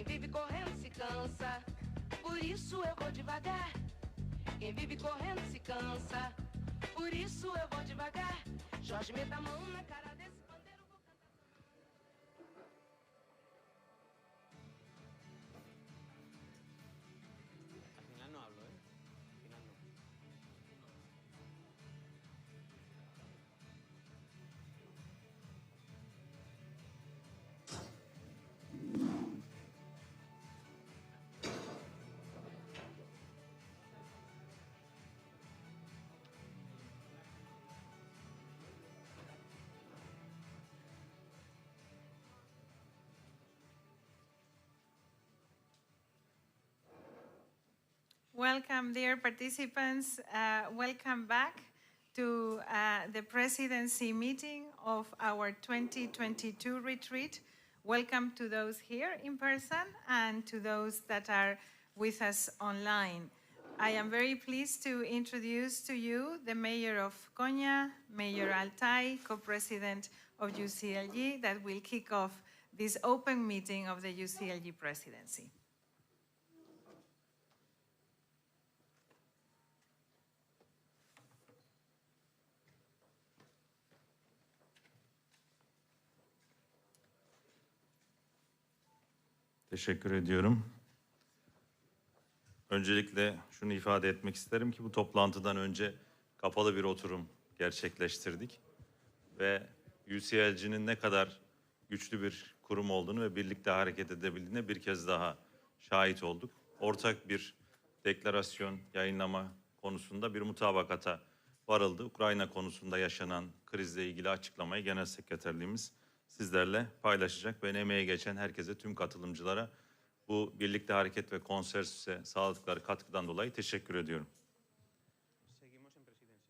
vive correndo se cansa, por isso eu vou devagar. Quem vive correndo se cansa, por isso eu vou devagar. Jorge, meta a mão na cara desse pandeiro, vou cantar. Al final no hablo, ¿eh? Al final no. Welcome, dear participants. Welcome back to the presidency meeting of our 2022 retreat. Welcome to those here in person and to those that are with us online. I am very pleased to introduce to you the Mayor of Konya, Mayor Altay, co-president of UCLG, that will kick off this open meeting of the UCLG presidency. Teşekkür ediyorum. Öncelikle şunu ifade etmek isterim ki bu toplantıdan önce kapalı bir oturum gerçekleştirdik. Ve UCLG'nin ne kadar güçlü bir kurum olduğunu ve birlikte hareket edebildiğine bir kez daha şahit olduk. Ortak bir deklarasyon yayınlama konusunda bir mutabakata varıldı. Ukrayna konusunda yaşanan krizle ilgili açıklamayı Genel Sekreterliğimiz sizlerle paylaşacak ve emeğe geçen herkese, tüm katılımcılara bu birlikte hareket ve konsensüse sağladıkları katkıdan dolayı teşekkür ediyorum.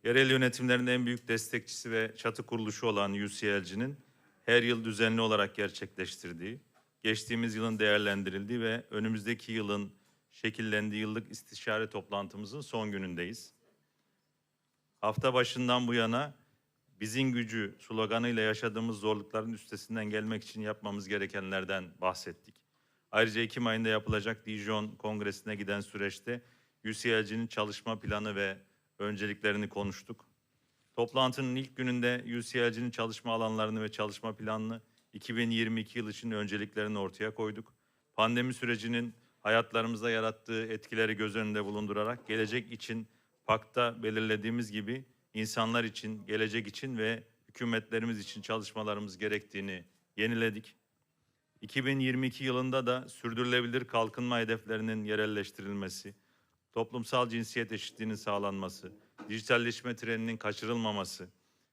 Yerel yönetimlerin en büyük destekçisi ve çatı kuruluşu olan UCLG'nin her yıl düzenli olarak gerçekleştirdiği, geçtiğimiz yılın değerlendirildiği ve önümüzdeki yılın şekillendiği yıllık istişare toplantımızın son günündeyiz. Hafta başından bu yana "Bizim gücü" sloganıyla yaşadığımız zorlukların üstesinden gelmek için yapmamız gerekenlerden bahsettik. Ayrıca Ekim ayında yapılacak Dijon Kongresi'ne giden süreçte UCLG'nin çalışma planı ve önceliklerini konuştuk. Toplantının ilk gününde UCLG'nin çalışma alanlarını ve çalışma planını 2022 yıl için önceliklerini ortaya koyduk. Pandemi sürecinin hayatlarımızda yarattığı etkileri göz önünde bulundurarak gelecek için pakta belirlediğimiz gibi insanlar için, gelecek için ve hükümetlerimiz için çalışmalarımız gerektiğini yeniledik. 2022 yılında da sürdürülebilir kalkınma hedeflerinin yerelleştirilmesi, toplumsal cinsiyet eşitliğinin sağlanması, dijitalleşme treninin kaçırılmaması,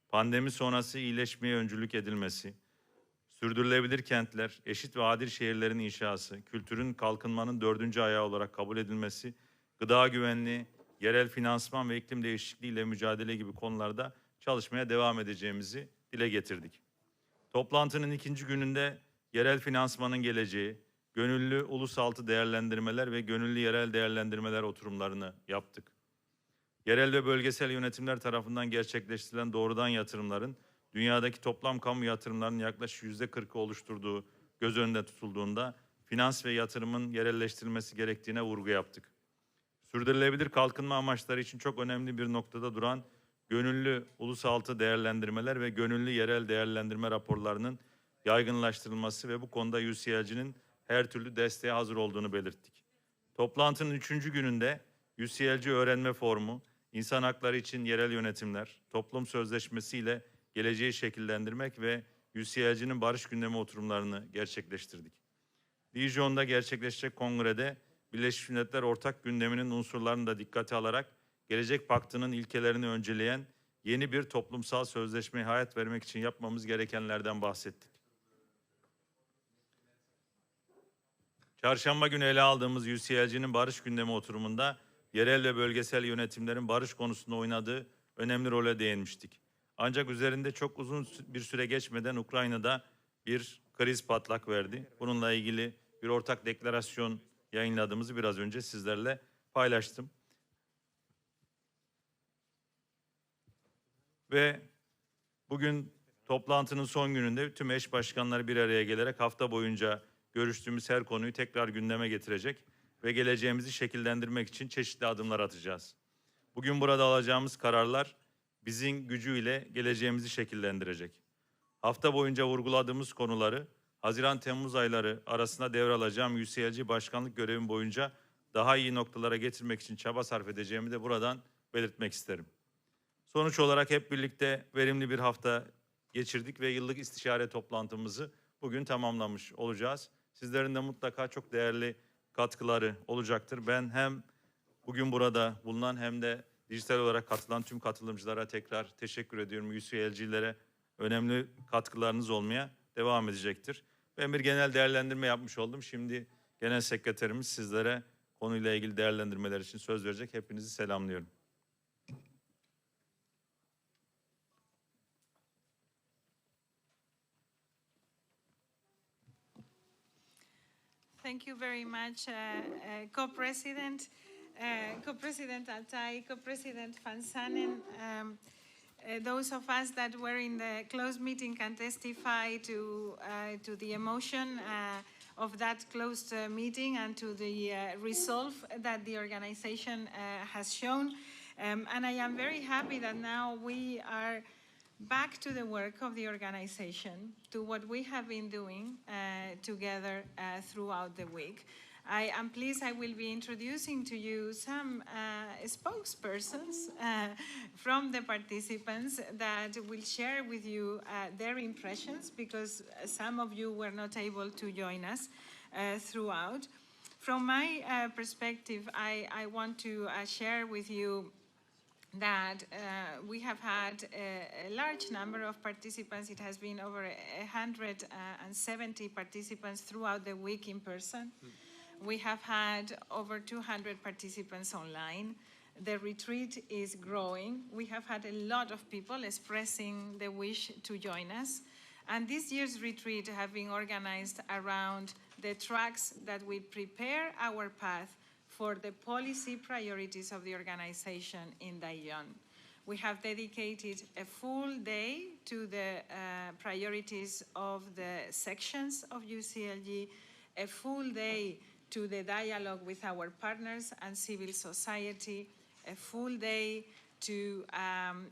pandemi sonrası iyileşmeye öncülük edilmesi, sürdürülebilir kentler, eşit ve adil şehirlerin inşası, kültürün kalkınmanın 4. ayağı olarak kabul edilmesi, gıda güvenliği, yerel finansman ve iklim değişikliğiyle mücadele gibi konularda çalışmaya devam edeceğimizi dile getirdik. Toplantının ikinci gününde yerel finansmanın geleceği, gönüllü ulusaltı değerlendirmeler ve gönüllü yerel değerlendirmeler oturumlarını yaptık. Yerel ve bölgesel yönetimler tarafından gerçekleştirilen doğrudan yatırımların dünyadaki toplam kamu yatırımlarının yaklaşık %40'ı oluşturduğu göz önünde tutulduğunda finans ve yatırımın yerelleştirilmesi gerektiğine vurgu yaptık. Sürdürülebilir kalkınma amaçları için çok önemli bir noktada duran gönüllü ulusaltı değerlendirmeler ve gönüllü yerel değerlendirme raporlarının yaygınlaştırılması ve bu konuda UCLG'nin her türlü desteğe hazır olduğunu belirttik. Toplantının 3. gününde UCLG Öğrenme Forumu, İnsan Hakları için Yerel Yönetimler, Toplum Sözleşmesi ile geleceği şekillendirmek ve UCLG'nin barış gündemi oturumlarını gerçekleştirdik. Dijon'da gerçekleşecek kongrede Birleşmiş Milletler ortak gündeminin unsurlarını da dikkate alarak Gelecek Paktı'nın ilkelerini önceleyen yeni bir toplumsal sözleşmeye hayat vermek için yapmamız gerekenlerden bahsettik. Çarşamba günü ele aldığımız UCLG'nin barış gündemi oturumunda yerel ve bölgesel yönetimlerin barış konusunda oynadığı önemli role değinmiştik. Ancak üzerinde çok uzun bir süre geçmeden Ukrayna'da bir kriz patlak verdi. Bununla ilgili bir ortak deklarasyon yayınladığımızı biraz önce sizlerle paylaştım. Ve bugün toplantının son gününde tüm eş başkanları bir araya gelerek hafta boyunca görüştüğümüz her konuyu tekrar gündeme getirecek ve geleceğimizi şekillendirmek için çeşitli adımlar atacağız. Bugün burada alacağımız kararlar bizim gücüyle geleceğimizi şekillendirecek. Hafta boyunca vurguladığımız konuları Haziran-Temmuz ayları arasında devralacağım UCLG başkanlık görevim boyunca daha iyi noktalara getirmek için çaba sarf edeceğimi de buradan belirtmek isterim. Sonuç olarak hep birlikte verimli bir hafta geçirdik ve yıllık istişare toplantımızı bugün tamamlamış olacağız. Sizlerin de mutlaka çok değerli katkıları olacaktır. Ben hem bugün burada bulunan hem de dijital olarak katılan tüm katılımcılara tekrar teşekkür ediyorum. UCLG'lere önemli katkılarınız olmaya devam edecektir. Ben bir genel değerlendirme yapmış oldum. Şimdi Genel Sekreterimiz sizlere konuyla ilgili değerlendirmeler için söz verecek. Hepinizi selamlıyorum. Thank you very much, Co-President, Co-President Altay, Co-President Van Sanen. Those of us that were in the closed meeting can testify to the emotion of that closed meeting and to the resolve that the organization has shown. And I am very happy that now we are back to the work of the organization, to what we have been doing together throughout the week. I am pleased I will be introducing to you some spokespersons from the participants that will share with you their impressions, because some of you were not able to join us throughout. From my perspective, I want to share with you that we have had a large number of participants. It has been over 170 participants throughout the week in person. We have had over 200 participants online. The retreat is growing. We have had a lot of people expressing the wish to join us. And this year's retreat have been organized around the tracks that will prepare our path for the policy priorities of the organization in Daejeon. We have dedicated a full day to the priorities of the sections of UCLG, a full day to the dialogue with our partners and civil society, a full day to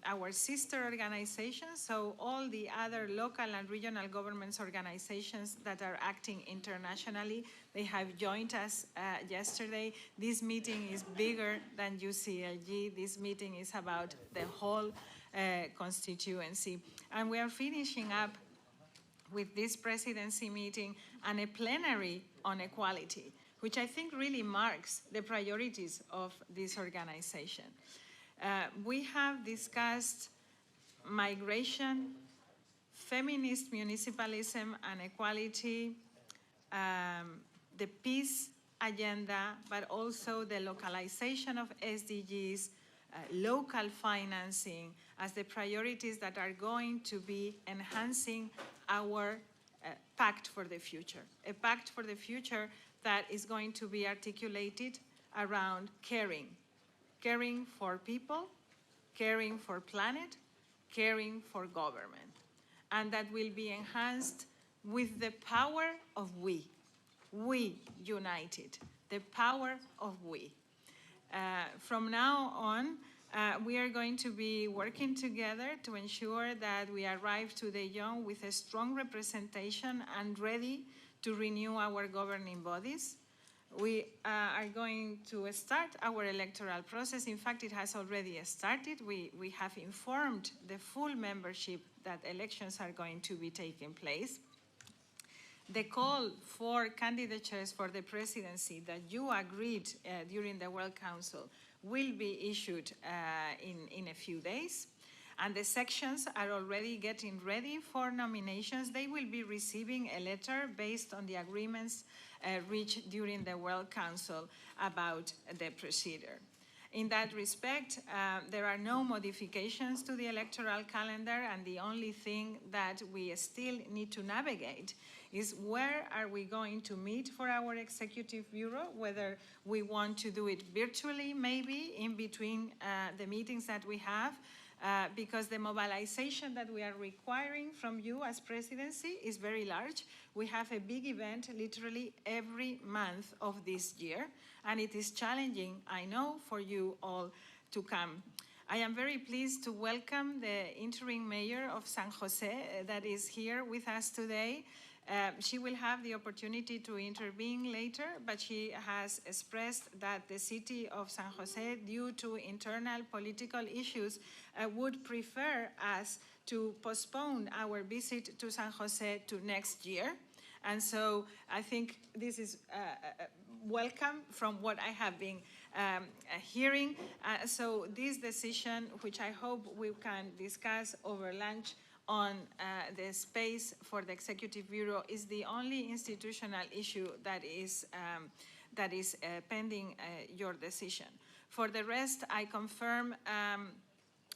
our sister organizations, so all the other local and regional governments organizations that are acting internationally. They have joined us yesterday. This meeting is bigger than UCLG. This meeting is about the whole constituency. And we are finishing up with this presidency meeting and a plenary on equality, which I think really marks the priorities of this organization. We have discussed migration, feminist municipalism and equality, the peace agenda, but also the localization of SDGs, local financing as the priorities that are going to be enhancing our pact for the future. A pact for the future that is going to be articulated around caring. Caring for people, caring for planet, caring for government. And that will be enhanced with the power of we united, the power of we. From now on, we are going to be working together to ensure that we arrive to Daejeon with a strong representation and ready to renew our governing bodies. We are going to start our electoral process. In fact, it has already started. We have informed the full membership that elections are going to be taking place. The call for candidatures for the presidency that you agreed during the World Council will be issued in a few days. And the sections are already getting ready for nominations. They will be receiving a letter based on the agreements reached during the World Council about the procedure. In that respect, there are no modifications to the electoral calendar, and the only thing that we still need to navigate is where are we going to meet for our executive bureau, whether we want to do it virtually, maybe in between the meetings that we have, because the mobilization that we are requiring from you as presidency is very large. We have a big event literally every month of this year, and it is challenging, I know, for you all to come. I am very pleased to welcome the interim mayor of San Jose that is here with us today. She will have the opportunity to intervene later, but she has expressed that the city of San Jose, due to internal political issues, would prefer us to postpone our visit to San Jose to next year. And so I think this is welcome from what I have been hearing. So this decision, which I hope we can discuss over lunch on the space for the Executive Bureau, is the only institutional issue that is pending your decision. For the rest, I confirm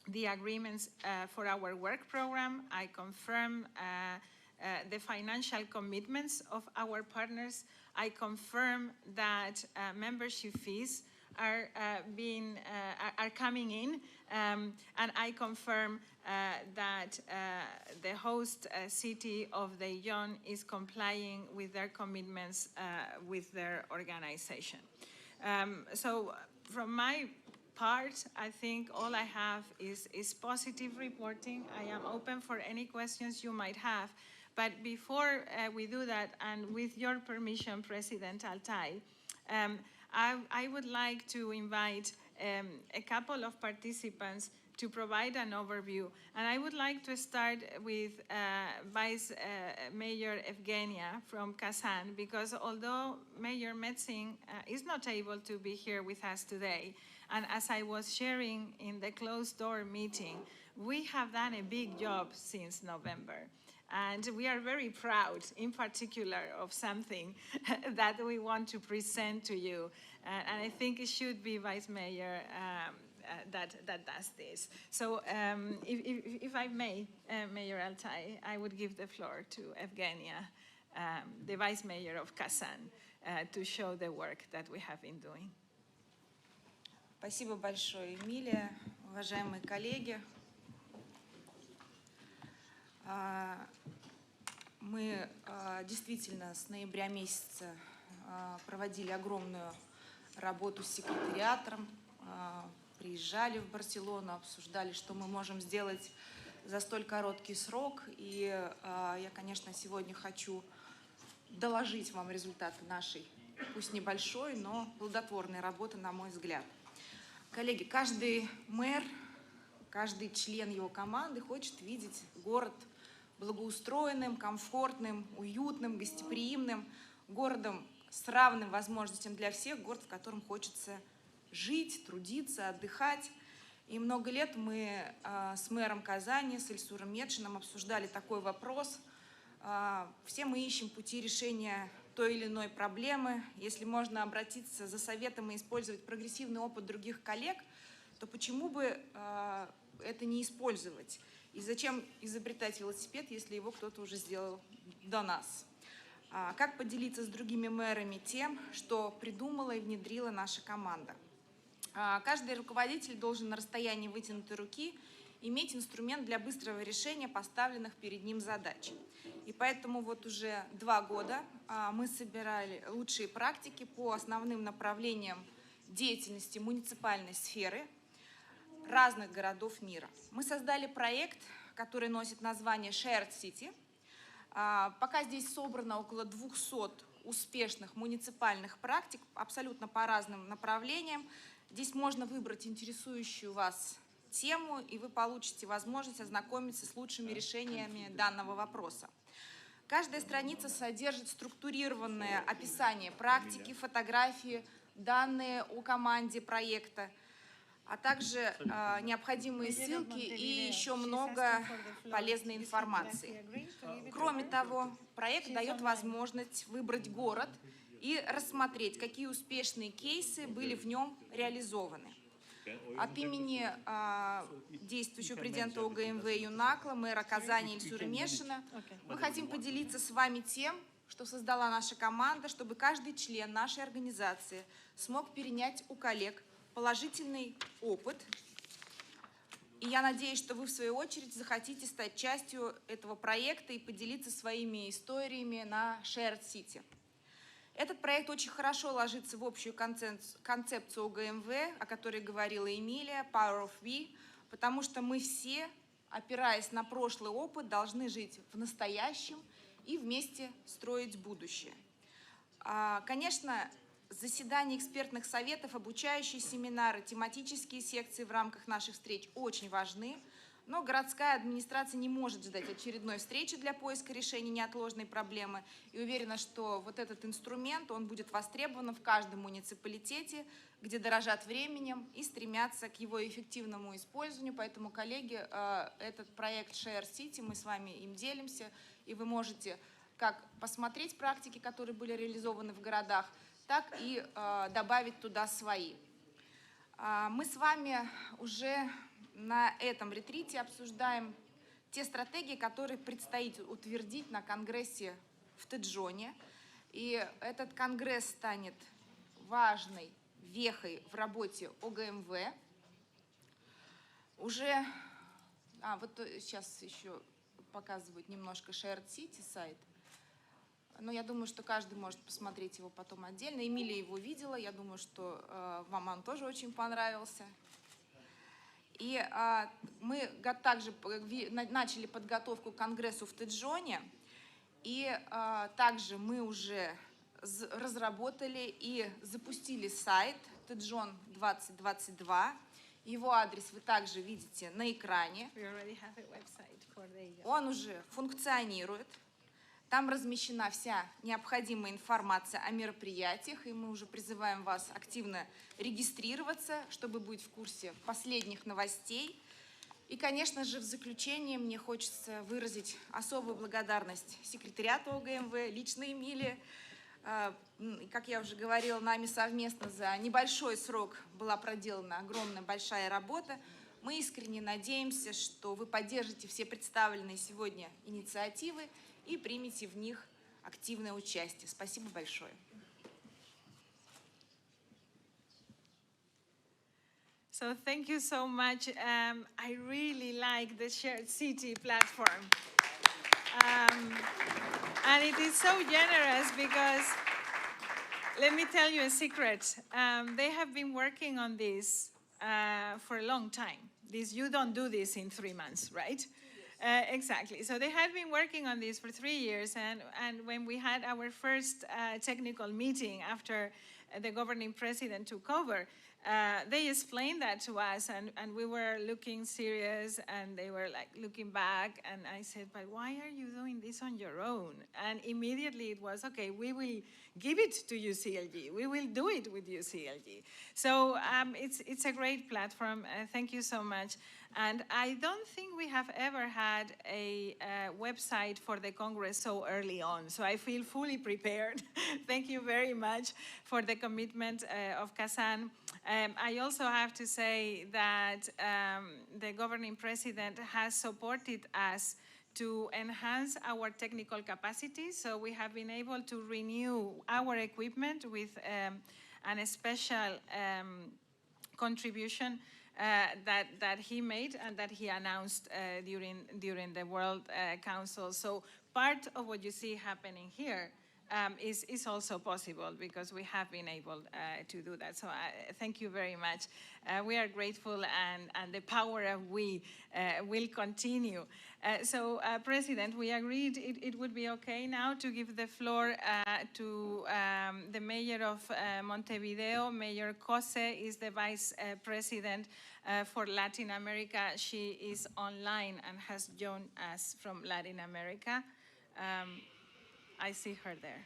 the agreements for our work program. I confirm the financial commitments of our partners. I confirm that membership fees are coming in, and I confirm that the host city of the Yon is complying with their commitments with their organization. So from my part, I think all I have is positive reporting. I am open for any questions you might have. But before we do that, and with your permission, President Altai, I would like to invite a couple of participants to provide an overview. And I would like to start with Vice Mayor Evgenia from Kazan, because although Mayor Metzing is not able to be here with us today, and as I was sharing in the closed-door meeting, we have done a big job since November. And we are very proud, in particular, of something that we want to present to you. And I think it should be Vice Mayor that does this. So if I may, Mayor Altai, I would give the floor to Evgenia, the Vice Mayor of Kazan, to show the work that we have been doing. Спасибо большое, Эмилия, уважаемые коллеги. Мы действительно с ноября месяца проводили огромную работу с секретариатом, приезжали в Барселону, обсуждали, что мы можем сделать за столь короткий срок. И я, конечно, сегодня хочу доложить вам результаты нашей, пусть небольшой, но плодотворной работы, на мой взгляд. Коллеги, каждый мэр, каждый член его команды хочет видеть город благоустроенным, комфортным, уютным, гостеприимным, городом с равным возможностям для всех, город, в котором хочется жить, трудиться, отдыхать. И много лет мы с мэром Казани, с Ильсуром Медшиным обсуждали такой вопрос. Все мы ищем пути решения той или иной проблемы. Если можно обратиться за советом и использовать прогрессивный опыт других коллег, то почему бы это не использовать? И зачем изобретать велосипед, если его кто-то уже сделал до нас? Как поделиться с другими мэрами тем, что придумала и внедрила наша команда? Каждый руководитель должен на расстоянии вытянутой руки иметь инструмент для быстрого решения поставленных перед ним задач. И поэтому вот уже 2 года мы собирали лучшие практики по основным направлениям деятельности муниципальной сферы разных городов мира. Мы создали проект, который носит название Shared City. Пока здесь собрано около 200 успешных муниципальных практик, абсолютно по разным направлениям. Здесь можно выбрать интересующую вас тему, и вы получите возможность ознакомиться с лучшими решениями данного вопроса. Каждая страница содержит структурированное описание практики, фотографии, данные о команде проекта, а также необходимые ссылки и еще много полезной информации. Кроме того, проект дает возможность выбрать город и рассмотреть, какие успешные кейсы были в нем реализованы. От имени действующего президента ОГМВ ЮНАКЛа, мэра Казани Ильсура Медшина, мы хотим поделиться с вами тем, что создала наша команда, чтобы каждый член нашей организации смог перенять у коллег положительный опыт И я надеюсь, что вы, в свою очередь, захотите стать частью этого проекта и поделиться своими историями на Shared City. Этот проект очень хорошо ложится в общую концепцию ОГМВ, о которой говорила Эмилия, Power of We, потому что мы все, опираясь на прошлый опыт, должны жить в настоящем и вместе строить будущее. Конечно, заседания экспертных советов, обучающие семинары, тематические секции в рамках наших встреч очень важны, но городская администрация не может ждать очередной встречи для поиска решения неотложной проблемы и уверена, что вот этот инструмент, он будет востребован в каждом муниципалитете, где дорожат временем и стремятся к его эффективному использованию. Поэтому, коллеги, этот проект Share City, мы с вами им делимся, и вы можете как посмотреть практики, которые были реализованы в городах, так и добавить туда свои. Мы с вами уже на этом ретрите обсуждаем те стратегии, которые предстоит утвердить на конгрессе в Тэджоне. И этот конгресс станет важной вехой в работе ОГМВ. Уже, вот сейчас еще показывают немножко Shared City сайт. Но я думаю, что каждый может посмотреть его потом отдельно. Эмилия его видела, я думаю, что вам он тоже очень понравился. И мы также начали подготовку к конгрессу в Тэджоне, и также мы уже разработали и запустили сайт Тэджон 2022. Его адрес вы также видите на экране. Он уже функционирует. Там размещена вся необходимая информация о мероприятиях, и мы уже призываем вас активно регистрироваться, чтобы быть в курсе последних новостей. И, конечно же, в заключение мне хочется выразить особую благодарность секретариату ОГМВ, лично Эмилии. Как я уже говорила, нами совместно за небольшой срок была проделана огромная большая работа. Мы искренне надеемся, что вы поддержите все представленные сегодня инициативы и примите в них активное участие. Спасибо большое. So thank you so much. I really like the Shared City platform. And it is so generous because, let me tell you a secret. They have been working on this for a long time. You don't do this in 3 months, right? Exactly. So they had been working on this for 3 years, and when we had our first technical meeting after the governing president took over, they explained that to us, and we were looking serious, and they were like looking back, and I said, but why are you doing this on your own? And immediately it was, okay, we will give it to UCLG. We will do it with UCLG. So it's a great platform. Thank you so much. And I don't think we have ever had a website for the Congress so early on. So I feel fully prepared. Thank you very much for the commitment of Kazan. I also have to say that the governing president has supported us to enhance our technical capacity. So we have been able to renew our equipment with a special contribution that he made and that he announced during the World Council. So part of what you see happening here is also possible because we have been able to do that. So thank you very much. We are grateful, and the power of we will continue. So, President, we agreed it would be okay now to give the floor to the mayor of Montevideo. Mayor Cose is the vice president for Latin America. She is online and has joined us from Latin America. I see her there.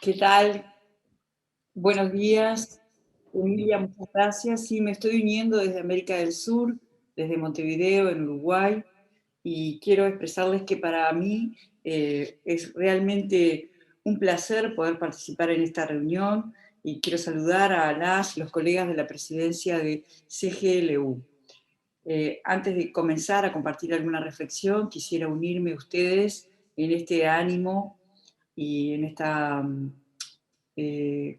¿Qué tal? Buenos días, Emilia, muchas gracias. Sí, me estoy uniendo desde América del Sur, desde Montevideo, en Uruguay, y quiero expresarles que para mí es realmente un placer poder participar en esta reunión, y quiero saludar a los colegas de la presidencia de CGLU. Antes de comenzar a compartir alguna reflexión, quisiera unirme a ustedes en este ánimo y en esta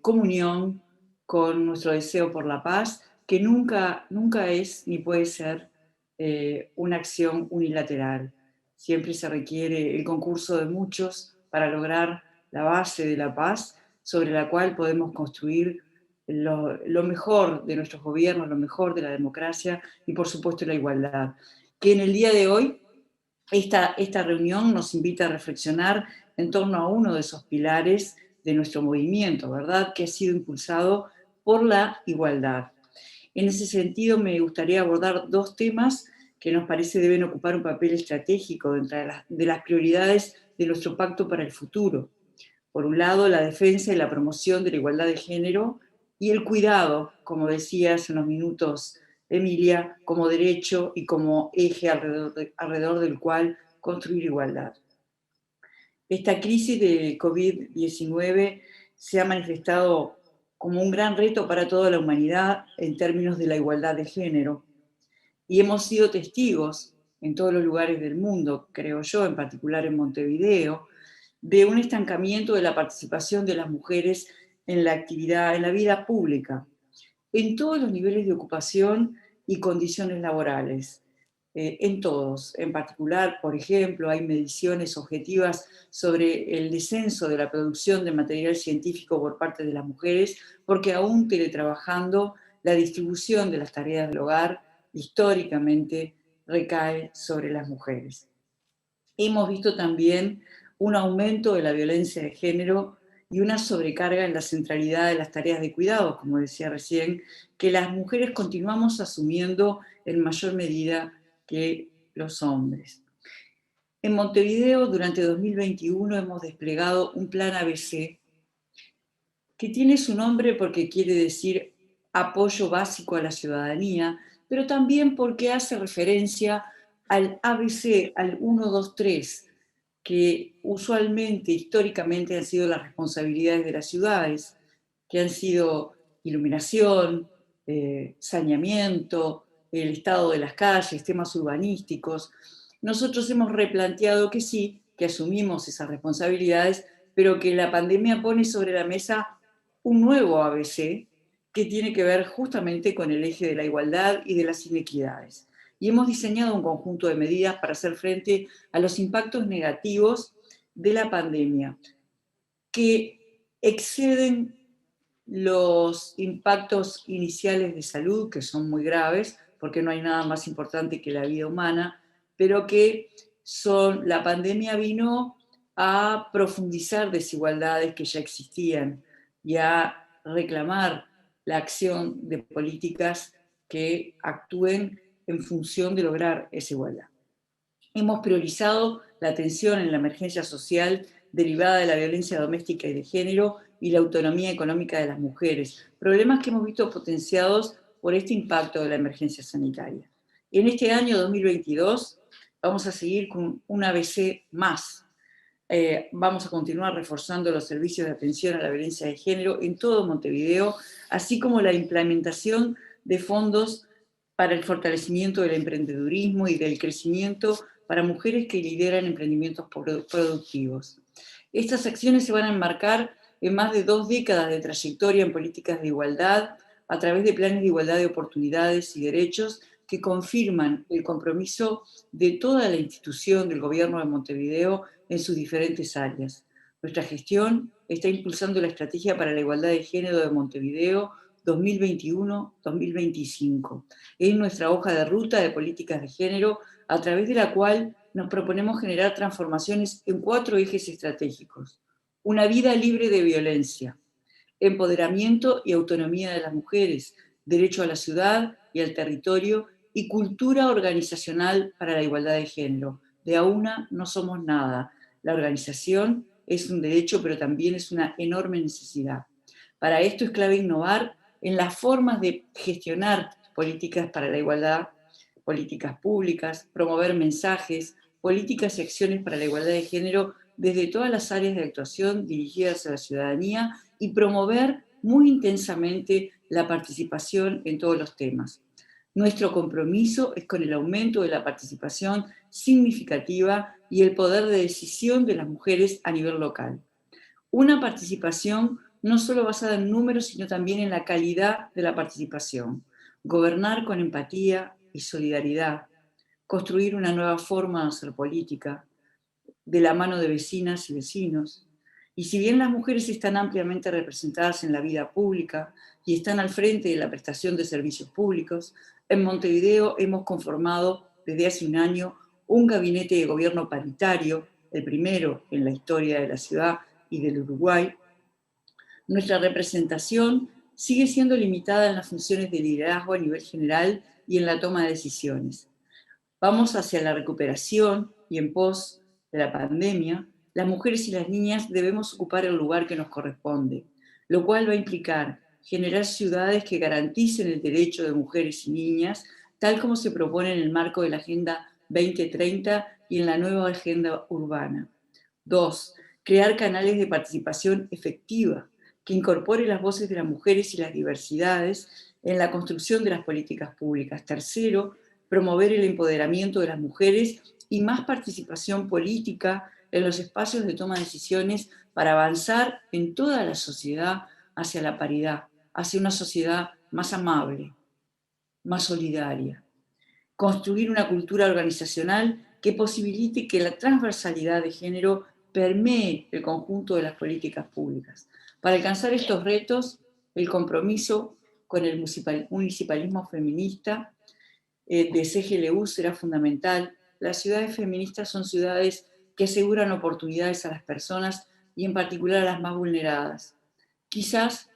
comunión con nuestro deseo por la paz, que nunca es ni puede ser una acción unilateral. Siempre se requiere el concurso de muchos para lograr la base de la paz sobre la cual podemos construir lo mejor de nuestros gobiernos, lo mejor de la democracia y por supuesto la igualdad. Que en el día de hoy esta reunión nos invita a reflexionar en torno a uno de esos pilares de nuestro movimiento, ¿verdad? Que ha sido impulsado por la igualdad. En ese sentido, me gustaría abordar dos temas que nos parece deben ocupar un papel estratégico dentro de las prioridades de nuestro pacto para el futuro. Por un lado, la defensa y la promoción de la igualdad de género y el cuidado, como decía hace unos minutos Emilia, como derecho y como eje alrededor del cual construir igualdad. Esta crisis de COVID-19 se ha manifestado como un gran reto para toda la humanidad en términos de la igualdad de género. Y hemos sido testigos en todos los lugares del mundo, creo yo, en particular en Montevideo, de un estancamiento de la participación de las mujeres en la actividad, en la vida pública, en todos los niveles de ocupación y condiciones laborales. En todos. En particular, por ejemplo, hay mediciones objetivas sobre el descenso de la producción de material científico por parte de las mujeres, porque aún teletrabajando, la distribución de las tareas del hogar históricamente recae sobre las mujeres. Hemos visto también un aumento de la violencia de género y una sobrecarga en la centralidad de las tareas de cuidado, como decía recién, que las mujeres continuamos asumiendo en mayor medida que los hombres. En Montevideo, durante 2021, hemos desplegado un plan ABC que tiene su nombre porque quiere decir apoyo básico a la ciudadanía, pero también porque hace referencia al ABC, al 1, 2, 3, que usualmente, históricamente, han sido las responsabilidades de las ciudades, que han sido iluminación, saneamiento, el estado de las calles, temas urbanísticos. Nosotros hemos replanteado que sí, que asumimos esas responsabilidades, pero que la pandemia pone sobre la mesa un nuevo ABC que tiene que ver justamente con el eje de la igualdad y de las inequidades. Y hemos diseñado un conjunto de medidas para hacer frente a los impactos negativos de la pandemia, que exceden los impactos iniciales de salud, que son muy graves, porque no hay nada más importante que la vida humana, pero que la pandemia vino a profundizar desigualdades que ya existían y a reclamar la acción de políticas que actúen en función de lograr esa igualdad. Hemos priorizado la atención en la emergencia social derivada de la violencia doméstica y de género y la autonomía económica de las mujeres, problemas que hemos visto potenciados por este impacto de la emergencia sanitaria. En este año 2022 vamos a seguir con un ABC más. Vamos a continuar reforzando los servicios de atención a la violencia de género en todo Montevideo, así como la implementación de fondos para el fortalecimiento del emprendedurismo y del crecimiento para mujeres que lideran emprendimientos productivos. Estas acciones se van a enmarcar en más de 2 décadas de trayectoria en políticas de igualdad a través de planes de igualdad de oportunidades y derechos que confirman el compromiso de toda la institución del Gobierno de Montevideo en sus diferentes áreas. Nuestra gestión está impulsando la Estrategia para la Igualdad de Género de Montevideo 2021-2025. Es nuestra hoja de ruta de políticas de género a través de la cual nos proponemos generar transformaciones en 4 ejes estratégicos. Una vida libre de violencia, empoderamiento y autonomía de las mujeres, derecho a la ciudad y al territorio y cultura organizacional para la igualdad de género. De a una no somos nada. La organización es un derecho, pero también es una enorme necesidad. Para esto es clave innovar en las formas de gestionar políticas para la igualdad, políticas públicas, promover mensajes, políticas y acciones para la igualdad de género desde todas las áreas de actuación dirigidas a la ciudadanía y promover muy intensamente la participación en todos los temas. Nuestro compromiso es con el aumento de la participación significativa y el poder de decisión de las mujeres a nivel local. Una participación no solo basada en números, sino también en la calidad de la participación. gobernar con empatía y solidaridad, construir una nueva forma de hacer política, de la mano de vecinas y vecinos. Y si bien las mujeres están ampliamente representadas en la vida pública y están al frente de la prestación de servicios públicos, en Montevideo hemos conformado desde hace un año un gabinete de gobierno paritario, el primero en la historia de la ciudad y del Uruguay. Nuestra representación sigue siendo limitada en las funciones de liderazgo a nivel general y en la toma de decisiones. Vamos hacia la recuperación y en pos de la pandemia, las mujeres y las niñas debemos ocupar el lugar que nos corresponde, lo cual va a implicar generar ciudades que garanticen el derecho de mujeres y niñas, tal como se propone en el marco de la Agenda 2030 y en la nueva Agenda Urbana. 2. Crear canales de participación efectiva que incorpore las voces de las mujeres y las diversidades en la construcción de las políticas públicas. Tercero, promover el empoderamiento de las mujeres y más participación política en los espacios de toma de decisiones para avanzar en toda la sociedad hacia la paridad, hacia una sociedad más amable, más solidaria. Construir una cultura organizacional que posibilite que la transversalidad de género permee el conjunto de las políticas públicas. Para alcanzar estos retos, el compromiso con el municipalismo feminista de CGLU será fundamental. Las ciudades feministas son ciudades que aseguran oportunidades a las personas y en particular a las más vulneradas. Quizás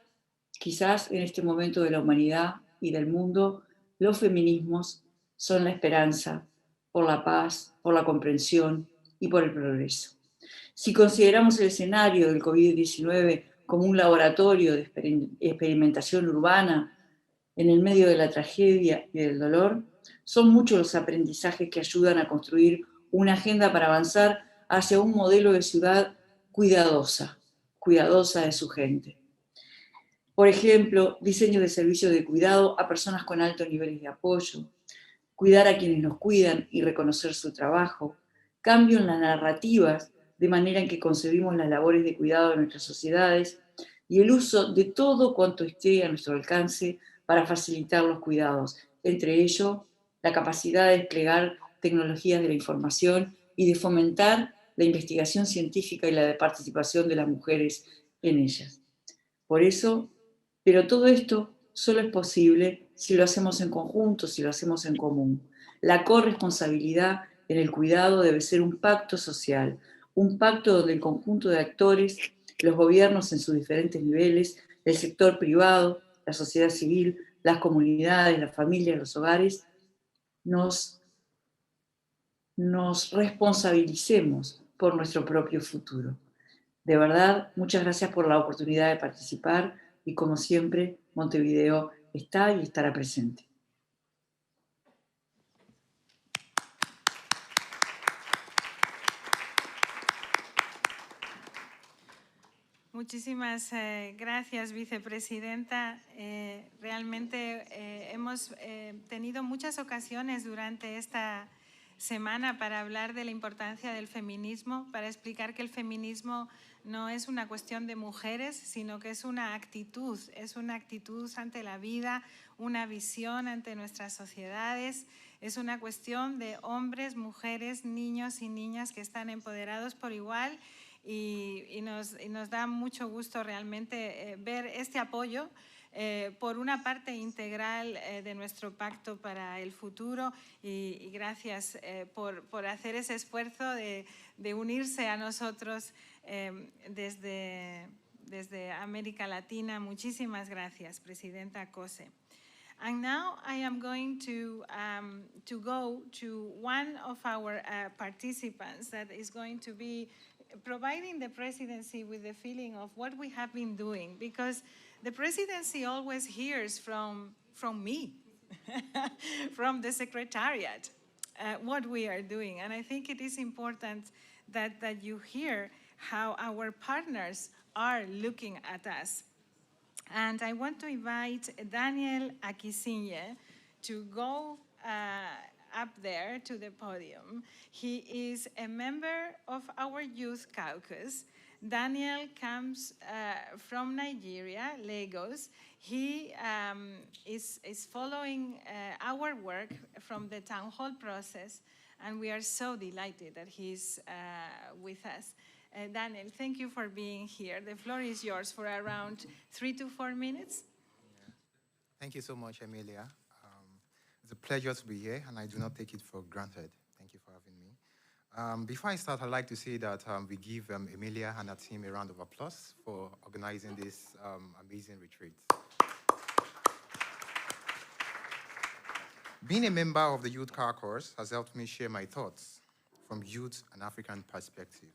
en este momento de la humanidad y del mundo, los feminismos son la esperanza por la paz, por la comprensión y por el progreso. Si consideramos el escenario del COVID-19 como un laboratorio de experimentación urbana en el medio de la tragedia y del dolor, son muchos los aprendizajes que ayudan a construir una agenda para avanzar hacia un modelo de ciudad cuidadosa de su gente. Por ejemplo, diseño de servicios de cuidado a personas con altos niveles de apoyo, cuidar a quienes nos cuidan y reconocer su trabajo, cambio en las narrativas de manera en que concebimos las labores de cuidado de nuestras sociedades y el uso de todo cuanto esté a nuestro alcance para facilitar los cuidados, entre ellos la capacidad de desplegar tecnologías de la información y de fomentar la investigación científica y la participación de las mujeres en ellas. Por eso, pero todo esto solo es posible si lo hacemos en conjunto, si lo hacemos en común. La corresponsabilidad en el cuidado debe ser un pacto social, un pacto donde el conjunto de actores, los gobiernos en sus diferentes niveles, el sector privado, la sociedad civil, las comunidades, las familias, los hogares, nos responsabilicemos por nuestro propio futuro. De verdad, muchas gracias por la oportunidad de participar y como siempre, Montevideo está y estará presente. Muchísimas gracias, vicepresidenta. Realmente hemos tenido muchas ocasiones durante esta semana para hablar de la importancia del feminismo, para explicar que el feminismo no es una cuestión de mujeres, sino que es una actitud ante la vida, una visión ante nuestras sociedades. Es una cuestión de hombres, mujeres, niños y niñas que están empoderados por igual. Y nos da mucho gusto realmente ver este apoyo por una parte integral de nuestro pacto para el futuro y gracias por hacer ese esfuerzo de unirse a nosotros desde América Latina. Muchísimas gracias, Presidenta Cose. And now I am going to go to one of our participants that is going to be providing the presidency with the feeling of what we have been doing, because the presidency always hears from me, from the secretariat, what we are doing. And I think it is important that you hear how our partners are looking at us. And I want to invite Daniel Akisinye to go up there to the podium. He is a member of our Youth Caucus. Daniel comes from Nigeria, Lagos. He is following our work from the town hall process, and we are so delighted that he's with us. Daniel, thank you for being here. The floor is yours for around 3 to 4 minutes. Thank you so much, Emilia. It's a pleasure to be here, and I do not take it for granted. Thank you for having me. Before I start, I'd like to say that we give Emilia and her team a round of applause for organizing this amazing retreat. Being a member of the Youth Caucus has helped me share my thoughts from youth and African perspective.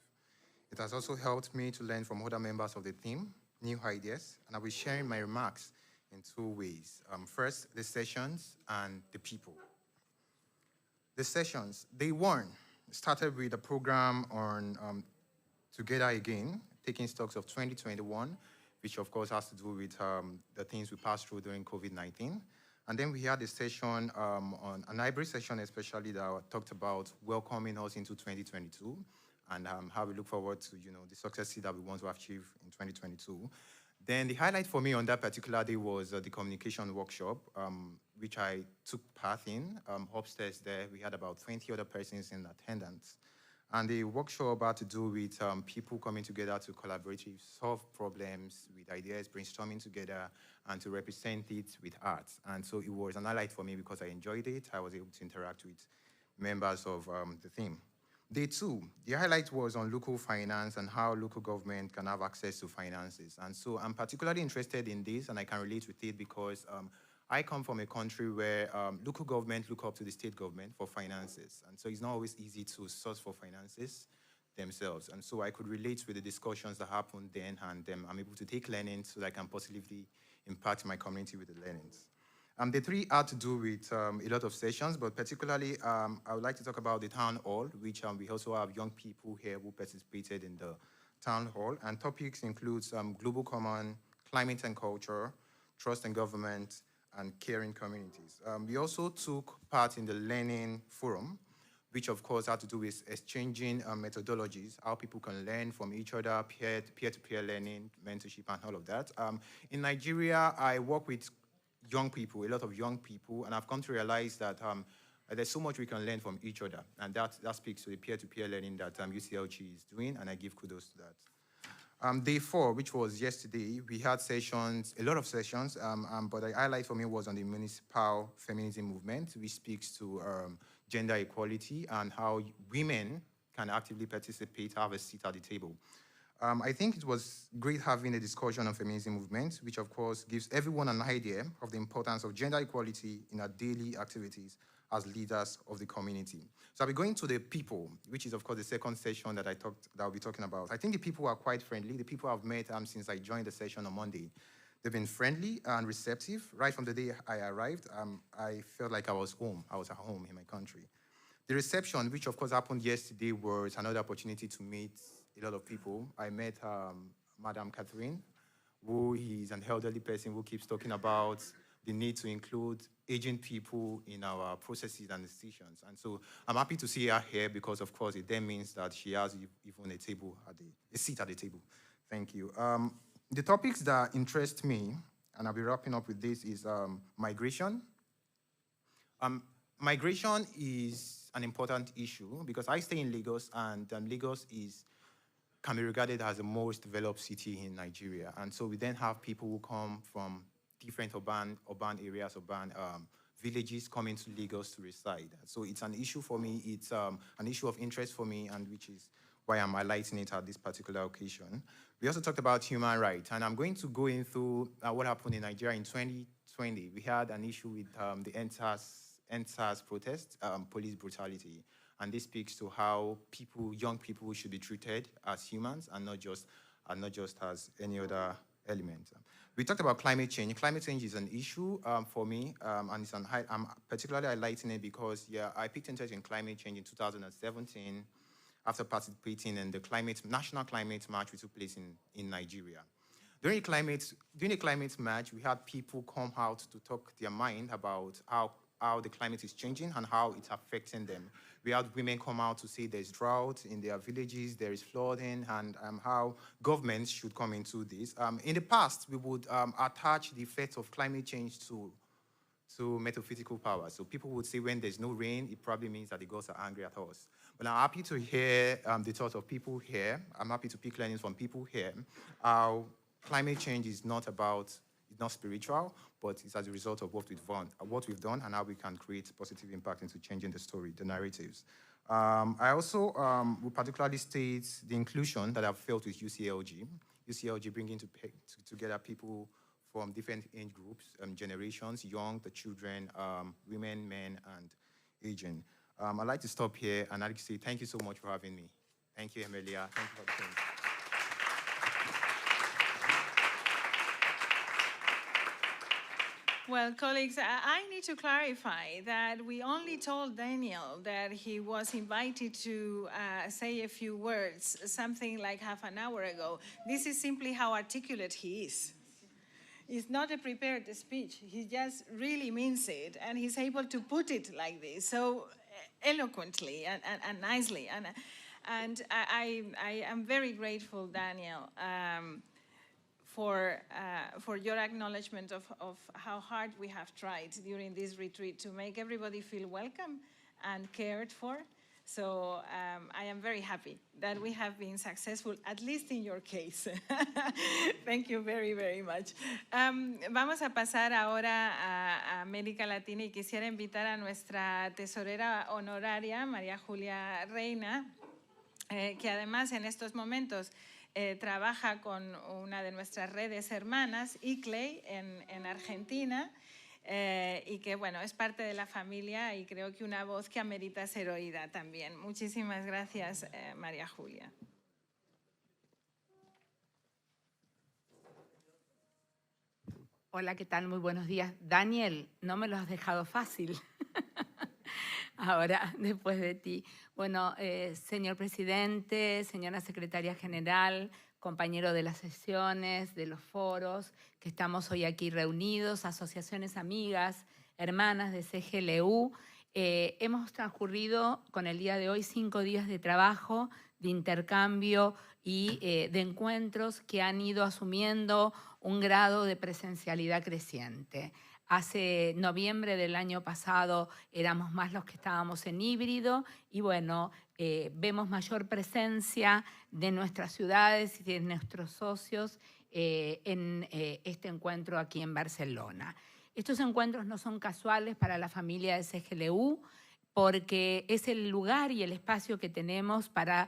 It has also helped me to learn from other members of the team, new ideas, and I'll be sharing my remarks in 2 ways. First, the sessions and the people. The sessions, day 1 started with a program on Together Again, taking stocks of 2021, which of course has to do with the things we passed through during COVID-19. And then we had a session on an hybrid session, especially that talked about welcoming us into 2022 and how we look forward to the successes that we want to achieve in 2022. Then the highlight for me on that particular day was the communication workshop, which I took part in. Upstairs there, we had about 20 other persons in attendance. And the workshop had to do with people coming together to collaboratively solve problems with ideas, brainstorming together, and to represent it with art. And so it was an highlight for me because I enjoyed it. I was able to interact with members of the team. Day 2, the highlight was on local finance and how local government can have access to finances. And so I'm particularly interested in this, and I can relate with it because I come from a country where local government look up to the state government for finances. And so it's not always easy to source for finances themselves. And so I could relate with the discussions that happened then, and I'm able to take learning so that I can positively impact my community with the learnings. The 3 had to do with a lot of sessions, but particularly I would like to talk about the town hall, which we also have young people here who participated in the town hall. And topics includes global common, climate and culture, trust in government, and caring communities. We also took part in the learning forum, which of course had to do with exchanging methodologies, how people can learn from each other, peer-to-peer learning, mentorship, and all of that. In Nigeria, I work with young people, a lot of young people, and I've come to realize that there's so much we can learn from each other, and that speaks to the peer-to-peer learning that UCLG is doing, and I give kudos to that. Day 4, which was yesterday, we had sessions, a lot of sessions, but the highlight for me was on the municipal feminism movement, which speaks to gender equality and how women can actively participate, have a seat at the table. I think it was great having a discussion on feminism movement, which of course gives everyone an idea of the importance of gender equality in our daily activities as leaders of the community. So I'll be going to the people, which is of course the second session that I'll be talking about. I think the people are quite friendly. The people I've met since I joined the session on Monday, they've been friendly and receptive. Right from the day I arrived, I felt like I was home. I was at home in my country. The reception, which of course happened yesterday, was another opportunity to meet a lot of people. I met Madam Catherine, who is an elderly person who keeps talking about the need to include aging people in our processes and decisions. And so I'm happy to see her here because, of course, it then means that she has even a seat at the table. Thank you. The topics that interest me, and I'll be wrapping up with this, is migration. Migration is an important issue because I stay in Lagos, and Lagos can be regarded as the most developed city in Nigeria. And so we then have people who come from different urban areas, villages coming to Lagos to reside. So it's an issue for me. It's an issue of interest for me, and which is why I'm highlighting it at this particular occasion. We also talked about human rights, and I'm going to go into what happened in Nigeria in 2020. We had an issue with the NSAS protest, police brutality. And this speaks to how young people should be treated as humans and not just as any other element. We talked about climate change. Climate change is an issue for me, and I'm particularly highlighting it because, I picked interest in climate change in 2017 after participating in the National Climate March which took place in Nigeria. During the climate march, we had people come out to talk their mind about how how the climate is changing and how it's affecting them. We had women come out to say there's drought in their villages, there is flooding, and how governments should come into this. In the past, we would attach the effects of climate change to metaphysical power. So people would say when there's no rain, it probably means that the gods are angry at us. But I'm happy to hear the thoughts of people here. I'm happy to pick learnings from people here. How climate change is not spiritual, but it's as a result of what we've done and how we can create positive impact into changing the story, the narratives. I also will particularly state the inclusion that I've felt with UCLG. UCLG bringing together people from different age groups, generations, young, the children, women, men, and aging. I'd like to stop here and I'd like to say thank you so much for having me. Thank you, Emilia. Thank you for the thing. Well, colleagues, I need to clarify that we only told Daniel that he was invited to say a few words, something like half an hour ago. This is simply how articulate he is. It's not a prepared speech. He just really means it, and he's able to put it like this, so eloquently and nicely. And I am very grateful, Daniel, for your acknowledgement of how hard we have tried during this retreat to make everybody feel welcome and cared for. So I am very happy that we have been successful, at least in your case. Thank you very, very much. Vamos a pasar ahora a América Latina y quisiera invitar a nuestra tesorera honoraria, María Julia Reina, que además en estos momentos trabaja con una de nuestras redes hermanas, ICLEI, en Argentina, y que, bueno, es parte de la familia y creo que una voz que amerita ser oída también. Muchísimas gracias, María Julia. Hola, ¿qué tal? Muy buenos días. Daniel, no me lo has dejado fácil. Ahora, después de ti. Bueno, señor presidente, señora secretaria general, compañero de las sesiones, de los foros, que estamos hoy aquí reunidos, asociaciones amigas, hermanas de CGLU. Hemos transcurrido con el día de hoy 5 días de trabajo, de intercambio y de encuentros que han ido asumiendo un grado de presencialidad creciente. Hace noviembre del año pasado éramos más los que estábamos en híbrido y bueno, vemos mayor presencia de nuestras ciudades y de nuestros socios en este encuentro aquí en Barcelona. Estos encuentros no son casuales para la familia de CGLU porque es el lugar y el espacio que tenemos para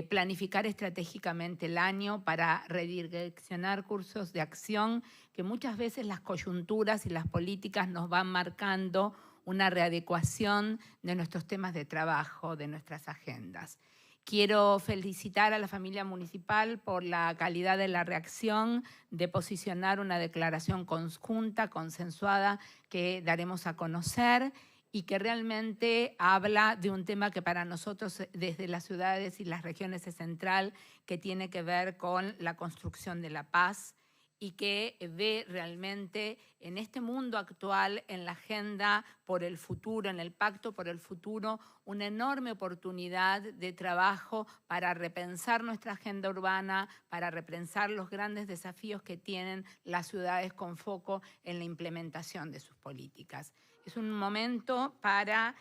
planificar estratégicamente el año, para redireccionar cursos de acción, que muchas veces las coyunturas y las políticas nos van marcando una readecuación de nuestros temas de trabajo, de nuestras agendas. Quiero felicitar a la familia municipal por la calidad de la reacción de posicionar una declaración conjunta, consensuada, que daremos a conocer y que realmente habla de un tema que para nosotros desde las ciudades y las regiones es central, que tiene que ver con la construcción de la paz y que ve realmente en este mundo actual, en la agenda por el futuro, en el pacto por el futuro, una enorme oportunidad de trabajo para repensar nuestra agenda urbana, para repensar los grandes desafíos que tienen las ciudades con foco en la implementación de sus políticas. Es un momento para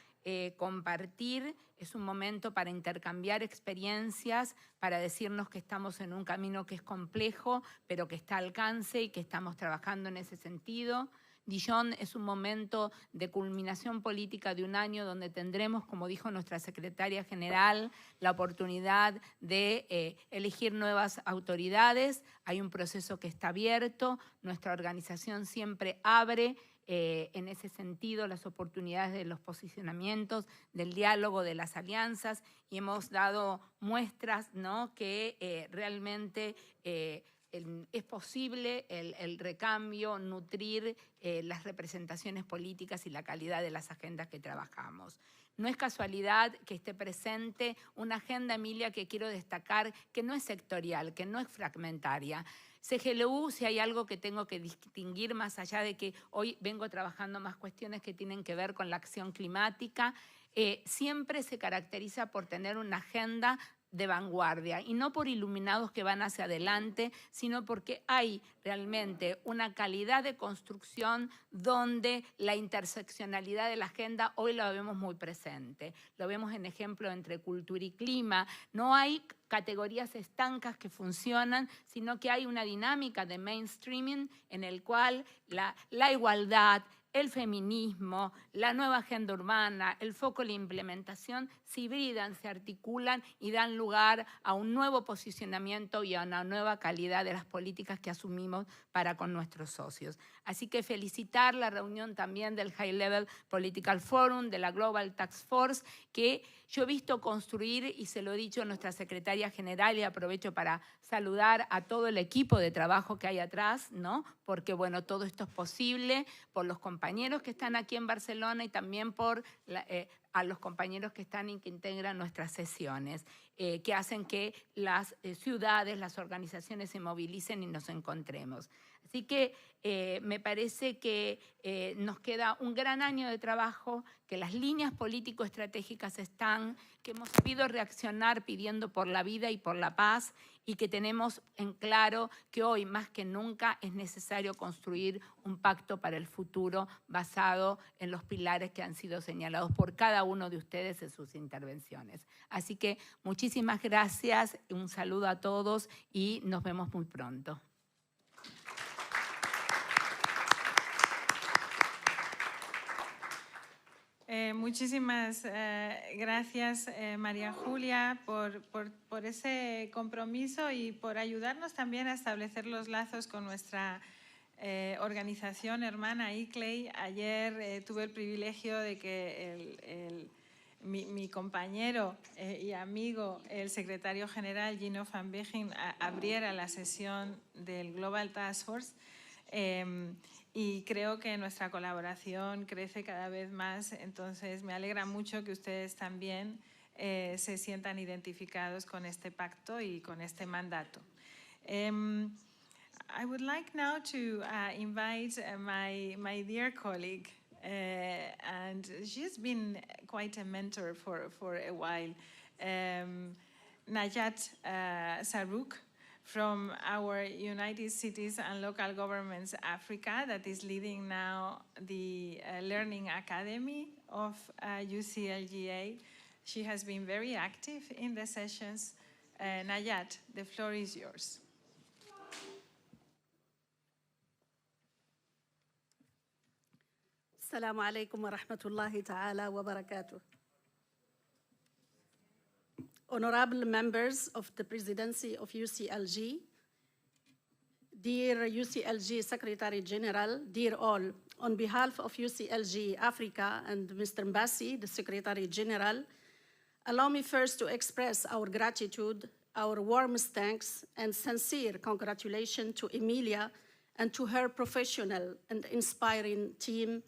compartir, es un momento para intercambiar experiencias, para decirnos que estamos en un camino que es complejo, pero que está al alcance y que estamos trabajando en ese sentido. Dijon es un momento de culminación política de un año donde tendremos, como dijo nuestra secretaria general, la oportunidad de elegir nuevas autoridades. Hay un proceso que está abierto, nuestra organización siempre abre en ese sentido las oportunidades de los posicionamientos, del diálogo, de las alianzas, y hemos dado muestras, ¿no?, que realmente es posible el recambio, nutrir las representaciones políticas y la calidad de las agendas que trabajamos. No es casualidad que esté presente una agenda, Emilia, que quiero destacar, que no es sectorial, que no es fragmentaria. CGLU, si hay algo que tengo que distinguir, más allá de que hoy vengo trabajando más cuestiones que tienen que ver con la acción climática, siempre se caracteriza por tener una agenda de vanguardia, y no por iluminados que van hacia adelante, sino porque hay realmente una calidad de construcción donde la interseccionalidad de la agenda hoy la vemos muy presente. Lo vemos en ejemplo entre cultura y clima. No hay categorías estancas que funcionan, sino que hay una dinámica de mainstreaming en el cual la igualdad, el feminismo, la nueva agenda urbana, el foco en la implementación se hibridan, se articulan y dan lugar a un nuevo posicionamiento y a una nueva calidad de las políticas que asumimos para con nuestros socios. Así que felicitar la reunión también del High Level Political Forum, de la Global Task Force, que yo he visto construir, y se lo he dicho a nuestra secretaria general, y aprovecho para saludar a todo el equipo de trabajo que hay atrás, ¿no? Porque, bueno, todo esto es posible por los compañeros que están aquí en Barcelona y también por a los compañeros que están y que integran nuestras sesiones, que hacen que las ciudades, las organizaciones se movilicen y nos encontremos. Así que me parece que nos queda un gran año de trabajo, que las líneas político-estratégicas están, que hemos sabido reaccionar pidiendo por la vida y por la paz, y que tenemos en claro que hoy más que nunca es necesario construir un pacto para el futuro basado en los pilares que han sido señalados por cada uno de ustedes en sus intervenciones. Así que muchísimas gracias, un saludo a todos y nos vemos muy pronto. Muchísimas gracias, María Julia, por ese compromiso y por ayudarnos también a establecer los lazos con nuestra organización hermana ICLEI. Ayer tuve el privilegio de que mi compañero y amigo, el secretario general Gino van Begin, abriera la sesión del Global Task Force. Y creo que nuestra colaboración crece cada vez más, entonces me alegra mucho que ustedes también se sientan identificados con este pacto y con este mandato. I would like now to invite my dear colleague, and she's been quite a mentor for a while, Najat Sarrouk, from our United Cities and Local Governments Africa, that is leading now the Learning Academy of UCLGA. She has been very active in the sessions. Najat, the floor is yours. Assalamu alaikum wa rahmatullahi ta'ala wa barakatuh. Honorable members of the Presidency of UCLG, dear UCLG Secretary General, dear all, on behalf of UCLG Africa and Mr. Mbassi, the Secretary General, allow me first to express our gratitude, our warmest thanks, and sincere congratulations to Emilia and to her professional and inspiring team.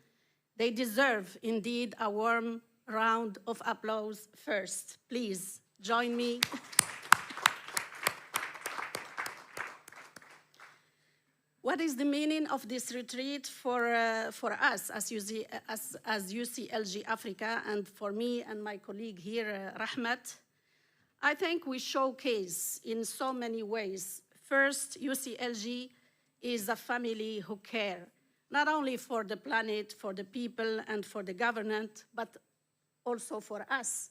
They deserve indeed a warm round of applause first. Please join me. What is the meaning of this retreat for us as UCLG Africa, and for me and my colleague here, Rahmat? I think we showcase in so many ways. First, UCLG is a family who care, not only for the planet, for the people, and for the government, but also for us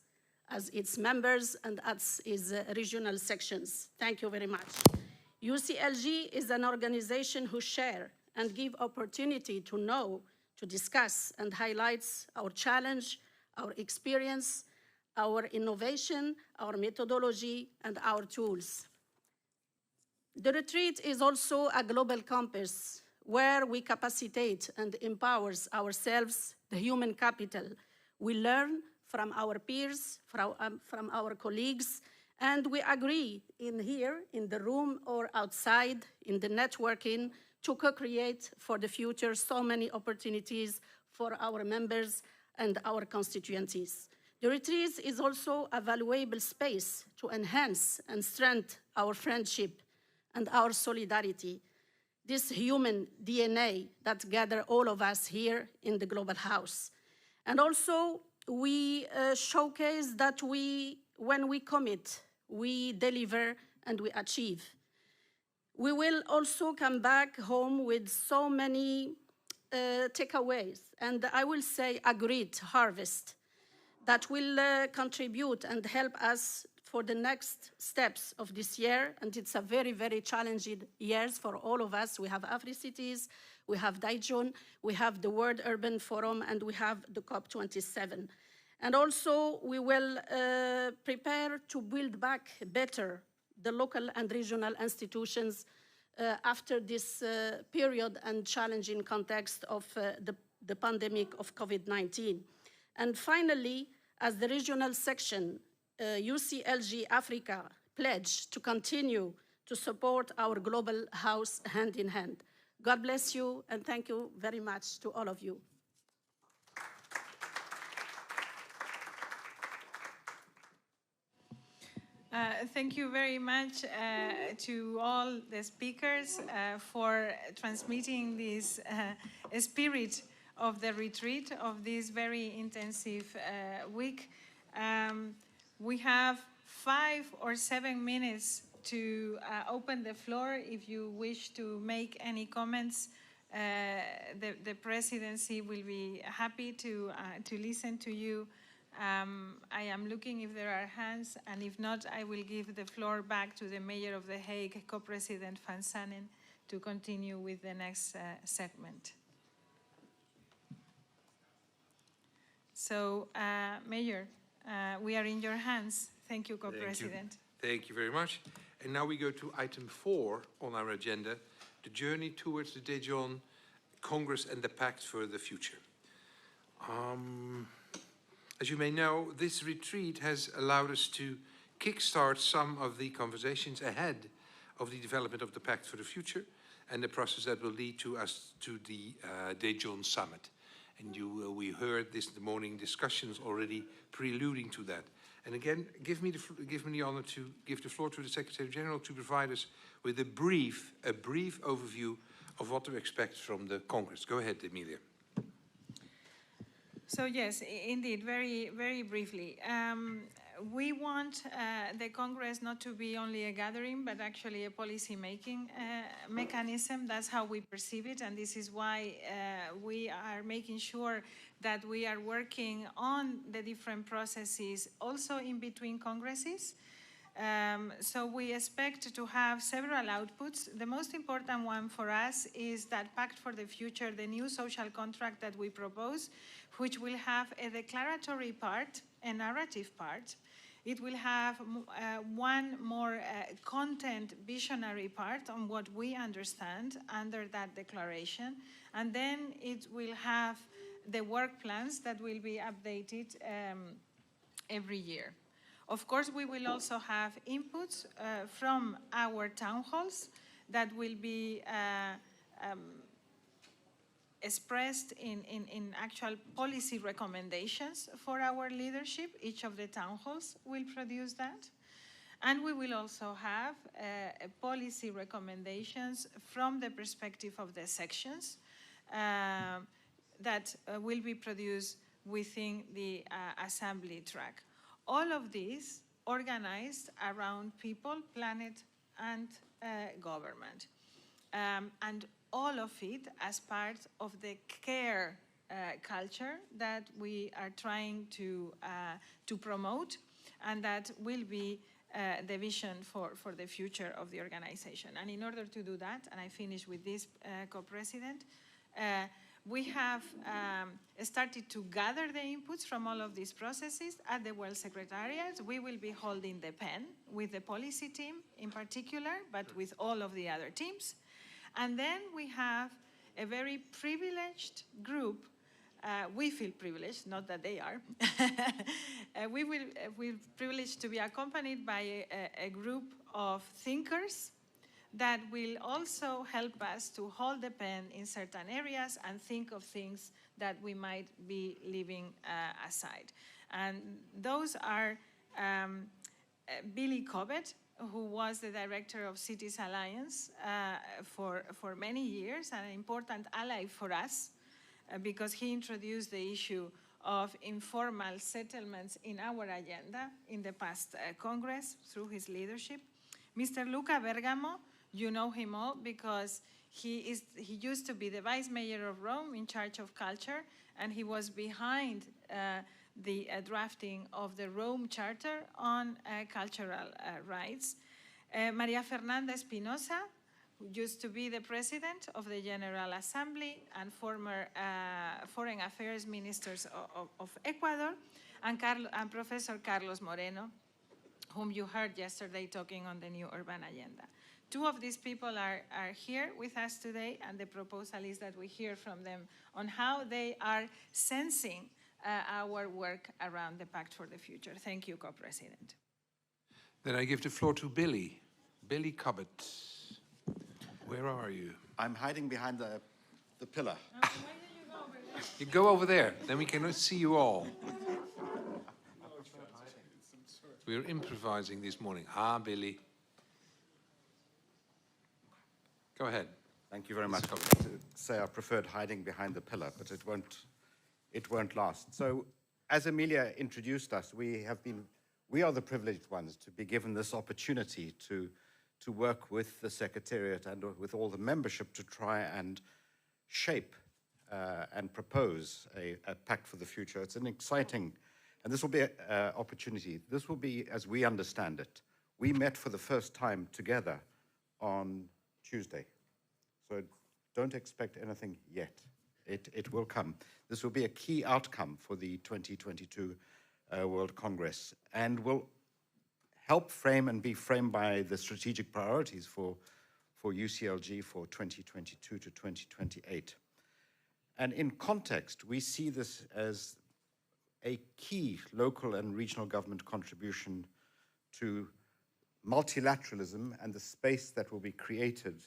as its members and as its regional sections. Thank you very much. UCLG is an organization who share and give opportunity to know, to discuss, and highlights our challenge, our experience, our innovation, our methodology, and our tools. The retreat is also a global campus where we capacitate and empower ourselves, the human capital. We learn from our peers, from our colleagues, And we agree in here, in the room or outside, in the networking, to co-create for the future so many opportunities for our members and our constituencies. The retreat is also a valuable space to enhance and strengthen our friendship and our solidarity, this human DNA that gather all of us here in the Global House. And also, we showcase that when we commit, we deliver and we achieve. We will also come back home with so many takeaways, and I will say a great harvest that will contribute and help us for the next steps of this year. And it's a very, very challenging years for all of us. We have AfriCities, we have Daejeon, we have the World Urban Forum, and we have the COP27. And also, we will prepare to build back better the local and regional institutions after this period and challenging context of the pandemic of COVID-19. And finally, as the regional section, UCLG Africa pledged to continue to support our Global House hand in hand. God bless you, and thank you very much to all of you. Thank you very much to all the speakers for transmitting this spirit of the retreat of this very intensive week. We have 5 or 7 minutes to open the floor. If you wish to make any comments, the presidency will be happy to listen to you. I am looking if there are hands, and if not, I will give the floor back to the Mayor of The Hague, Co-President Van Sanen, to continue with the next segment. So, Mayor, we are in your hands. Thank you, Co-President. Thank you very much. And now we go to item 4 on our agenda, the journey towards the Daejeon Congress and the Pact for the Future. As you may know, this retreat has allowed us to kickstart some of the conversations ahead of the development of the Pact for the Future and the process that will lead to us to the Daejeon Summit. And we heard this morning discussions already preluding to that. And again, give me the honor to give the floor to the Secretary General to provide us with a brief overview of what to expect from the Congress. Go ahead, Emilia. So yes, indeed, very, very briefly. We want the Congress not to be only a gathering, but actually a policy-making mechanism. That's how we perceive it, and this is why we are making sure that we are working on the different processes also in between Congresses. So we expect to have several outputs. The most important one for us is that Pact for the Future, the new social contract that we propose, which will have a declaratory part, a narrative part. It will have one more content visionary part on what we understand under that declaration. And then it will have the work plans that will be updated every year. Of course, we will also have inputs from our town halls that will be expressed in actual policy recommendations for our leadership. Each of the town halls will produce that. And we will also have policy recommendations from the perspective of the sections that will be produced within the assembly track. All of these organized around people, planet, and government. And all of it as part of the care culture that we are trying to promote, and that will be the vision for the future of the organization. And in order to do that, and I finish with this, Co-President, we have started to gather the inputs from all of these processes at the World Secretariat. We will be holding the pen with the policy team in particular, but with all of the other teams. And then we have a very privileged group we feel privileged, not that they are. We're privileged to be accompanied by a group of thinkers that will also help us to hold the pen in certain areas and think of things that we might be leaving aside. And those are Billy Cobbett, who was the director of Cities Alliance for many years, an important ally for us, because he introduced the issue of informal settlements in our agenda in the past Congress through his leadership. Mr. Luca Bergamo, you know him all because he used to be the vice mayor of Rome in charge of culture, and he was behind the drafting of the Rome Charter on cultural rights. Maria Fernanda Espinosa, who used to be the president of the General Assembly and former Foreign Affairs Ministers of Ecuador, and Professor Carlos Moreno, whom you heard yesterday talking on the new urban agenda. Two of these people are here with us today, and the proposal is that we hear from them on how they are sensing our work around the Pact for the Future. Thank you, Co-President. Then I give the floor to Billy. Billy Cobbett. Where are you? I'm hiding behind the pillar. Why did you go over there? You go over there, then we can see you all. We're improvising this morning. Billy. Go ahead. Thank you very much. I was to say I preferred hiding behind the pillar, but it won't last. So, as Emilia introduced us, we are the privileged ones to be given this opportunity to work with the Secretariat and with all the membership to try and shape and propose a pact for the future. It's an exciting, and this will be an opportunity. This will be, as we understand it, we met for the first time together on Tuesday. So don't expect anything yet. It will come. This will be a key outcome for the 2022 World Congress and will help frame and be framed by the strategic priorities for UCLG for 2022 to 2028. And in context, we see this as a key local and regional government contribution to multilateralism and the space that will be created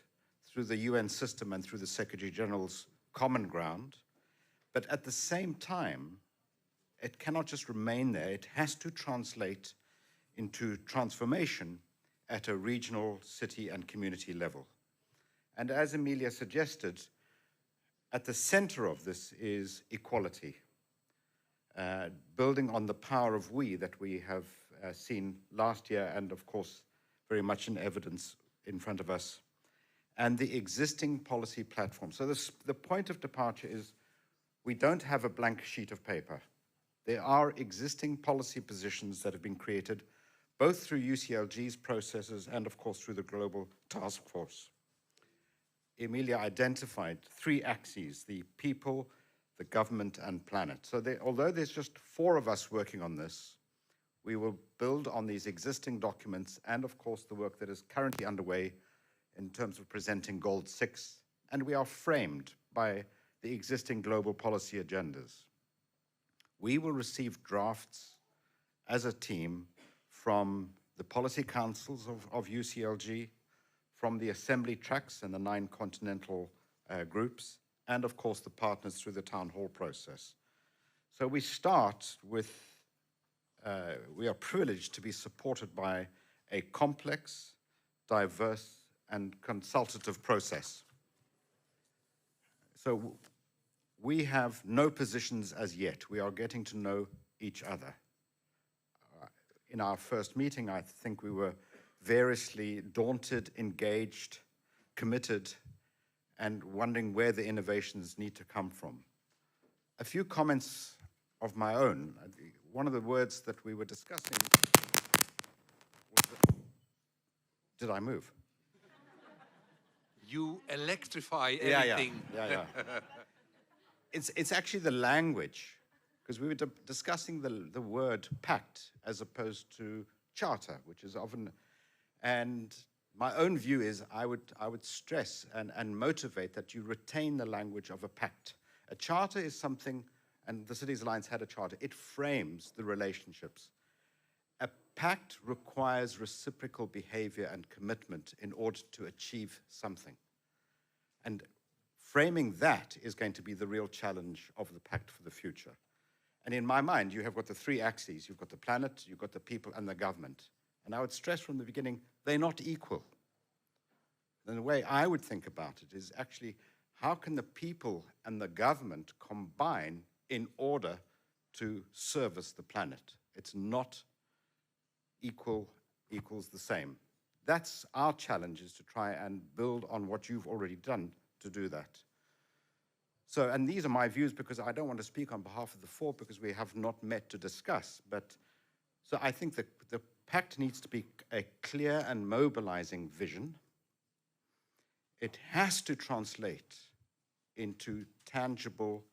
through the UN system and through the Secretary General's common ground. But at the same time, it cannot just remain there. It has to translate into transformation at a regional, city, and community level. And as Emilia suggested, at the center of this is equality, building on the power of we that we have seen last year and, of course, very much in evidence in front of us, and the existing policy platform. So the point of departure is we don't have a blank sheet of paper. There are existing policy positions that have been created both through UCLG's processes and, of course, through the Global Task Force. Emilia identified three axes: the people, the government, and planet. So although there's just 4 of us working on this, we will build on these existing documents and, of course, the work that is currently underway in terms of presenting Gold 6, and we are framed by the existing global policy agendas. We will receive drafts as a team from the policy councils of UCLG, from the assembly tracks and the 9 continental groups, and of course the partners through the town hall process. So we start with, we are privileged to be supported by a complex, diverse, and consultative process. So we have no positions as yet. We are getting to know each other. In our first meeting, I think we were variously daunted, engaged, committed, and wondering where the innovations need to come from. A few comments of my own. One of the words that we were discussing was did I move? You electrify everything. Yeah. It's actually the language, because we were discussing the word pact as opposed to charter, which is often, and my own view is I would stress and motivate that you retain the language of a pact. A charter is something and the Cities Alliance had a charter. It frames the relationships. A pact requires reciprocal behavior and commitment in order to achieve something. And framing that is going to be the real challenge of the Pact for the Future. And in my mind, you have got the three axes. You've got the planet, you've got the people, and the government. And I would stress from the beginning, they're not equal. And the way I would think about it is actually, how can the people and the government combine in order to service the planet? It's not equal equals the same. That's our challenge, is to try and build on what you've already done to do that. So, and these are my views, because I don't want to speak on behalf of the four, because we have not met to discuss. But so I think that the pact needs to be a clear and mobilizing vision. It has to translate into tangible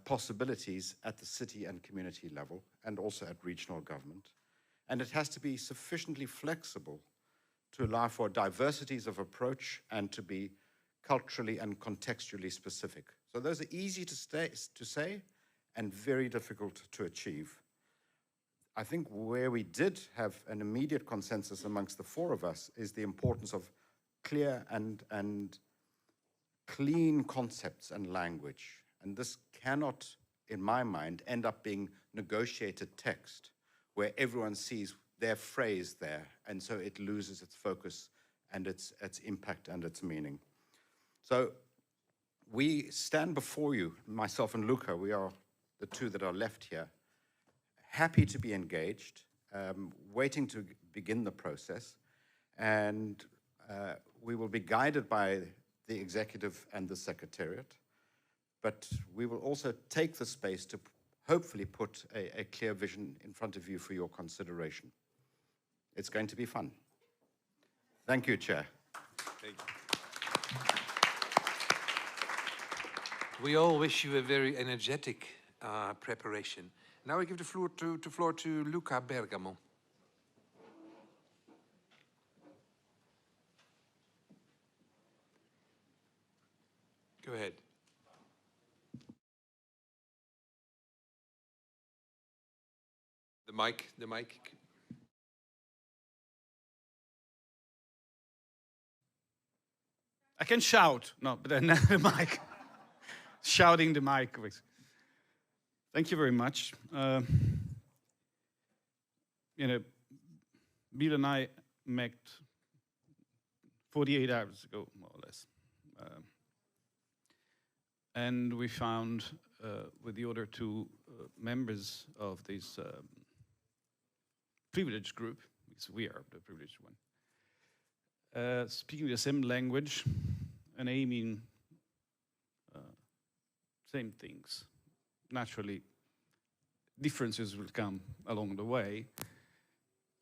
possibilities at the city and community level, and also at regional government. And it has to be sufficiently flexible to allow for diversities of approach and to be culturally and contextually specific. So those are easy to say and very difficult to achieve. I think where we did have an immediate consensus amongst the four of us is the importance of clear and clean concepts and language. And this cannot, in my mind, end up being negotiated text where everyone sees their phrase there, and so it loses its focus and its impact and its meaning. So we stand before you, myself and Luca, we are the two that are left here, happy to be engaged, waiting to begin the process, and we will be guided by the executive and the secretariat, but we will also take the space to hopefully put a clear vision in front of you for your consideration. It's going to be fun. Thank you, Chair. Thank you. We all wish you a very energetic preparation. Now I give the floor to Luca Bergamo. Go ahead. The mic. I can shout, no, but then the mic. Shouting the mic. Thank you very much. Bill and I met 48 hours ago, more or less. And we found, with the other two members of this privileged group, because we are the privileged one, speaking the same language and aiming same things. Naturally, differences will come along the way,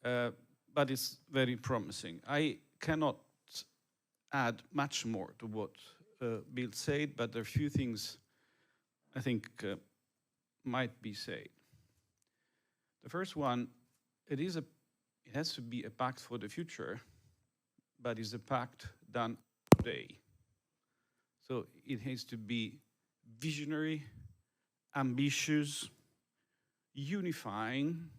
but it's very promising. I cannot add much more to what Bill said, but there are a few things I think might be said. The first one, it has to be a pact for the future, but it's a pact done today. So it has to be visionary, ambitious, unifying,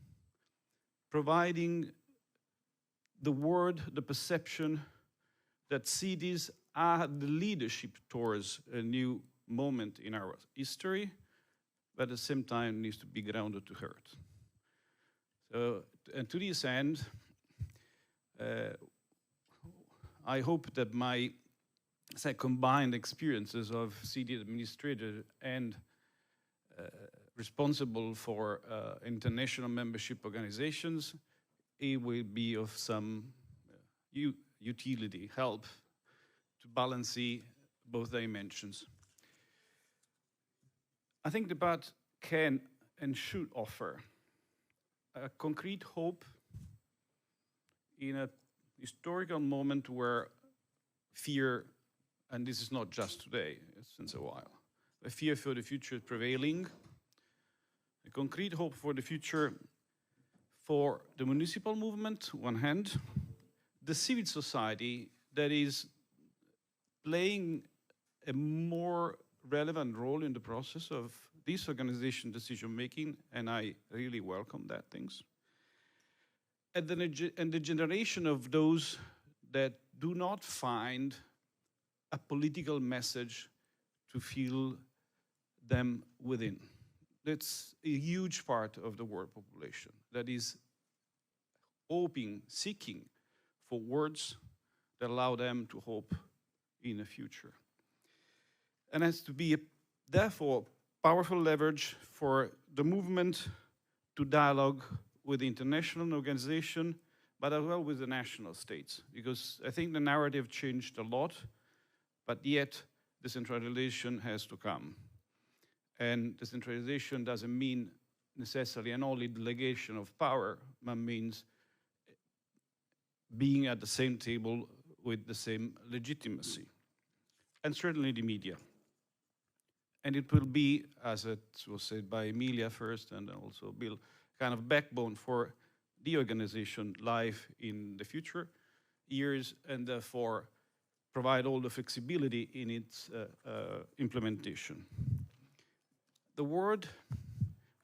providing the word, the perception that cities are the leadership towards a new moment in our history, but at the same time needs to be grounded to earth. So, and to this end, I hope that my combined experiences of city administrator and responsible for international membership organizations, it will be of some utility, help to balance both dimensions. I think the pact can and should offer a concrete hope in a historical moment where fear, and this is not just today, it's since a while, a fear for the future is prevailing, a concrete hope for the future for the municipal movement, on one hand, the civil society that is playing a more relevant role in the process of this organization decision-making, and I really welcome that things. And the generation of those that do not find a political message to feel them within. That's a huge part of the world population that is hoping, seeking for words that allow them to hope in the future. And has to be, therefore, powerful leverage for the movement to dialogue with the international organization, but as well with the national states. Because I think the narrative changed a lot, but yet decentralization has to come. And decentralization doesn't mean necessarily an only delegation of power, but means being at the same table with the same legitimacy. And certainly the media. And it will be, as it was said by Emilia first, and also Bill, kind of backbone for the organization live in the future years, and therefore provide all the flexibility in its implementation. The word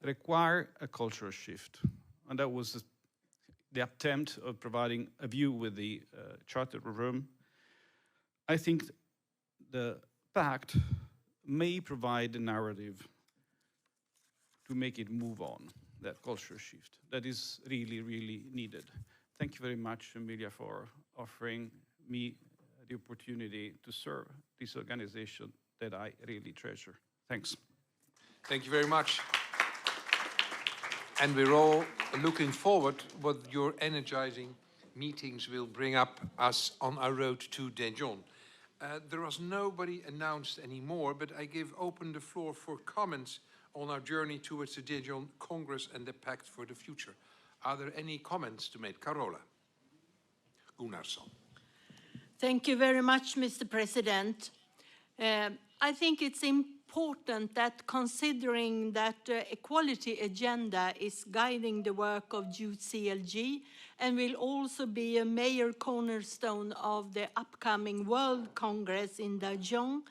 require a cultural shift, and that was the attempt of providing a view with the Charter of Rome. I think the pact may provide a narrative to make it move on, that cultural shift. That is really, really needed. Thank you very much, Emilia, for offering me the opportunity to serve this organization that I really treasure. Thanks. Thank you very much. And we're all looking forward what your energizing meetings will bring up us on our road to Daejeon. There was nobody announced anymore, but I give open the floor for comments on our journey towards the Daejeon Congress and the Pact for the Future. Are there any comments to make? Carola Gunnarsson. Thank you very much, Mr. President. I think it's important that considering that the equality agenda is guiding the work of UCLG and will also be a major cornerstone of the upcoming World Congress in Daejeon,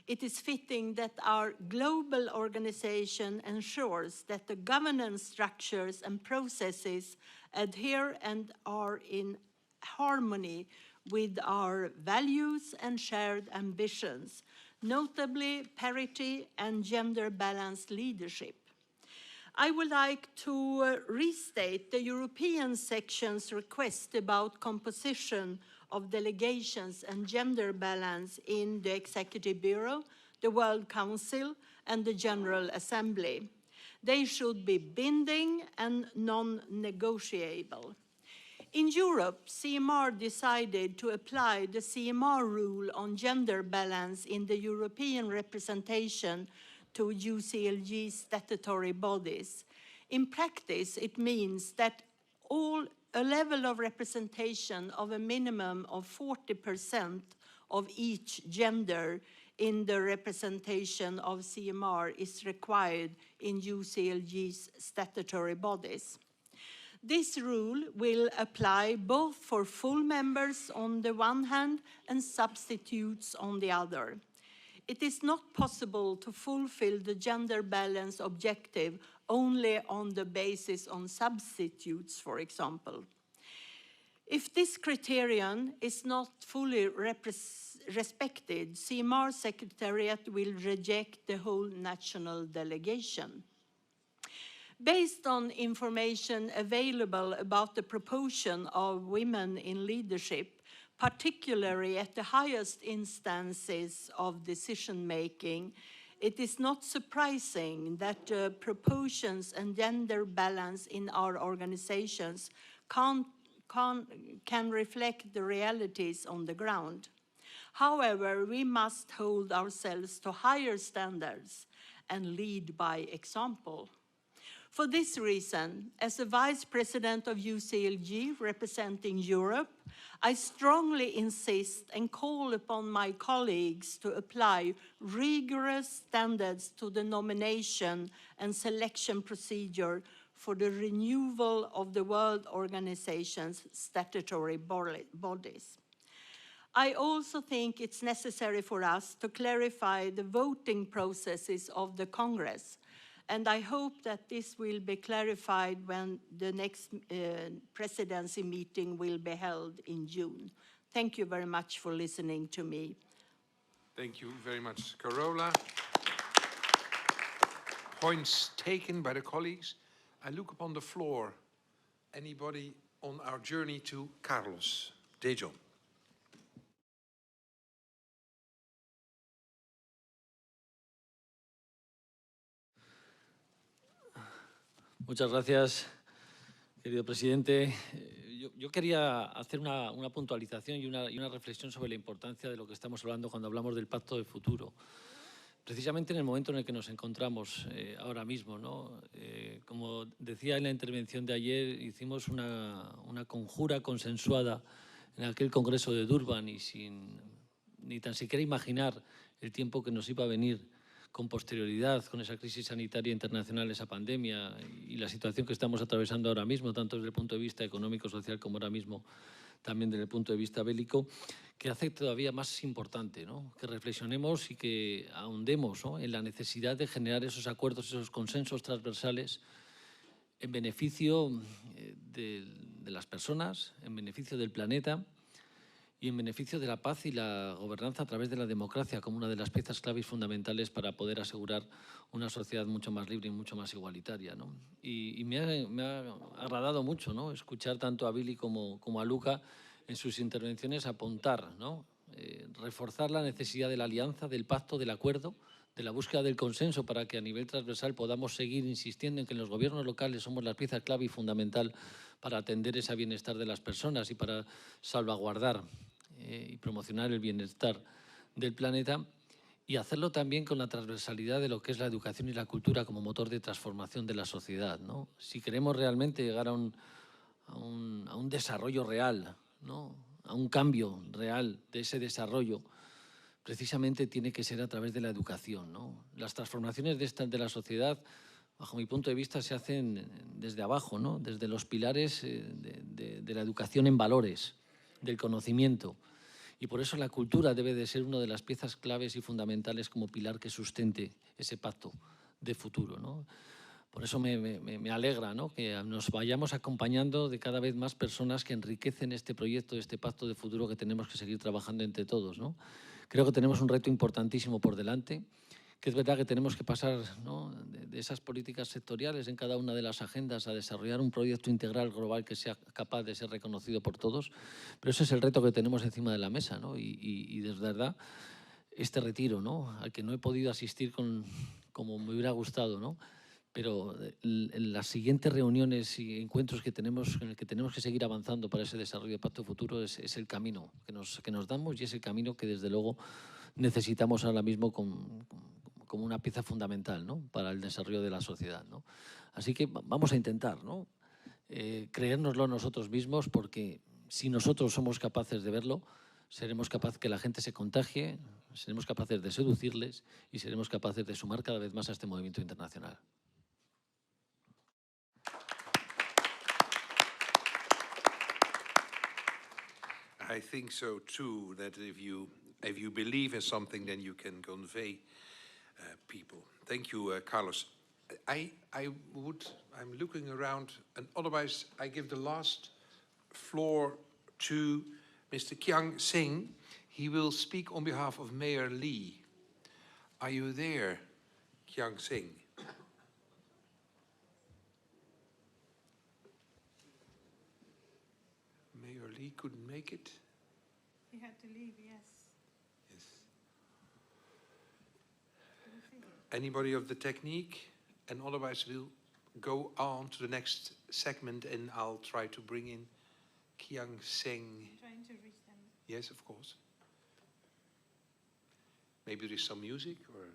it is fitting that our global organization ensures that the governance structures and processes adhere and are in harmony with our values and shared ambitions, notably parity and gender-balanced leadership. I would like to restate the European section's request about composition of delegations and gender balance in the Executive Bureau, the World Council, and the General Assembly. They should be binding and non-negotiable. In Europe, CMR decided to apply the CMR rule on gender balance in the European representation to UCLG statutory bodies. In practice, it means that a level of representation of a minimum of 40% of each gender in the representation of CMR is required in UCLG's statutory bodies. This rule will apply both for full members on the one hand and substitutes on the other. It is not possible to fulfill the gender balance objective only on the basis on substitutes, for example. If this criterion is not fully respected, CMR Secretariat will reject the whole national delegation. Based on information available about the proportion of women in leadership, particularly at the highest instances of decision-making, it is not surprising that proportions and gender balance in our organizations can reflect the realities on the ground. However, we must hold ourselves to higher standards and lead by example. For this reason, as the Vice President of UCLG representing Europe, I strongly insist and call upon my colleagues to apply rigorous standards to the nomination and selection procedure for the renewal of the World Organization's statutory bodies. I also think it's necessary for us to clarify the voting processes of the Congress. And I hope that this will be clarified when the next presidency meeting will be held in June. Thank you very much for listening to me. Thank you very much, Carola. Points taken by the colleagues. I look upon the floor. Anybody on our journey to Carlos? Dejon. Muchas gracias, querido presidente. Yo quería hacer una puntualización y una reflexión sobre la importancia de lo que estamos hablando cuando hablamos del pacto de futuro. Precisamente en el momento en el que nos encontramos ahora mismo, ¿no? Como decía en la intervención de ayer, hicimos una conjura consensuada en aquel Congreso de Durban y sin ni tan siquiera imaginar el tiempo que nos iba a venir con posterioridad, con esa crisis sanitaria internacional, esa pandemia y la situación que estamos atravesando ahora mismo, tanto desde el punto de vista económico, social, como ahora mismo también desde el punto de vista bélico, que hace todavía más importante, ¿no?, que reflexionemos y que ahondemos, ¿no?, en la necesidad de generar esos acuerdos, esos consensos transversales en beneficio de las personas, en beneficio del planeta y en beneficio de la paz y la gobernanza a través de la democracia como una de las piezas claves fundamentales para poder asegurar una sociedad mucho más libre y mucho más igualitaria, ¿no? Y me ha agradado mucho, ¿no?, escuchar tanto a Billy como a Luca en sus intervenciones apuntar, ¿no?, reforzar la necesidad de la alianza, del pacto, del acuerdo, de la búsqueda del consenso para que a nivel transversal podamos seguir insistiendo en que los gobiernos locales somos la pieza clave y fundamental para atender ese bienestar de las personas y para salvaguardar y promocionar el bienestar del planeta, y hacerlo también con la transversalidad de lo que es la educación y la cultura como motor de transformación de la sociedad, ¿no? Si queremos realmente llegar a un desarrollo real, ¿no?, a un cambio real de ese desarrollo, precisamente tiene que ser a través de la educación, ¿no? Las transformaciones de la sociedad, bajo mi punto de vista, se hacen desde abajo, ¿no?, desde los pilares de la educación en valores, del conocimiento. Y por eso la cultura debe de ser una de las piezas claves y fundamentales como pilar que sustente ese pacto de futuro, ¿no? Por eso me alegra, ¿no?, que nos vayamos acompañando de cada vez más personas que enriquecen este proyecto, este pacto de futuro que tenemos que seguir trabajando entre todos, ¿no? Creo que tenemos un reto importantísimo por delante, que es verdad que tenemos que pasar, ¿no?, de esas políticas sectoriales en cada una de las agendas a desarrollar un proyecto integral global que sea capaz de ser reconocido por todos, pero ese es el reto que tenemos encima de la mesa, ¿no? Y de verdad, este retiro, ¿no?, al que no he podido asistir como me hubiera gustado, ¿no?, pero en las siguientes reuniones y encuentros en el que tenemos que seguir avanzando para ese desarrollo de pacto futuro es el camino que nos damos y es el camino que desde luego necesitamos ahora mismo como una pieza fundamental, ¿no?, para el desarrollo de la sociedad, ¿no? Así que vamos a intentar, ¿no?, creérnoslo nosotros mismos, porque si nosotros somos capaces de verlo, seremos capaces que la gente se contagie, seremos capaces de seducirles y seremos capaces de sumar cada vez más a este movimiento internacional. I think so too, that if you believe in something, then you can convey people. Thank you, Carlos. I'm looking around, and otherwise I give the last floor to Mr. Kiang Singh. He will speak on behalf of Mayor Lee. Are you there, Kiang Singh? Mayor Lee couldn't make it. He had to leave, yes. Yes. Anybody of the technique? And otherwise we'll go on to the next segment and I'll try to bring in Kiang Singh. Trying to reach them. Yes, of course. Maybe there's some music or...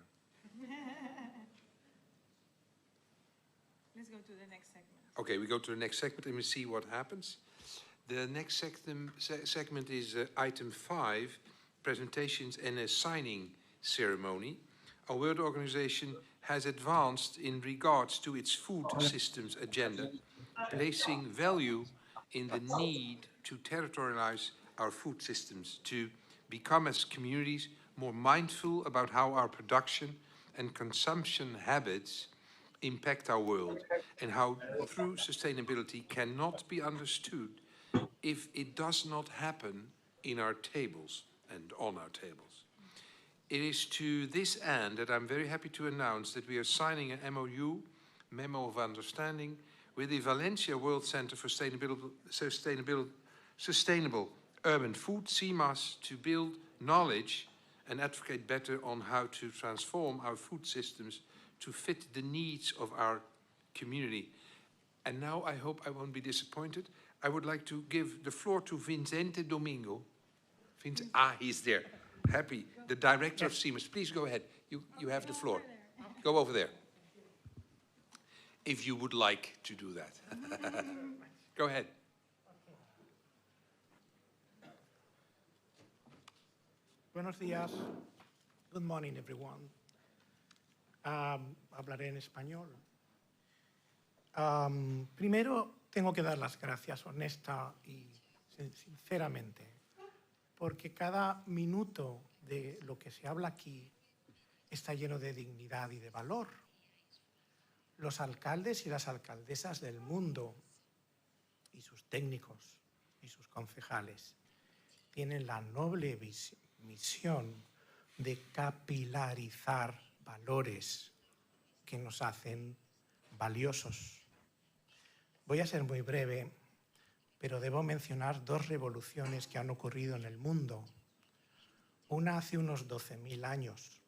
Let's go to the next segment. Okay, we go to the next segment and we see what happens. The next segment is item 5, presentations and a signing ceremony. Our World Organization has advanced in regards to its food systems agenda, placing value in the need to territorialize our food systems, to become as communities more mindful about how our production and consumption habits impact our world, and how true sustainability cannot be understood if it does not happen in our tables and on our tables. It is to this end that I'm very happy to announce that we are signing an MOU, Memo of Understanding, with the Valencia World Center for Sustainable Urban Food, CMAS, to build knowledge and advocate better on how to transform our food systems to fit the needs of our community. And now I hope I won't be disappointed. I would like to give the floor to Vicente Domingo. He's there. Happy. The director of CMAS. Please go ahead. You have the floor. Go over there. If you would like to do that. Go ahead. Buenos días. Good morning, everyone. Hablaré en español. Primero, tengo que dar las gracias honesta y sinceramente, porque cada minuto de lo que se habla aquí está lleno de dignidad y de valor. Los alcaldes y las alcaldesas del mundo y sus técnicos y sus concejales tienen la noble misión de capilarizar valores que nos hacen valiosos. Voy a ser muy breve, pero debo mencionar dos revoluciones que han ocurrido en el mundo. Una hace unos 12.000 años.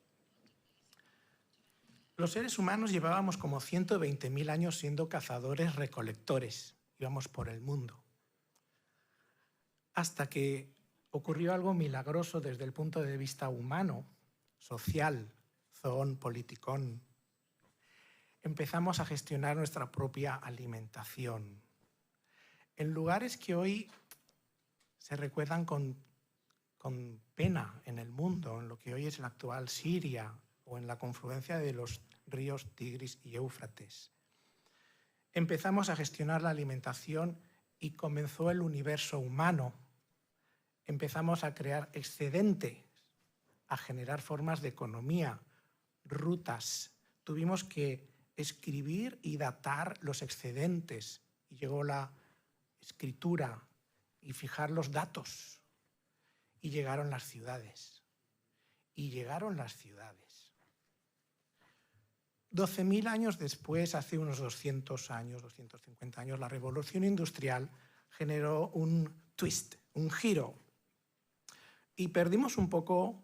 Los seres humanos llevábamos como 120.000 años siendo cazadores-recolectores. Íbamos por el mundo. Hasta que ocurrió algo milagroso desde el punto de vista humano, social, zoon, politicón. Empezamos a gestionar nuestra propia alimentación. En lugares que hoy se recuerdan con pena en el mundo, en lo que hoy es la actual Siria o en la confluencia de los ríos Tigris y Éufrates. Empezamos a gestionar la alimentación y comenzó el universo humano. Empezamos a crear excedentes, a generar formas de economía, rutas. Tuvimos que escribir y datar los excedentes. Y llegó la escritura y fijar los datos. Y llegaron las ciudades. 12.000 años después, hace unos 200 años, 250 años, la revolución industrial generó un twist, un giro. Y perdimos un poco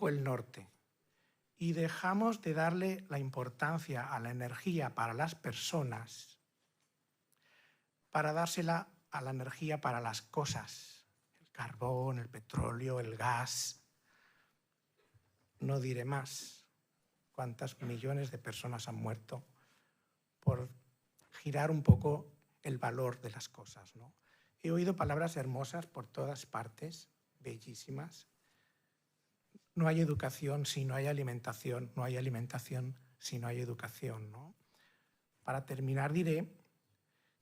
el norte. Y dejamos de darle la importancia a la energía para las personas para dársela a la energía para las cosas. El carbón, el petróleo, el gas. No diré más cuántas millones de personas han muerto por girar un poco el valor de las cosas, ¿no? He oído palabras hermosas por todas partes, bellísimas. No hay educación si no hay alimentación, no hay alimentación si no hay educación, ¿no? Para terminar diré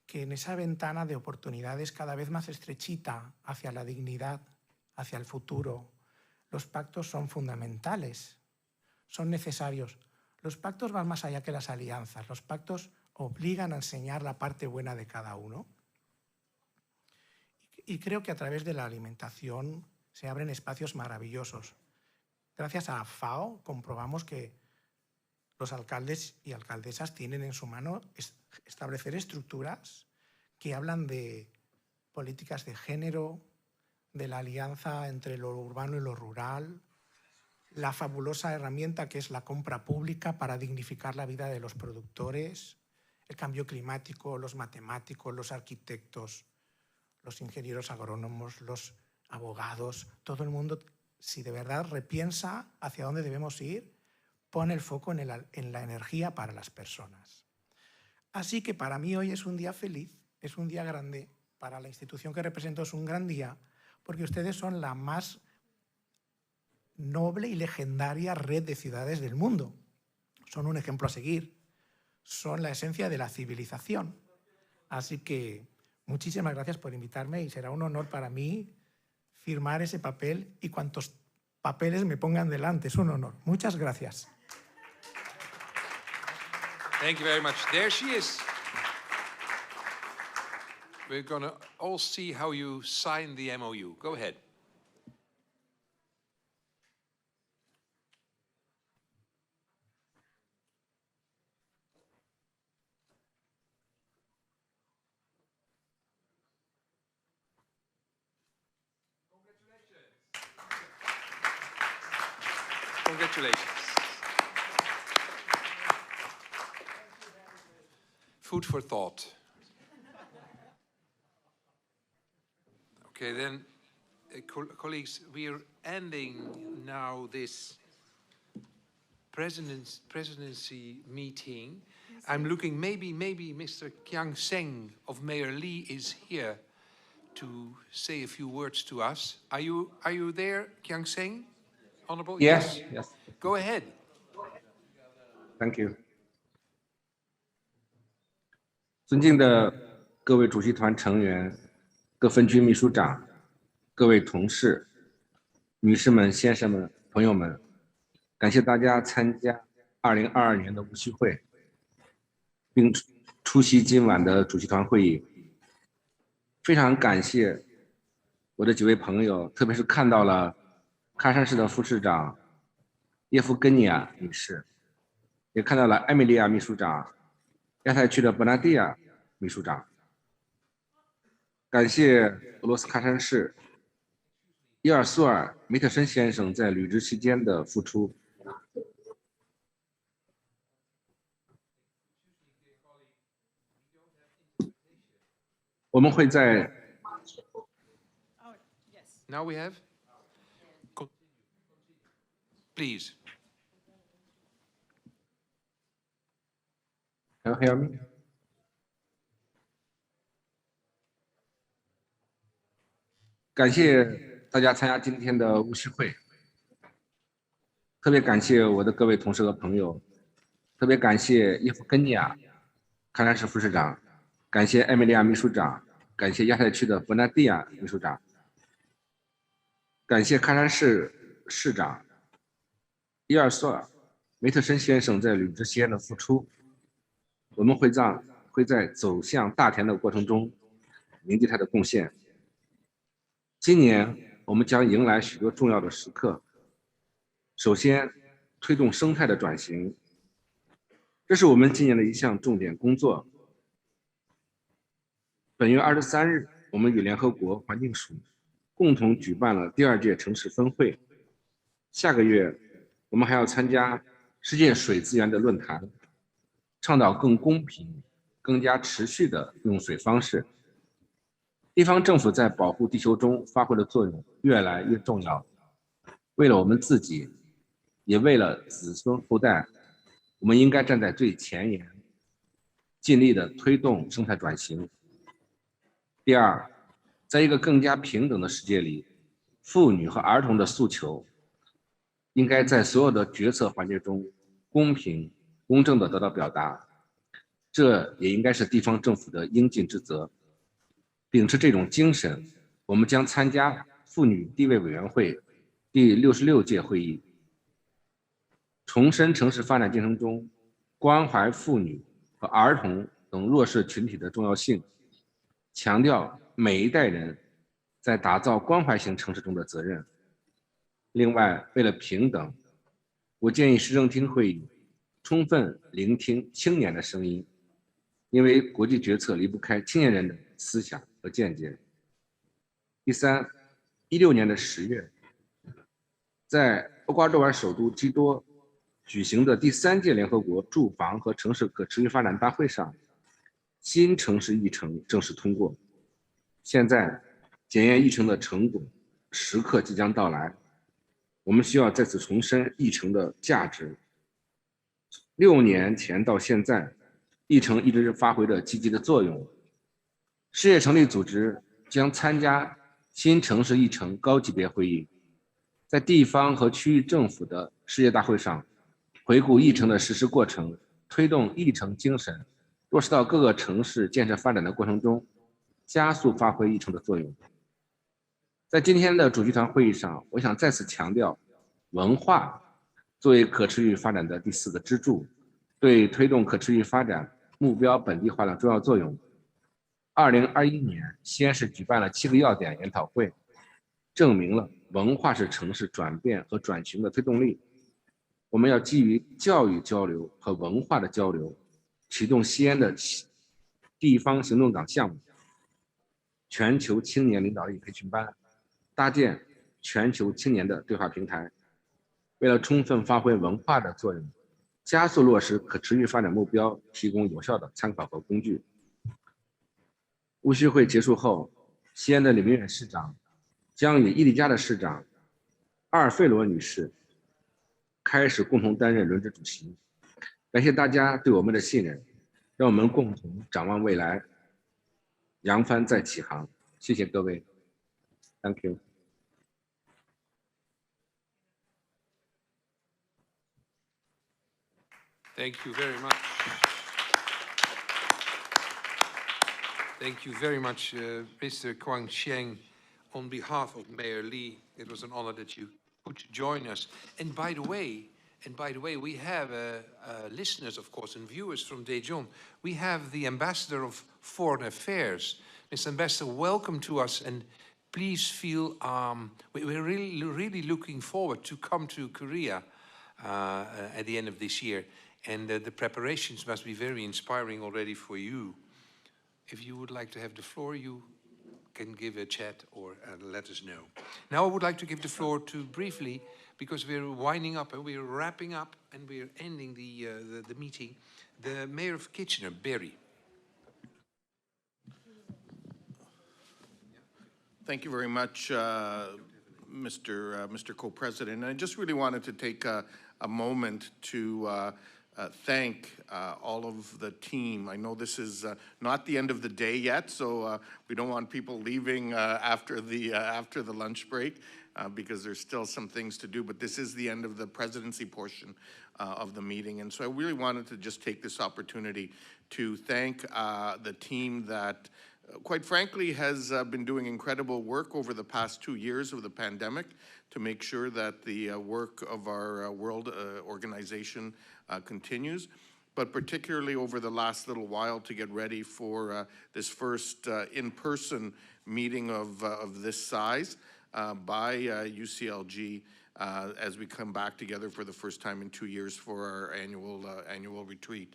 que en esa ventana de oportunidades cada vez más estrechita hacia la dignidad, hacia el futuro, los pactos son fundamentales, son necesarios. Los pactos van más allá que las alianzas, los pactos obligan a enseñar la parte buena de cada uno. Y creo que a través de la alimentación se abren espacios maravillosos. Gracias a FAO comprobamos que los alcaldes y alcaldesas tienen en su mano establecer estructuras que hablan de políticas de género, de la alianza entre lo urbano y lo rural, la fabulosa herramienta que es la compra pública para dignificar la vida de los productores, el cambio climático, los matemáticos, los arquitectos, los ingenieros agrónomos, los abogados, todo el mundo, si de verdad repiensa hacia dónde debemos ir, pone el foco en la energía para las personas. Así que para mí hoy es un día feliz, es un día grande, para la institución que represento es un gran día, porque ustedes son la más noble y legendaria red de ciudades del mundo. Son un ejemplo a seguir, son la esencia de la civilización. Así que muchísimas gracias por invitarme y será un honor para mí firmar ese papel y cuantos papeles me pongan delante, es un honor. Muchas gracias. Thank you very much. There she is. We're going to all see how you sign the MOU. Go ahead. Congratulations. Food for thought. Okay, then, colleagues, we are ending now this presidency meeting. I'm looking, maybe Mr. Kiang Seng of Mayor Lee is here to say a few words to us. Are you there, Kiang Seng? Honorable? Yes. Go ahead. Thank you. 尊敬的各位主席团成员、各分区秘书长、各位同事、女士们、先生们、朋友们，感谢大家参加2022年的无锡会，并出席今晚的主席团会议。非常感谢我的几位朋友，特别是看到了喀山市的副市长叶夫根尼亚女士，也看到了艾米利亚秘书长、亚太区的伯纳蒂亚秘书长。感谢俄罗斯喀山市伊尔苏尔梅特申先生在履职期间的付出。我们会在 Now we have? Please. Can you hear me? 感谢大家参加今天的无锡会，特别感谢我的各位同事和朋友，特别感谢叶夫根尼亚喀山市副市长，感谢艾米利亚秘书长，感谢亚太区的伯纳蒂亚秘书长，感谢喀山市市长伊尔索尔梅特申先生在履职期间的付出。我们会在走向大田的过程中铭记他的贡献。今年我们将迎来许多重要的时刻。首先，推动生态的转型，这是我们今年的一项重点工作。本月23日，我们与联合国环境署共同举办了第2届城市峰会。下个月，我们还要参加世界水资源的论坛，倡导更公平、更加持续的用水方式。地方政府在保护地球中发挥的作用越来越重要。为了我们自己，也为了子孙后代，我们应该站在最前沿，尽力的推动生态转型。第二，在一个更加平等的世界里，妇女和儿童的诉求应该在所有的决策环节中公平、公正地得到表达，这也应该是地方政府的应尽之责。秉持这种精神，我们将参加妇女地位委员会第66届会议，重申城市发展进程中关怀妇女和儿童等弱势群体的重要性，强调每一代人在打造关怀型城市中的责任。另外，为了平等，我建议市政厅会议充分聆听青年的声音，因为国际决策离不开青年人的思想和见解。第三，16年的10月，在厄瓜多尔首都基多举行的第3届联合国住房和城市可持续发展大会上，新城市议程正式通过。现在，检验议程的成果时刻即将到来，我们需要再次重申议程的价值。6年前到现在，议程一直发挥着积极的作用。世界城市组织将参加新城市议程高级别会议，在地方和区域政府的世界大会上，回顾议程的实施过程，推动议程精神落实到各个城市建设发展的过程中，加速发挥议程的作用。在今天的主席团会议上，我想再次强调，文化作为可持续发展的第4个支柱，对推动可持续发展目标本地化的重要作用。2021年，西安市举办了7个要点研讨会，证明了文化是城市转变和转型的推动力。我们要基于教育交流和文化的交流，启动西安的地方行动党项目、全球青年领导力培训班，搭建全球青年的对话平台。为了充分发挥文化的作用，加速落实可持续发展目标，提供有效的参考和工具。乌虚会结束后，西安的李明远市长将与伊利加的市长阿尔费罗女士开始共同担任轮值主席。感谢大家对我们的信任，让我们共同展望未来，扬帆再起航。谢谢各位 ，Thank you。Thank you very much. Thank you very much, Mr. Quang Xiang. On behalf of Mayor Li, it was an honor that you could join us. And by the way, we have listeners, of course, and viewers from Daejeon. We have the Ambassador of Foreign Affairs. Mr. Ambassador, welcome to us, and please feel we're really looking forward to come to Korea at the end of this year. And the preparations must be very inspiring already for you. If you would like to have the floor, you can give a chat or let us know. Now I would like to give the floor to briefly, because we're winding up and we're wrapping up and we're ending the meeting, the Mayor of Kitchener, Barry. Thank you very much, Mr. Co-President. I just really wanted to take a moment to thank all of the team. I know this is not the end of the day yet, so we don't want people leaving after the lunch break because there's still some things to do, but this is the end of the presidency portion of the meeting. And so I really wanted to just take this opportunity to thank the team that quite frankly has been doing incredible work over the past 2 years of the pandemic to make sure that the work of our world organization continues, but particularly over the last little while to get ready for this first in-person meeting of this size by UCLG as we come back together for the first time in 2 years for our annual retreat.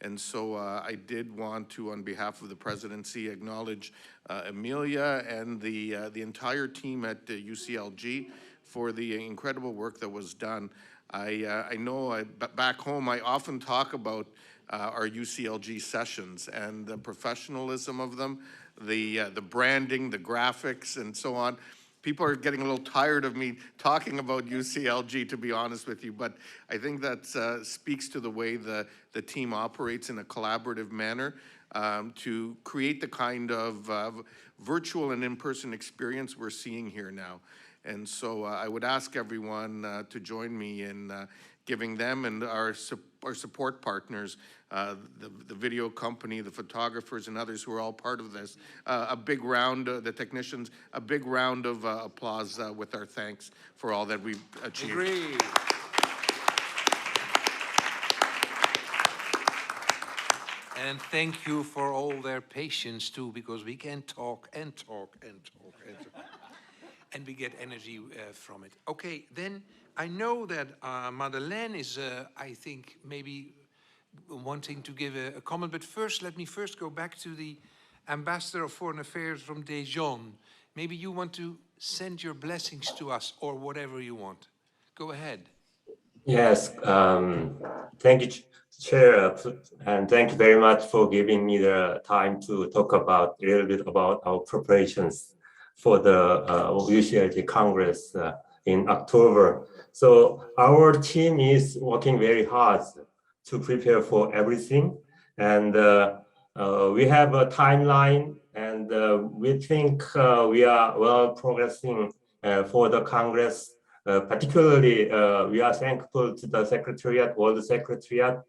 And so I did want to, on behalf of the presidency, acknowledge Amelia and the entire team at UCLG for the incredible work that was done. I know back home I often talk about our UCLG sessions and the professionalism of them, the branding, the graphics, and so on. People are getting a little tired of me talking about UCLG, to be honest with you, but I think that speaks to the way the team operates in a collaborative manner to create the kind of virtual and in-person experience we're seeing here now. And so I would ask everyone to join me in giving them and our support partners, the video company, the photographers, and others who are all part of this, a big round, the technicians, a big round of applause with our thanks for all that we've achieved. Agreed. And thank you for all their patience too, because we can talk and talk and talk and talk. And we get energy from it. Okay, then I know that Madeleine is, I think, maybe wanting to give a comment, but first, let me first go back to the Ambassador of Foreign Affairs from Daejeon. Maybe you want to send your blessings to us or whatever you want. Go ahead. Yes, thank you, Chair, and thank you very much for giving me the time to talk about a little bit about our preparations for the UCLG Congress in October. So our team is working very hard to prepare for everything. And we have a timeline, and we think we are well progressing for the Congress. Particularly, we are thankful to the Secretariat, World Secretariat,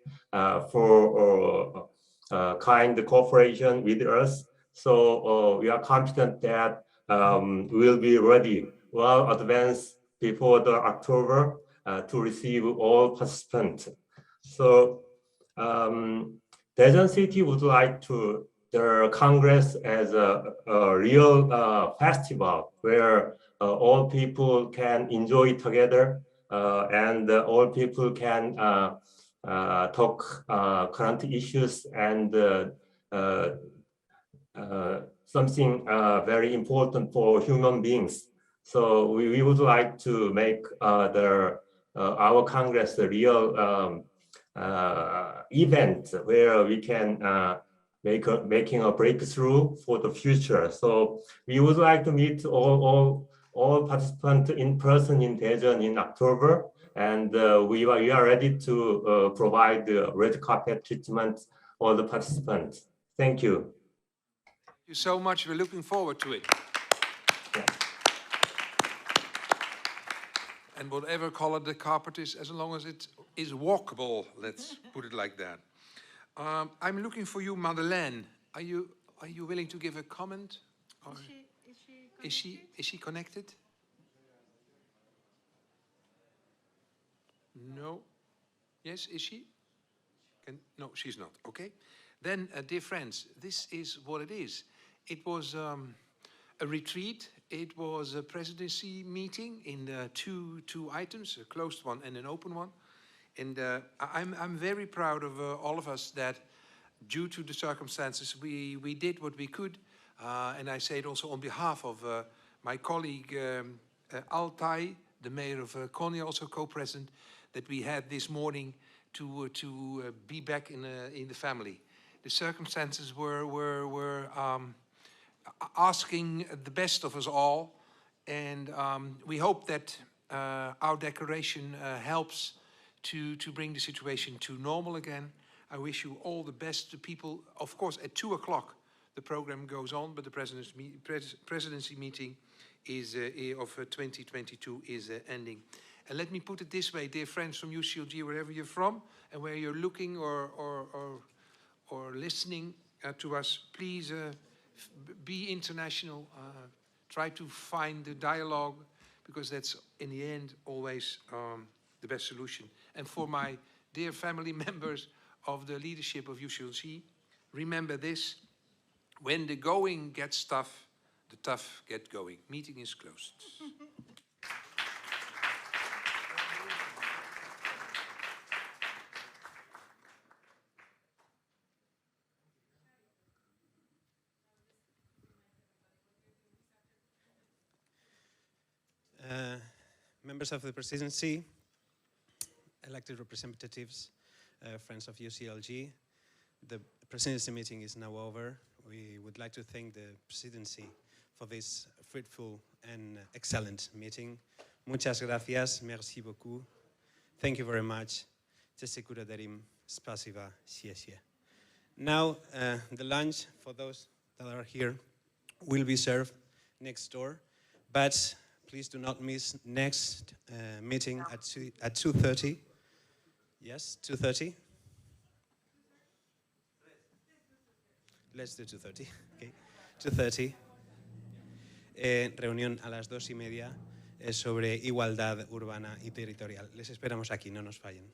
for kind cooperation with us. So we are confident that we'll be ready well advanced before the October to receive all participants. So Daejeon City would like to the Congress as a real festival where all people can enjoy together and all people can talk current issues and something very important for human beings. So we would like to make our Congress a real event where we can making a breakthrough for the future. So we would like to meet all participants in person in Daejeon in October, and we are ready to provide the red carpet treatment for the participants. Thank you. Thank you so much. We're looking forward to it. Yeah. And whatever color the carpet is, as long as it is walkable, let's put it like that. I'm looking for you, Madeleine. Are you willing to give a comment? Or is she connected? No. Yes, is she? No, she's not. Okay. Then, dear friends, this is what it is. It was a retreat. It was a presidency meeting in two items, a closed one and an open one. And I'm very proud of all of us that, due to the circumstances, we did what we could. And I say it also on behalf of my colleague Altai, the mayor of Konya, also co-president, that we had this morning to be back in the family. The circumstances were asking the best of us all, and we hope that our declaration helps to bring the situation to normal again. I wish you all the best. The people, of course, at 2 o'clock the program goes on, but the presidency meeting is of 2022 is ending. And let me put it this way, dear friends from UCLG, wherever you're from and where you're looking or listening to us, please be international. Try to find the dialogue, because that's in the end always the best solution. And for my dear family members of the leadership of UCLG, remember this: when the going gets tough, the tough get going. Meeting is closed. Members of the presidency, elected representatives, friends of UCLG, the presidency meeting is now over. We would like to thank the presidency for this fruitful and excellent meeting. Muchas gracias, merci beaucoup. Thank you very much. Teşekkür ederim, spasiba, xie. Now, the lunch for those that are here will be served next door, but please do not miss next meeting at 2:30. Yes, 2:30. Let's do 2:30. Okay, 2:30. Reunión a las 2:30 sobre igualdad urbana y territorial. Les esperamos aquí, no nos fallen.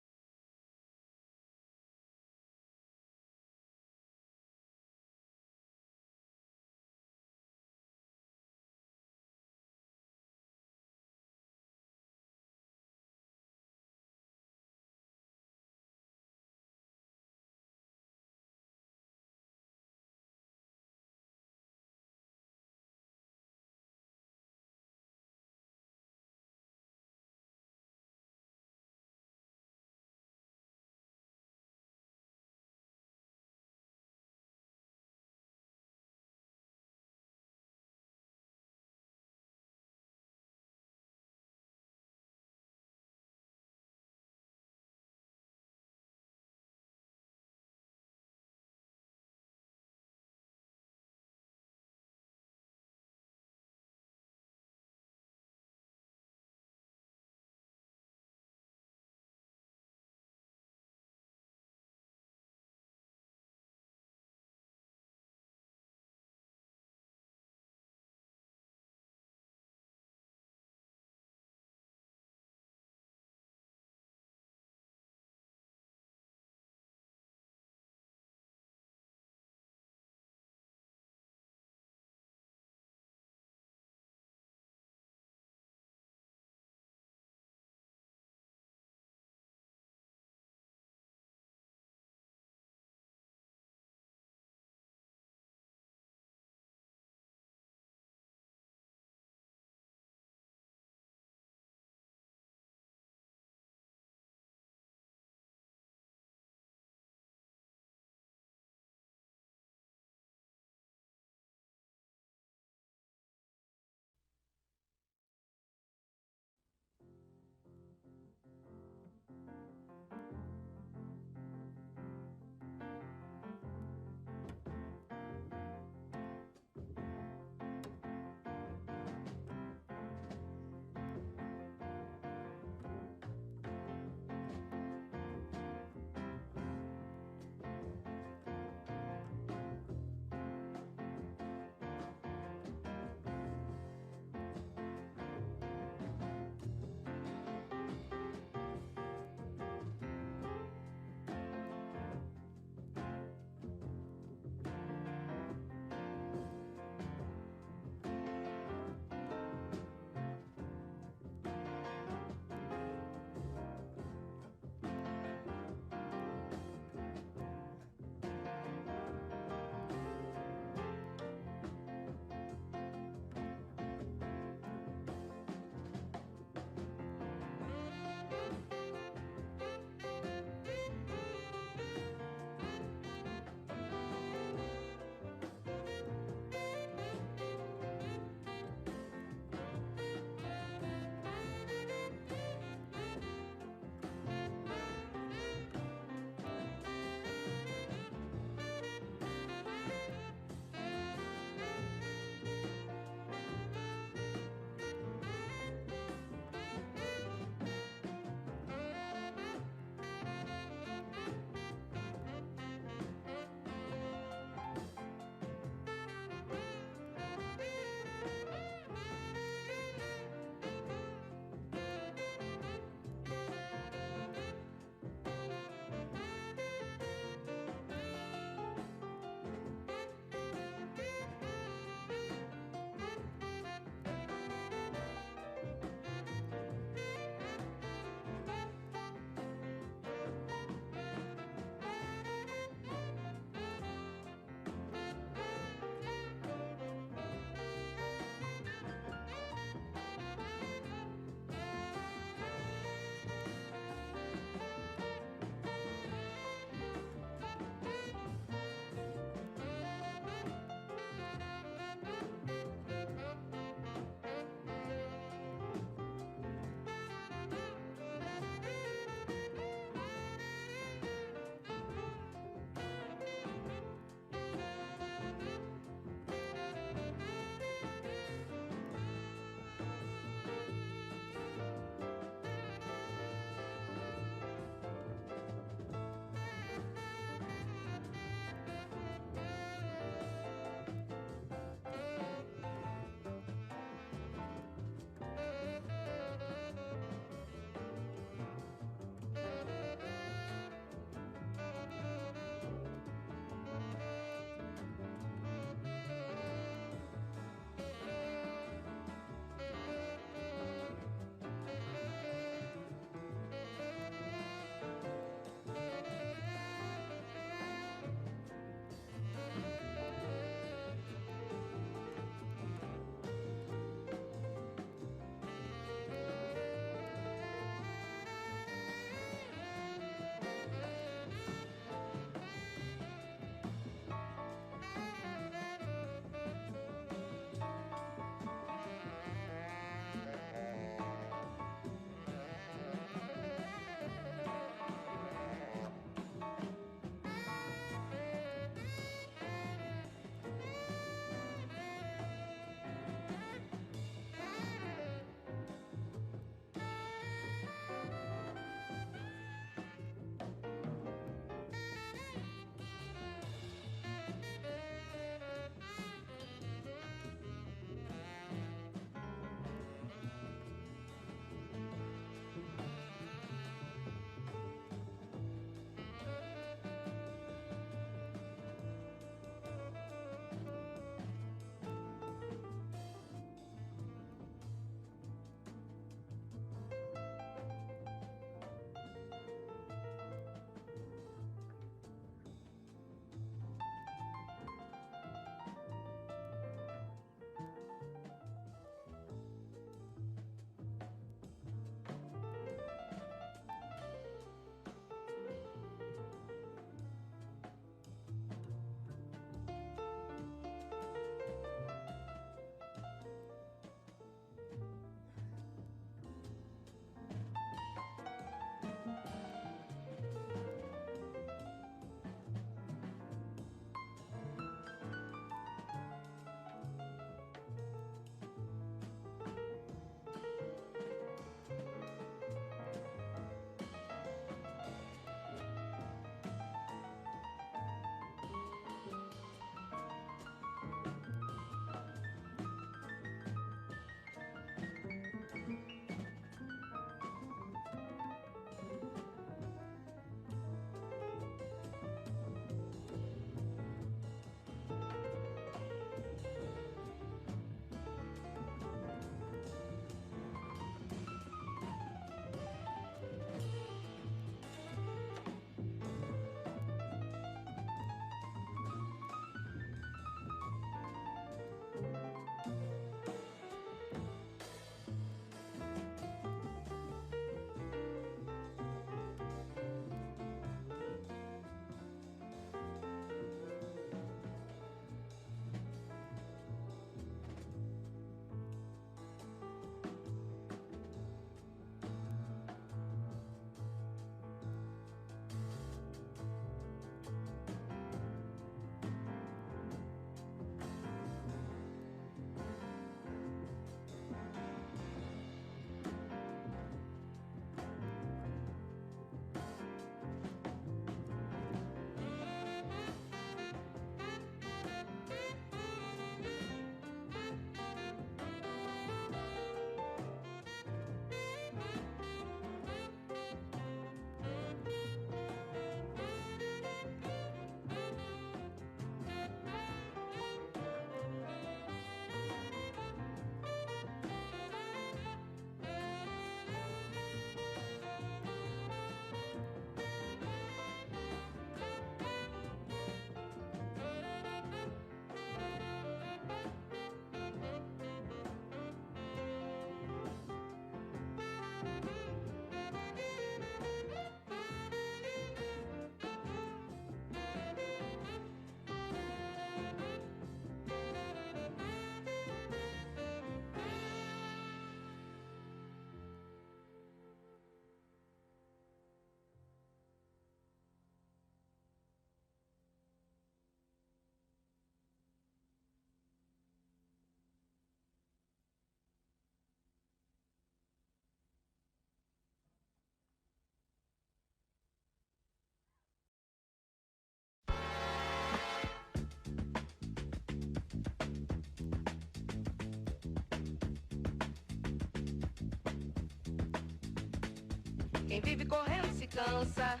Quem vive correndo se cansa,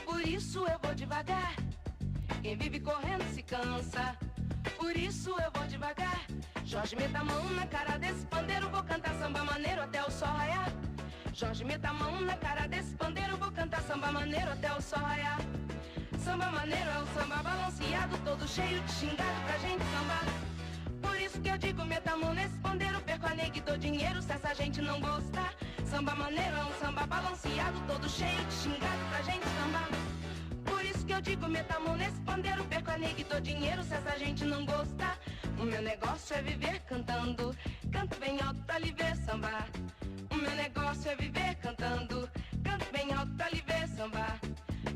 por isso eu vou devagar. Quem vive correndo se cansa, por isso eu vou devagar. Jorge, meta a mão na cara desse pandeiro, vou cantar samba maneiro até o sol raiar. Jorge, meta a mão na cara desse pandeiro, vou cantar samba maneiro até o sol raiar. Samba maneiro é um samba balanceado, todo cheio de xingado pra gente sambar. Por isso que eu digo, meta a mão nesse pandeiro, perco a nega e dou dinheiro se essa gente não gostar. Samba maneiro é um samba balanceado, todo cheio de xingado pra gente sambar. Por isso que eu digo, meta a mão nesse pandeiro, perco a nega e dou dinheiro se essa gente não gostar. O meu negócio é viver cantando, canto bem alto pra lhe ver sambar. O meu negócio é viver cantando, canto bem alto pra lhe ver sambar.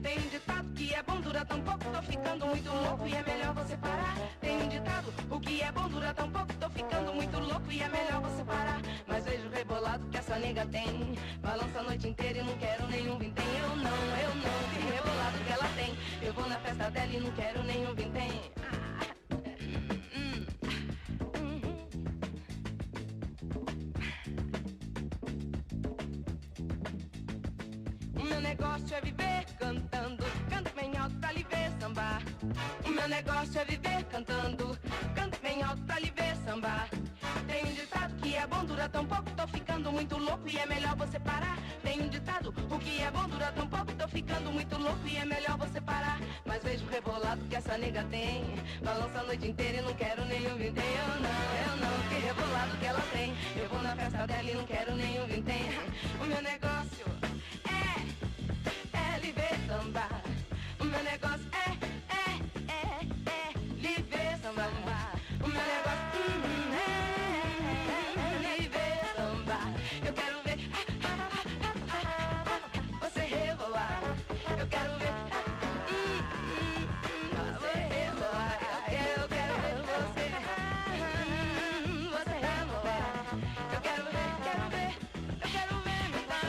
Tem um ditado que é bom, dura tão pouco, tô ficando muito louco e é melhor você parar. Tem um ditado, o que é bom dura tão pouco, tô ficando muito louco e é melhor você parar. Mas vejo o rebolado que essa nega tem, balança a noite inteira e não quero nenhum vintém. Eu não, que rebolado que ela tem. Eu vou na festa dela e não quero nenhum vintém. O meu negócio é viver cantando, canto bem alto pra lhe ver sambar. O meu negócio é viver cantando, canto bem alto pra lhe ver sambar. Tem um ditado que é bom, dura tão pouco, tô ficando muito louco e é melhor você parar. Tem um ditado, o que é bom dura tão pouco, tô ficando muito louco e é melhor você parar. Mas vejo o rebolado que essa nega tem, balança a noite inteira e não quero nenhum vintém. Eu não, que rebolado que ela tem. Eu vou na festa dela e não quero nenhum vintém. O meu negócio é lhe ver sambar. O meu negócio é lhe ver sambar. O meu negócio é lhe ver sambar. Eu quero ver você rebolar. Eu quero ver você rebolar. Eu quero ver você rebolar. Eu quero ver, eu quero ver, meu pai.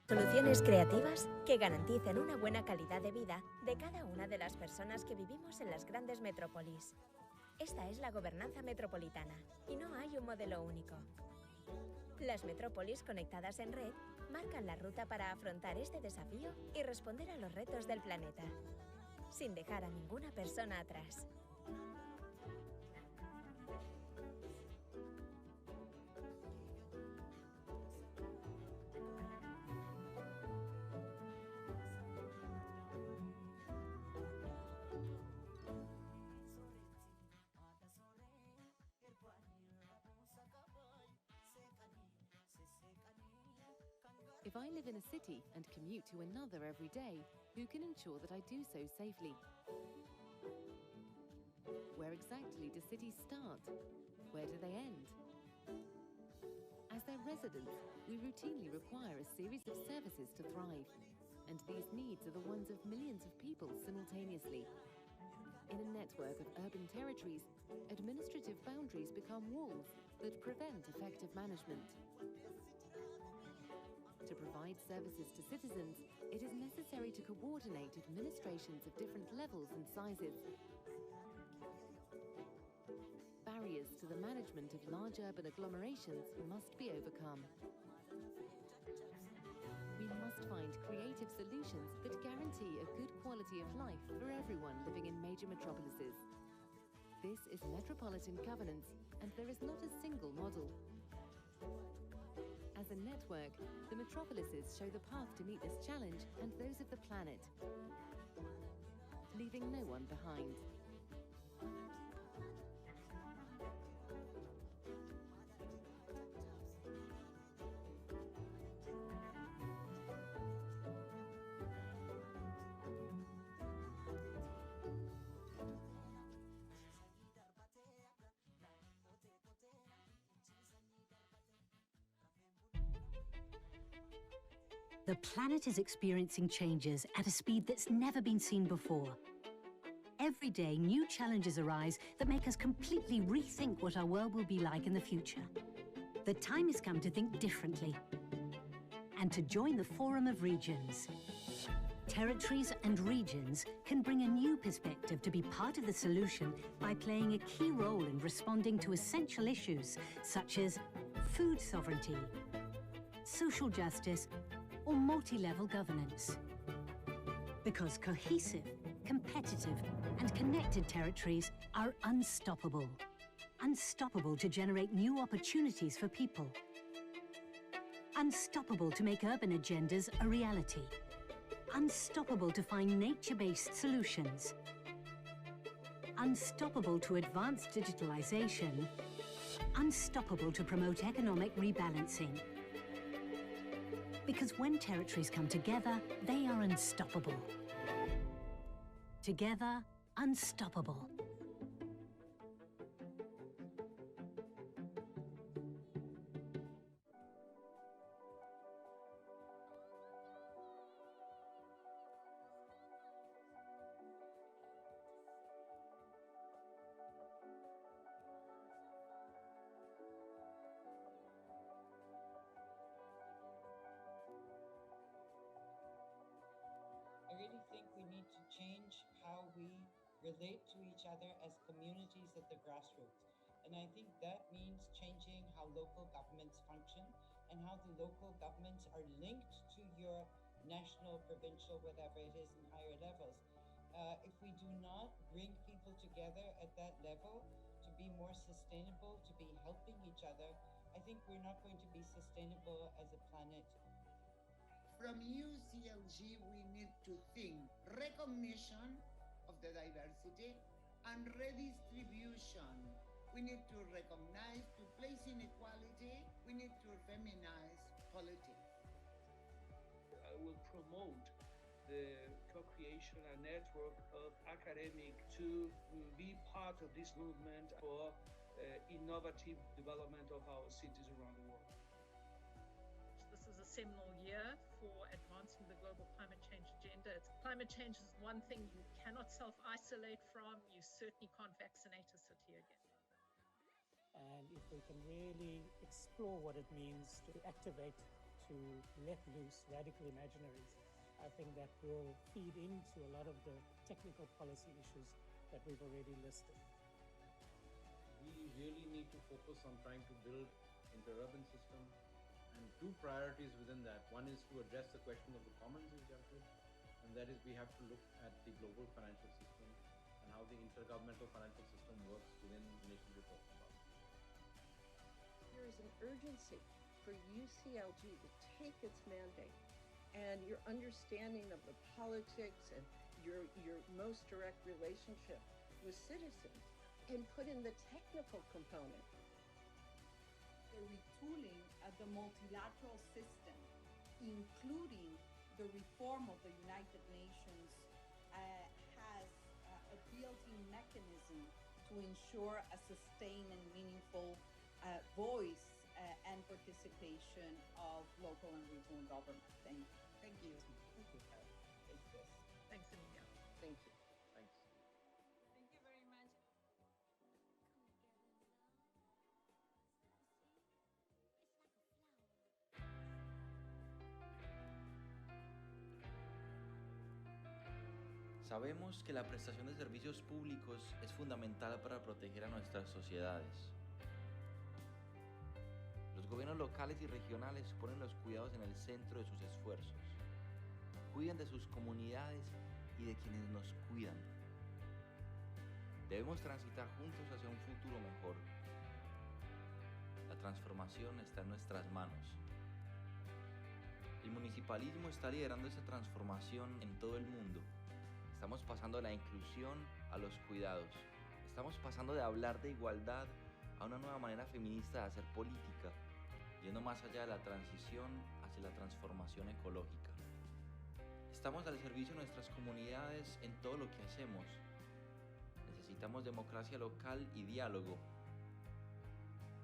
Soluciones creativas que garanticen una buena calidad de vida de cada una de las personas que vivimos en las grandes metrópolis. Esta es la gobernanza metropolitana y no hay un modelo único. Las metrópolis conectadas en red marcan la ruta para afrontar este desafío y responder a los retos del planeta, sin dejar a ninguna persona atrás. If I live in a city and commute to another every day, who can ensure that I do so safely? Where exactly do cities start? Where do they end? As their residents, we routinely require a series of services to thrive, and these needs are the ones of millions of people simultaneously. In a network of urban territories, administrative boundaries become walls that prevent effective management. To provide services to citizens, it is necessary to coordinate administrations of different levels and sizes. Barriers to the management of large urban agglomerations must be overcome. We must find creative solutions that guarantee a good quality of life for everyone living in major metropolises. This is metropolitan governance, and there is not a single model. As a network, the metropolises show the path to meet this challenge and those of the planet, leaving no one behind. The planet is experiencing changes at a speed that's never been seen before. Every day, new challenges arise that make us completely rethink what our world will be like in the future. The time has come to think differently and to join the Forum of Regions. Territories and regions can bring a new perspective to be part of the solution by playing a key role in responding to essential issues such as food sovereignty, social justice, or multi-level governance. Because cohesive, competitive, and connected territories are unstoppable. Unstoppable to generate new opportunities for people. Unstoppable to make urban agendas a reality. Unstoppable to find nature-based solutions. Unstoppable to advance digitalization. Unstoppable to promote economic rebalancing. Because when territories come together, they are unstoppable. Together, unstoppable. I really think we need to change how we relate to each other as communities at the grassroots. And I think that means changing how local governments function and how the local governments are linked to your national, provincial, whatever it is, and higher levels. If we do not bring people together at that level to be more sustainable, to be helping each other, I think we're not going to be sustainable as a planet. From UCLG, we need to think recognition of the diversity and redistribution. We need to recognize, to place inequality, we need to feminize politics. I will promote the co-creation and network of academics to be part of this movement for innovative development of our cities around the world. This is a seminal year for advancing the global climate change agenda. Climate change is one thing you cannot self-isolate from. You certainly can't vaccinate a city again. And if we can really explore what it means to activate, to let loose radical imaginaries, I think that will feed into a lot of the technical policy issues that we've already listed. We really need to focus on trying to build interurban system, and two priorities within that. One is to address the question of the commons in Jalpur, and that is we have to look at the global financial system and how the intergovernmental financial system works within the nations we're talking about. There is an urgency for UCLG to take its mandate and your understanding of the politics and your most direct relationship with citizens and put in the technical component. The retooling of the multilateral system, including the reform of the United Nations, has a built-in mechanism to ensure a sustained and meaningful voice and participation of local and regional government. Thank you. Thank you. Thanks, Emilia. Thank you. Thanks. Thank you very much. Sabemos que la prestación de servicios públicos es fundamental para proteger a nuestras sociedades. Los gobiernos locales y regionales ponen los cuidados en el centro de sus esfuerzos. Cuidan de sus comunidades y de quienes nos cuidan. Debemos transitar juntos hacia un futuro mejor. La transformación está en nuestras manos. El municipalismo está liderando esa transformación en todo el mundo. Estamos pasando de la inclusión a los cuidados. Estamos pasando de hablar de igualdad a una nueva manera feminista de hacer política, yendo más allá de la transición hacia la transformación ecológica. Estamos al servicio de nuestras comunidades en todo lo que hacemos. Necesitamos democracia local y diálogo.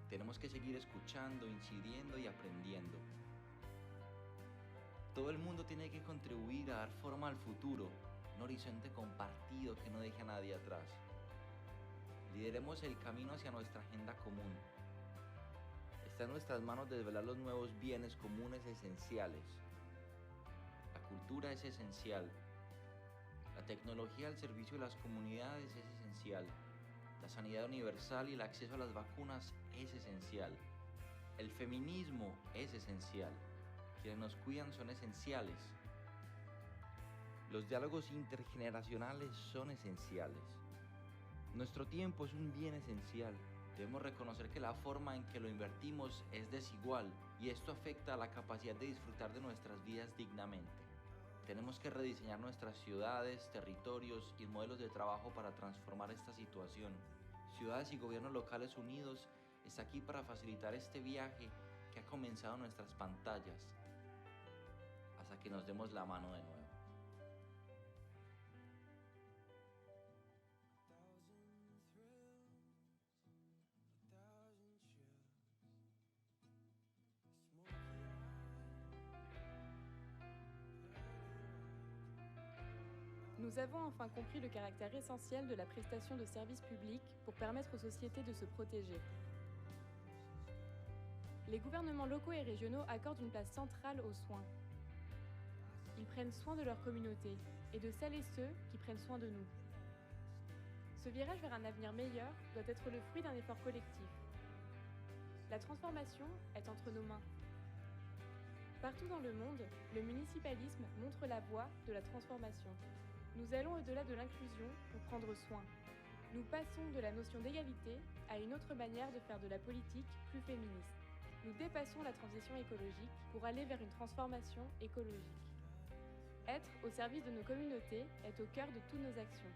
Tenemos que seguir escuchando, incidiendo y aprendiendo. Todo el mundo tiene que contribuir a dar forma al futuro, un horizonte compartido que no deje a nadie atrás. Lideremos el camino hacia nuestra agenda común. Está en nuestras manos desvelar los nuevos bienes comunes esenciales. La cultura es esencial. La tecnología al servicio de las comunidades es esencial. La sanidad universal y el acceso a las vacunas es esencial. El feminismo es esencial. Quienes nos cuidan son esenciales. Los diálogos intergeneracionales son esenciales. Nuestro tiempo es un bien esencial. Debemos reconocer que la forma en que lo invertimos es desigual y esto afecta a la capacidad de disfrutar de nuestras vidas dignamente. Tenemos que rediseñar nuestras ciudades, territorios y modelos de trabajo para transformar esta situación. Ciudades y gobiernos locales unidos está aquí para facilitar este viaje que ha comenzado en nuestras pantallas, hasta que nos demos la mano de nuevo. Nous avons enfin compris le caractère essentiel de la prestation de services publics pour permettre aux sociétés de se protéger. Les gouvernements locaux et régionaux accordent une place centrale aux soins. Ils prennent soin de leur communauté et de celles et ceux qui prennent soin de nous. Ce virage vers un avenir meilleur doit être le fruit d'un effort collectif. La transformation est entre nos mains. Partout dans le monde, le municipalisme montre la voie de la transformation. Nous allons au-delà de l'inclusion pour prendre soin. Nous passons de la notion d'égalité à une autre manière de faire de la politique plus féministe. Nous dépassons la transition écologique pour aller vers une transformation écologique. Être au service de nos communautés est au cœur de toutes nos actions.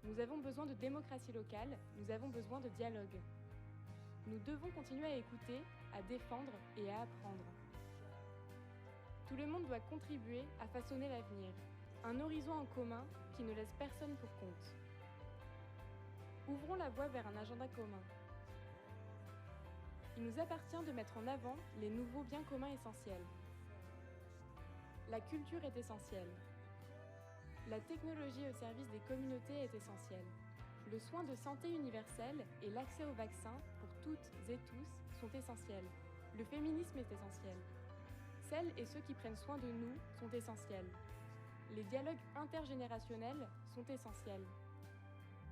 Nous avons besoin de démocratie locale, nous avons besoin de dialogue. Nous devons continuer à écouter, à défendre et à apprendre. Tout le monde doit contribuer à façonner l'avenir. Un horizon en commun qui ne laisse personne pour compte. Ouvrons la voie vers un agenda commun. Il nous appartient de mettre en avant les nouveaux biens communs essentiels. La culture est essentielle. La technologie au service des communautés est essentielle. Le soin de santé universel et l'accès aux vaccins pour toutes et tous sont essentiels. Le féminisme est essentiel. Celles et ceux qui prennent soin de nous sont essentiels. Les dialogues intergénérationnels sont essentiels.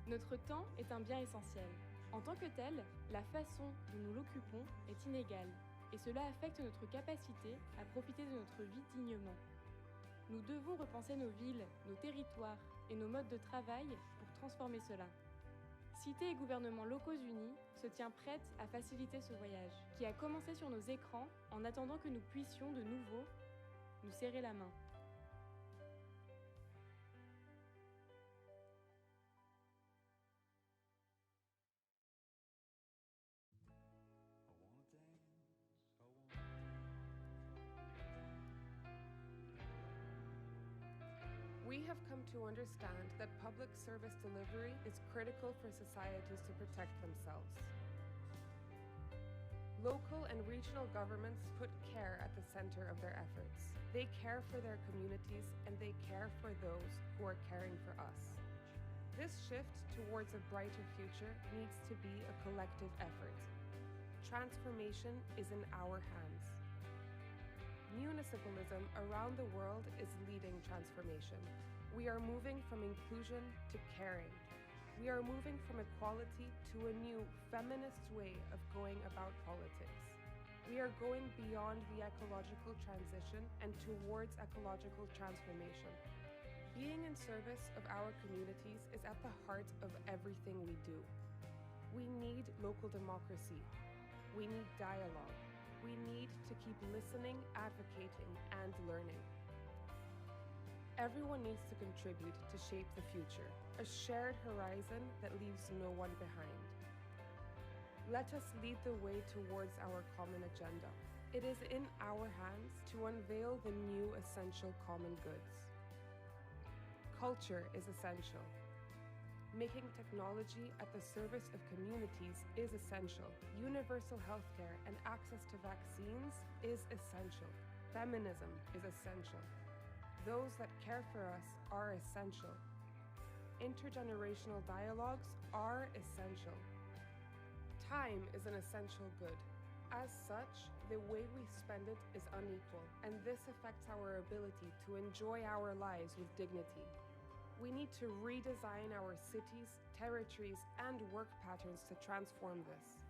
Notre temps est un bien essentiel. En tant que tel, la façon dont nous l'occupons est inégale, et cela affecte notre capacité à profiter de notre vie dignement. Nous devons repenser nos villes, nos territoires et nos modes de travail pour transformer cela. Cité et gouvernements locaux unis se tient prête à faciliter ce voyage, qui a commencé sur nos écrans en attendant que nous puissions de nouveau nous serrer la main. We have come to understand that public service delivery is critical for societies to protect themselves. Local and regional governments put care at the center of their efforts. They care for their communities and they care for those who are caring for us. This shift towards a brighter future needs to be a collective effort. Transformation is in our hands. Municipalism around the world is leading transformation. We are moving from inclusion to caring. We are moving from equality to a new feminist way of going about politics. We are going beyond the ecological transition and towards ecological transformation. Being in service of our communities is at the heart of everything we do. We need local democracy. We need dialogue. We need to keep listening, advocating, and learning. Everyone needs to contribute to shape the future, a shared horizon that leaves no one behind. Let us lead the way towards our common agenda. It is in our hands to unveil the new essential common goods. Culture is essential. Making technology at the service of communities is essential. Universal healthcare and access to vaccines is essential. Feminism is essential. Those that care for us are essential. Intergenerational dialogues are essential. Time is an essential good. As such, the way we spend it is unequal, and this affects our ability to enjoy our lives with dignity. We need to redesign our cities, territories, and work patterns to transform this.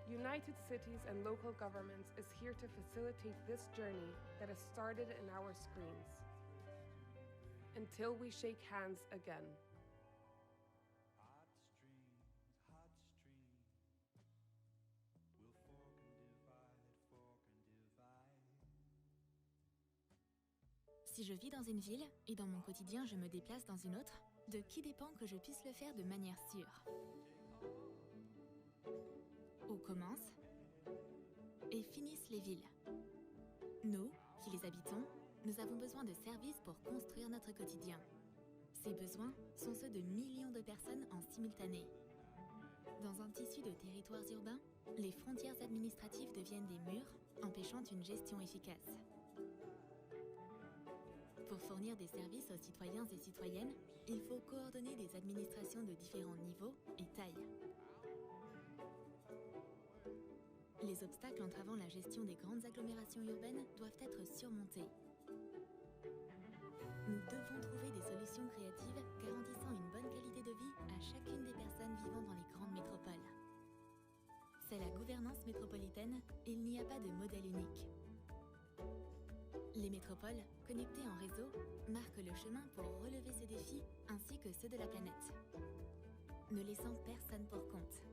United Cities and local governments is here to facilitate this journey that has started in our screens. Until we shake hands again. Si je vis dans une ville et dans mon quotidien je me déplace dans une autre, de qui dépend que je puisse le faire de manière sûre? Où commencent et finissent les villes? Nous, qui les habitons, nous avons besoin de services pour construire notre quotidien. Ces besoins sont ceux de millions de personnes en simultané. Dans un tissu de territoires urbains, les frontières administratives deviennent des murs, empêchant une gestion efficace. Pour fournir des services aux citoyens et citoyennes, il faut coordonner des administrations de différents niveaux et tailles. Les obstacles entravant la gestion des grandes agglomérations urbaines doivent être surmontés. Nous devons trouver des solutions créatives garantissant une bonne qualité de vie à chacune des personnes vivant dans les grandes métropoles. C'est la gouvernance métropolitaine, il n'y a pas de modèle unique. Les métropoles, connectées en réseau, marquent le chemin pour relever ces défis ainsi que ceux de la planète. Ne laissant personne pour compte.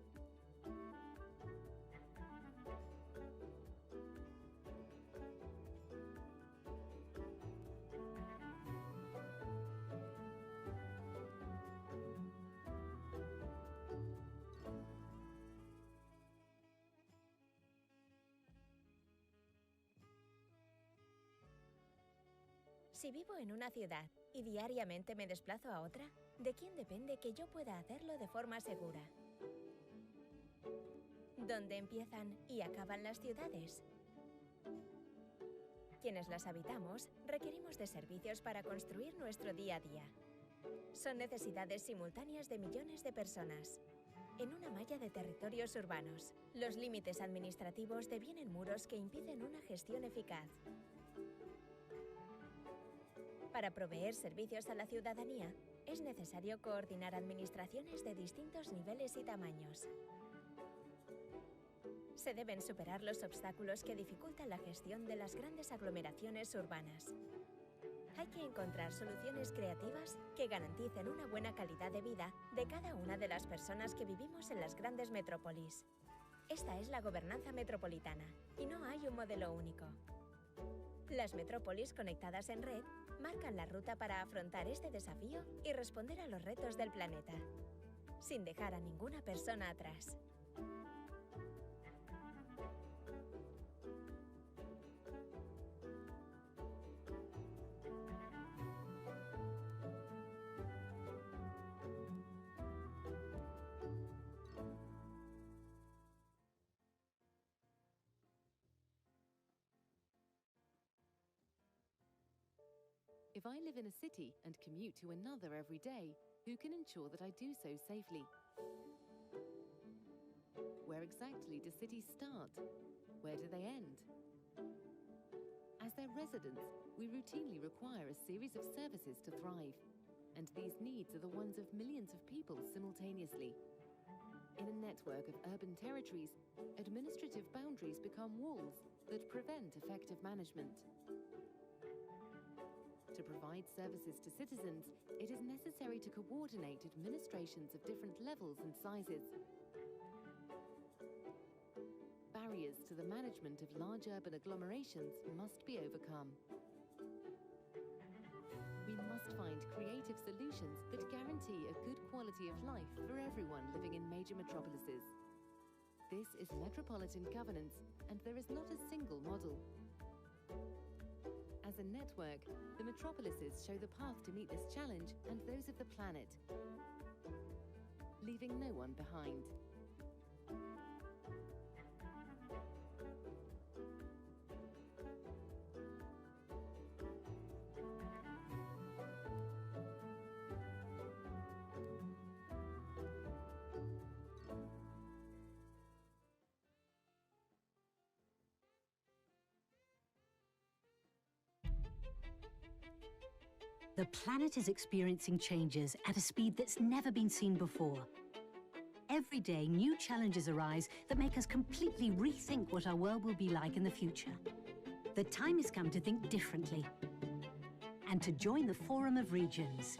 Si vivo en una ciudad y diariamente me desplazo a otra, ¿de quién depende que yo pueda hacerlo de forma segura? ¿Dónde empiezan y acaban las ciudades? Quienes las habitamos, requerimos de servicios para construir nuestro día a día. Son necesidades simultáneas de millones de personas. En una malla de territorios urbanos, los límites administrativos devienen muros que impiden una gestión eficaz. Para proveer servicios a la ciudadanía, es necesario coordinar administraciones de distintos niveles y tamaños. Se deben superar los obstáculos que dificultan la gestión de las grandes aglomeraciones urbanas. Hay que encontrar soluciones creativas que garanticen una buena calidad de vida de cada una de las personas que vivimos en las grandes metrópolis. Esta es la gobernanza metropolitana, y no hay un modelo único. Las metrópolis conectadas en red marcan la ruta para afrontar este desafío y responder a los retos del planeta, sin dejar a ninguna persona atrás. If I live in a city and commute to another every day, who can ensure that I do so safely? Where exactly do cities start? Where do they end? As their residents, we routinely require a series of services to thrive, and these needs are the ones of millions of people simultaneously. In a network of urban territories, administrative boundaries become walls that prevent effective management. To provide services to citizens, it is necessary to coordinate administrations of different levels and sizes. Barriers to the management of large urban agglomerations must be overcome. We must find creative solutions that guarantee a good quality of life for everyone living in major metropolises. This is metropolitan governance, and there is not a single model. As a network, the metropolises show the path to meet this challenge and those of the planet, leaving no one behind. The planet is experiencing changes at a speed that's never been seen before. Every day, new challenges arise that make us completely rethink what our world will be like in the future. The time has come to think differently and to join the Forum of Regions.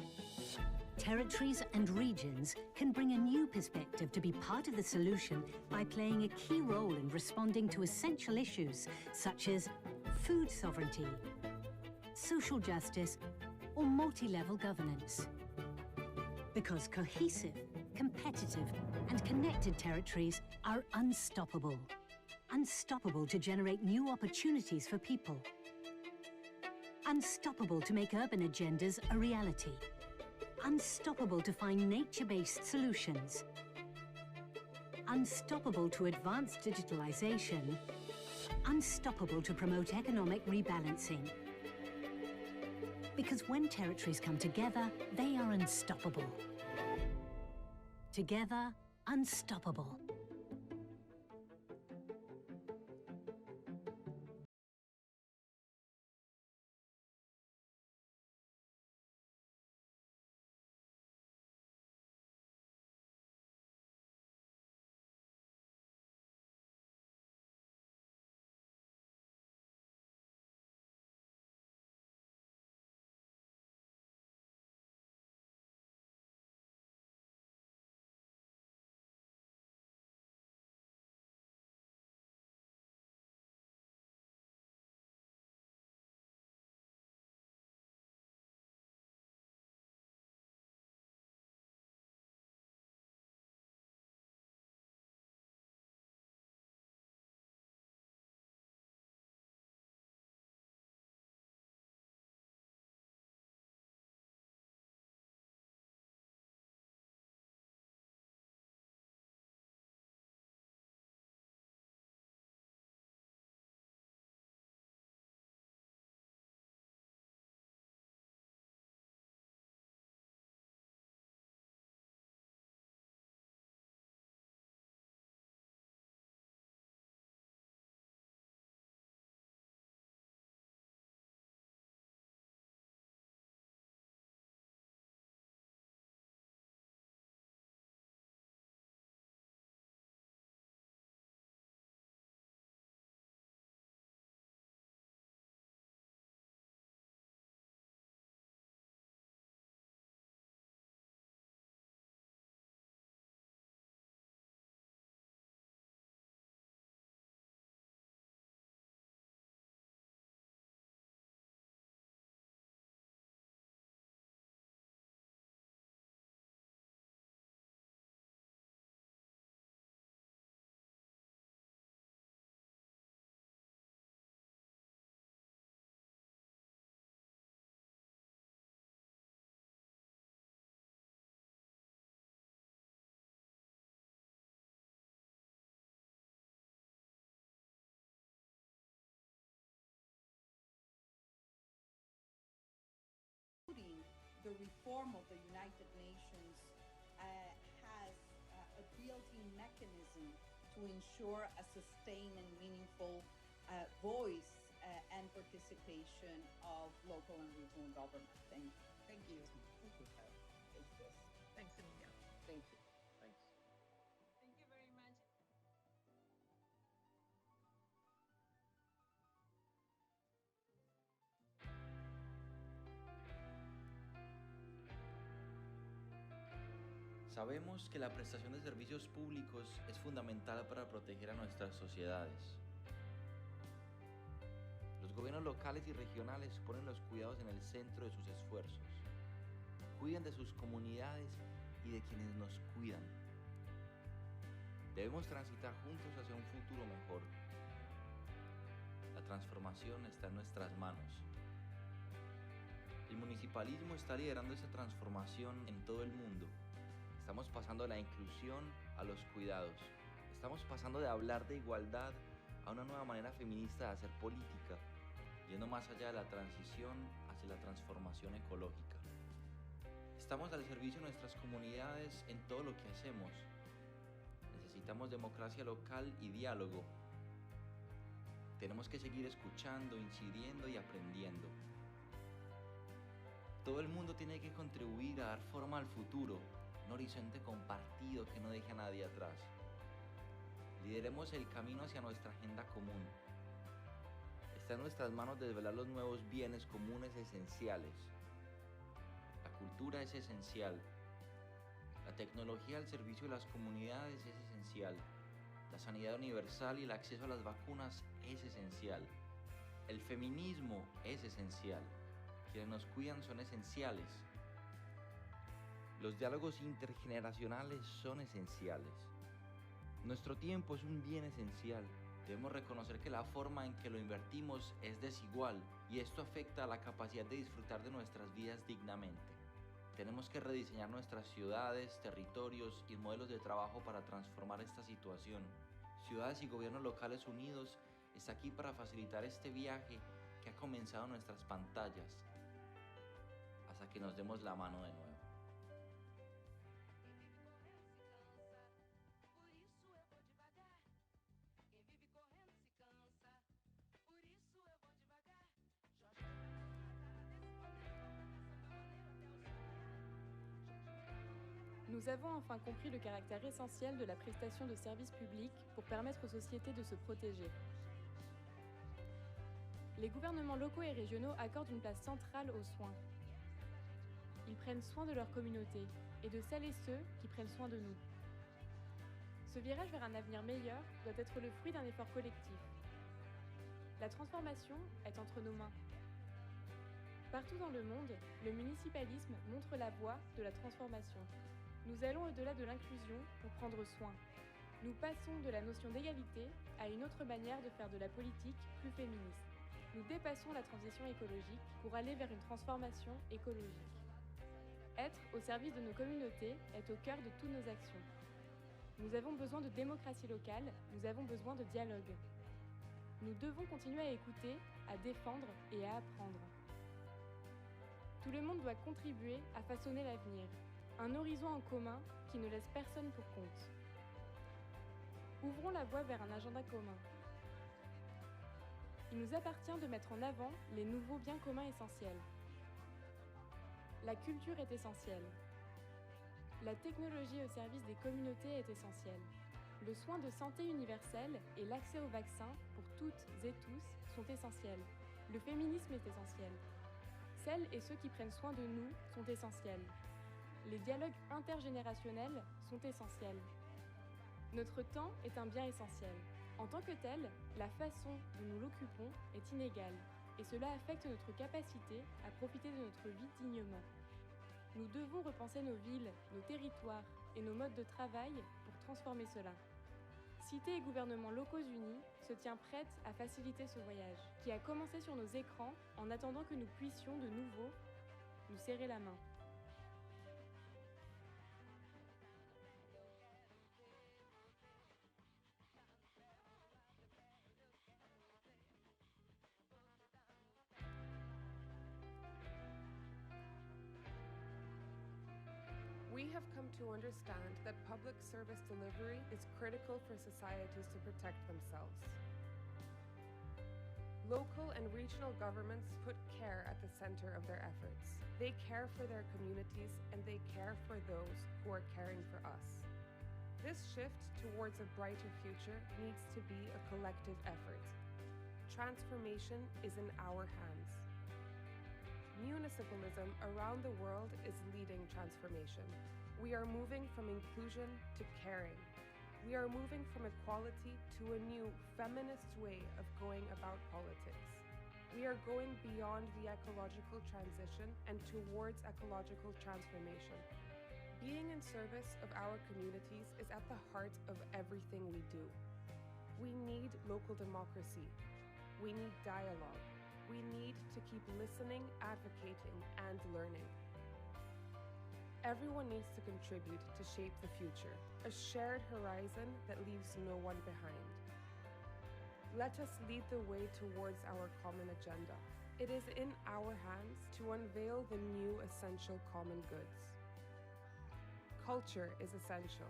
Territories and regions can bring a new perspective to be part of the solution by playing a key role in responding to essential issues such as food sovereignty, social justice, or multi-level governance. Because cohesive, competitive, and connected territories are unstoppable. Unstoppable to generate new opportunities for people. Unstoppable to make urban agendas a reality. Unstoppable to find nature-based solutions. Unstoppable to advance digitalization. Unstoppable to promote economic rebalancing. Because when territories come together, they are unstoppable. Together, unstoppable. the reform of the United Nations has a built-in mechanism to ensure a sustained and meaningful voice and participation of local and regional government. Thank you. Thank you. Thank you, Carol. Thanks, Emilia. Thank you. Thanks. Thank you very much. Sabemos que la prestación de servicios públicos es fundamental para proteger a nuestras sociedades. Los gobiernos locales y regionales ponen los cuidados en el centro de sus esfuerzos. Cuidan de sus comunidades y de quienes nos cuidan. Debemos transitar juntos hacia un futuro mejor. La transformación está en nuestras manos. El municipalismo está liderando esa transformación en todo el mundo. Estamos pasando de la inclusión a los cuidados. Estamos pasando de hablar de igualdad a una nueva manera feminista de hacer política, yendo más allá de la transición hacia la transformación ecológica. Estamos al servicio de nuestras comunidades en todo lo que hacemos. Necesitamos democracia local y diálogo. Tenemos que seguir escuchando, incidiendo y aprendiendo. Todo el mundo tiene que contribuir a dar forma al futuro, un horizonte compartido que no deje a nadie atrás. Lideremos el camino hacia nuestra agenda común. Está en nuestras manos desvelar los nuevos bienes comunes esenciales. La cultura es esencial. La tecnología al servicio de las comunidades es esencial. La sanidad universal y el acceso a las vacunas es esencial. El feminismo es esencial. Quienes nos cuidan son esenciales. Los diálogos intergeneracionales son esenciales. Nuestro tiempo es un bien esencial. Debemos reconocer que la forma en que lo invertimos es desigual y esto afecta a la capacidad de disfrutar de nuestras vidas dignamente. Tenemos que rediseñar nuestras ciudades, territorios y modelos de trabajo para transformar esta situación. Ciudades y gobiernos locales unidos está aquí para facilitar este viaje que ha comenzado en nuestras pantallas, hasta que nos demos la mano de nuevo. Nous avons enfin compris le caractère essentiel de la prestation de services publics pour permettre aux sociétés de se protéger. Les gouvernements locaux et régionaux accordent une place centrale aux soins. Ils prennent soin de leur communauté et de celles et ceux qui prennent soin de nous. Ce virage vers un avenir meilleur doit être le fruit d'un effort collectif. La transformation est entre nos mains. Partout dans le monde, le municipalisme montre la voie de la transformation. Nous allons au-delà de l'inclusion pour prendre soin. Nous passons de la notion d'égalité à une autre manière de faire de la politique plus féministe. Nous dépassons la transition écologique pour aller vers une transformation écologique. Être au service de nos communautés est au cœur de toutes nos actions. Nous avons besoin de démocratie locale, nous avons besoin de dialogue. Nous devons continuer à écouter, à défendre et à apprendre. Tout le monde doit contribuer à façonner l'avenir. Un horizon en commun qui ne laisse personne pour compte. Ouvrons la voie vers un agenda commun. Il nous appartient de mettre en avant les nouveaux biens communs essentiels. La culture est essentielle. La technologie au service des communautés est essentielle. Le soin de santé universel et l'accès aux vaccins pour toutes et tous sont essentiels. Le féminisme est essentiel. Celles et ceux qui prennent soin de nous sont essentiels. Les dialogues intergénérationnels sont essentiels. Notre temps est un bien essentiel. En tant que tel, la façon dont nous l'occupons est inégale et cela affecte notre capacité à profiter de notre vie dignement. Nous devons repenser nos villes, nos territoires et nos modes de travail pour transformer cela. Cités et gouvernements locaux unis se tient prête à faciliter ce voyage, qui a commencé sur nos écrans en attendant que nous puissions de nouveau nous serrer la main. to understand that public service delivery is critical for societies to protect themselves. Local and regional governments put care at the center of their efforts. They care for their communities and they care for those who are caring for us. This shift towards a brighter future needs to be a collective effort. Transformation is in our hands. Municipalism around the world is leading transformation. We are moving from inclusion to caring. We are moving from equality to a new feminist way of going about politics. We are going beyond the ecological transition and towards ecological transformation. Being in service of our communities is at the heart of everything we do. We need local democracy. We need dialogue. We need to keep listening, advocating, and learning. Everyone needs to contribute to shape the future, a shared horizon that leaves no one behind. Let us lead the way towards our common agenda. It is in our hands to unveil the new essential common goods. Culture is essential.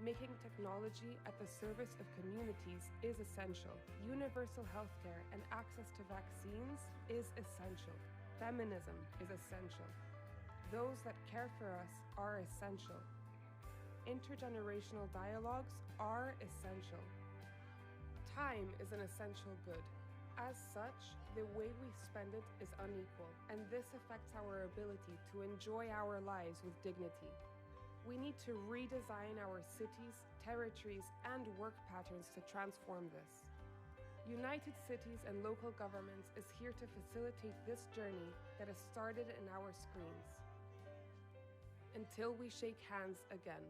Making technology at the service of communities is essential. Universal healthcare and access to vaccines is essential. Feminism is essential. Those that care for us are essential. Intergenerational dialogues are essential. Time is an essential good. As such, the way we spend it is unequal, and this affects our ability to enjoy our lives with dignity. We need to redesign our cities, territories, and work patterns to transform this. United Cities and Local Governments is here to facilitate this journey that has started in our screens. Until we shake hands again.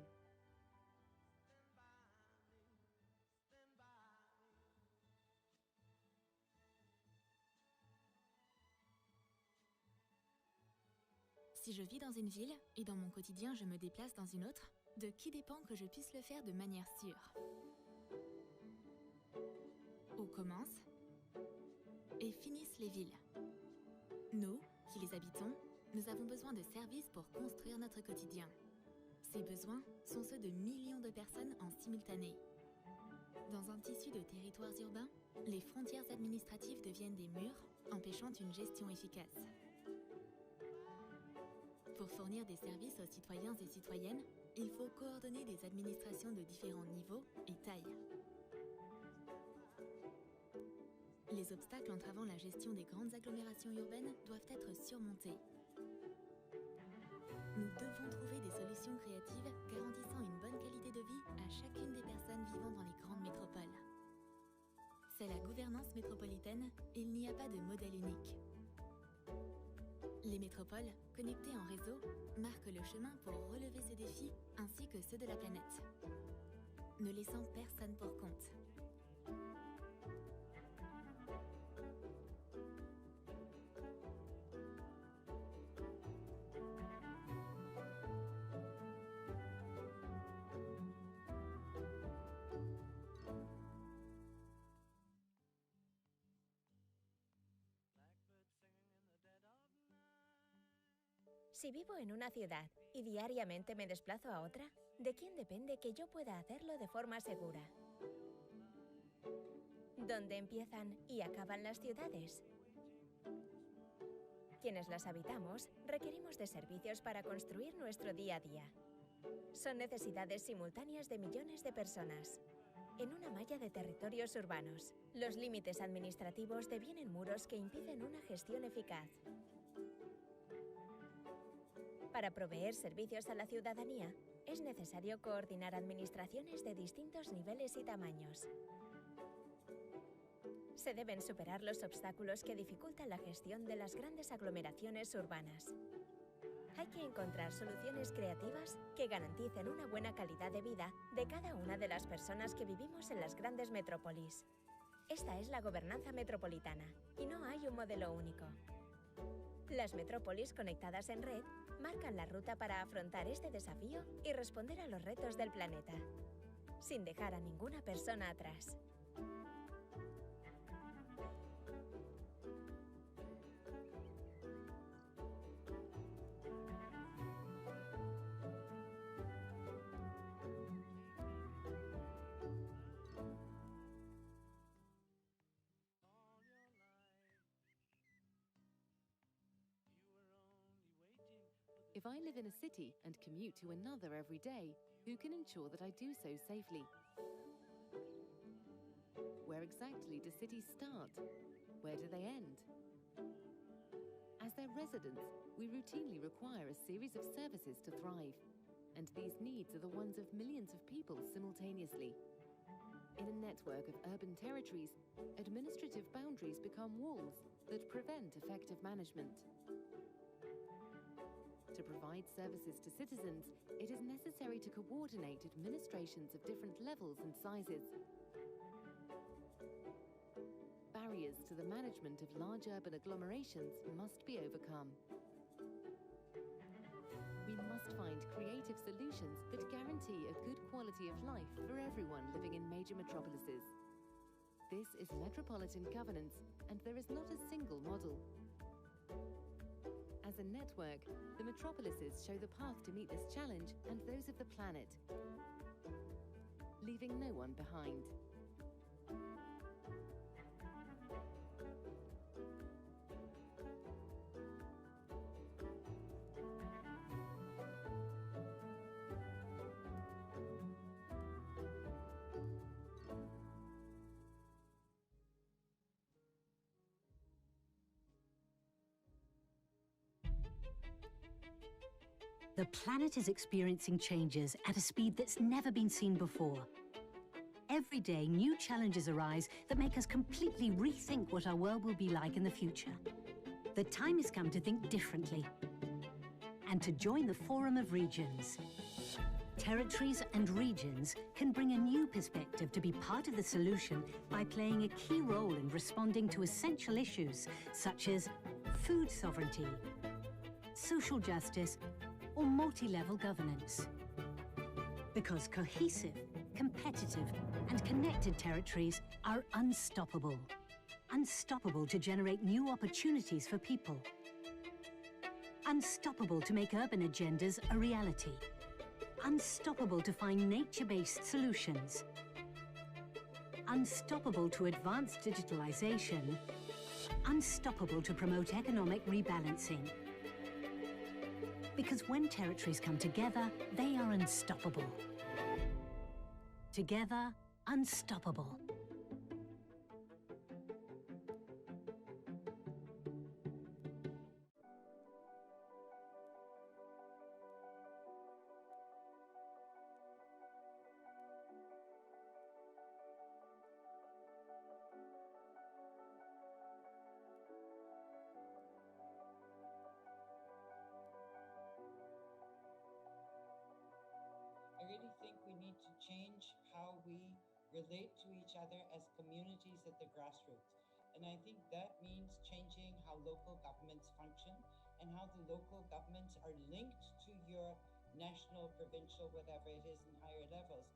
Si je vis dans une ville et dans mon quotidien je me déplace dans une autre, de qui dépend que je puisse le faire de manière sûre? Où commencent et finissent les villes? Nous, qui les habitons, nous avons besoin de services pour construire notre quotidien. Ces besoins sont ceux de millions de personnes en simultané. Dans un tissu de territoires urbains, les frontières administratives deviennent des murs, empêchant une gestion efficace. Pour fournir des services aux citoyens et citoyennes, il faut coordonner des administrations de différents niveaux et tailles. Les obstacles entravant la gestion des grandes agglomérations urbaines doivent être surmontés. Nous devons trouver des solutions créatives garantissant une bonne qualité de vie à chacune des personnes vivant dans les grandes métropoles. C'est la gouvernance métropolitaine et il n'y a pas de modèle unique. Les métropoles, connectées en réseau, marquent le chemin pour relever ces défis ainsi que ceux de la planète. Ne laissant personne pour compte. Si vivo en una ciudad y diariamente me desplazo a otra, ¿de quién depende que yo pueda hacerlo de forma segura? ¿Dónde empiezan y acaban las ciudades? Quienes las habitamos requerimos de servicios para construir nuestro día a día. Son necesidades simultáneas de millones de personas. En una malla de territorios urbanos, los límites administrativos devienen muros que impiden una gestión eficaz. Para proveer servicios a la ciudadanía, es necesario coordinar administraciones de distintos niveles y tamaños. Se deben superar los obstáculos que dificultan la gestión de las grandes aglomeraciones urbanas. Hay que encontrar soluciones creativas que garanticen una buena calidad de vida de cada una de las personas que vivimos en las grandes metrópolis. Esta es la gobernanza metropolitana, y no hay un modelo único. Las metrópolis conectadas en red marcan la ruta para afrontar este desafío y responder a los retos del planeta, sin dejar a ninguna persona atrás. If I live in a city and commute to another every day, who can ensure that I do so safely? Where exactly do cities start? Where do they end? As their residents, we routinely require a series of services to thrive, and these needs are the ones of millions of people simultaneously. In a network of urban territories, administrative boundaries become walls that prevent effective management. To provide services to citizens, it is necessary to coordinate administrations of different levels and sizes. Barriers to the management of large urban agglomerations must be overcome. We must find creative solutions that guarantee a good quality of life for everyone living in major metropolises. This is metropolitan governance, and there is not a single model. As a network, the metropolises show the path to meet this challenge and those of the planet, leaving no one behind. The planet is experiencing changes at a speed that's never been seen before. Every day, new challenges arise that make us completely rethink what our world will be like in the future. The time has come to think differently and to join the Forum of Regions. Territories and regions can bring a new perspective to be part of the solution by playing a key role in responding to essential issues such as food sovereignty, social justice, or multi-level governance. Because cohesive, competitive, and connected territories are unstoppable. Unstoppable to generate new opportunities for people. Unstoppable to make urban agendas a reality. Unstoppable to find nature-based solutions. Unstoppable to advance digitalization. Unstoppable to promote economic rebalancing. Because when territories come together, they are unstoppable. Together, unstoppable. I really think we need to change how we relate to each other as communities at the grassroots. And I think that means changing how local governments function and how the local governments are linked to your national, provincial, whatever it is, and higher levels.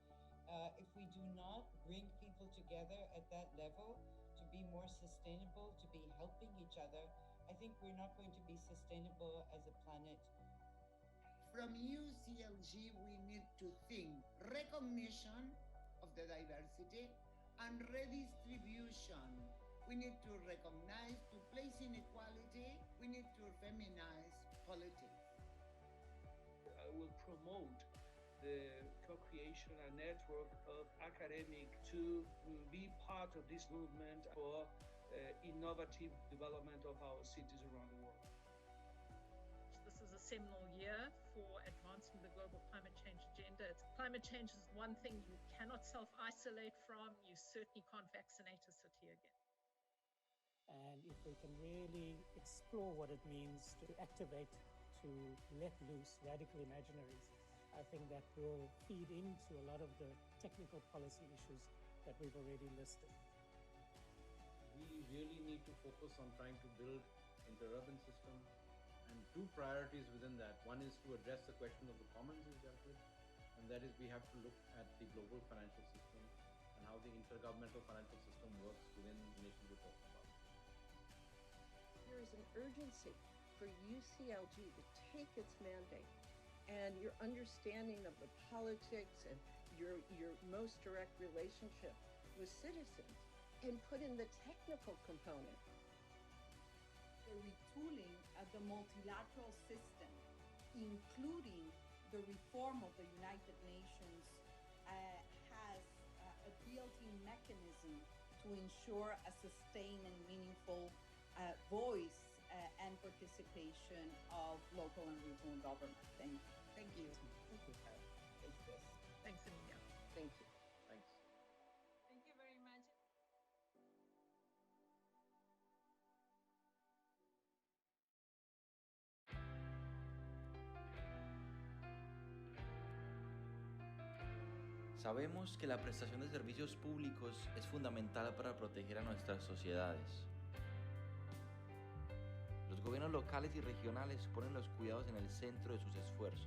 If we do not bring people together at that level to be more sustainable, to be helping each other, I think we're not going to be sustainable as a planet. From UCLG, we need to think recognition of the diversity and redistribution. We need to recognize, to place inequality, we need to feminize politics. I will promote the co-creation and network of academics to be part of this movement for innovative development of our cities around the world. This is a seminal year for advancing the global climate change agenda. Climate change is one thing you cannot self-isolate from. You certainly can't vaccinate a city again. And if we can really explore what it means to activate, to let loose radical imaginaries, I think that will feed into a lot of the technical policy issues that we've already listed. We really need to focus on trying to build inter-urban system, and two priorities within that. One is to address the question of the commons is dealt with, and that is we have to look at the global financial system and how the intergovernmental financial system works within the nation we're talking about. There is an urgency for UCLG to take its mandate and your understanding of the politics and your most direct relationship with citizens and put in the technical component. The retooling of the multilateral system, including the reform of the United Nations, has a built-in mechanism to ensure a sustained and meaningful voice and participation of local and regional government. Thank you. Thank you. Thank you, Carol. Thanks, Emilia. Thank you. Thanks. Thank you very much. Sabemos que la prestación de servicios públicos es fundamental para proteger a nuestras sociedades. Los gobiernos locales y regionales ponen los cuidados en el centro de sus esfuerzos.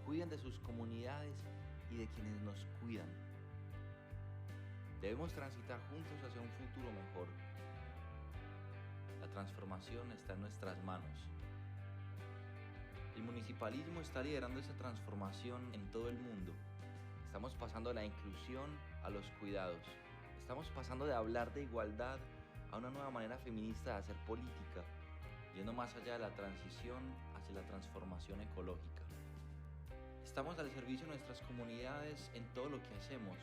Cuidan de sus comunidades y de quienes nos cuidan. Debemos transitar juntos hacia un futuro mejor. La transformación está en nuestras manos. El municipalismo está liderando esa transformación en todo el mundo. Estamos pasando de la inclusión a los cuidados. Estamos pasando de hablar de igualdad a una nueva manera feminista de hacer política, yendo más allá de la transición hacia la transformación ecológica. Estamos al servicio de nuestras comunidades en todo lo que hacemos.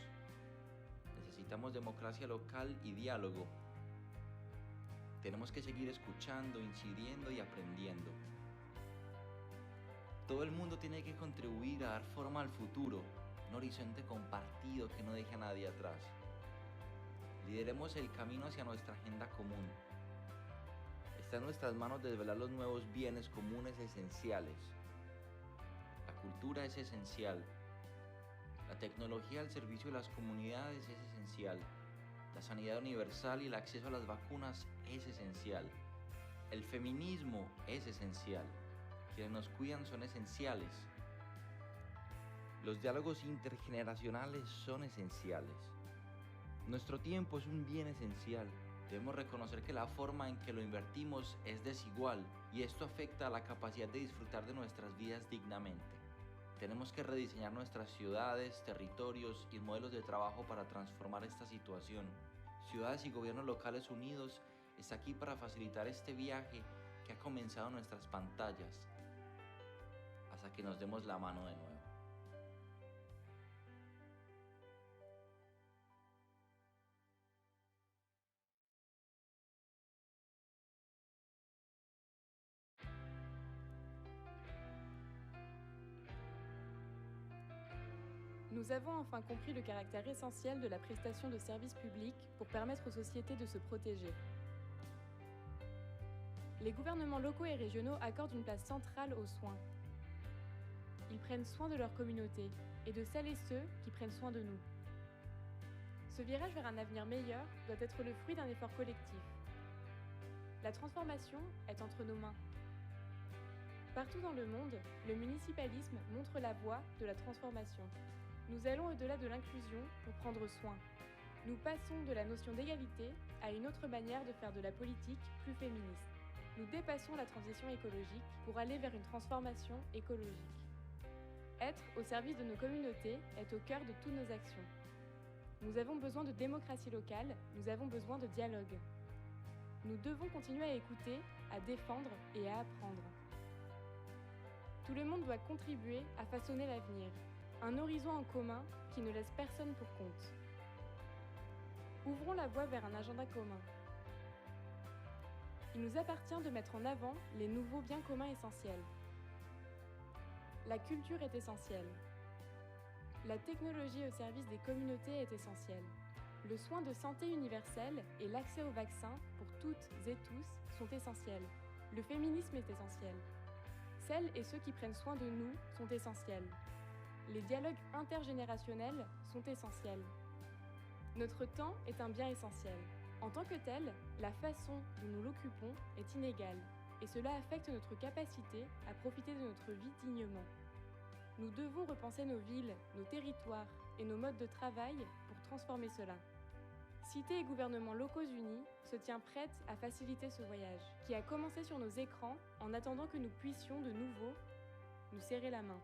Necesitamos democracia local y diálogo. Tenemos que seguir escuchando, incidiendo y aprendiendo. Todo el mundo tiene que contribuir a dar forma al futuro, un horizonte compartido que no deje a nadie atrás. Lideremos el camino hacia nuestra agenda común. Está en nuestras manos desvelar los nuevos bienes comunes esenciales. La cultura es esencial. La tecnología al servicio de las comunidades es esencial. La sanidad universal y el acceso a las vacunas es esencial. El feminismo es esencial. Quienes nos cuidan son esenciales. Los diálogos intergeneracionales son esenciales. Nuestro tiempo es un bien esencial. Debemos reconocer que la forma en que lo invertimos es desigual y esto afecta a la capacidad de disfrutar de nuestras vidas dignamente. Tenemos que rediseñar nuestras ciudades, territorios y modelos de trabajo para transformar esta situación. Ciudades y gobiernos locales unidos está aquí para facilitar este viaje que ha comenzado en nuestras pantallas, hasta que nos demos la mano de nuevo. Nous avons enfin compris le caractère essentiel de la prestation de services publics pour permettre aux sociétés de se protéger. Les gouvernements locaux et régionaux accordent une place centrale aux soins. Ils prennent soin de leur communauté et de celles et ceux qui prennent soin de nous. Ce virage vers un avenir meilleur doit être le fruit d'un effort collectif. La transformation est entre nos mains. Partout dans le monde, le municipalisme montre la voie de la transformation. Nous allons au-delà de l'inclusion pour prendre soin. Nous passons de la notion d'égalité à une autre manière de faire de la politique plus féministe. Nous dépassons la transition écologique pour aller vers une transformation écologique. Être au service de nos communautés est au cœur de toutes nos actions. Nous avons besoin de démocratie locale, nous avons besoin de dialogue. Nous devons continuer à écouter, à défendre et à apprendre. Tout le monde doit contribuer à façonner l'avenir, un horizon en commun qui ne laisse personne pour compte. Ouvrons la voie vers un agenda commun. Il nous appartient de mettre en avant les nouveaux biens communs essentiels. La culture est essentielle. La technologie au service des communautés est essentielle. Le soin de santé universel et l'accès aux vaccins pour toutes et tous sont essentiels. Le féminisme est essentiel. Celles et ceux qui prennent soin de nous sont essentiels. Les dialogues intergénérationnels sont essentiels. Notre temps est un bien essentiel. En tant que tel, la façon dont nous l'occupons est inégale et cela affecte notre capacité à profiter de notre vie dignement. Nous devons repenser nos villes, nos territoires et nos modes de travail pour transformer cela. Cité et gouvernements locaux unis se tient prête à faciliter ce voyage, qui a commencé sur nos écrans en attendant que nous puissions de nouveau nous serrer la main.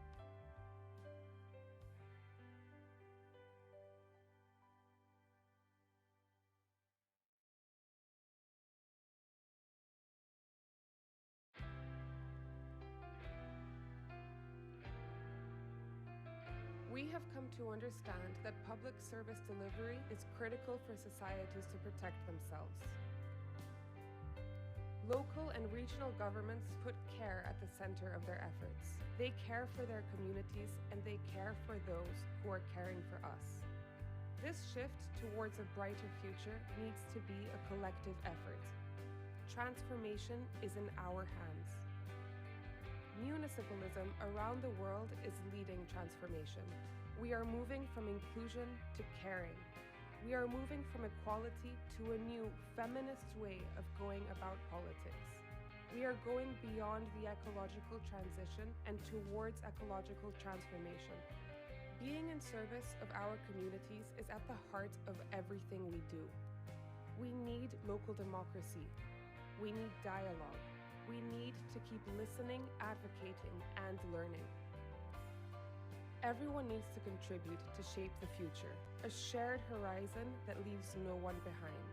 to understand that public service delivery is critical for societies to protect themselves. Local and regional governments put care at the center of their efforts. They care for their communities and they care for those who are caring for us. This shift towards a brighter future needs to be a collective effort. Transformation is in our hands. Municipalism around the world is leading transformation. We are moving from inclusion to caring. We are moving from equality to a new feminist way of going about politics. We are going beyond the ecological transition and towards ecological transformation. Being in service of our communities is at the heart of everything we do. We need local democracy. We need dialogue. We need to keep listening, advocating, and learning. Everyone needs to contribute to shape the future, a shared horizon that leaves no one behind.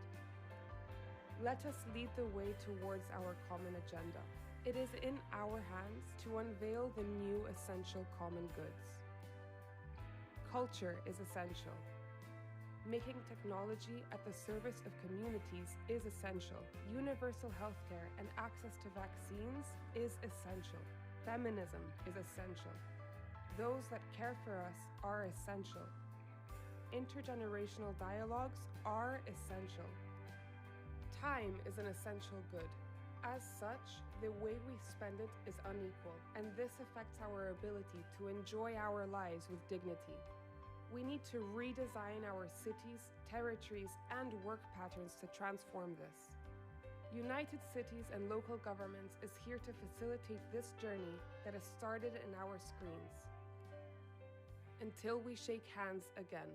Let us lead the way towards our common agenda. It is in our hands to unveil the new essential common goods. Culture is essential. Making technology at the service of communities is essential. Universal healthcare and access to vaccines is essential. Feminism is essential. Those that care for us are essential. Intergenerational dialogues are essential. Time is an essential good. As such, the way we spend it is unequal, and this affects our ability to enjoy our lives with dignity. We need to redesign our cities, territories, and work patterns to transform this. United Cities and Local Governments is here to facilitate this journey that has started in our screens. Until we shake hands again.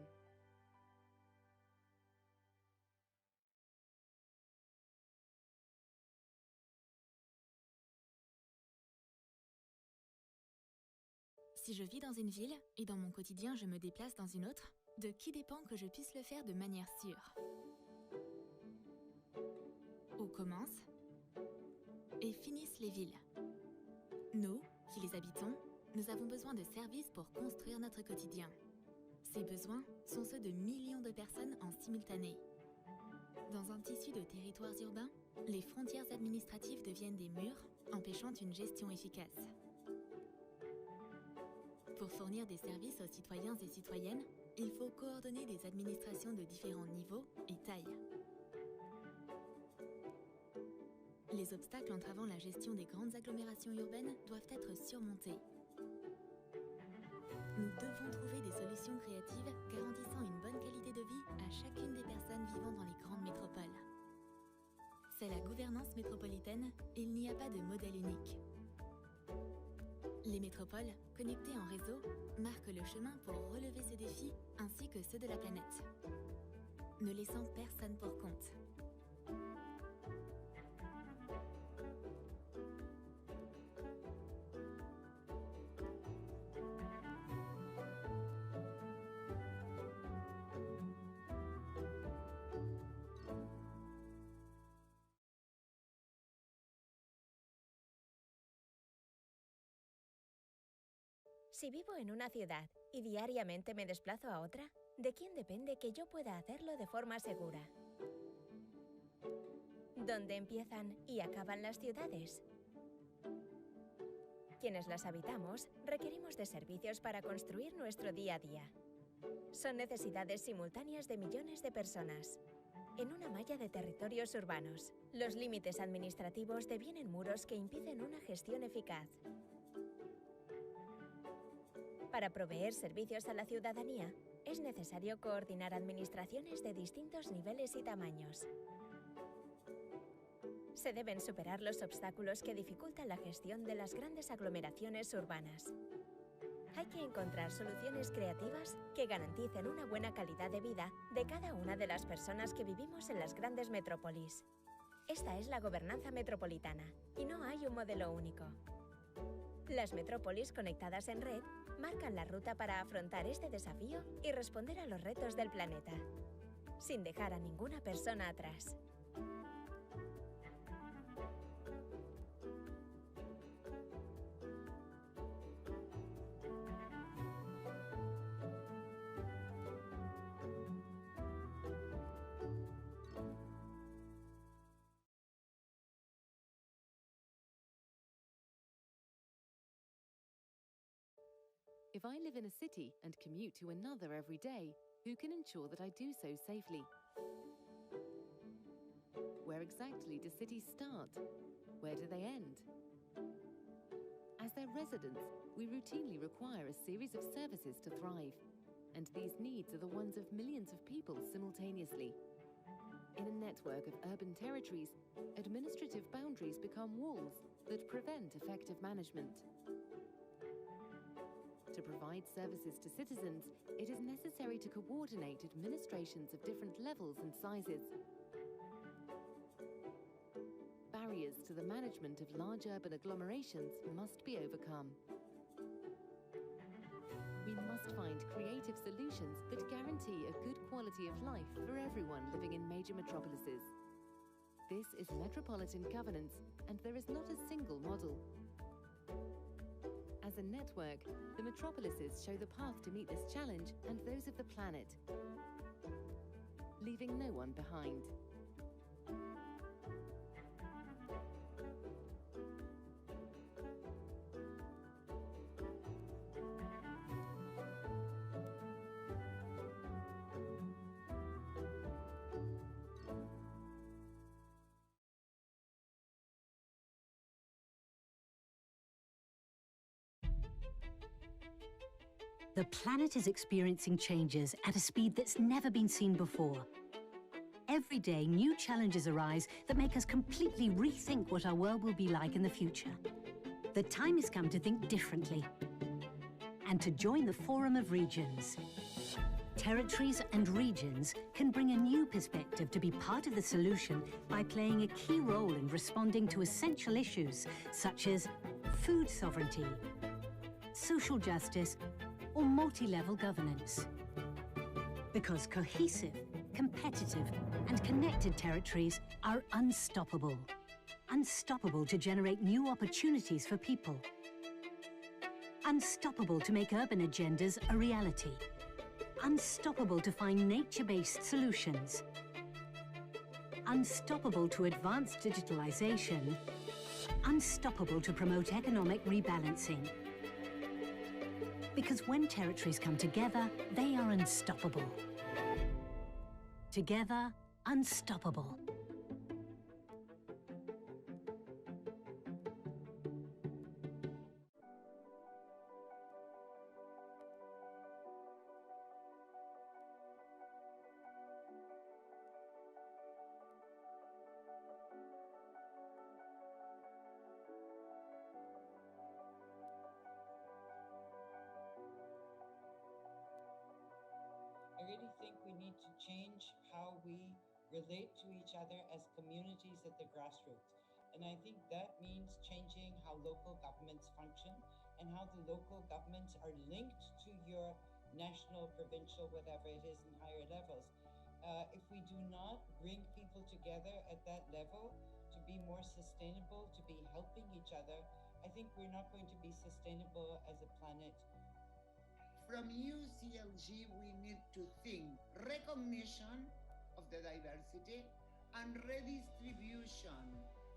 Si je vis dans une ville et dans mon quotidien je me déplace dans une autre, de qui dépend que je puisse le faire de manière sûre? Où commencent et finissent les villes? Nous, qui les habitons, nous avons besoin de services pour construire notre quotidien. Ces besoins sont ceux de millions de personnes en simultané. Dans un tissu de territoires urbains, les frontières administratives deviennent des murs, empêchant une gestion efficace. Pour fournir des services aux citoyens et citoyennes, il faut coordonner des administrations de différents niveaux et tailles. Les obstacles entravant la gestion des grandes agglomérations urbaines doivent être surmontés. Nous devons trouver des solutions créatives garantissant une bonne qualité de vie à chacune des personnes vivant dans les grandes métropoles. C'est la gouvernance métropolitaine et il n'y a pas de modèle unique. Les métropoles, connectées en réseau, marquent le chemin pour relever ces défis ainsi que ceux de la planète, ne laissant personne pour compte. Si vivo en una ciudad y diariamente me desplazo a otra, ¿de quién depende que yo pueda hacerlo de forma segura? ¿Dónde empiezan y acaban las ciudades? Quienes las habitamos requerimos de servicios para construir nuestro día a día. Son necesidades simultáneas de millones de personas. En una malla de territorios urbanos, los límites administrativos devienen muros que impiden una gestión eficaz. Para proveer servicios a la ciudadanía, es necesario coordinar administraciones de distintos niveles y tamaños. Se deben superar los obstáculos que dificultan la gestión de las grandes aglomeraciones urbanas. Hay que encontrar soluciones creativas que garanticen una buena calidad de vida de cada una de las personas que vivimos en las grandes metrópolis. Esta es la gobernanza metropolitana, y no hay un modelo único. Las metrópolis conectadas en red marcan la ruta para afrontar este desafío y responder a los retos del planeta, sin dejar a ninguna persona atrás. If I live in a city and commute to another every day, who can ensure that I do so safely? Where exactly do cities start? Where do they end? As their residents, we routinely require a series of services to thrive, and these needs are the ones of millions of people simultaneously. In a network of urban territories, administrative boundaries become walls that prevent effective management. To provide services to citizens, it is necessary to coordinate administrations of different levels and sizes. Barriers to the management of large urban agglomerations must be overcome. We must find creative solutions that guarantee a good quality of life for everyone living in major metropolises. This is metropolitan governance, and there is not a single model. As a network, the metropolises show the path to meet this challenge and those of the planet, leaving no one behind. The planet is experiencing changes at a speed that's never been seen before. Every day, new challenges arise that make us completely rethink what our world will be like in the future. The time has come to think differently and to join the Forum of Regions. Territories and regions can bring a new perspective to be part of the solution by playing a key role in responding to essential issues such as food sovereignty, social justice, or multi-level governance. Because cohesive, competitive, and connected territories are unstoppable. Unstoppable to generate new opportunities for people. Unstoppable to make urban agendas a reality. Unstoppable to find nature-based solutions. Unstoppable to advance digitalization. Unstoppable to promote economic rebalancing. Because when territories come together, they are unstoppable. Together, unstoppable. I really think we need to change how we relate to each other as communities at the grassroots. And I think that means changing how local governments function and how the local governments are linked to your national, provincial, whatever it is, in higher levels. If we do not bring people together at that level to be more sustainable, to be helping each other, I think we're not going to be sustainable as a planet. From UCLG, we need to think recognition of the diversity and redistribution.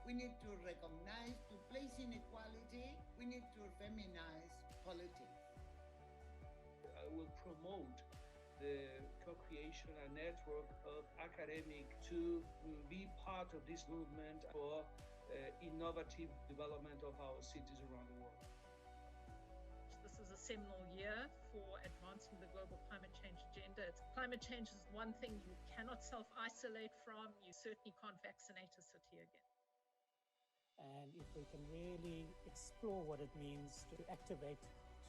We need to recognize, to place inequality, we need to feminize politics. I will promote the co-creation and network of academics to be part of this movement for innovative development of our cities around the world. This is a seminal year for advancing the global climate change agenda. Climate change is one thing you cannot self-isolate from. You certainly can't vaccinate a city again. And if we can really explore what it means to activate,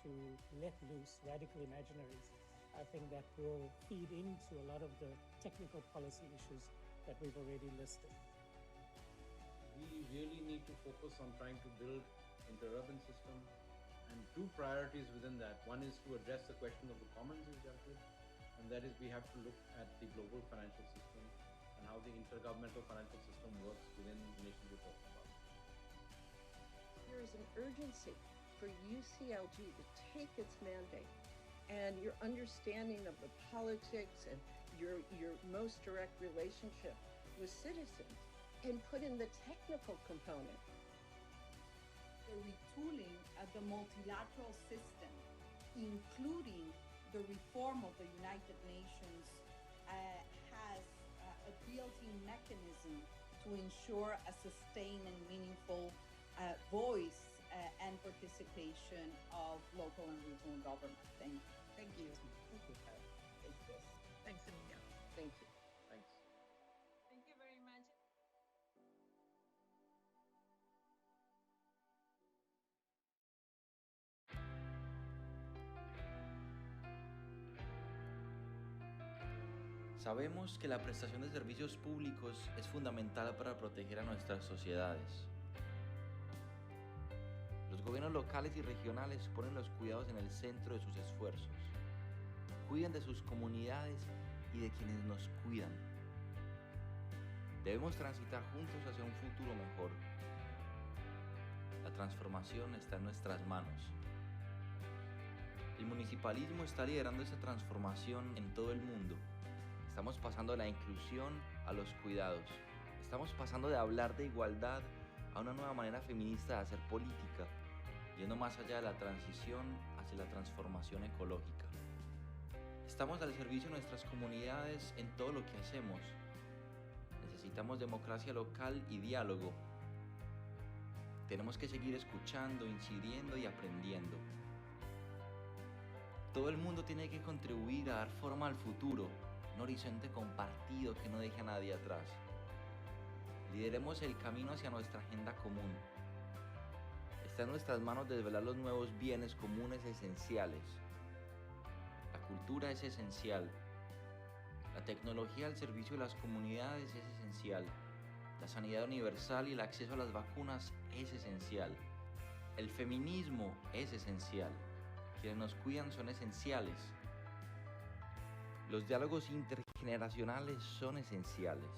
to let loose radical imaginaries, I think that will feed into a lot of the technical policy issues that we've already listed. We really need to focus on trying to build inter-urban system, and two priorities within that. One is to address the question of the commons is dealt with, and that is we have to look at the global financial system and how the intergovernmental financial system works within the nations we're talking about. There is an urgency for UCLG to take its mandate and your understanding of the politics and your most direct relationship with citizens and put in the technical component. The retooling of the multilateral system, including the reform of the United Nations, has a built-in mechanism to ensure a sustained and meaningful voice and participation of local and regional government. Thank you. Thank you. Thanks, Emilia. Thank you. Thanks. Thank you very much. Sabemos que la prestación de servicios públicos es fundamental para proteger a nuestras sociedades. Los gobiernos locales y regionales ponen los cuidados en el centro de sus esfuerzos. Cuidan de sus comunidades y de quienes nos cuidan. Debemos transitar juntos hacia un futuro mejor. La transformación está en nuestras manos. El municipalismo está liderando esa transformación en todo el mundo. Estamos pasando de la inclusión a los cuidados. Estamos pasando de hablar de igualdad a una nueva manera feminista de hacer política, yendo más allá de la transición hacia la transformación ecológica. Estamos al servicio de nuestras comunidades en todo lo que hacemos. Necesitamos democracia local y diálogo. Tenemos que seguir escuchando, incidiendo y aprendiendo. Todo el mundo tiene que contribuir a dar forma al futuro, un horizonte compartido que no deje a nadie atrás. Lideremos el camino hacia nuestra agenda común. Está en nuestras manos desvelar los nuevos bienes comunes esenciales. La cultura es esencial. La tecnología al servicio de las comunidades es esencial. La sanidad universal y el acceso a las vacunas es esencial. El feminismo es esencial. Quienes nos cuidan son esenciales. Los diálogos intergeneracionales son esenciales.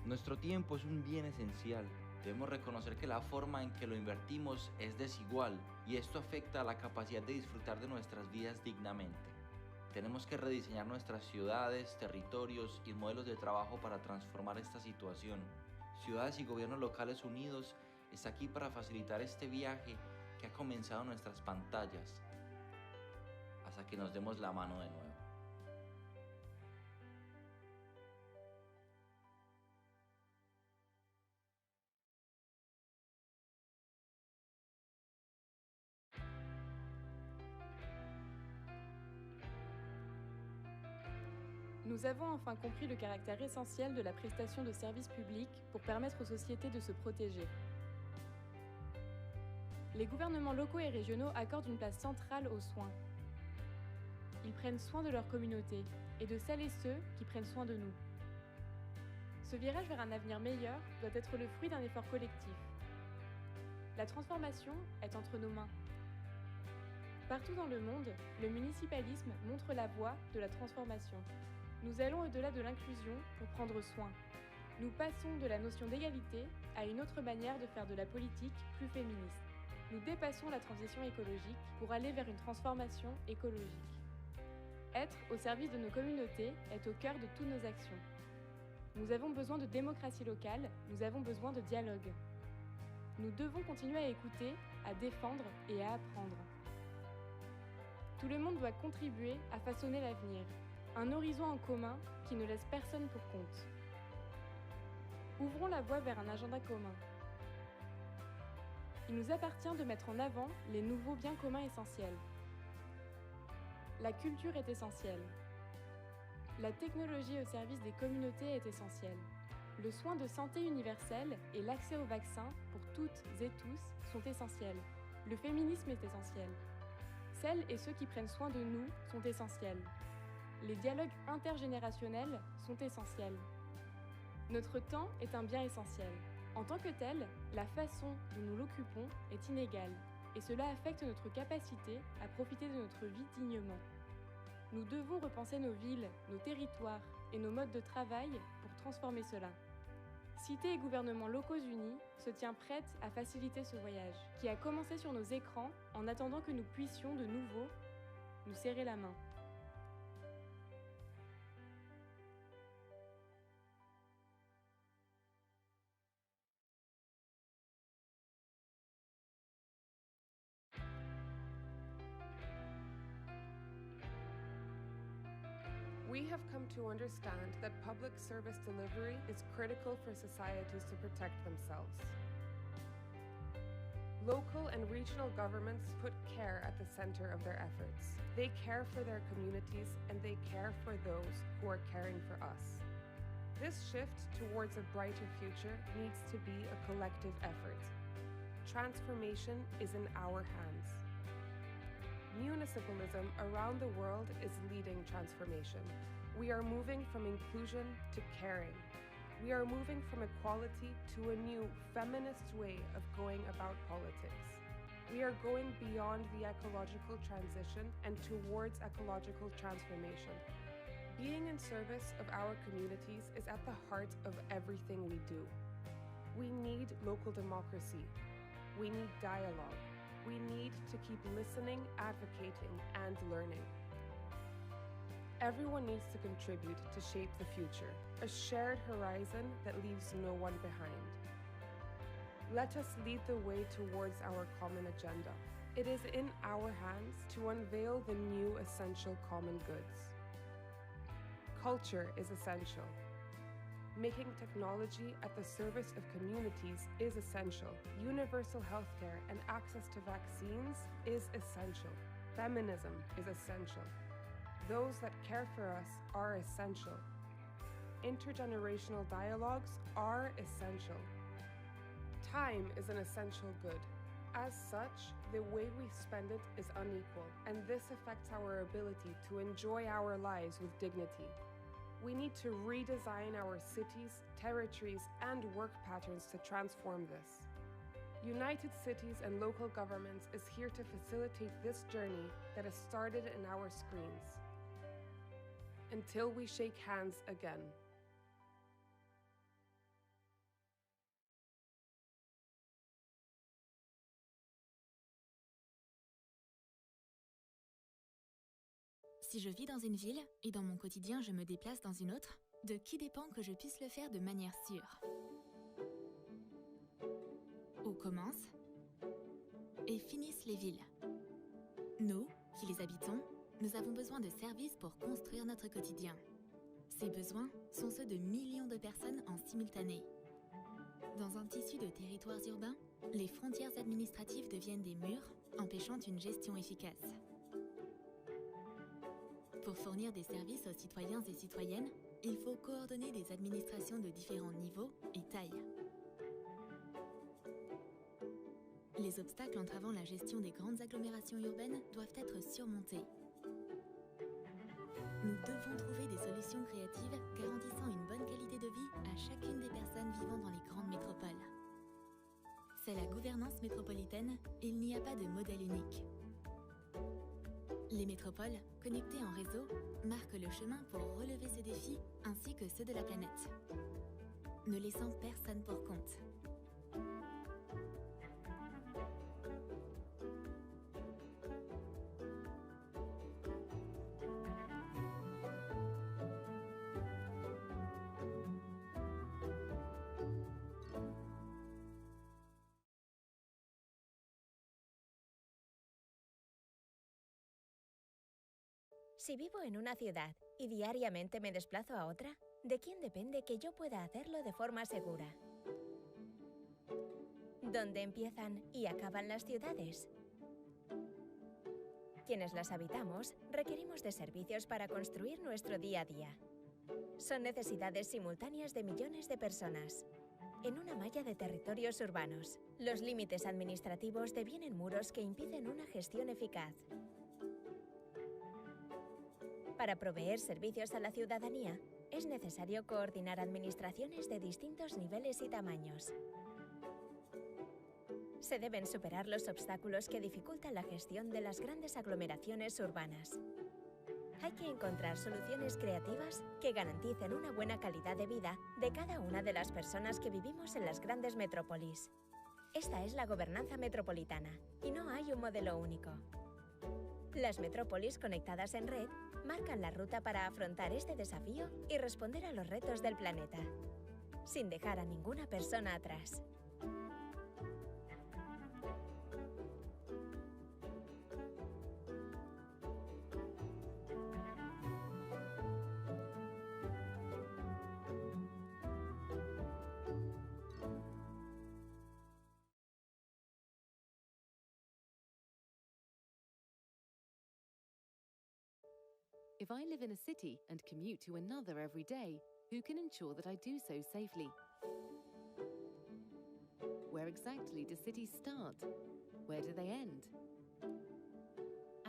Nuestro tiempo es un bien esencial. Debemos reconocer que la forma en que lo invertimos es desigual y esto afecta a la capacidad de disfrutar de nuestras vidas dignamente. Tenemos que rediseñar nuestras ciudades, territorios y modelos de trabajo para transformar esta situación. Ciudades y gobiernos locales unidos está aquí para facilitar este viaje que ha comenzado en nuestras pantallas, hasta que nos demos la mano de nuevo. Nous avons enfin compris le caractère essentiel de la prestation de services publics pour permettre aux sociétés de se protéger. Les gouvernements locaux et régionaux accordent une place centrale aux soins. Ils prennent soin de leur communauté et de celles et ceux qui prennent soin de nous. Ce virage vers un avenir meilleur doit être le fruit d'un effort collectif. La transformation est entre nos mains. Partout dans le monde, le municipalisme montre la voie de la transformation. Nous allons au-delà de l'inclusion pour prendre soin. Nous passons de la notion d'égalité à une autre manière de faire de la politique plus féministe. Nous dépassons la transition écologique pour aller vers une transformation écologique. Être au service de nos communautés est au cœur de toutes nos actions. Nous avons besoin de démocratie locale, nous avons besoin de dialogue. Nous devons continuer à écouter, à défendre et à apprendre. Tout le monde doit contribuer à façonner l'avenir. Un horizon en commun qui ne laisse personne pour compte. Ouvrons la voie vers un agenda commun. Il nous appartient de mettre en avant les nouveaux biens communs essentiels. La culture est essentielle. La technologie au service des communautés est essentielle. Le soin de santé universel et l'accès aux vaccins pour toutes et tous sont essentiels. Le féminisme est essentiel. Celles et ceux qui prennent soin de nous sont essentiels. Les dialogues intergénérationnels sont essentiels. Notre temps est un bien essentiel. En tant que tel, la façon dont nous l'occupons est inégale et cela affecte notre capacité à profiter de notre vie dignement. Nous devons repenser nos villes, nos territoires et nos modes de travail pour transformer cela. Cité et gouvernements locaux unis se tient prête à faciliter ce voyage, qui a commencé sur nos écrans en attendant que nous puissions de nouveau nous serrer la main. We have come to understand that public service delivery is critical for societies to protect themselves. Local and regional governments put care at the center of their efforts. They care for their communities and they care for those who are caring for us. This shift towards a brighter future needs to be a collective effort. Transformation is in our hands. Municipalism around the world is leading transformation. We are moving from inclusion to caring. We are moving from equality to a new feminist way of going about politics. We are going beyond the ecological transition and towards ecological transformation. Being in service of our communities is at the heart of everything we do. We need local democracy. We need dialogue. We need to keep listening, advocating, and learning. Everyone needs to contribute to shape the future, a shared horizon that leaves no one behind. Let us lead the way towards our common agenda. It is in our hands to unveil the new essential common goods. Culture is essential. Making technology at the service of communities is essential. Universal healthcare and access to vaccines is essential. Feminism is essential. Those that care for us are essential. Intergenerational dialogues are essential. Time is an essential good. As such, the way we spend it is unequal, and this affects our ability to enjoy our lives with dignity. We need to redesign our cities, territories, and work patterns to transform this. United Cities and Local Governments is here to facilitate this journey that has started in our screens. Until we shake hands again. Si je vis dans une ville et dans mon quotidien je me déplace dans une autre, de qui dépend que je puisse le faire de manière sûre? Où commencent et finissent les villes? Nous, qui les habitons, nous avons besoin de services pour construire notre quotidien. Ces besoins sont ceux de millions de personnes en simultané. Dans un tissu de territoires urbains, les frontières administratives deviennent des murs, empêchant une gestion efficace. Pour fournir des services aux citoyens et citoyennes, il faut coordonner des administrations de différents niveaux et tailles. Les obstacles entravant la gestion des grandes agglomérations urbaines doivent être surmontés. Nous devons trouver des solutions créatives garantissant une bonne qualité de vie à chacune des personnes vivant dans les grandes métropoles. C'est la gouvernance métropolitaine et il n'y a pas de modèle unique. Les métropoles, connectées en réseau, marquent le chemin pour relever ces défis ainsi que ceux de la planète, ne laissant personne pour compte. Si vivo en una ciudad y diariamente me desplazo a otra, ¿de quién depende que yo pueda hacerlo de forma segura? ¿Dónde empiezan y acaban las ciudades? Quienes las habitamos requerimos de servicios para construir nuestro día a día. Son necesidades simultáneas de millones de personas. En una malla de territorios urbanos, los límites administrativos devienen muros que impiden una gestión eficaz. Para proveer servicios a la ciudadanía, es necesario coordinar administraciones de distintos niveles y tamaños. Se deben superar los obstáculos que dificultan la gestión de las grandes aglomeraciones urbanas. Hay que encontrar soluciones creativas que garanticen una buena calidad de vida de cada una de las personas que vivimos en las grandes metrópolis. Esta es la gobernanza metropolitana, y no hay un modelo único. Las metrópolis conectadas en red marcan la ruta para afrontar este desafío y responder a los retos del planeta, sin dejar a ninguna persona atrás. If I live in a city and commute to another every day, who can ensure that I do so safely? Where exactly do cities start? Where do they end?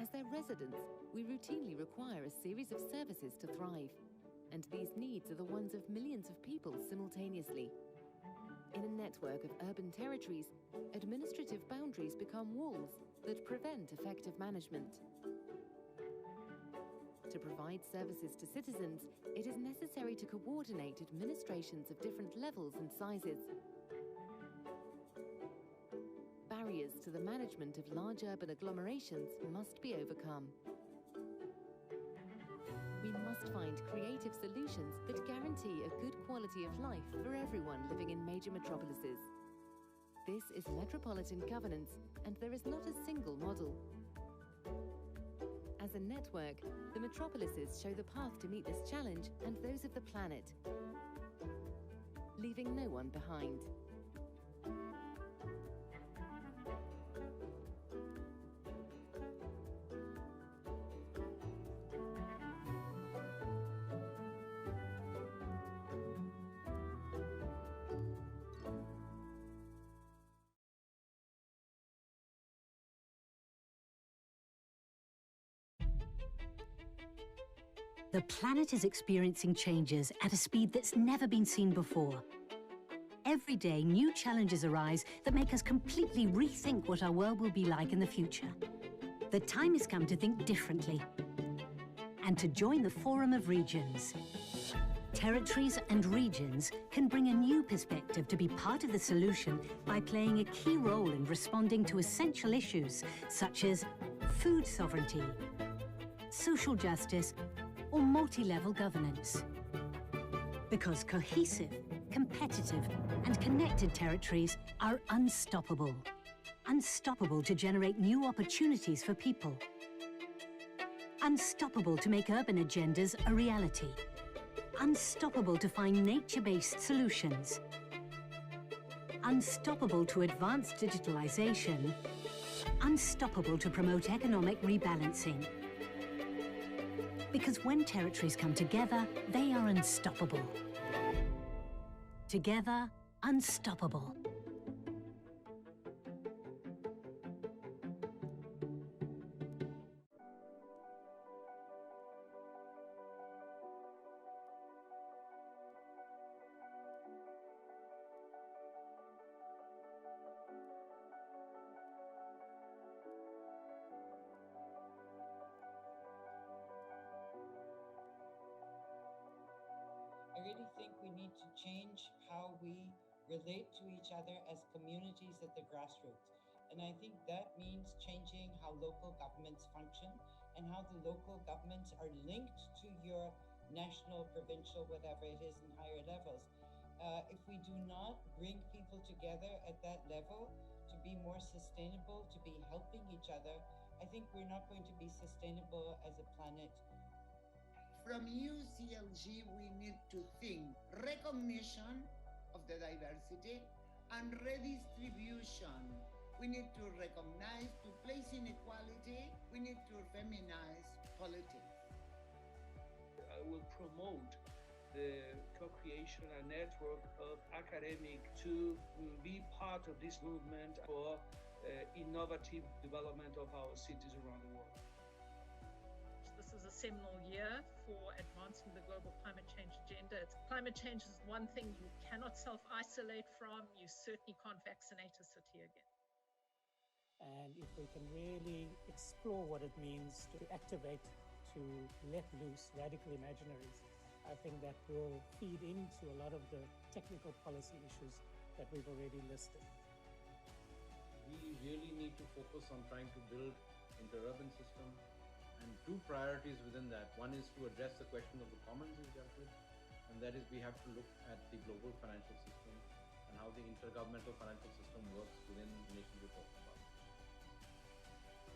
As their residents, we routinely require a series of services to thrive, and these needs are the ones of millions of people simultaneously. In a network of urban territories, administrative boundaries become walls that prevent effective management. To provide services to citizens, it is necessary to coordinate administrations of different levels and sizes. Barriers to the management of large urban agglomerations must be overcome. We must find creative solutions that guarantee a good quality of life for everyone living in major metropolises. This is metropolitan governance, and there is not a single model. As a network, the metropolises show the path to meet this challenge and those of the planet, leaving no one behind. The planet is experiencing changes at a speed that's never been seen before. Every day, new challenges arise that make us completely rethink what our world will be like in the future. The time has come to think differently and to join the Forum of Regions. Territories and regions can bring a new perspective to be part of the solution by playing a key role in responding to essential issues such as food sovereignty, social justice, or multi-level governance. Because cohesive, competitive, and connected territories are unstoppable. Unstoppable to generate new opportunities for people. Unstoppable to make urban agendas a reality. Unstoppable to find nature-based solutions. Unstoppable to advance digitalization. Unstoppable to promote economic rebalancing. Because when territories come together, they are unstoppable. Together, unstoppable. I really think we need to change how we relate to each other as communities at the grassroots. And I think that means changing how local governments function and how the local governments are linked to your national, provincial, whatever it is, and higher levels. If we do not bring people together at that level to be more sustainable, to be helping each other, I think we're not going to be sustainable as a planet. From UCLG, we need to think recognition of the diversity and redistribution. We need to recognize, to place inequality, we need to feminize politics. I will promote the co-creation and network of academics to be part of this movement for innovative development of our cities around the world. This is a seminal year for advancing the global climate change agenda. Climate change is one thing you cannot self-isolate from. You certainly can't vaccinate a city again. And if we can really explore what it means to activate, to let loose radical imaginaries, I think that will feed into a lot of the technical policy issues that we've already listed. We really need to focus on trying to build inter-urban system, and two priorities within that. One is to address the question of the commons is dealt with, and that is we have to look at the global financial system and how the intergovernmental financial system works within the nations we're talking about.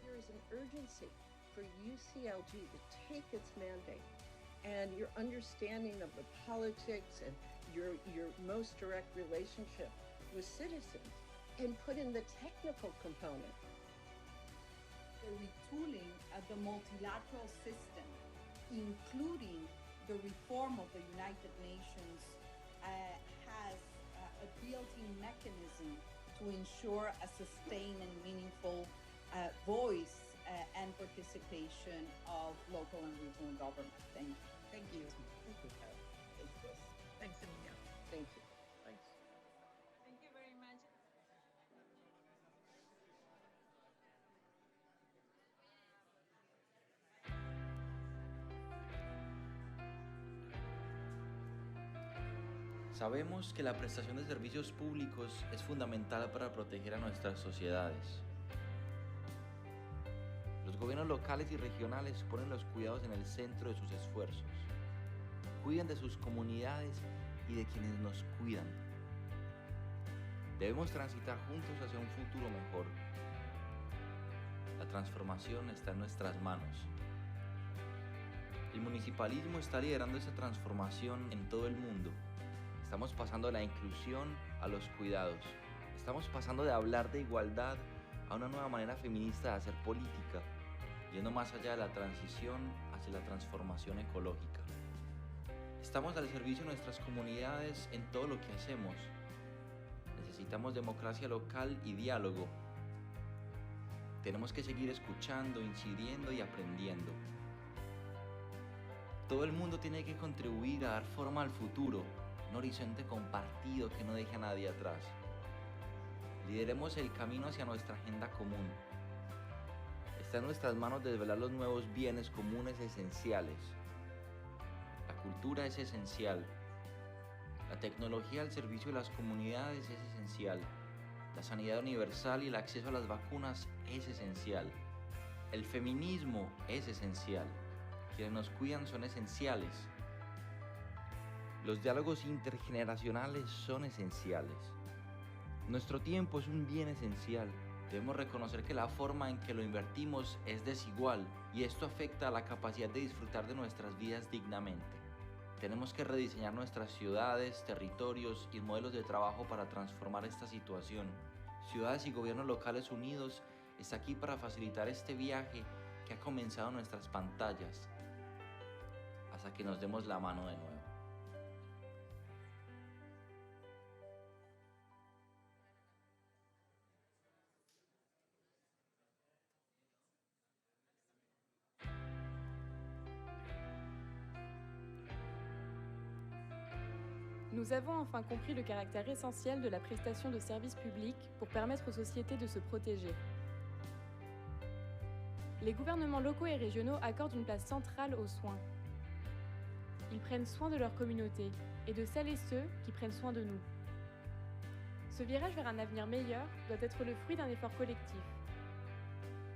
There is an urgency for UCLG to take its mandate and your understanding of the politics and your most direct relationship with citizens and put in the technical component. The retooling of the multilateral system, including the reform of the United Nations, has a built-in mechanism to ensure a sustained and meaningful voice and participation of local and regional government. Thank you. Thank you. Thank you. Thanks, Emilia. Thank you. Thanks. Thank you very much. Sabemos que la prestación de servicios públicos es fundamental para proteger a nuestras sociedades. Los gobiernos locales y regionales ponen los cuidados en el centro de sus esfuerzos. Cuidan de sus comunidades y de quienes nos cuidan. Debemos transitar juntos hacia un futuro mejor. La transformación está en nuestras manos. El municipalismo está liderando esa transformación en todo el mundo. Estamos pasando de la inclusión a los cuidados. Estamos pasando de hablar de igualdad a una nueva manera feminista de hacer política, yendo más allá de la transición hacia la transformación ecológica. Estamos al servicio de nuestras comunidades en todo lo que hacemos. Necesitamos democracia local y diálogo. Tenemos que seguir escuchando, incidiendo y aprendiendo. Todo el mundo tiene que contribuir a dar forma al futuro, un horizonte compartido que no deje a nadie atrás. Lideremos el camino hacia nuestra agenda común. Está en nuestras manos desvelar los nuevos bienes comunes esenciales. La cultura es esencial. La tecnología al servicio de las comunidades es esencial. La sanidad universal y el acceso a las vacunas es esencial. El feminismo es esencial. Quienes nos cuidan son esenciales. Los diálogos intergeneracionales son esenciales. Nuestro tiempo es un bien esencial. Debemos reconocer que la forma en que lo invertimos es desigual y esto afecta a la capacidad de disfrutar de nuestras vidas dignamente. Tenemos que rediseñar nuestras ciudades, territorios y modelos de trabajo para transformar esta situación. Ciudades y gobiernos locales unidos está aquí para facilitar este viaje que ha comenzado en nuestras pantallas, hasta que nos demos la mano de nuevo. Nous avons enfin compris le caractère essentiel de la prestation de services publics pour permettre aux sociétés de se protéger. Les gouvernements locaux et régionaux accordent une place centrale aux soins. Ils prennent soin de leur communauté et de celles et ceux qui prennent soin de nous. Ce virage vers un avenir meilleur doit être le fruit d'un effort collectif.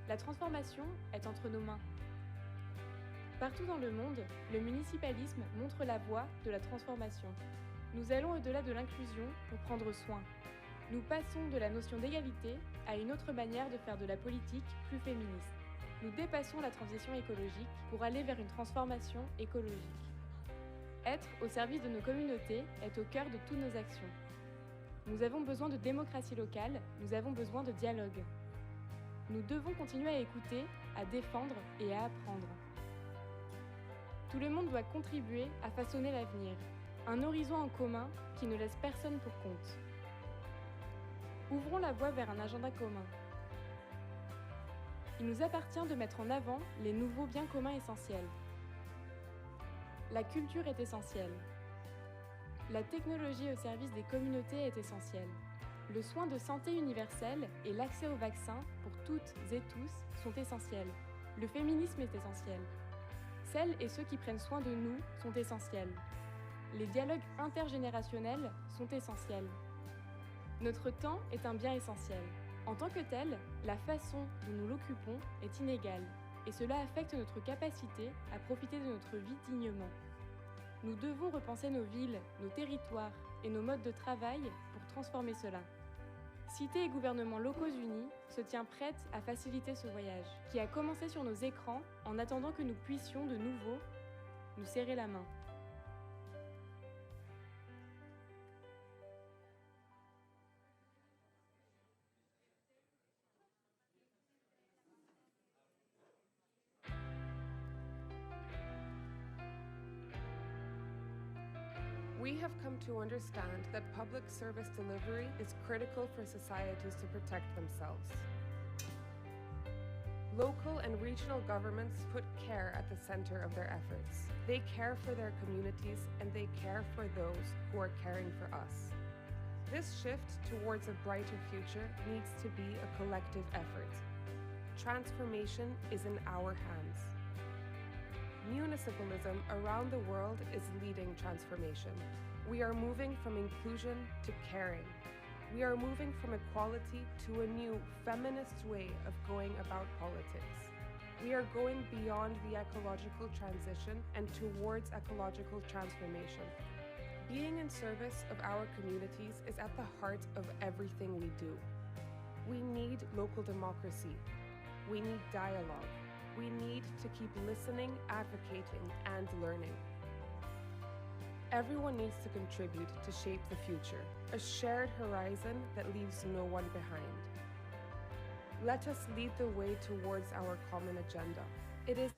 La transformation est entre nos mains. Partout dans le monde, le municipalisme montre la voie de la transformation. Nous allons au-delà de l'inclusion pour prendre soin. Nous passons de la notion d'égalité à une autre manière de faire de la politique plus féministe. Nous dépassons la transition écologique pour aller vers une transformation écologique. Être au service de nos communautés est au cœur de toutes nos actions. Nous avons besoin de démocratie locale, nous avons besoin de dialogue. Nous devons continuer à écouter, à défendre et à apprendre. Tout le monde doit contribuer à façonner l'avenir. Un horizon en commun qui ne laisse personne pour compte. Ouvrons la voie vers un agenda commun. Il nous appartient de mettre en avant les nouveaux biens communs essentiels. La culture est essentielle. La technologie au service des communautés est essentielle. Le soin de santé universel et l'accès aux vaccins pour toutes et tous sont essentiels. Le féminisme est essentiel. Celles et ceux qui prennent soin de nous sont essentiels. Les dialogues intergénérationnels sont essentiels. Notre temps est un bien essentiel. En tant que tel, la façon dont nous l'occupons est inégale et cela affecte notre capacité à profiter de notre vie dignement. Nous devons repenser nos villes, nos territoires et nos modes de travail pour transformer cela. Cité et gouvernements locaux unis se tient prête à faciliter ce voyage, qui a commencé sur nos écrans en attendant que nous puissions de nouveau nous serrer la main. We have come to understand that public service delivery is critical for societies to protect themselves. Local and regional governments put care at the center of their efforts. They care for their communities and they care for those who are caring for us. This shift towards a brighter future needs to be a collective effort. Transformation is in our hands. Municipalism around the world is leading transformation. We are moving from inclusion to caring. We are moving from equality to a new feminist way of going about politics. We are going beyond the ecological transition and towards ecological transformation. Being in service of our communities is at the heart of everything we do. We need local democracy. We need dialogue. We need to keep listening, advocating, and learning. Everyone needs to contribute to shape the future, a shared horizon that leaves no one behind. Let us lead the way towards our common agenda. It is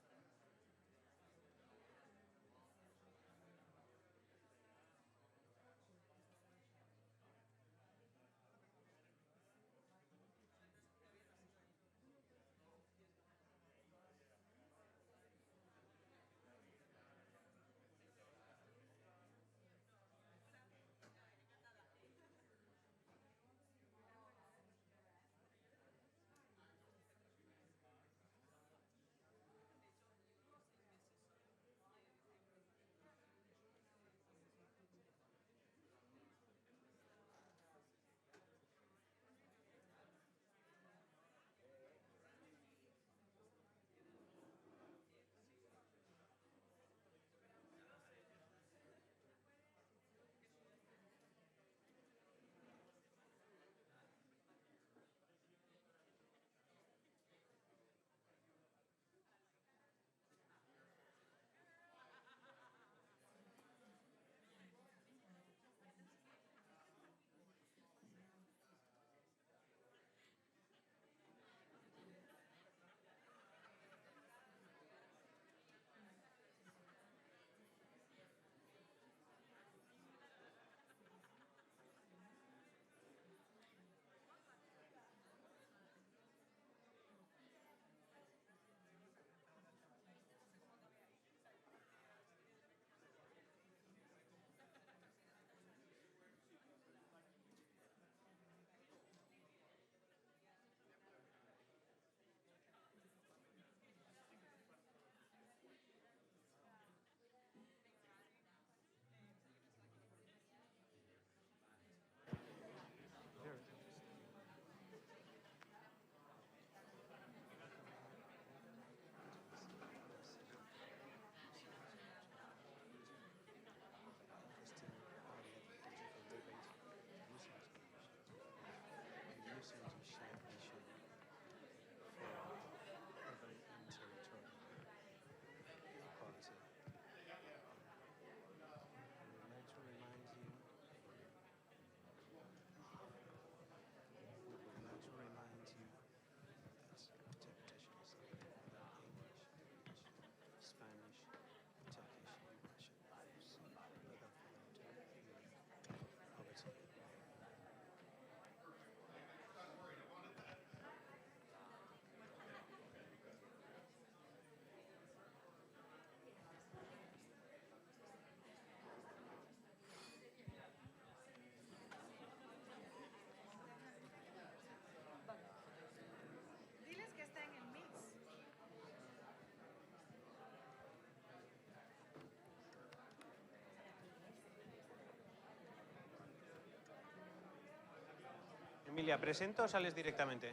Emilia, ¿presento o sales directamente?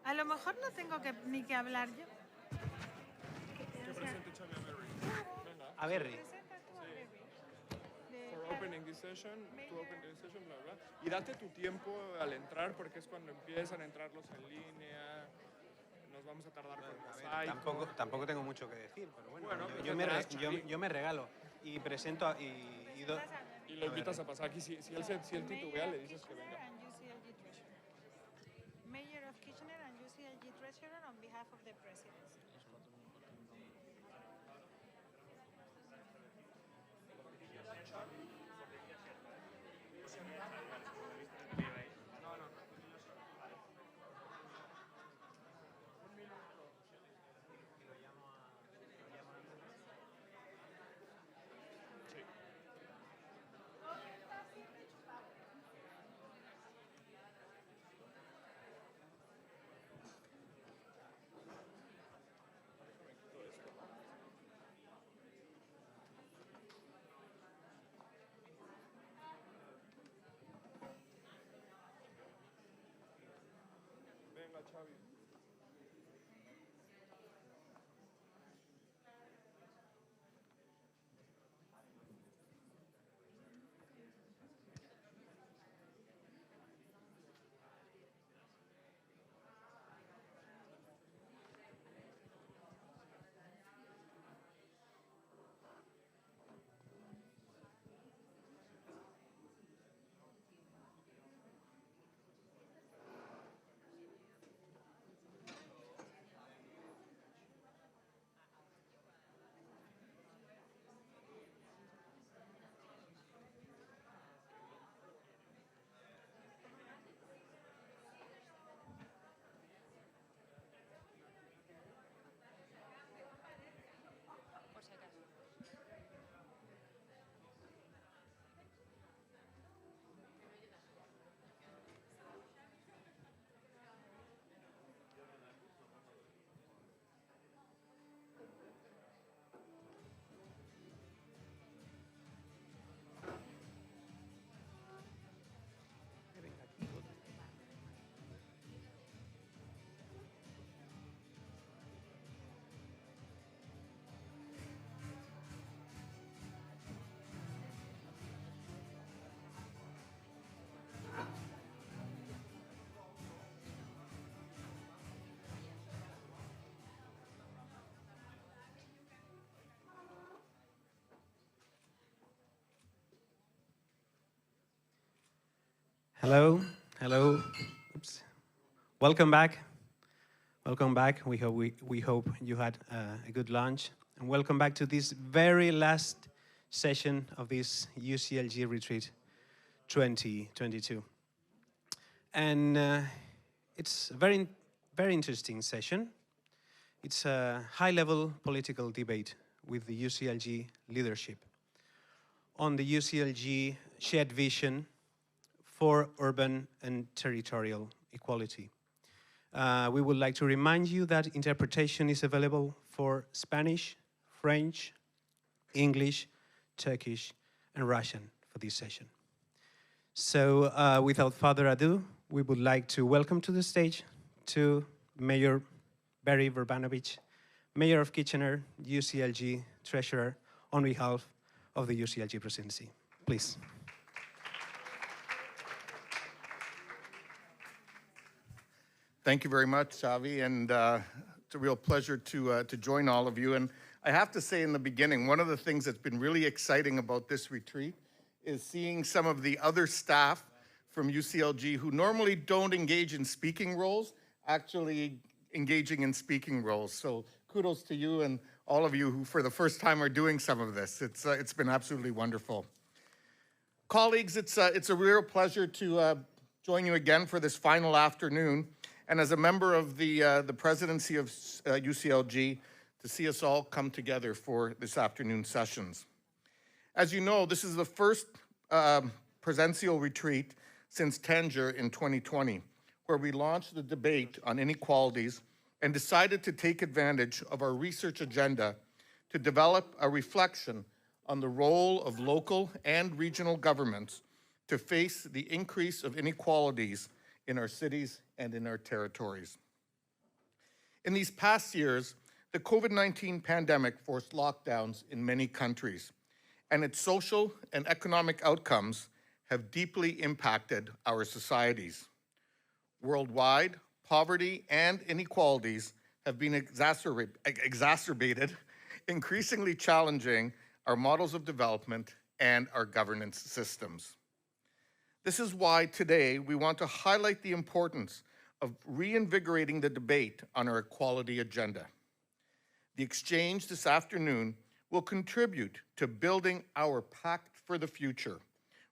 A lo mejor no tengo ni que hablar yo. Que presente Xavi a Berry. Venga. A Berry. For opening this session, to open this session, bla, bla. Y date tu tiempo al entrar porque es cuando empiezan a entrar los en línea. Nos vamos a tardar con el mosaico. Tampoco tengo mucho que decir, pero bueno, pues yo me regalo y presento y lo invitas a pasar aquí. Si él titubea, le dices que venga. Mayor of Kitchener and UCLG Treasurer on behalf of the Presidency. Xavi. Hello, hello. Oops. Welcome back. Welcome back. We hope you had a good lunch. And welcome back to this very last session of this UCLG Retreat 2022. And it's a very interesting session. It's a high-level political debate with the UCLG leadership on the UCLG shared vision for urban and territorial equality. We would like to remind you that interpretation is available for Spanish, French, English, Turkish, and Russian for this session. So without further ado, we would like to welcome to the stage to Mayor Barry Verbanovich, Mayor of Kitchener, UCLG Treasurer, on behalf of the UCLG presidency. Please. Thank you very much, Xavi, and it's a real pleasure to join all of you. And I have to say in the beginning, one of the things that's been really exciting about this retreat is seeing some of the other staff from UCLG who normally don't engage in speaking roles, actually engaging in speaking roles. So kudos to you and all of you who for the first time are doing some of this. It's been absolutely wonderful. Colleagues, it's a real pleasure to join you again for this final afternoon. And as a member of the presidency of UCLG, to see us all come together for this afternoon's sessions. As you know, this is the first presidential retreat since Tanger in 2020, where we launched the debate on inequalities and decided to take advantage of our research agenda to develop a reflection on the role of local and regional governments to face the increase of inequalities in our cities and in our territories. In these past years, the COVID-19 pandemic forced lockdowns in many countries, and its social and economic outcomes have deeply impacted our societies. Worldwide, poverty and inequalities have been exacerbated, increasingly challenging our models of development and our governance systems. This is why today we want to highlight the importance of reinvigorating the debate on our equality agenda. The exchange this afternoon will contribute to building our Pact for the Future,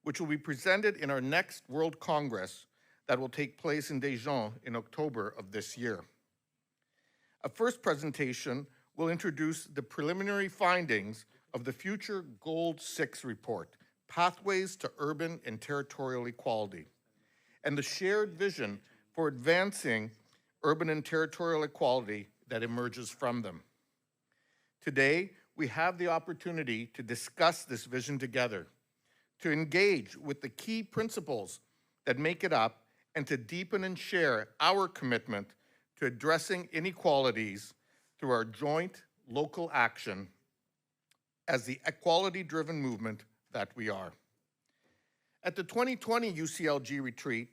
which will be presented in our next World Congress that will take place in Dijon in October of this year. A first presentation will introduce the preliminary findings of the Future Gold 6 report, Pathways to Urban and Territorial Equality, and the shared vision for advancing urban and territorial equality that emerges from them. Today, we have the opportunity to discuss this vision together, to engage with the key principles that make it up, and to deepen and share our commitment to addressing inequalities through our joint local action as the equality-driven movement that we are. At the 2020 UCLG retreat,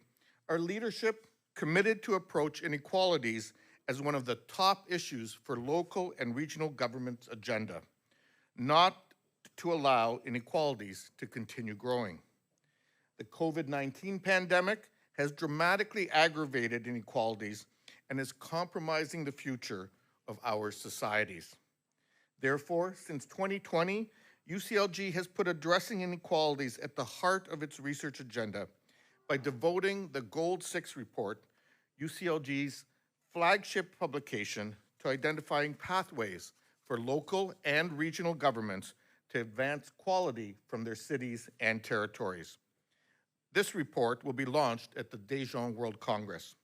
our leadership committed to approach inequalities as one of the top issues for local and regional government's agenda, not to allow inequalities to continue growing. The COVID-19 pandemic has dramatically aggravated inequalities and is compromising the future of our societies. Therefore, since 2020, UCLG has put addressing inequalities at the heart of its research agenda by devoting the Gold 6 report, UCLG's flagship publication, to identifying pathways for local and regional governments to advance quality from their cities and territories. This report will be launched at the Dijon World Congress.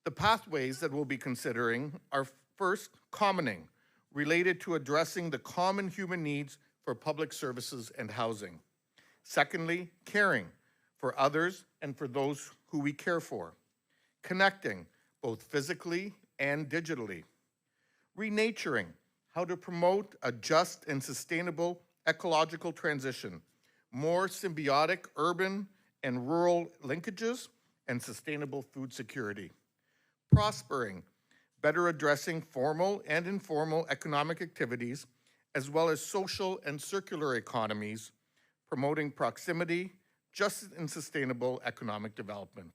The pathways that we'll be considering are first, commoning, related to addressing the common human needs for public services and housing. Secondly, caring for others and for those who we care for. Connecting, both physically and digitally. Renaturing, how to promote a just and sustainable ecological transition, more symbiotic urban and rural linkages, and sustainable food security. Prospering, better addressing formal and informal economic activities, as well as social and circular economies, promoting proximity, just and sustainable economic development.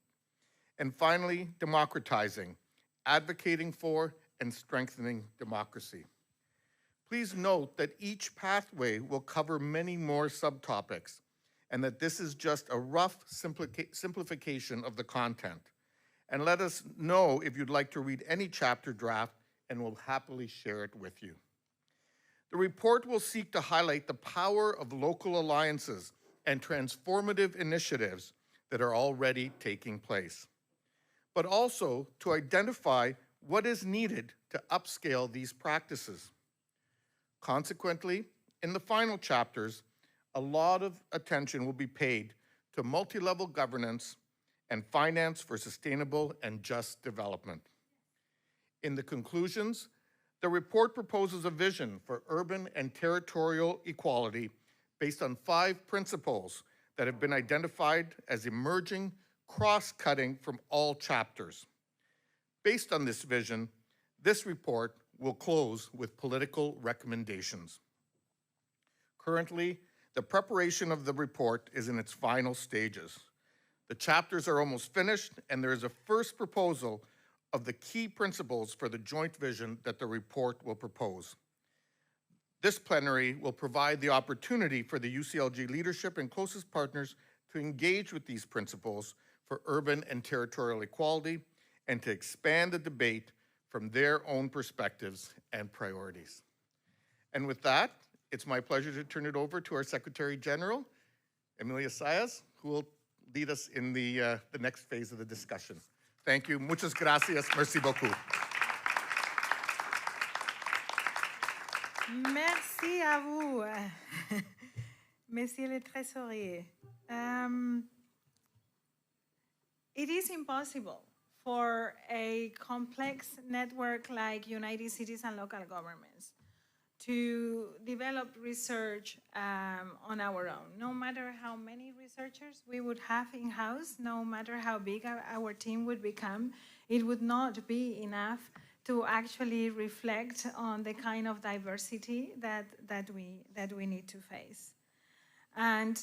And finally, democratizing, advocating for and strengthening democracy. Please note that each pathway will cover many more subtopics, and that this is just a rough simplification of the content. And let us know if you'd like to read any chapter draft, and we'll happily share it with you. The report will seek to highlight the power of local alliances and transformative initiatives that are already taking place, but also to identify what is needed to upscale these practices. Consequently, in the final chapters, a lot of attention will be paid to multi-level governance and finance for sustainable and just development. In the conclusions, the report proposes a vision for urban and territorial equality based on 5 principles that have been identified as emerging, cross-cutting from all chapters. Based on this vision, this report will close with political recommendations. Currently, the preparation of the report is in its final stages. The chapters are almost finished, and there is a first proposal of the key principles for the joint vision that the report will propose. This plenary will provide the opportunity for the UCLG leadership and closest partners to engage with these principles for urban and territorial equality and to expand the debate from their own perspectives and priorities. And with that, it's my pleasure to turn it over to our Secretary General, Emilia Sayas, who will lead us in the next phase of the discussion. Thank you. Muchas gracias. Merci beaucoup. Merci à vous, Monsieur le Trésorier. It is impossible for a complex network like United Cities and Local Governments to develop research on our own. No matter how many researchers we would have in-house, no matter how big our team would become, it would not be enough to actually reflect on the kind of diversity that we need to face. And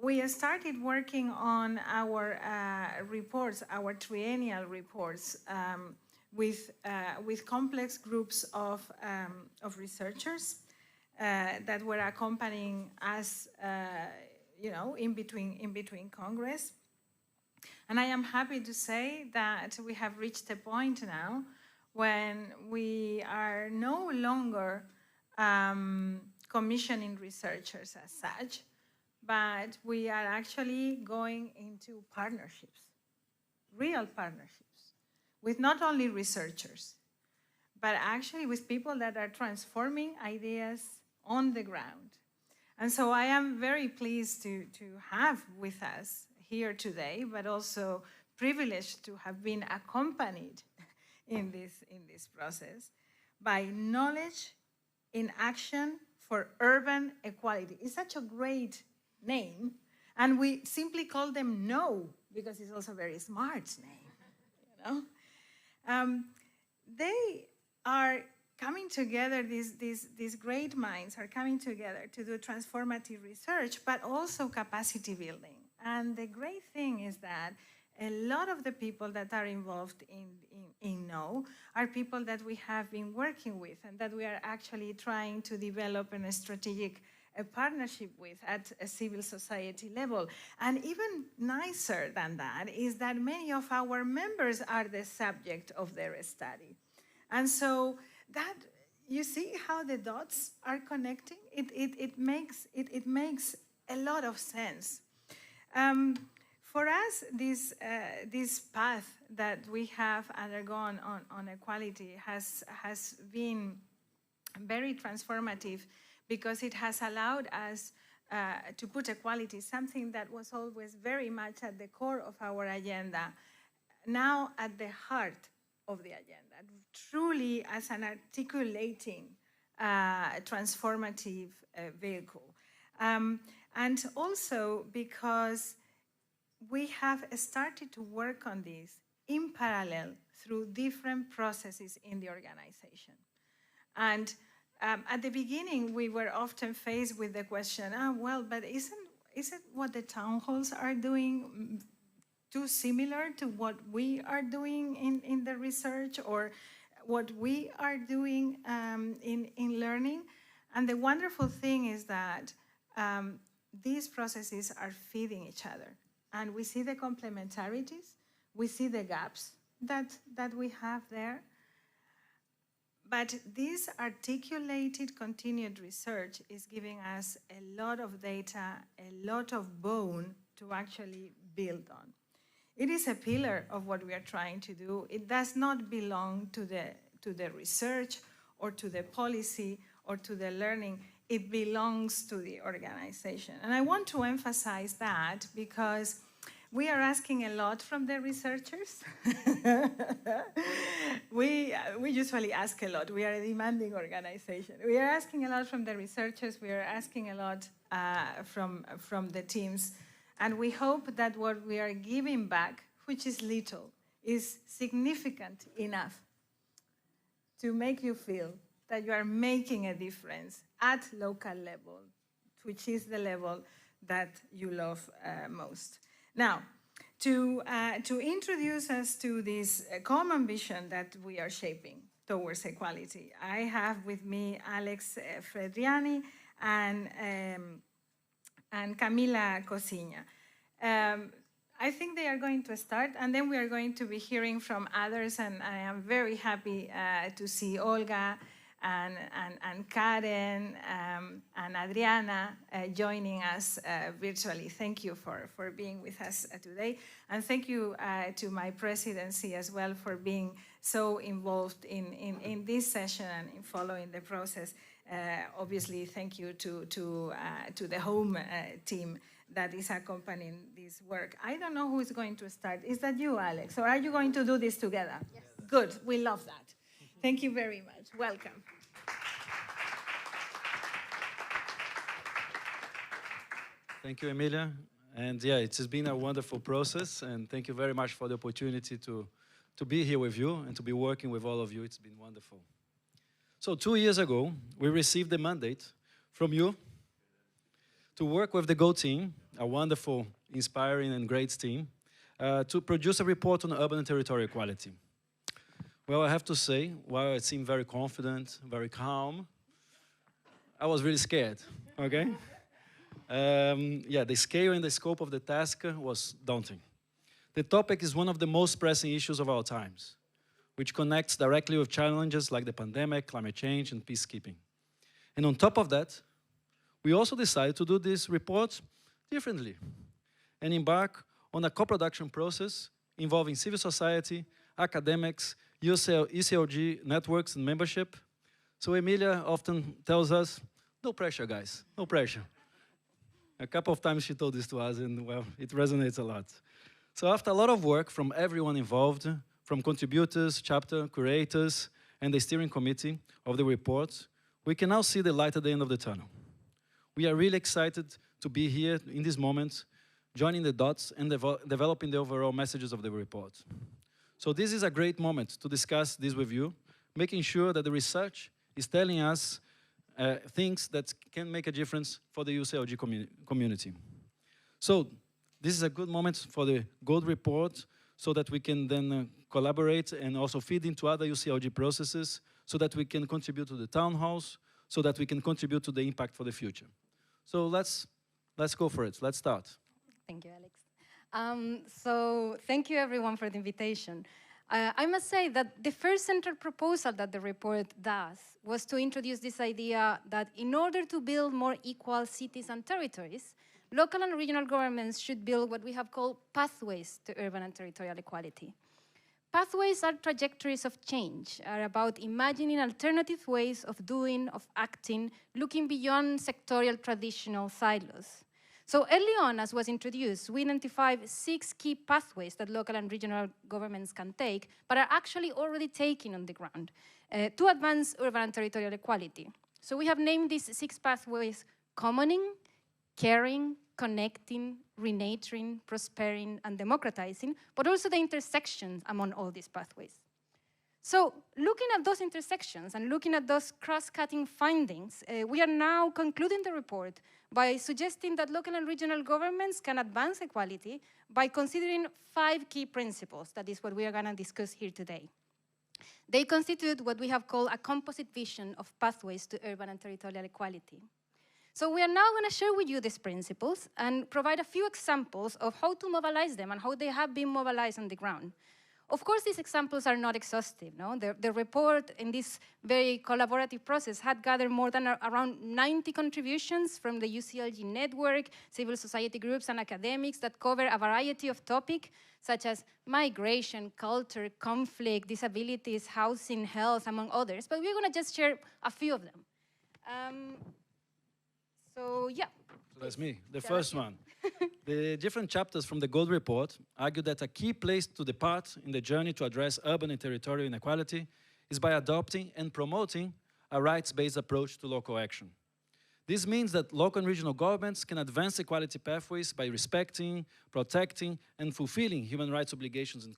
we started working on our reports, our triennial reports, with complex groups of researchers that were accompanying us, in between Congress. And I am happy to say that we have reached a point now when we are no longer commissioning researchers as such, but we are actually going into partnerships, real partnerships, with not only researchers, but actually with people that are transforming ideas on the ground. And so I am very pleased to have with us here today, but also privileged to have been accompanied in this process by Knowledge in Action for Urban Equality. It's such a great name, and we simply call them KNOW because it's also a very smart name, They are coming together, these great minds are coming together to do transformative research, but also capacity building. And the great thing is that a lot of the people that are involved in KNOW are people that we have been working with and that we are actually trying to develop a strategic partnership with at a civil society level. And even nicer than that is that many of our members are the subject of their study. And so that, you see how the dots are connecting? It makes a lot of sense. For us, this path that we have undergone on equality has been very transformative because it has allowed us to put equality, something that was always very much at the core of our agenda, now at the heart of the agenda, truly as an articulating transformative vehicle. And also because we have started to work on this in parallel through different processes in the organization. And at the beginning, we were often faced with the question, well, but isn't what the town halls are doing too similar to what we are doing in the research or what we are doing in learning? And the wonderful thing is that these processes are feeding each other. And we see the complementarities, we see the gaps that we have there. But this articulated continued research is giving us a lot of data, a lot of bone to actually build on. It is a pillar of what we are trying to do. It does not belong to the research or to the policy or to the learning. It belongs to the organization. And I want to emphasize that because we are asking a lot from the researchers. We usually ask a lot. We are a demanding organization. We are asking a lot from the researchers. We are asking a lot from the teams. And we hope that what we are giving back, which is little, is significant enough to make you feel that you are making a difference at local level, which is the level that you love most. Now, to introduce us to this common vision that we are shaping towards equality, I have with me Alex Fredriani and Camila Cosigna. I think they are going to start, and then we are going to be hearing from others, and I am very happy to see Olga and Karen and Adriana joining us virtually. Thank you for being with us today. And thank you to my presidency as well for being so involved in this session and in following the process. Obviously, thank you to the home team that is accompanying this work. I don't know who is going to start. Is that you, Alex? Or are you going to do this together? Yes. Good. We love that. Thank you very much. Welcome. Thank you, Emilia. And yeah, it has been a wonderful process, and thank you very much for the opportunity to be here with you and to be working with all of you. It's been wonderful. So 2 years ago, we received a mandate from you to work with the GO team, a wonderful, inspiring, and great team, to produce a report on urban and territorial equality. Well, I have to say, while I seemed very confident, very calm, I was really scared, okay? Yeah, the scale and the scope of the task was daunting. The topic is one of the most pressing issues of our times, which connects directly with challenges like the pandemic, climate change, and peacekeeping. And on top of that, we also decided to do this report differently and embark on a co-production process involving civil society, academics, UCLG networks and membership. So Emilia often tells us, no pressure, guys, no pressure. A couple of times she told this to us, and well, it resonates a lot. So after a lot of work from everyone involved, from contributors, chapter curators, and the steering committee of the report, we can now see the light at the end of the tunnel. We are really excited to be here in this moment, joining the dots and developing the overall messages of the report. So this is a great moment to discuss this with you, making sure that the research is telling us things that can make a difference for the UCLG community. So this is a good moment for the Gold Report so that we can then collaborate and also feed into other UCLG processes so that we can contribute to the town halls, so that we can contribute to the impact for the future. So let's go for it. Let's start. Thank you, Alex. So thank you everyone for the invitation. I must say that the first central proposal that the report does was to introduce this idea that in order to build more equal cities and territories, local and regional governments should build what we have called pathways to urban and territorial equality. Pathways are trajectories of change, are about imagining alternative ways of doing, of acting, looking beyond sectorial traditional silos. So early on, as was introduced, we identified 6 key pathways that local and regional governments can take, but are actually already taking on the ground to advance urban and territorial equality. So we have named these 6 pathways: commoning, caring, connecting, renaturing, prospering, and democratizing, but also the intersections among all these pathways. So looking at those intersections and looking at those cross-cutting findings, we are now concluding the report by suggesting that local and regional governments can advance equality by considering 5 key principles. That is what we are going to discuss here today. They constitute what we have called a composite vision of pathways to urban and territorial equality. So we are now going to share with you these principles and provide a few examples of how to mobilize them and how they have been mobilized on the ground. Of course, these examples are not exhaustive. No? The report in this very collaborative process had gathered more than around 90 contributions from the UCLG network, civil society groups, and academics that cover a variety of topics, such as migration, culture, conflict, disabilities, housing, health, among others. But we're going to just share a few of them. So that's me, the first one. The different chapters from the Gold Report argue that a key place to depart in the journey to address urban and territorial inequality is by adopting and promoting a rights-based approach to local action. This means that local and regional governments can advance equality pathways by respecting, protecting, and fulfilling human rights obligations and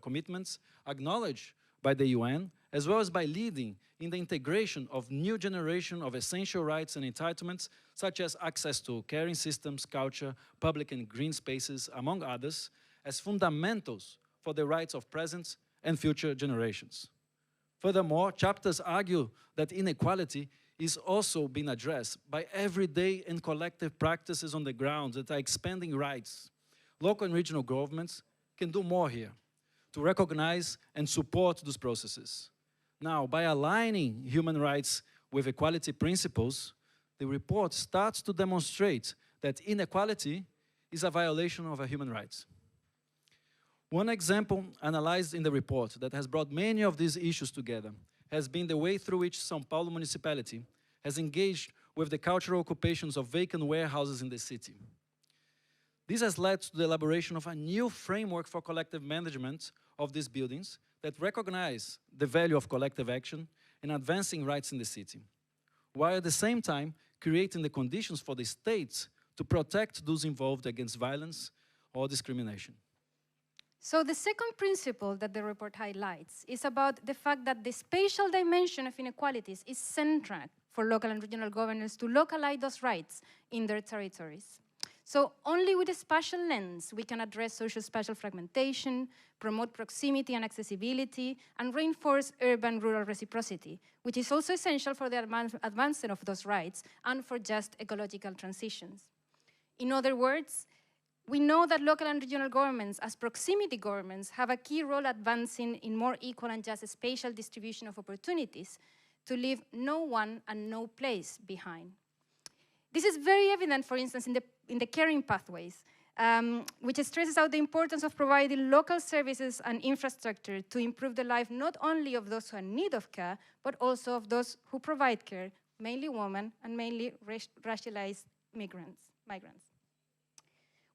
commitments acknowledged by the UN, as well as by leading in the integration of new generation of essential rights and entitlements, such as access to caring systems, culture, public and green spaces, among others, as fundamentals for the rights of present and future generations. Furthermore, chapters argue that inequality is also being addressed by everyday and collective practices on the ground that are expanding rights. Local and regional governments can do more here to recognize and support those processes. Now, by aligning human rights with equality principles, the report starts to demonstrate that inequality is a violation of our human rights. One example analyzed in the report that has brought many of these issues together has been the way through which São Paulo municipality has engaged with the cultural occupations of vacant warehouses in the city. This has led to the elaboration of a new framework for collective management of these buildings that recognize the value of collective action and advancing rights in the city, while at the same time creating the conditions for the states to protect those involved against violence or discrimination. So the second principle that the report highlights is about the fact that the spatial dimension of inequalities is central for local and regional governments to localize those rights in their territories. So only with a spatial lens we can address social-spatial fragmentation, promote proximity and accessibility, and reinforce urban-rural reciprocity, which is also essential for the advancement of those rights and for just ecological transitions. In other words, we know that local and regional governments, as proximity governments, have a key role advancing in more equal and just spatial distribution of opportunities to leave no one and no place behind. This is very evident, for instance, in the caring pathways, which stresses out the importance of providing local services and infrastructure to improve the life not only of those who are in need of care, but also of those who provide care, mainly women and mainly racialized migrants.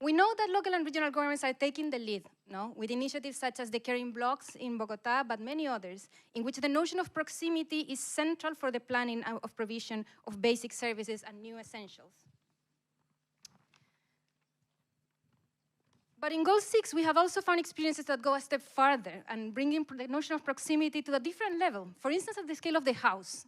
We know that local and regional governments are taking the lead, no? With initiatives such as the caring blocks in Bogota, but many others, in which the notion of proximity is central for the planning of provision of basic services and new essentials. But in Goal 6, we have also found experiences that go a step farther and bringing the notion of proximity to a different level. For instance, at the scale of the house,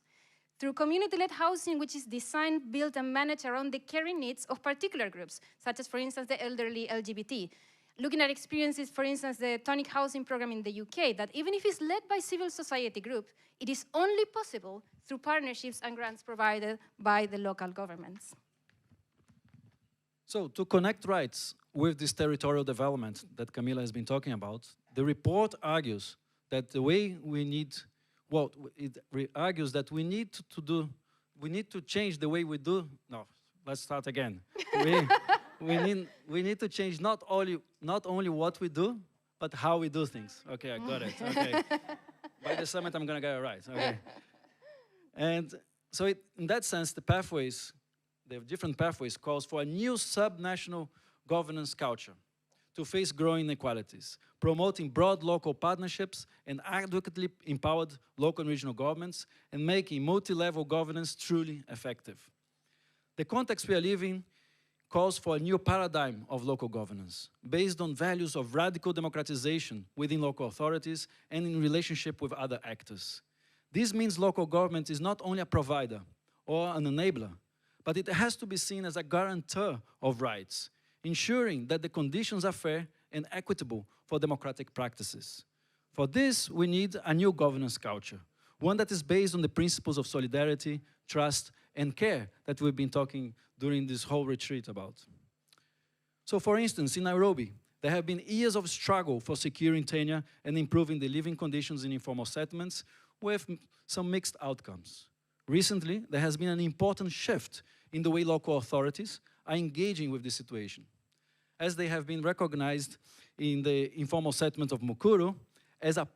through community-led housing, which is designed, built, and managed around the caring needs of particular groups, such as, for instance, the elderly LGBT. Looking at experiences, for instance, the Tonic Housing Program in the UK, that even if it's led by civil society groups, it is only possible through partnerships and grants provided by the local governments. So to connect rights with this territorial development that Camila has been talking about, the report argues that the way we need, well, it argues that we need to change the way we do, no, let's start again. we need to change not only what we do, but how we do things. Okay, I got it, okay. By the summit, I'm gonna get it right, okay. And so in that sense, the different pathways calls for a new subnational governance culture to face growing inequalities, promoting broad local partnerships and adequately empowered local and regional governments, and making multi-level governance truly effective. The context we are living calls for a new paradigm of local governance, based on values of radical democratization within local authorities and in relationship with other actors. This means local government is not only a provider or an enabler, but it has to be seen as a guarantor of rights, ensuring that the conditions are fair and equitable for democratic practices. For this, we need a new governance culture, one that is based on the principles of solidarity, trust, and care that we've been talking during this whole retreat about. So for instance, in Nairobi, there have been years of struggle for securing tenure and improving the living conditions in informal settlements with some mixed outcomes. Recently, there has been an important shift in the way local authorities are engaging with this situation, as they have been recognized in the informal settlement of Mukuru as a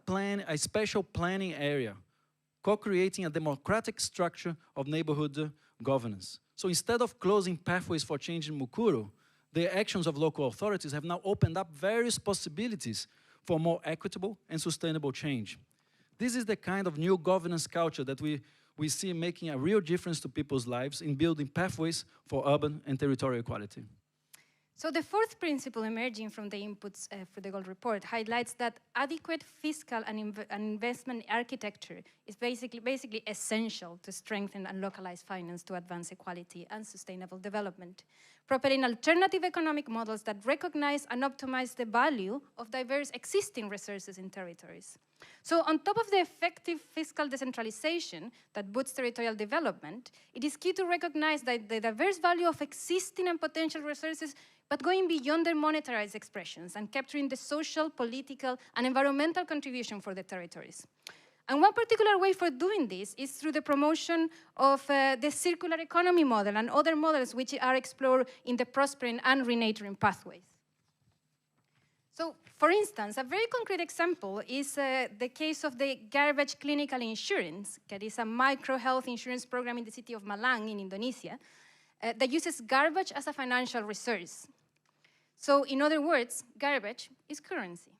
special planning area, co-creating a democratic structure of neighborhood governance. So instead of closing pathways for change in Mukuru, the actions of local authorities have now opened up various possibilities for more equitable and sustainable change. This is the kind of new governance culture that we see making a real difference to people's lives in building pathways for urban and territorial equality. So the fourth principle emerging from the inputs for the Gold Report highlights that adequate fiscal and investment architecture is basically essential to strengthen and localize finance to advance equality and sustainable development, propelling alternative economic models that recognize and optimize the value of diverse existing resources in territories. So on top of the effective fiscal decentralization that boosts territorial development, it is key to recognize that the diverse value of existing and potential resources, but going beyond their monetarized expressions and capturing the social, political, and environmental contribution for the territories. And one particular way for doing this is through the promotion of the circular economy model and other models which are explored in the prospering and renaturing pathways. So, for instance, a very concrete example is the case of the garbage clinical insurance, that is a micro-health insurance program in the city of Malang in Indonesia, that uses garbage as a financial resource. So, in other words, garbage is currency.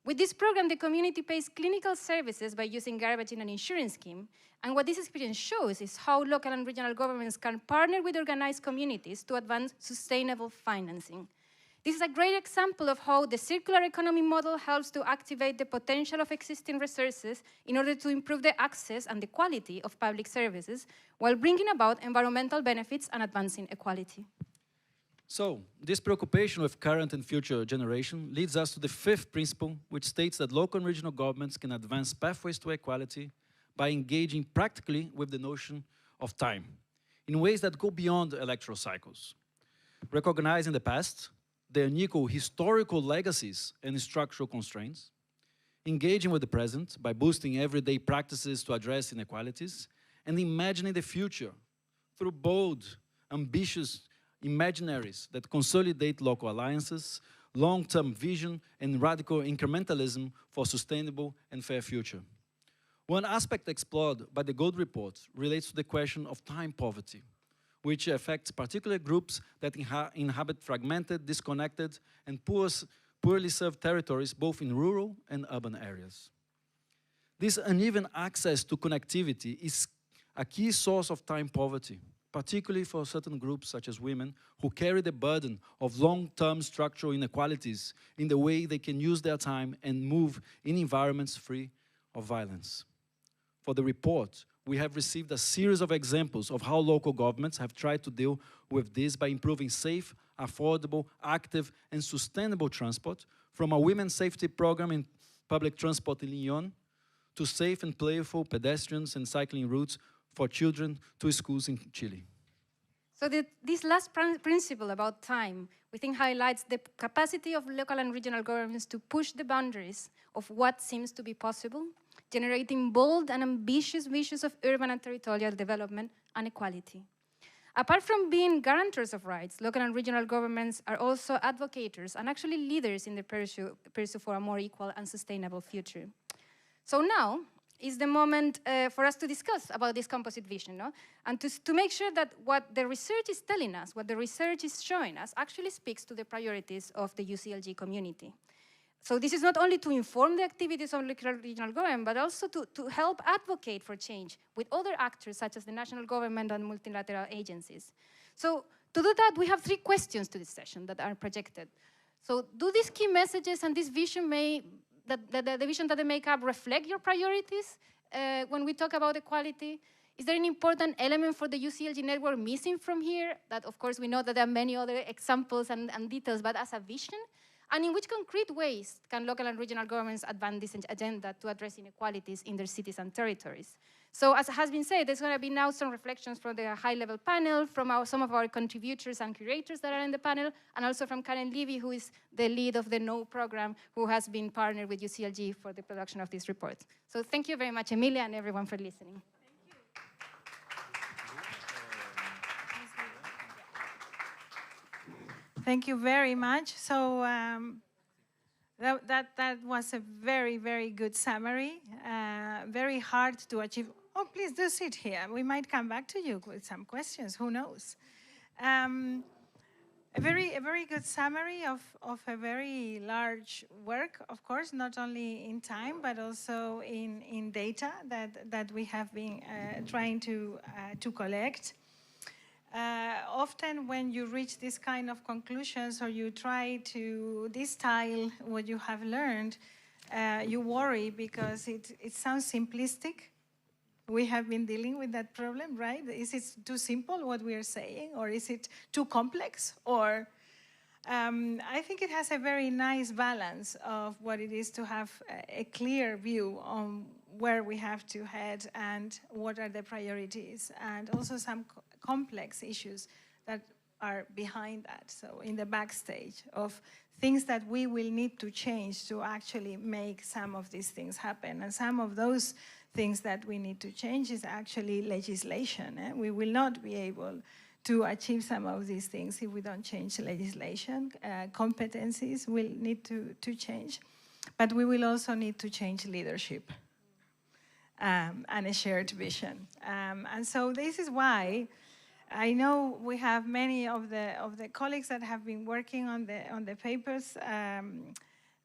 With this program, the community pays clinical services by using garbage in an insurance scheme, and what this experience shows is how local and regional governments can partner with organized communities to advance sustainable financing. This is a great example of how the circular economy model helps to activate the potential of existing resources in order to improve the access and the quality of public services while bringing about environmental benefits and advancing equality. So, this preoccupation with current and future generation leads us to the fifth principle, which states that local and regional governments can advance pathways to equality by engaging practically with the notion of time, in ways that go beyond electoral cycles. Recognizing the past, the unequal historical legacies and structural constraints, engaging with the present by boosting everyday practices to address inequalities, and imagining the future through bold, ambitious imaginaries that consolidate local alliances, long-term vision, and radical incrementalism for sustainable and fair future. One aspect explored by the Gold Report relates to the question of time poverty, which affects particular groups that inhabit fragmented, disconnected, and poorly served territories, both in rural and urban areas. This uneven access to connectivity is a key source of time poverty, particularly for certain groups such as women who carry the burden of long-term structural inequalities in the way they can use their time and move in environments free of violence. For the report, we have received a series of examples of how local governments have tried to deal with this by improving safe, affordable, active, and sustainable transport, from a women's safety program in public transport in Lyon to safe and playful pedestrians and cycling routes for children to schools in Chile. So this last principle about time, we think, highlights the capacity of local and regional governments to push the boundaries of what seems to be possible, generating bold and ambitious visions of urban and territorial development and equality. Apart from being guarantors of rights, local and regional governments are also advocates and actually leaders in the pursuit for a more equal and sustainable future. So now is the moment for us to discuss about this composite vision, no? And to make sure that what the research is telling us, what the research is showing us, actually speaks to the priorities of the UCLG community. So this is not only to inform the activities of local and regional government, but also to help advocate for change with other actors such as the national government and multilateral agencies. So to do that, we have 3 questions to this session that are projected. So do these key messages and this vision the vision that they make up reflect your priorities when we talk about equality? Is there an important element for the UCLG network missing from here? That, of course, we know that there are many other examples and details, but as a vision? And in which concrete ways can local and regional governments advance this agenda to address inequalities in their cities and territories? So as has been said, there's going to be now some reflections from the high-level panel, from some of our contributors and curators that are in the panel, and also from Karen Levy, who is the lead of the KNOW program, who has been partnered with UCLG for the production of this report. So thank you very much, Emilia, and everyone for listening. Thank you very much. So that was a very, very good summary. Very hard to achieve. Oh, please do sit here. We might come back to you with some questions. Who knows? A very good summary of a very large work, of course, not only in time, but also in data that we have been trying to collect. Often when you reach this kind of conclusions or you try to distill what you have learned, you worry because it sounds simplistic. We have been dealing with that problem, right? Is it too simple what we are saying, or is it too complex? Or I think it has a very nice balance of what it is to have a clear view on where we have to head and what are the priorities, and also some complex issues that are behind that. So in the backstage of things that we will need to change to actually make some of these things happen. And some of those things that we need to change is actually legislation. We will not be able to achieve some of these things if we don't change legislation. Competencies will need to change, but we will also need to change leadership and a shared vision. And so this is why I know we have many of the colleagues that have been working on the papers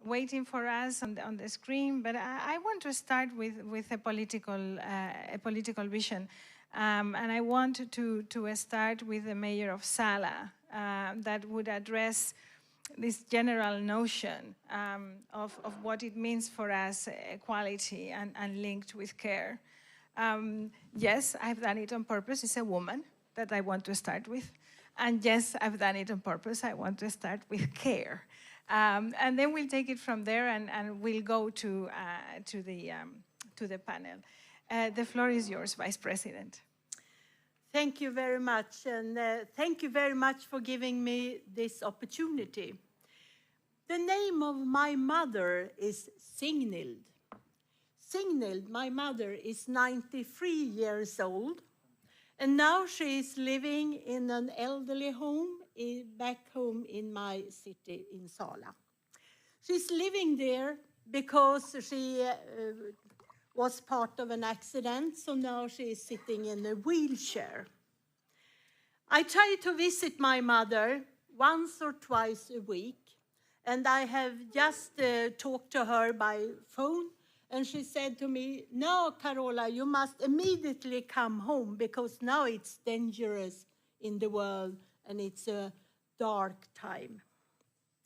waiting for us on the screen, but I want to start with a political vision. And I want to start with the mayor of Sala that would address this general notion of what it means for us, equality and linked with care. Yes, I've done it on purpose. It's a woman that I want to start with. And yes, I've done it on purpose. I want to start with care. And then we'll take it from there and we'll go to the panel. The floor is yours, Vice President. Thank you very much, and thank you very much for giving me this opportunity. The name of my mother is Signild. Signild, my mother, is 93 years old, and now she is living in an elderly home back home in my city in Sala. She's living there because she was part of an accident, so now she is sitting in a wheelchair. I try to visit my mother once or twice a week, and I have just talked to her by phone, and she said to me, "No, Carola, you must immediately come home because now it's dangerous in the world and it's a dark time."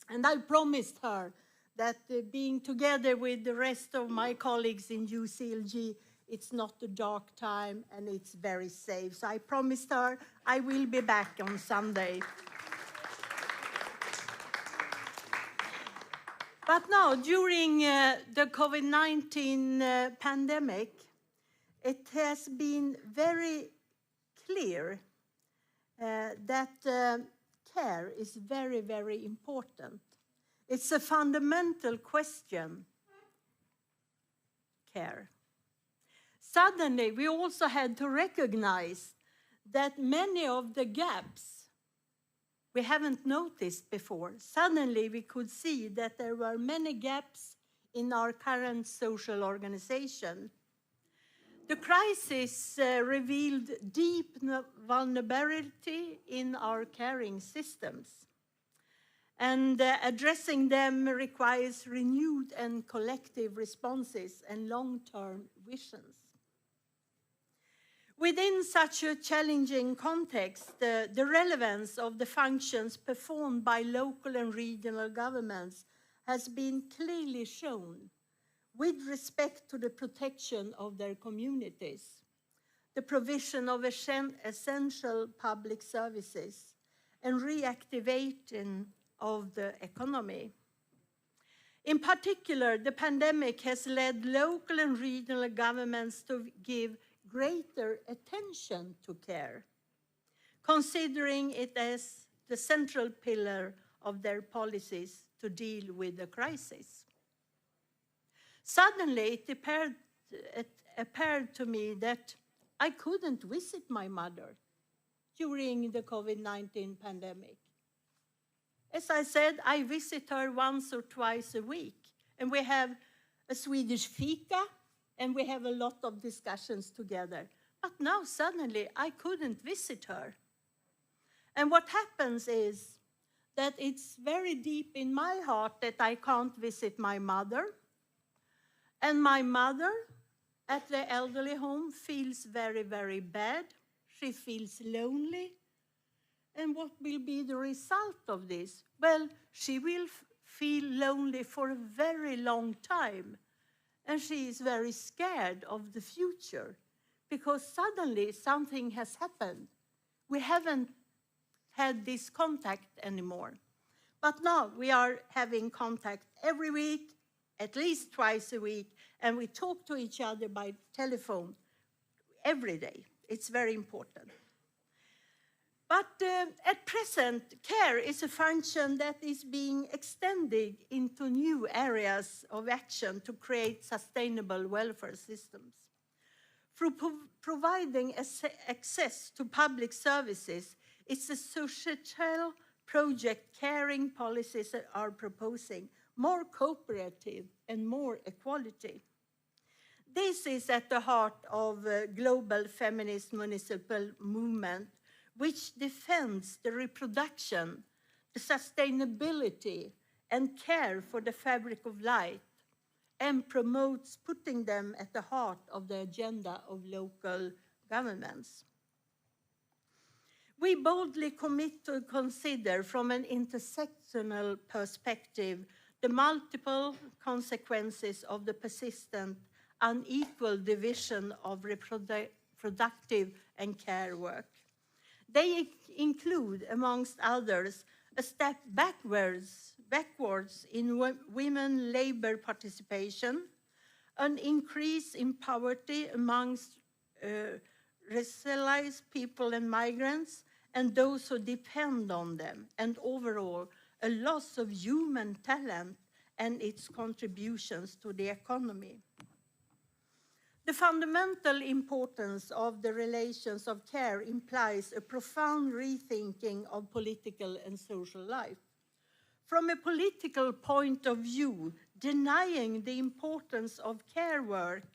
And I promised her that being together with the rest of my colleagues in UCLG, it's not a dark time and it's very safe. So I promised her I will be back on Sunday. But now, during the COVID-19 pandemic, it has been very clear that care is very, very important. It's a fundamental question, care. Suddenly, we also had to recognize that many of the gaps we haven't noticed before. Suddenly, we could see that there were many gaps in our current social organization. The crisis revealed deep vulnerability in our caring systems. And addressing them requires renewed and collective responses and long-term visions. Within such a challenging context, the relevance of the functions performed by local and regional governments has been clearly shown with respect to the protection of their communities, the provision of essential public services, and reactivation of the economy. In particular, the pandemic has led local and regional governments to give greater attention to care, considering it as the central pillar of their policies to deal with the crisis. Suddenly, it appeared to me that I couldn't visit my mother during the COVID-19 pandemic. As I said, I visit her once or twice a week, and we have a Swedish fika, and we have a lot of discussions together. But now suddenly I couldn't visit her. And what happens is that it's very deep in my heart that I can't visit my mother. And my mother at the elderly home feels very, very bad. She feels lonely. And what will be the result of this? Well, she will feel lonely for a very long time. And she is very scared of the future because suddenly something has happened. We haven't had this contact anymore. But now we are having contact every week, at least twice a week, and we talk to each other by telephone every day. It's very important. But at present, care is a function that is being extended into new areas of action to create sustainable welfare systems. Through providing access to public services, it's a societal project caring policies that are proposing more cooperative and more equality. This is at the heart of a global feminist municipal movement which defends the reproduction, the sustainability, and care for the fabric of life, and promotes putting them at the heart of the agenda of local governments. We boldly commit to consider from an intersectional perspective the multiple consequences of the persistent unequal division of reproductive and care work. They include, amongst others, a step backwards in women labor participation, an increase in poverty amongst racialized people and migrants, and those who depend on them, and overall, a loss of human talent and its contributions to the economy. The fundamental importance of the relations of care implies a profound rethinking of political and social life. From a political point of view, denying the importance of care work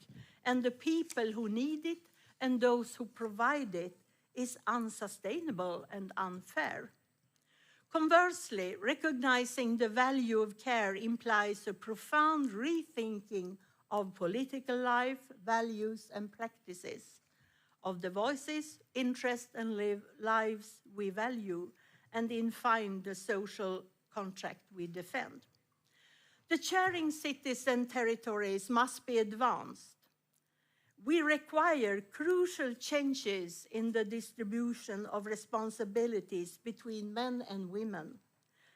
and the people who need it and those who provide it is unsustainable and unfair. Conversely, recognizing the value of care implies a profound rethinking of political life, values, and practices, of the voices, interests, and lives we value, and in fine, the social contract we defend. The sharing cities and territories must be advanced. We require crucial changes in the distribution of responsibilities between men and women,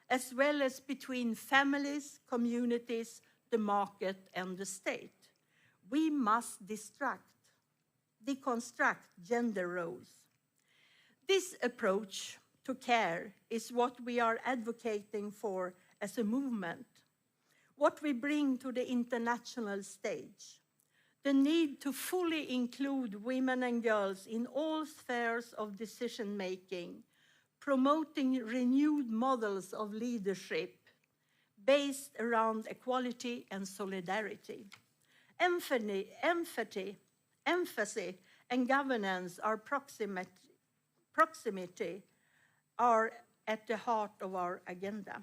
as well as between families, communities, the market, and the state. We must deconstruct gender roles. This approach to care is what we are advocating for as a movement, what we bring to the international stage. The need to fully include women and girls in all spheres of decision-making, promoting renewed models of leadership based around equality and solidarity. Empathy, and governance are proximity are at the heart of our agenda.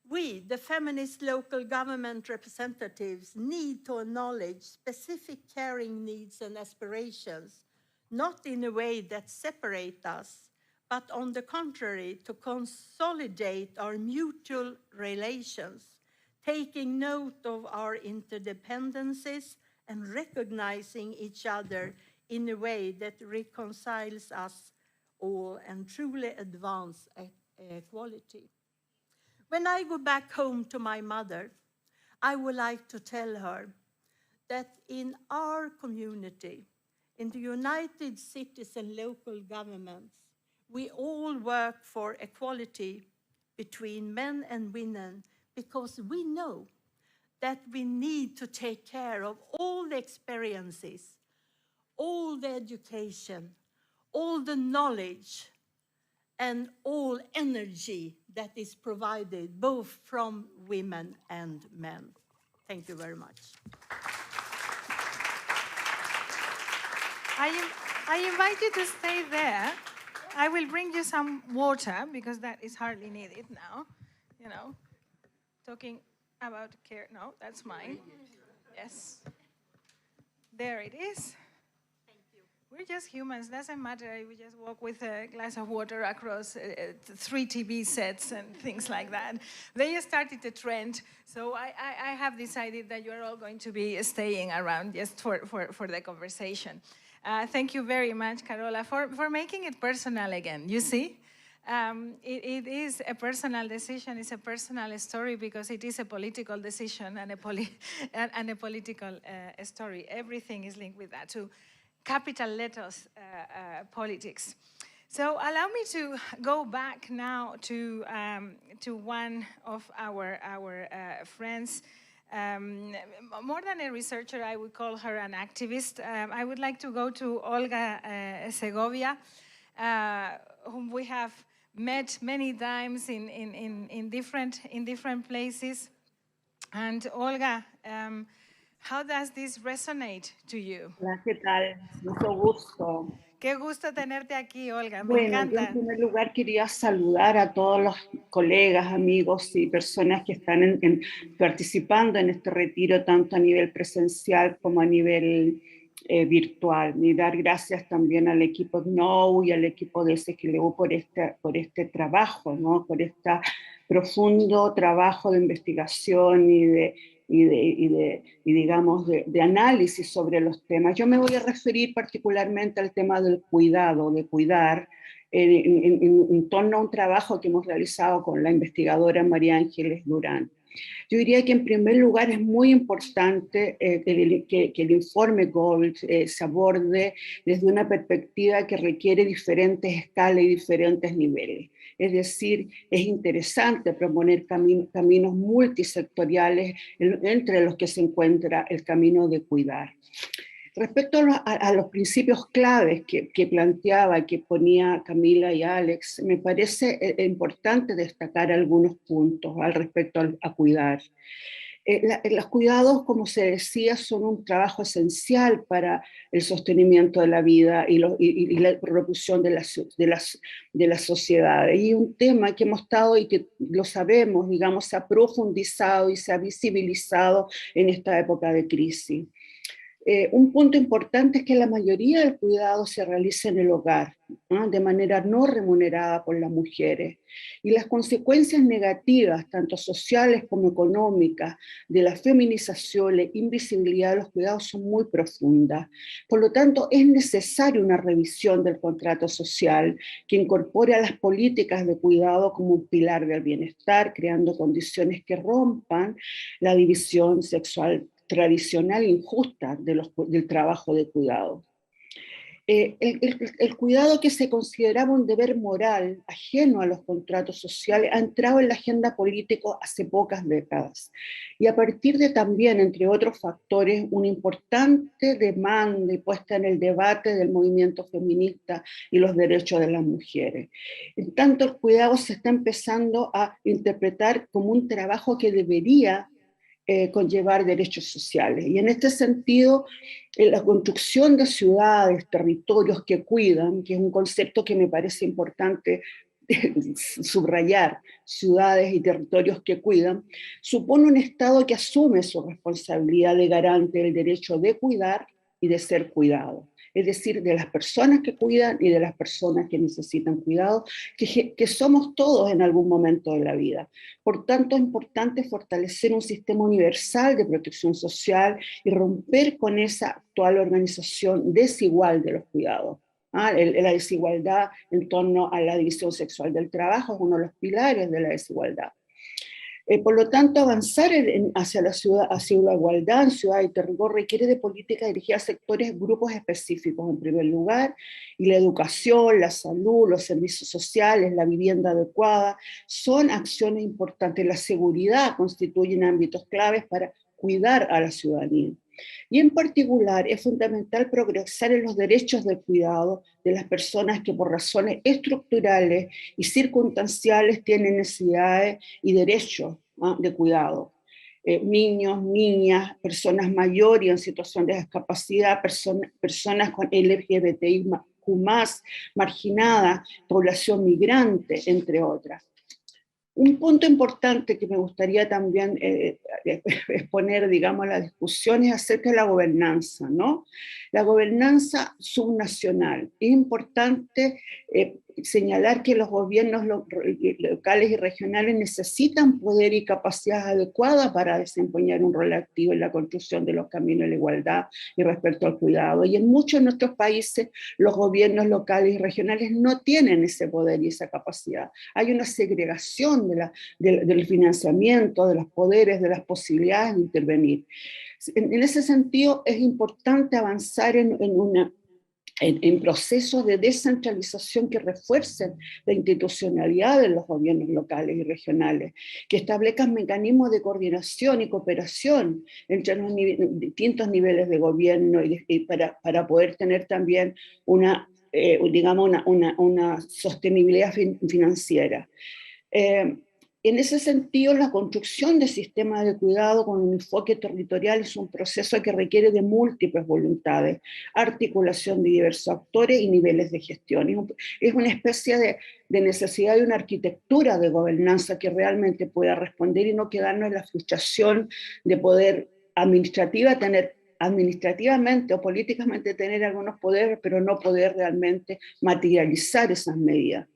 We, the feminist local government representatives, need to acknowledge specific caring needs and aspirations, not in a way that separates us, but on the contrary, to consolidate our mutual relations, taking note of our interdependencies and recognizing each other in a way that reconciles us all and truly advance equality. When I go back home to my mother, I would like to tell her that in our community, in the United Cities and local governments, we all work for equality between men and women because we know that we need to take care of all the experiences, all the education, all the knowledge, and all energy that is provided both from women and men. Thank you very much. I invite you to stay there. I will bring you some water because that is hardly needed now. You know, talking about care. No, that's mine. Yes. There it is. We're just humans, doesn't matter. We just walk with a glass of water across 3 TV sets and things like that. They just started a trend, so I have decided that you're all going to be staying around just for the conversation. Thank you very much, Carola, for making it personal again. You see? It is a personal decision, it's a personal story because it is a political decision and a political story. Everything is linked with that. So, capital letters politics. So allow me to go back now to one of our friends. More than a researcher, I would call her an activist. I would like to go to Olga Segovia, whom we have met many times in different places. And Olga, how does this resonate to you? Hola, ¿qué tal? Mucho gusto. Qué gusto tenerte aquí, Olga. Me Bueno, yo encanta. en primer lugar quería saludar a todos los colegas, amigos y personas que están participando en este retiro, tanto a nivel presencial como a nivel virtual. Y dar gracias también al equipo GNOW y al equipo de SGLU por este trabajo, ¿no? Por este profundo trabajo de investigación y digamos, de análisis sobre los temas. Yo me voy a referir particularmente al tema del cuidado, de cuidar, en torno a un trabajo que hemos realizado con la investigadora María Ángeles Durán. Yo diría que en primer lugar es muy importante que el informe Gold se aborde desde una perspectiva que requiere diferentes escalas y diferentes niveles. Es decir, es interesante proponer caminos multisectoriales entre los que se encuentra el camino de cuidar. Respecto a los principios claves que planteaba, que ponía Camila y Alex, me parece importante destacar algunos puntos al respecto a cuidar. Los cuidados, como se decía, son un trabajo esencial para el sostenimiento de la vida y la reproducción de las sociedades. Y un tema que hemos estado y que lo sabemos, digamos, se ha profundizado y se ha visibilizado en esta época de crisis. Un punto importante es que la mayoría del cuidado se realiza en el hogar, ¿no? De manera no remunerada por las mujeres. Y las consecuencias negativas, tanto sociales como económicas, de la feminización e invisibilidad de los cuidados son muy profundas. Por lo tanto, es necesaria una revisión del contrato social que incorpore a las políticas de cuidado como un pilar del bienestar, creando condiciones que rompan la división sexual tradicional e injusta del trabajo de cuidado. El cuidado que se consideraba un deber moral ajeno a los contratos sociales ha entrado en la agenda política hace pocas décadas y a partir de también, entre otros factores, una importante demanda y puesta en el debate del movimiento feminista y los derechos de las mujeres. En tanto, el cuidado se está empezando a interpretar como un trabajo que debería conllevar derechos sociales. Y en este sentido, la construcción de ciudades, territorios que cuidan, que es un concepto que me parece importante subrayar, ciudades y territorios que cuidan, supone un Estado que asume su responsabilidad de garante del derecho de cuidar y de ser cuidado. Es decir, de las personas que cuidan y de las personas que necesitan cuidado, que somos todos en algún momento de la vida. Por tanto, es importante fortalecer un sistema universal de protección social y romper con esa actual organización desigual de los cuidados. La desigualdad en torno a la división sexual del trabajo es uno de los pilares de la desigualdad. Por lo tanto, avanzar hacia la igualdad en ciudad y territorio requiere de políticas dirigidas a sectores, grupos específicos en primer lugar, y la educación, la salud, los servicios sociales, la vivienda adecuada, son acciones importantes. La seguridad constituyen ámbitos claves para cuidar a la ciudadanía. Y en particular es fundamental progresar en los derechos del cuidado de las personas que por razones estructurales y circunstanciales tienen necesidades y derechos de cuidado. Niños, niñas, personas mayores en situación de discapacidad, personas con LGBTIQ+, marginadas, población migrante, entre otras. Un punto importante que me gustaría también exponer, digamos, a la discusión es acerca de la gobernanza, ¿no? La gobernanza subnacional. Es importante señalar que los gobiernos locales y regionales necesitan poder y capacidad adecuada para desempeñar un rol activo en la construcción de los caminos de la igualdad y respecto al cuidado. Y en muchos de nuestros países los gobiernos locales y regionales no tienen ese poder y esa capacidad. Hay una segregación del financiamiento, de los poderes, de las posibilidades de intervenir. En ese sentido es importante avanzar en procesos de descentralización que refuercen la institucionalidad de los gobiernos locales y regionales, que establezcan mecanismos de coordinación y cooperación entre los distintos niveles de gobierno y para poder tener también una sostenibilidad financiera. En ese sentido, la construcción de sistemas de cuidado con un enfoque territorial es un proceso que requiere de múltiples voluntades, articulación de diversos actores y niveles de gestión. Es una especie de necesidad de una arquitectura de gobernanza que realmente pueda responder y no quedarnos en la frustración de poder administrativamente o políticamente tener algunos poderes, pero no poder realmente materializar esas medidas.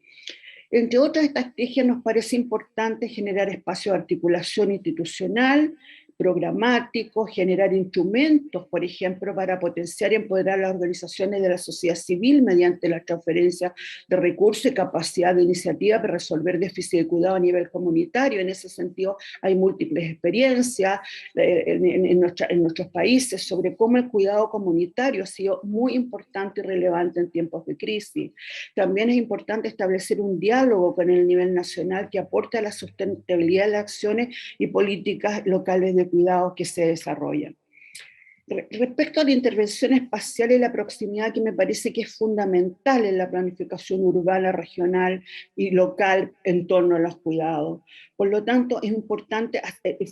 Entre otras estrategias, nos parece importante generar espacios de articulación institucional, programático, generar instrumentos, por ejemplo, para potenciar y empoderar las organizaciones de la sociedad civil mediante la transferencia de recursos y capacidad de iniciativa para resolver déficit de cuidado a nivel comunitario. En ese sentido, hay múltiples experiencias en nuestros países sobre cómo el cuidado comunitario ha sido muy importante y relevante en tiempos de crisis. También es importante establecer un diálogo con el nivel nacional que aporte a la sustentabilidad de las acciones y políticas locales de cuidados que se desarrollan. Respecto a la intervención espacial y la proximidad, que me parece que es fundamental en la planificación urbana, regional y local en torno a los cuidados. Por lo tanto, es importante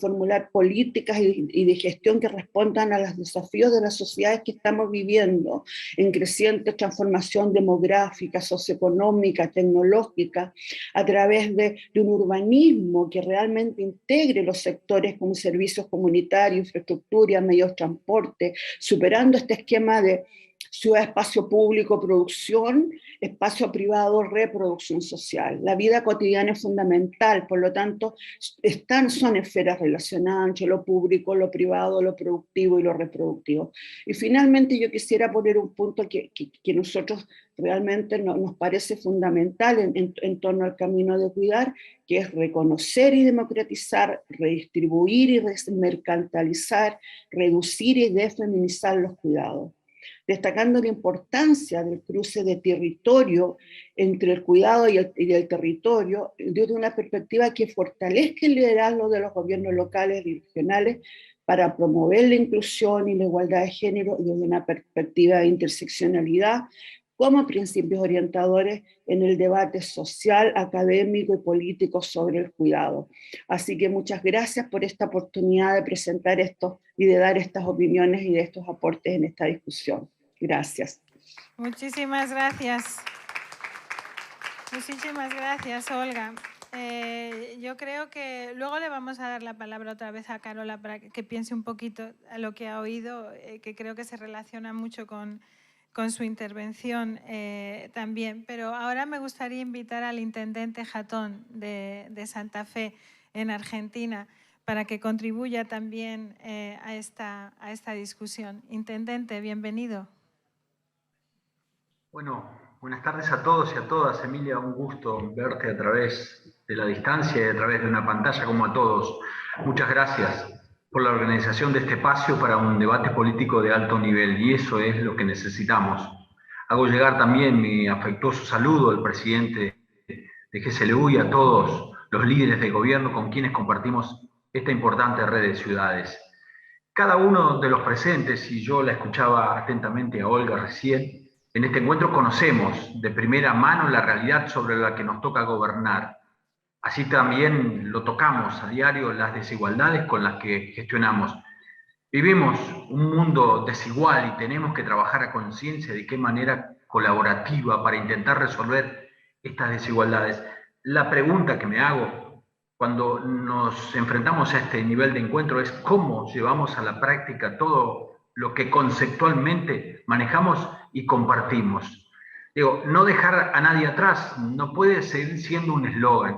formular políticas y de gestión que respondan a los desafíos de las sociedades que estamos viviendo, en creciente transformación demográfica, socioeconómica, tecnológica, a través de un urbanismo que realmente integre los sectores como servicios comunitarios, infraestructura, medios de transporte, superando este esquema de ciudad, espacio público, producción, espacio privado, reproducción social. La vida cotidiana es fundamental, por lo tanto, son esferas relacionadas entre lo público, lo privado, lo productivo y lo reproductivo. Y finalmente yo quisiera poner un punto que nosotros realmente nos parece fundamental en torno al camino de cuidar, que es reconocer y democratizar, redistribuir y desmercantilizar, reducir y desfeminizar los cuidados, destacando la importancia del cruce de territorio entre el cuidado y el territorio desde una perspectiva que fortalezca el liderazgo de los gobiernos locales y regionales para promover la inclusión y la igualdad de género desde una perspectiva de interseccionalidad como principios orientadores en el debate social, académico y político sobre el cuidado. Así que muchas gracias por esta oportunidad de presentar esto y de dar estas opiniones y de estos aportes en esta discusión. Gracias. Muchísimas gracias. Muchísimas gracias, Olga. Yo creo que luego le vamos a dar la palabra otra vez a Carola para que piense un poquito a lo que ha oído, que creo que se relaciona mucho con su intervención también. Pero ahora me gustaría invitar al intendente Jatón de Santa Fe, en Argentina, para que contribuya también a esta discusión. Intendente, bienvenido. Bueno, buenas tardes a todos y a todas. Emilia, un gusto verte a través de la distancia y a través de una pantalla como a todos. Muchas gracias por la organización de este espacio para un debate político de alto nivel, y eso es lo que necesitamos. Hago llegar también mi afectuoso saludo al presidente de GCLU y a todos los líderes de gobierno con quienes compartimos esta importante red de ciudades. Cada uno de los presentes, y yo la escuchaba atentamente a Olga recién, en este encuentro conocemos de primera mano la realidad sobre la que nos toca gobernar. Así también lo tocamos a diario las desigualdades con las que gestionamos. Vivimos un mundo desigual y tenemos que trabajar a conciencia de qué manera colaborativa para intentar resolver estas desigualdades. La pregunta que me hago cuando nos enfrentamos a este nivel de encuentro es cómo llevamos a la práctica todo lo que conceptualmente manejamos y compartimos. Digo, no dejar a nadie atrás no puede seguir siendo un eslogan.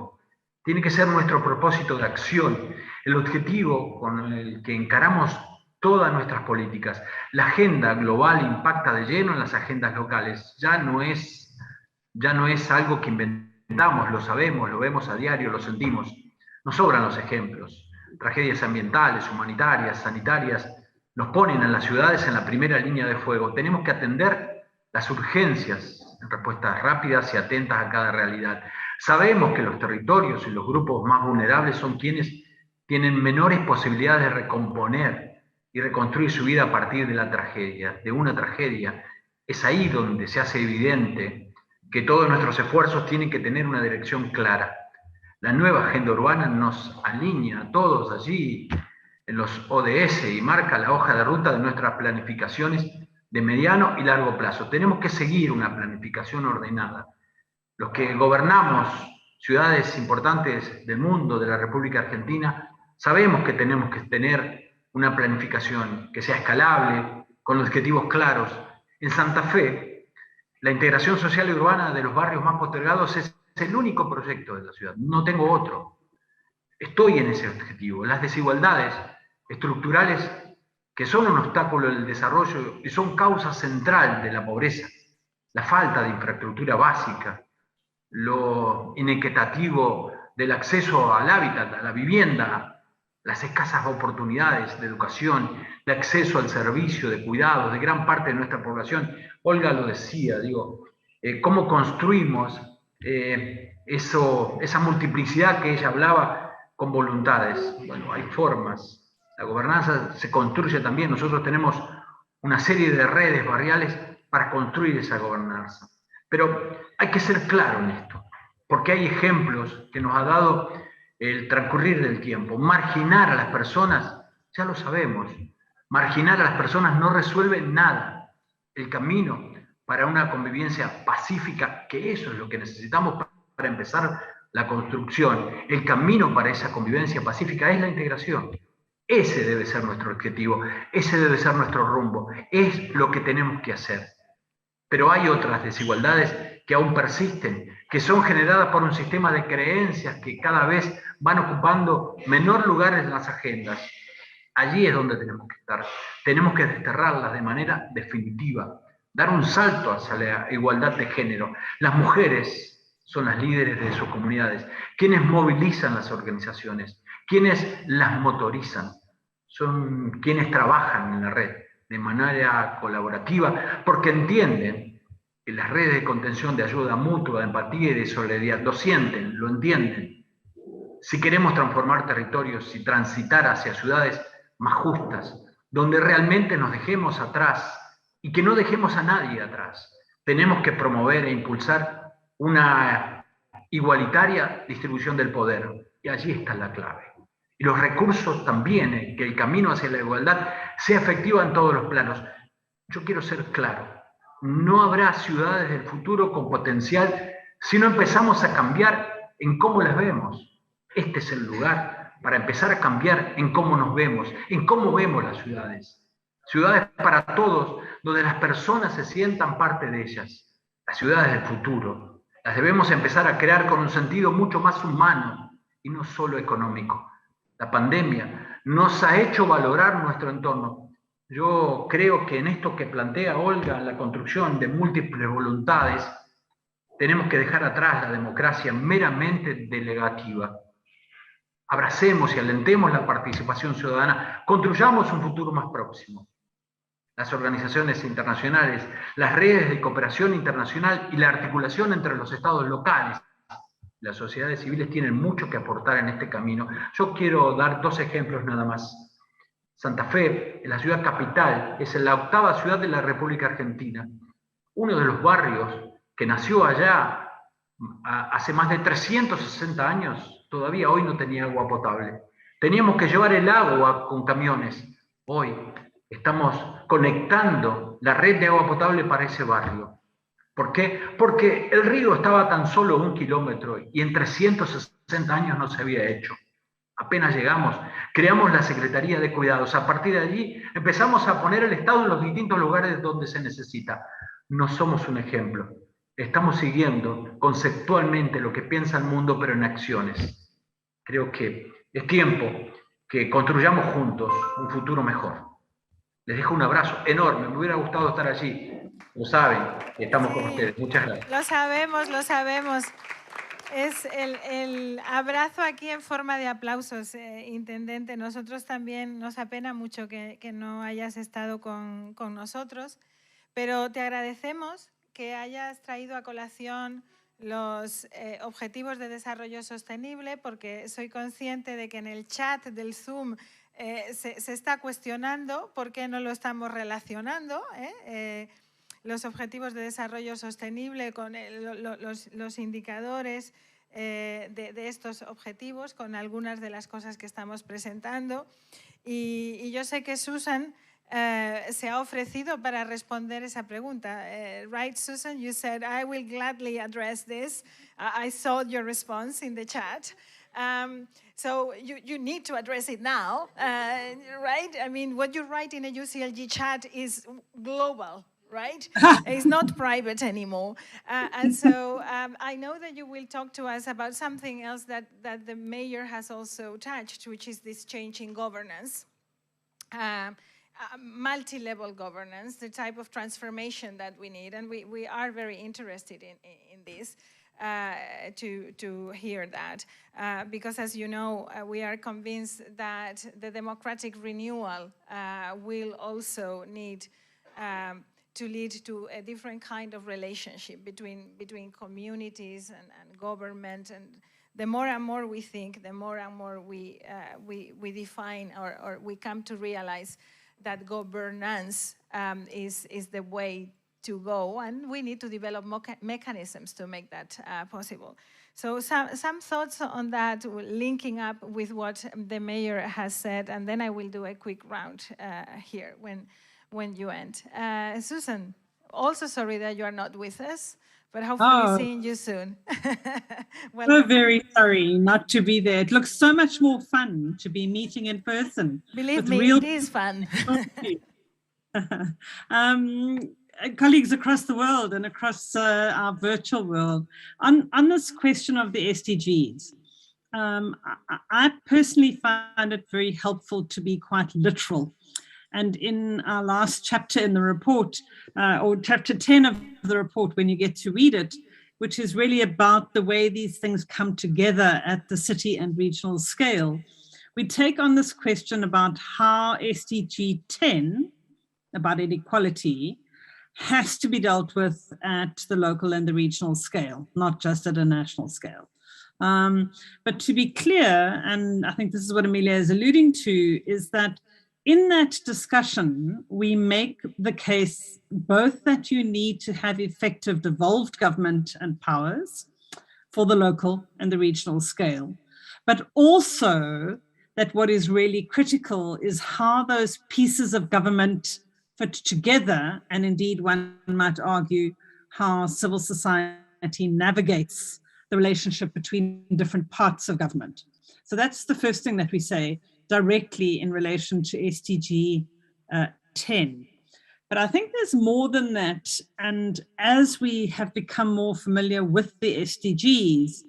Tiene que ser nuestro propósito de acción, el objetivo con el que encaramos todas nuestras políticas. La agenda global impacta de lleno en las agendas locales. Ya no es algo que inventamos, lo sabemos, lo vemos a diario, lo sentimos. Nos sobran los ejemplos. Tragedias ambientales, humanitarias, sanitarias, nos ponen a las ciudades en la primera línea de fuego. Tenemos que atender las urgencias en respuestas rápidas y atentas a cada realidad. Sabemos que los territorios y los grupos más vulnerables son quienes tienen menores posibilidades de recomponer y reconstruir su vida a partir de la tragedia, de una tragedia. Es ahí donde se hace evidente que todos nuestros esfuerzos tienen que tener una dirección clara. La nueva agenda urbana nos alinea a todos allí en los ODS y marca la hoja de ruta de nuestras planificaciones de mediano y largo plazo. Tenemos que seguir una planificación ordenada. Los que gobernamos ciudades importantes del mundo, de la República Argentina, sabemos que tenemos que tener una planificación que sea escalable, con objetivos claros. En Santa Fe, la integración social y urbana de los barrios más postergados es el único proyecto de la ciudad, no tengo otro. Estoy en ese objetivo. Las desigualdades estructurales que son un obstáculo del desarrollo y son causa central de la pobreza, la falta de infraestructura básica, lo inequitativo del acceso al hábitat, a la vivienda, las escasas oportunidades de educación, de acceso al servicio de cuidado de gran parte de nuestra población. Olga lo decía, ¿cómo construimos esa multiplicidad que ella hablaba con voluntades? Bueno, hay formas La gobernanza se construye también. Nosotros tenemos una serie de redes barriales para construir esa gobernanza. Pero hay que ser claro en esto, porque hay ejemplos que nos ha dado el transcurrir del tiempo. Marginar a las personas, ya lo sabemos, marginar a las personas no resuelve nada. El camino para una convivencia pacífica, que eso es lo que necesitamos para empezar la construcción, el camino para esa convivencia pacífica es la integración. Ese debe ser nuestro objetivo, ese debe ser nuestro rumbo, es lo que tenemos que hacer. Pero hay otras desigualdades que aún persisten, que son generadas por un sistema de creencias que cada vez van ocupando menor lugar en las agendas. Allí es donde tenemos que estar. Tenemos que desterrarlas de manera definitiva, dar un salto hacia la igualdad de género. Las mujeres son las líderes de sus comunidades, quienes movilizan las organizaciones, quienes las motorizan, son quienes trabajan en la red de manera colaborativa, porque entienden que las redes de contención, de ayuda mutua, de empatía y de solidaridad lo sienten, lo entienden. Si queremos transformar territorios y transitar hacia ciudades más justas, donde realmente nos dejemos atrás y que no dejemos a nadie atrás, tenemos que promover e impulsar una igualitaria distribución del poder. Y allí está la clave. Y los recursos también, que el camino hacia la igualdad sea efectivo en todos los planos. Yo quiero ser claro, no habrá ciudades del futuro con potencial si no empezamos a cambiar en cómo las vemos. Este es el lugar para empezar a cambiar en cómo nos vemos, en cómo vemos las ciudades. Ciudades para todos, donde las personas se sientan parte de ellas. Las ciudades del futuro las debemos empezar a crear con un sentido mucho más humano y no solo económico. La pandemia nos ha hecho valorar nuestro entorno. Yo creo que en esto que plantea Olga, la construcción de múltiples voluntades, tenemos que dejar atrás la democracia meramente delegativa. Abracemos y alentemos la participación ciudadana, construyamos un futuro más próximo. Las organizaciones internacionales, las redes de cooperación internacional y la articulación entre los estados locales, las sociedades civiles tienen mucho que aportar en este camino. Yo quiero dar 2 ejemplos nada más. Santa Fe, la ciudad capital, es la 8ª ciudad de la República Argentina. Uno de los barrios que nació allá hace más de 360 años, todavía hoy no tenía agua potable. Teníamos que llevar el agua con camiones. Hoy estamos conectando la red de agua potable para ese barrio. ¿Por qué? Porque el río estaba tan solo 1 kilómetro y en 360 años no se había hecho. Apenas llegamos, creamos la Secretaría de Cuidados. A partir de allí empezamos a poner el Estado en los distintos lugares donde se necesita. No somos un ejemplo. Estamos siguiendo conceptualmente lo que piensa el mundo, pero en acciones. Creo que es tiempo que construyamos juntos un futuro mejor. Les dejo un abrazo enorme. Me hubiera gustado estar allí. Lo saben, estamos con ustedes. Muchas gracias. Lo sabemos, lo sabemos. Es el abrazo aquí en forma de aplausos, Intendente. Nosotros también nos apena mucho que no hayas estado con nosotros, pero te agradecemos que hayas traído a colación los Objetivos de Desarrollo Sostenible, porque soy consciente de que en el chat del Zoom se está cuestionando por qué no lo estamos relacionando, los Objetivos de Desarrollo Sostenible con los indicadores de estos objetivos, con algunas de las cosas que estamos presentando. Y yo sé que Susan se ha ofrecido para responder esa pregunta. Right, Susan? You said, I will gladly address this. I saw your response in the chat. So you need to address it now, right? I mean, what you write in a UCLG chat is global, right? It's not private anymore. And so I know that you will talk to us about something else that the mayor has also touched, which is this change in governance. Multi-level governance, the type of transformation that we need. And we are very interested in this. To hear that, because as you know, we are convinced that the democratic renewal will also need to lead to a different kind of relationship between communities and government, and the more and more we think, the more and more we define or we come to realize that governance is the way to go, and we need to develop mechanisms to make that possible. So some thoughts on that, linking up with what the mayor has said, and then I will do a quick round here when you end. Susan, also sorry that you are not with us, but hopefully seeing you soon. So very sorry not to be there. It looks so much more fun to be meeting in person. Believe me, it is fun. Colleagues across the world and across our virtual world, on this question of the SDGs, I personally find it very helpful to be quite literal. And in our last chapter in the report, or chapter 10 of the report, when you get to read it, which is really about the way these things come together at the city and regional scale, we take on this question about how SDG 10, about inequality, has to be dealt with at the local and the regional scale, not just at a national scale. But to be clear, and I think this is what Amelia is alluding to, is that in that discussion, we make the case both that you need to have effective devolved government and powers for the local and the regional scale, but also that what is really critical is how those pieces of government fit together, and indeed one might argue how civil society navigates the relationship between different parts of government. So that's the first thing that we say directly in relation to SDG 10. But I think there's more than that, and as we have become more familiar with the SDGs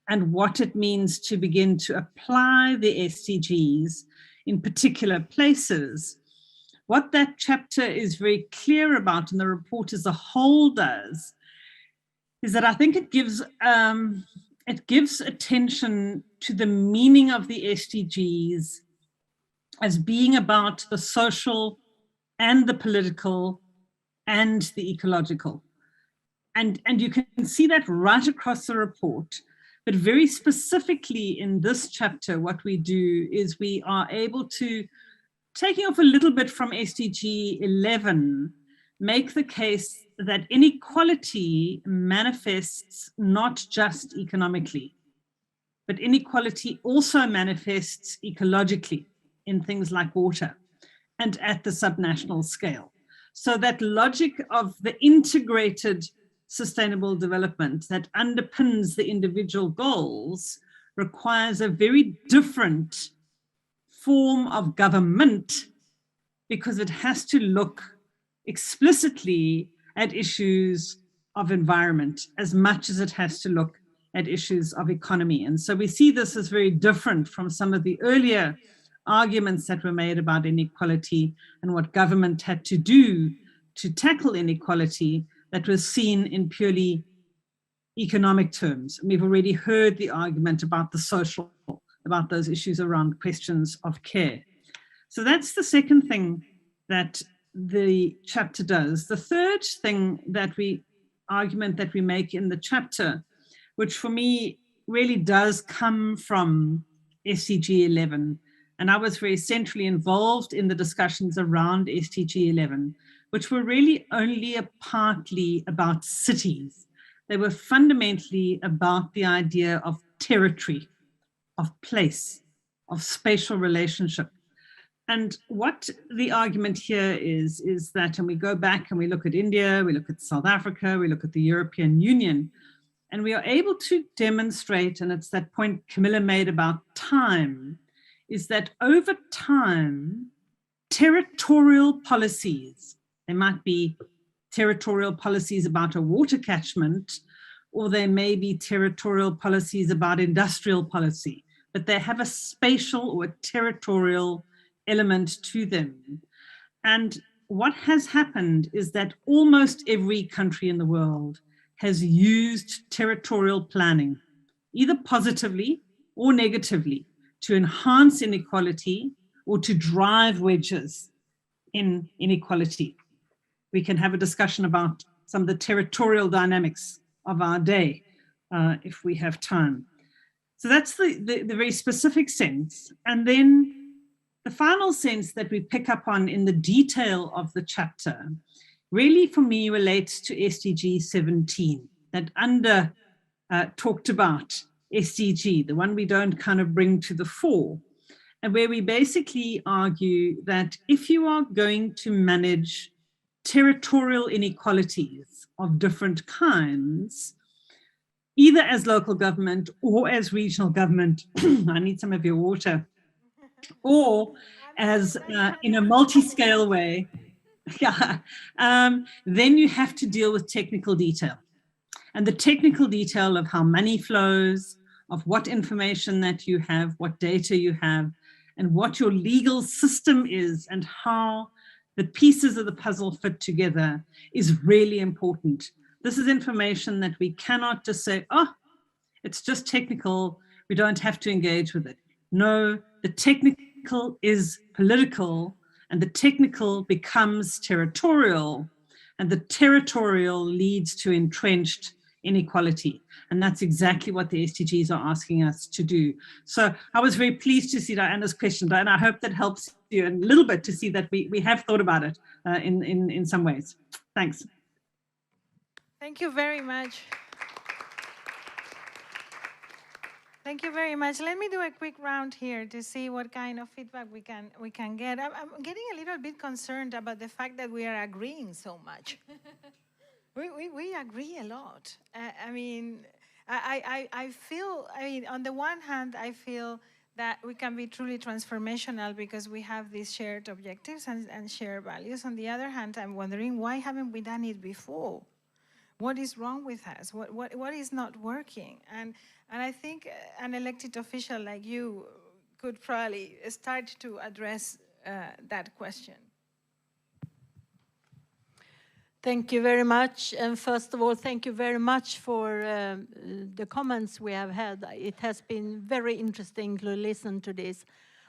and what it means to begin to apply the SDGs in particular places, what that chapter is very clear about, and the report as a whole does, is that I think it gives attention to the meaning of the SDGs as being about the social and the political and the ecological. And you can see that right across the report, but very specifically in this chapter, what we do is we are able to, taking off a little bit from SDG 11, make the case that inequality manifests not just economically, but inequality also manifests ecologically in things like water and at the subnational scale. So that logic of the integrated sustainable development that underpins the individual goals requires a very different form of government, because it has to look explicitly at issues of environment as much as it has to look at issues of economy. And so we see this as very different from some of the earlier arguments that were made about inequality and what government had to do to tackle inequality that was seen in purely economic terms. And we've already heard the argument about the social, about those issues around questions of care. So that's the second thing that the chapter does. The third thing that argument that we make in the chapter, which for me really does come from SDG 11, and I was very centrally involved in the discussions around SDG 11, which were really only partly about cities. They were fundamentally about the idea of territory, of place, of spatial relationship. And what the argument here is that, and we go back and we look at India, we look at South Africa, we look at the European Union, and we are able to demonstrate, and it's that point Camilla made about time, is that over time, territorial policies, they might be territorial policies about a water catchment, or they may be territorial policies about industrial policy, but they have a spatial or a territorial element to them. And what has happened is that almost every country in the world has used territorial planning, either positively or negatively, to enhance inequality or to drive wedges in inequality. We can have a discussion about some of the territorial dynamics of our day if we have time. So that's the very specific sense. And then the final sense that we pick up on in the detail of the chapter really for me relates to SDG 17, that talked about SDG, the one we don't kind of bring to the fore, and where we basically argue that if you are going to manage territorial inequalities of different kinds, either as local government or as regional government, I need some of your water, or as in a multi-scale way, yeah, then you have to deal with technical detail. And the technical detail of how money flows, of what information that you have, what data you have, and what your legal system is, and how the pieces of the puzzle fit together is really important. This is information that we cannot just say, oh, it's just technical, we don't have to engage with it. No, the technical is political, and the technical becomes territorial, and the territorial leads to entrenched inequality. And that's exactly what the SDGs are asking us to do. So I was very pleased to see Diana's question, and I hope that helps you a little bit to see that we have thought about it in some ways. Thanks. Thank you very much. Thank you very much. Let me do a quick round here to see what kind of feedback we can get. I'm getting a little bit concerned about the fact that we are agreeing so much. We agree a lot. I feel, on the one hand, I feel that we can be truly transformational because we have these shared objectives and shared values. On the other hand, I'm wondering, why haven't we done it before? What is wrong with us? What is not working? And I think an elected official like you could probably start to address that question. Thank you very much. And first of all, thank you very much for the comments we have had. It has been very interesting to listen to this.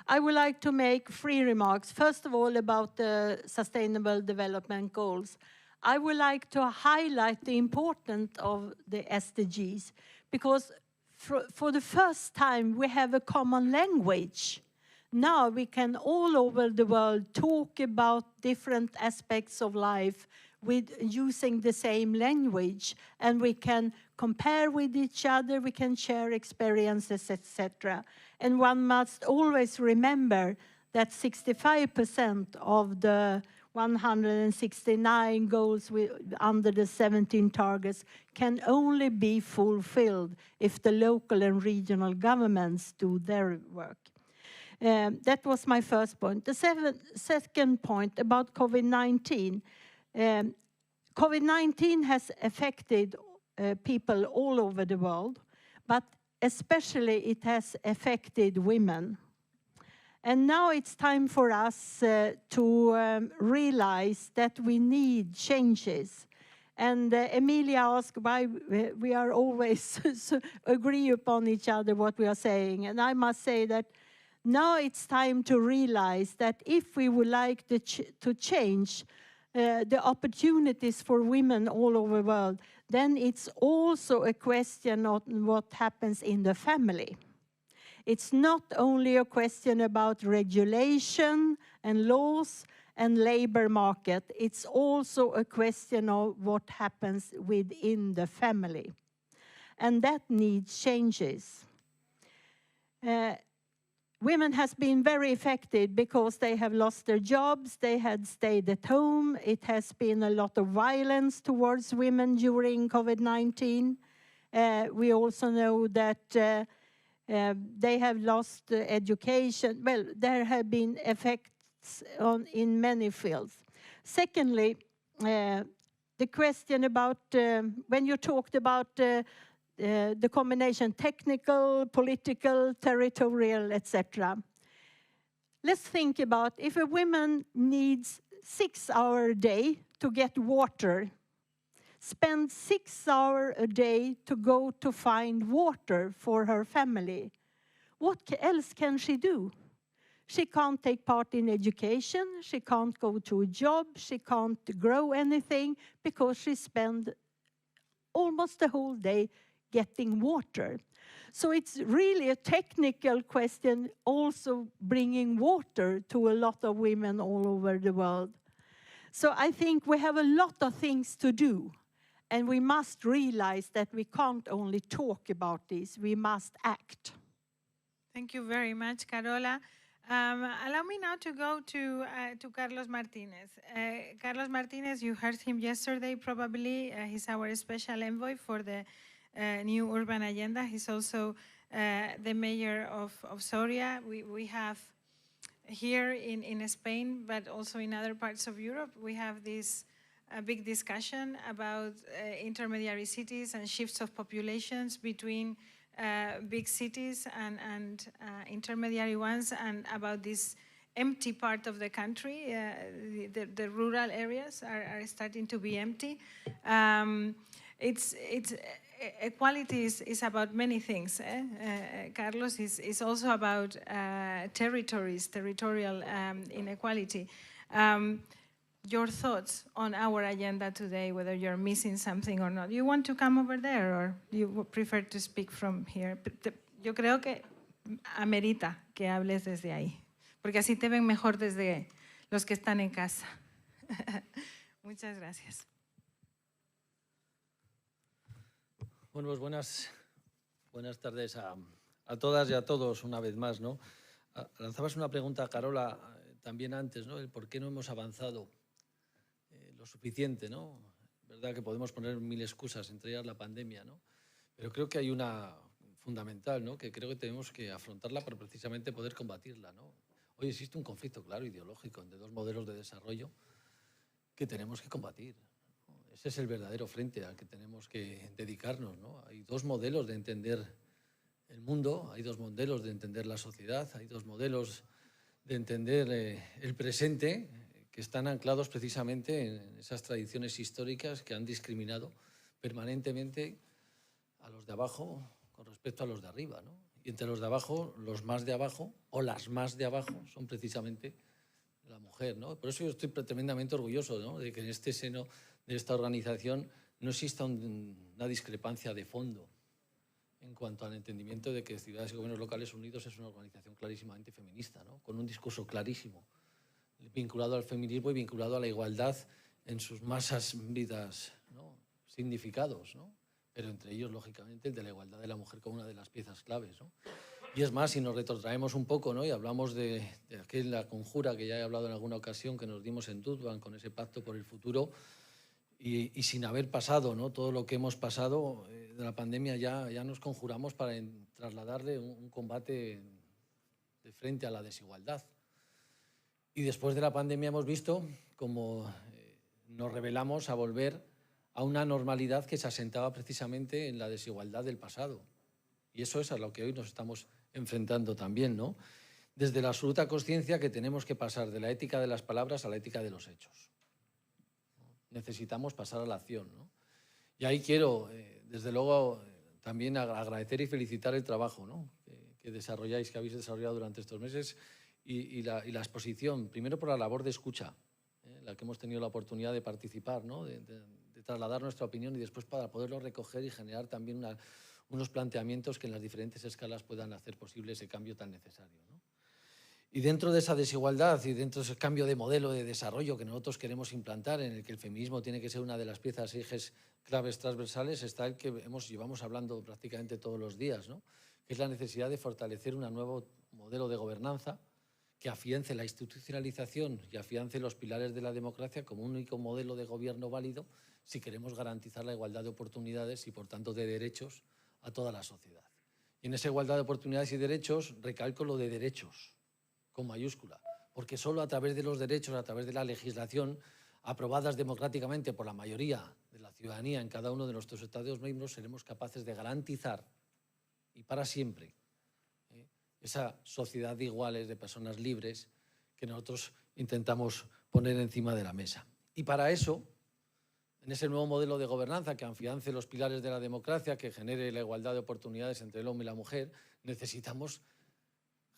I would like to make 3 remarks. First of all, about the Sustainable Development Goals. I would like to highlight the importance of the SDGs because for the first time we have a common language. Now we can all over the world talk about different aspects of life with using the same language, and we can compare with each other, we can share experiences, etc. And one must always remember that 65% of the 169 goals under the 17 targets can only be fulfilled if the local and regional governments do their work. That was my first point. The second point about COVID-19. COVID-19 has affected people all over the world, but especially it has affected women. And now it's time for us to realize that we need changes. And Emilia asked why we are always agree upon each other what we are saying. And I must say that now it's time to realize that if we would like to change the opportunities for women all over the world, then it's also a question of what happens in the family. It's not only a question about regulation and laws and labor market, it's also a question of what happens within the family. And that needs changes. Women has been very affected because they have lost their jobs, they had stayed at home, it has been a lot of violence towards women during COVID-19. We also know that they have lost education. Well, there have been effects in many fields. Secondly, the question about, when you talked about the combination technical, political, territorial, etc. Let's think about if a woman needs 6 hours a day to get water, spend 6 hours a day to go to find water for her family. What else can she do? She can't take part in education, she can't go to a job, she can't grow anything because she spent almost the whole day getting water. So it's really a technical question, also bringing water to a lot of women all over the world. So I think we have a lot of things to do, and we must realize that we can't only talk about this, we must act. Thank you very much, Carola. Allow me now to go to Carlos Martinez. Carlos Martinez, you heard him yesterday probably. He's our special envoy for the new urban agenda. He's also the mayor of Soria. We have here in Spain, but also in other parts of Europe, we have this big discussion about intermediary cities and shifts of populations between big cities and intermediary ones, and about this empty part of the country. The rural areas are starting to be empty. Equality is about many things. Carlos, is also about territorial inequality. Your thoughts on our agenda today, whether you're missing something or not. You want to come over there, or you prefer to speak from here? Yo creo que amerita que hables desde ahí, porque así te ven mejor desde los que están en casa. Muchas gracias. Bueno, pues buenas tardes a todas y a todos una vez más, ¿no? Lanzabas una pregunta, Carola, también antes, ¿no? El por qué no hemos avanzado lo suficiente, ¿no? Verdad que podemos poner mil excusas, entre ellas la pandemia, ¿no? Pero creo que hay una fundamental, ¿no? Que creo que tenemos que afrontarla para precisamente poder combatirla, ¿no? Hoy existe un conflicto claro ideológico entre dos modelos de desarrollo que tenemos que combatir. Ese es el verdadero frente al que tenemos que dedicarnos, ¿no? Hay dos modelos de entender el mundo, hay dos modelos de entender la sociedad, hay dos modelos de entender el presente, que están anclados precisamente en esas tradiciones históricas que han discriminado permanentemente a los de abajo con respecto a los de arriba, ¿no? Y entre los de abajo, los más de abajo o las más de abajo son precisamente la mujer, ¿no? Por eso yo estoy tremendamente orgulloso, ¿no? De que en este seno de esta organización no exista una discrepancia de fondo en cuanto al entendimiento de que Ciudades y Gobiernos Locales Unidos es una organización clarísimamente feminista, ¿no? Con un discurso clarísimo, vinculado al feminismo y vinculado a la igualdad en sus más ámbitos, ¿no? Significados, ¿no? Pero entre ellos, lógicamente, el de la igualdad de la mujer como una de las piezas claves, ¿no? Y es más, si nos retrotraemos un poco, ¿no? Y hablamos de aquella conjura que ya he hablado en alguna ocasión que nos dimos en Durban con ese pacto por el futuro, y sin haber pasado, ¿no? Todo lo que hemos pasado de la pandemia, ya nos conjuramos para trasladarle un combate de frente a la desigualdad. Y después de la pandemia hemos visto cómo nos rebelamos a volver a una normalidad que se asentaba precisamente en la desigualdad del pasado. Y eso es a lo que hoy nos estamos enfrentando también, ¿no? Desde la absoluta conciencia que tenemos que pasar de la ética de las palabras a la ética de los hechos. Necesitamos pasar a la acción, ¿no? Y ahí quiero, desde luego, también agradecer y felicitar el trabajo, ¿no? que desarrolláis, que habéis desarrollado durante estos meses, y la exposición, primero por la labor de escucha, la que hemos tenido la oportunidad de participar, ¿no? de trasladar nuestra opinión, y después para poderlo recoger y generar también unos planteamientos que en las diferentes escalas puedan hacer posible ese cambio tan necesario, ¿no? Y dentro de esa desigualdad y dentro de ese cambio de modelo de desarrollo que nosotros queremos implantar, en el que el feminismo tiene que ser una de las piezas, ejes claves transversales, está el que llevamos hablando prácticamente todos los días, ¿no? Que es la necesidad de fortalecer un nuevo modelo de gobernanza que afiance la institucionalización y afiance los pilares de la democracia como único modelo de gobierno válido si queremos garantizar la igualdad de oportunidades y, por tanto, de derechos a toda la sociedad. Y en esa igualdad de oportunidades y derechos recalco lo de derechos, con mayúscula, porque solo a través de los derechos, a través de la legislación aprobadas democráticamente por la mayoría de la ciudadanía en cada uno de nuestros Estados miembros, seremos capaces de garantizar y para siempre esa sociedad de iguales, de personas libres, que nosotros intentamos poner encima de la mesa. Y para eso, en ese nuevo modelo de gobernanza que afiance los pilares de la democracia, que genere la igualdad de oportunidades entre el hombre y la mujer, necesitamos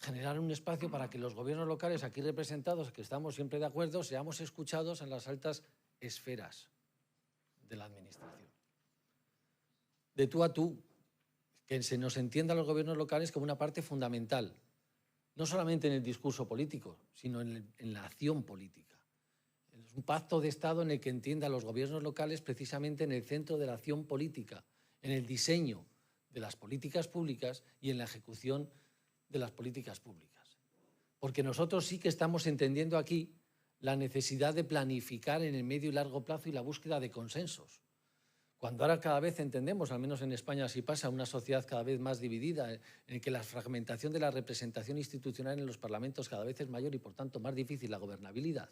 generar un espacio para que los gobiernos locales aquí representados, que estamos siempre de acuerdo, seamos escuchados en las altas esferas de la administración. De tú a tú, que se nos entienda a los gobiernos locales como una parte fundamental, no solamente en el discurso político, sino en la acción política. Es un pacto de Estado en el que entienda a los gobiernos locales precisamente en el centro de la acción política, en el diseño de las políticas públicas y en la ejecución de las políticas públicas. Porque nosotros sí que estamos entendiendo aquí la necesidad de planificar en el medio y largo plazo y la búsqueda de consensos. Cuando ahora cada vez entendemos, al menos en España así pasa, una sociedad cada vez más dividida, en el que la fragmentación de la representación institucional en los parlamentos cada vez es mayor y por tanto más difícil la gobernabilidad.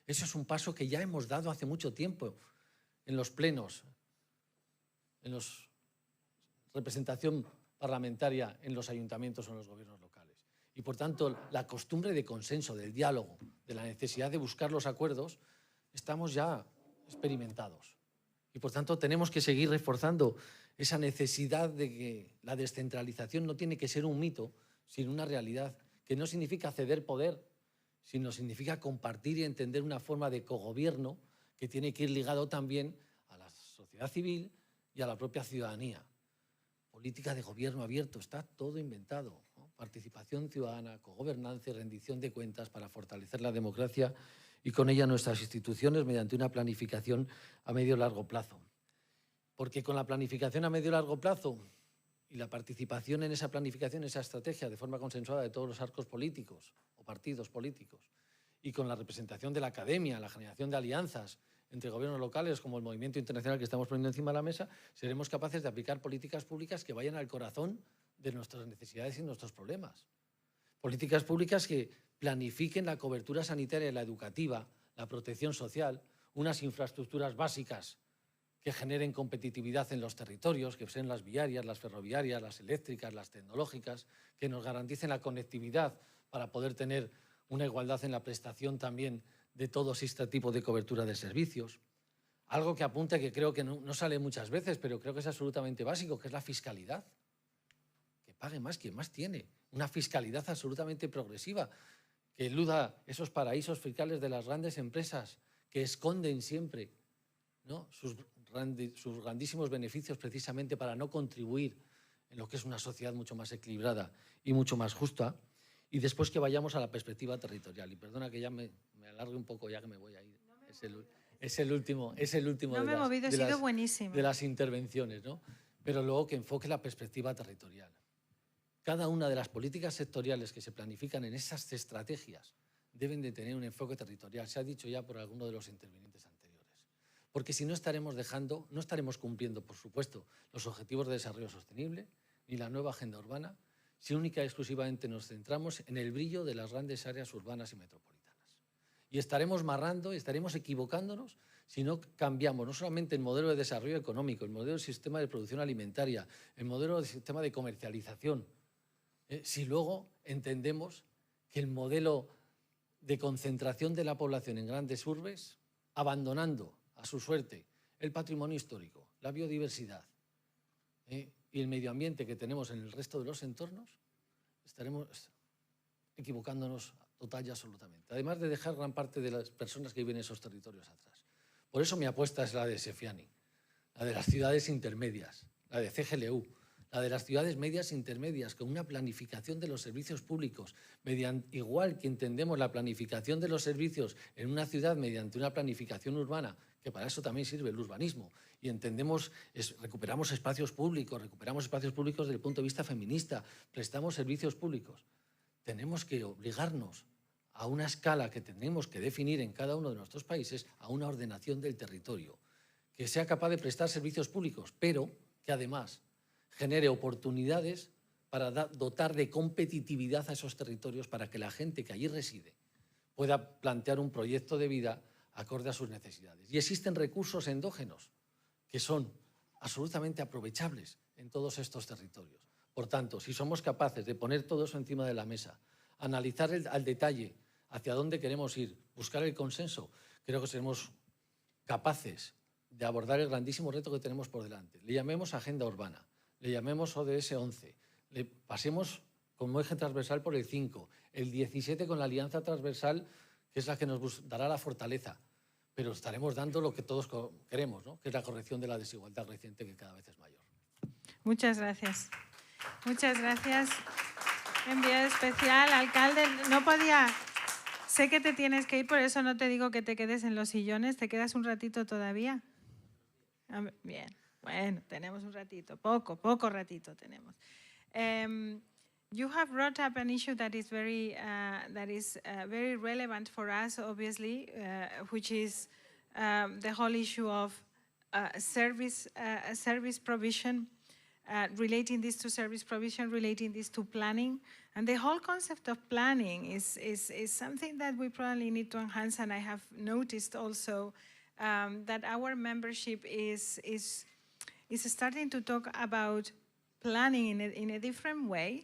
Eso es un paso que ya hemos dado hace mucho tiempo en los plenos, en la representación parlamentaria en los ayuntamientos o en los gobiernos locales. Y por tanto, la costumbre de consenso, del diálogo, de la necesidad de buscar los acuerdos, estamos ya experimentados. Y por tanto, tenemos que seguir reforzando esa necesidad de que la descentralización no tiene que ser un mito, sino una realidad, que no significa ceder poder, sino significa compartir y entender una forma de cogobierno que tiene que ir ligado también a la sociedad civil y a la propia ciudadanía. Política de gobierno abierto, está todo inventado, ¿no? Participación ciudadana, cogobernanza y rendición de cuentas para fortalecer la democracia y con ella nuestras instituciones mediante una planificación a medio y largo plazo. Porque con la planificación a medio y largo plazo y la participación en esa planificación, esa estrategia de forma consensuada de todos los arcos políticos o partidos políticos y con la representación de la academia, la generación de alianzas entre gobiernos locales como el movimiento internacional que estamos poniendo encima de la mesa, seremos capaces de aplicar políticas públicas que vayan al corazón de nuestras necesidades y nuestros problemas. Políticas públicas que planifiquen la cobertura sanitaria y la educativa, la protección social, unas infraestructuras básicas que generen competitividad en los territorios, que sean las viarias, las ferroviarias, las eléctricas, las tecnológicas, que nos garanticen la conectividad para poder tener una igualdad en la prestación también de todo este tipo de cobertura de servicios. Algo que apunta, que creo que no sale muchas veces, pero creo que es absolutamente básico, que es la fiscalidad. Que pague más quien más tiene. Una fiscalidad absolutamente progresiva, que eluda esos paraísos fiscales de las grandes empresas que esconden siempre, ¿no?, sus grandísimos beneficios precisamente para no contribuir en lo que es una sociedad mucho más equilibrada y mucho más justa. Y después que vayamos a la perspectiva territorial. Y perdona que ya me alargue un poco, ya que me voy a ir. Es el último No me he movido, ha sido buenísimo. De las intervenciones, ¿no? Pero luego que enfoque la perspectiva territorial. Cada una de las políticas sectoriales que se planifican en esas estrategias deben de tener un enfoque territorial. Se ha dicho ya por alguno de los intervinientes anteriores. Porque si no no estaremos cumpliendo, por supuesto, los objetivos de desarrollo sostenible ni la nueva agenda urbana, si única y exclusivamente nos centramos en el brillo de las grandes áreas urbanas y metropolitanas. Y estaremos marrando, estaremos equivocándonos si no cambiamos no solamente el modelo de desarrollo económico, el modelo del sistema de producción alimentaria, el modelo del sistema de comercialización, si luego entendemos que el modelo de concentración de la población en grandes urbes, abandonando a su suerte el patrimonio histórico, la biodiversidad y el medio ambiente que tenemos en el resto de los entornos, estaremos equivocándonos total y absolutamente. Además de dejar gran parte de las personas que viven en esos territorios atrás. Por eso mi apuesta es la de Sefiani, la de las ciudades intermedias, la de CGLU, la de las ciudades medias e intermedias, con una planificación de los servicios públicos, igual que entendemos la planificación de los servicios en una ciudad mediante una planificación urbana, que para eso también sirve el urbanismo, y entendemos, recuperamos espacios públicos desde el punto de vista feminista, prestamos servicios públicos. Tenemos que obligarnos a una escala que tenemos que definir en cada uno de nuestros países, a una ordenación del territorio, que sea capaz de prestar servicios públicos, pero que además genere oportunidades para dotar de competitividad a esos territorios para que la gente que allí reside pueda plantear un proyecto de vida acorde a sus necesidades. Y existen recursos endógenos que son absolutamente aprovechables en todos estos territorios. Por tanto, si somos capaces de poner todo eso encima de la mesa, analizar al detalle hacia dónde queremos ir, buscar el consenso, creo que seremos capaces de abordar el grandísimo reto que tenemos por delante. Le llamemos agenda urbana, le llamemos ODS 11, le pasemos como eje transversal por el 5, el 17 con la alianza transversal, que es la que nos dará la fortaleza, pero estaremos dando lo que todos queremos, ¿no?, que es la corrección de la desigualdad creciente que cada vez es mayor. Muchas gracias. Muchas gracias. Enviado especial, alcalde. No podía... Sé que te tienes que ir, por eso no te digo que te quedes en los sillones. ¿Te quedas un ratito todavía? Bien. Bueno, tenemos un ratito. Poco ratito tenemos. You have brought up an issue that is very relevant for us, obviously, which is the whole issue of service provision, relating this to service provision, relating this to planning. And the whole concept of planning is something that we probably need to enhance, and I have noticed also that our membership is starting to talk about planning in a different way,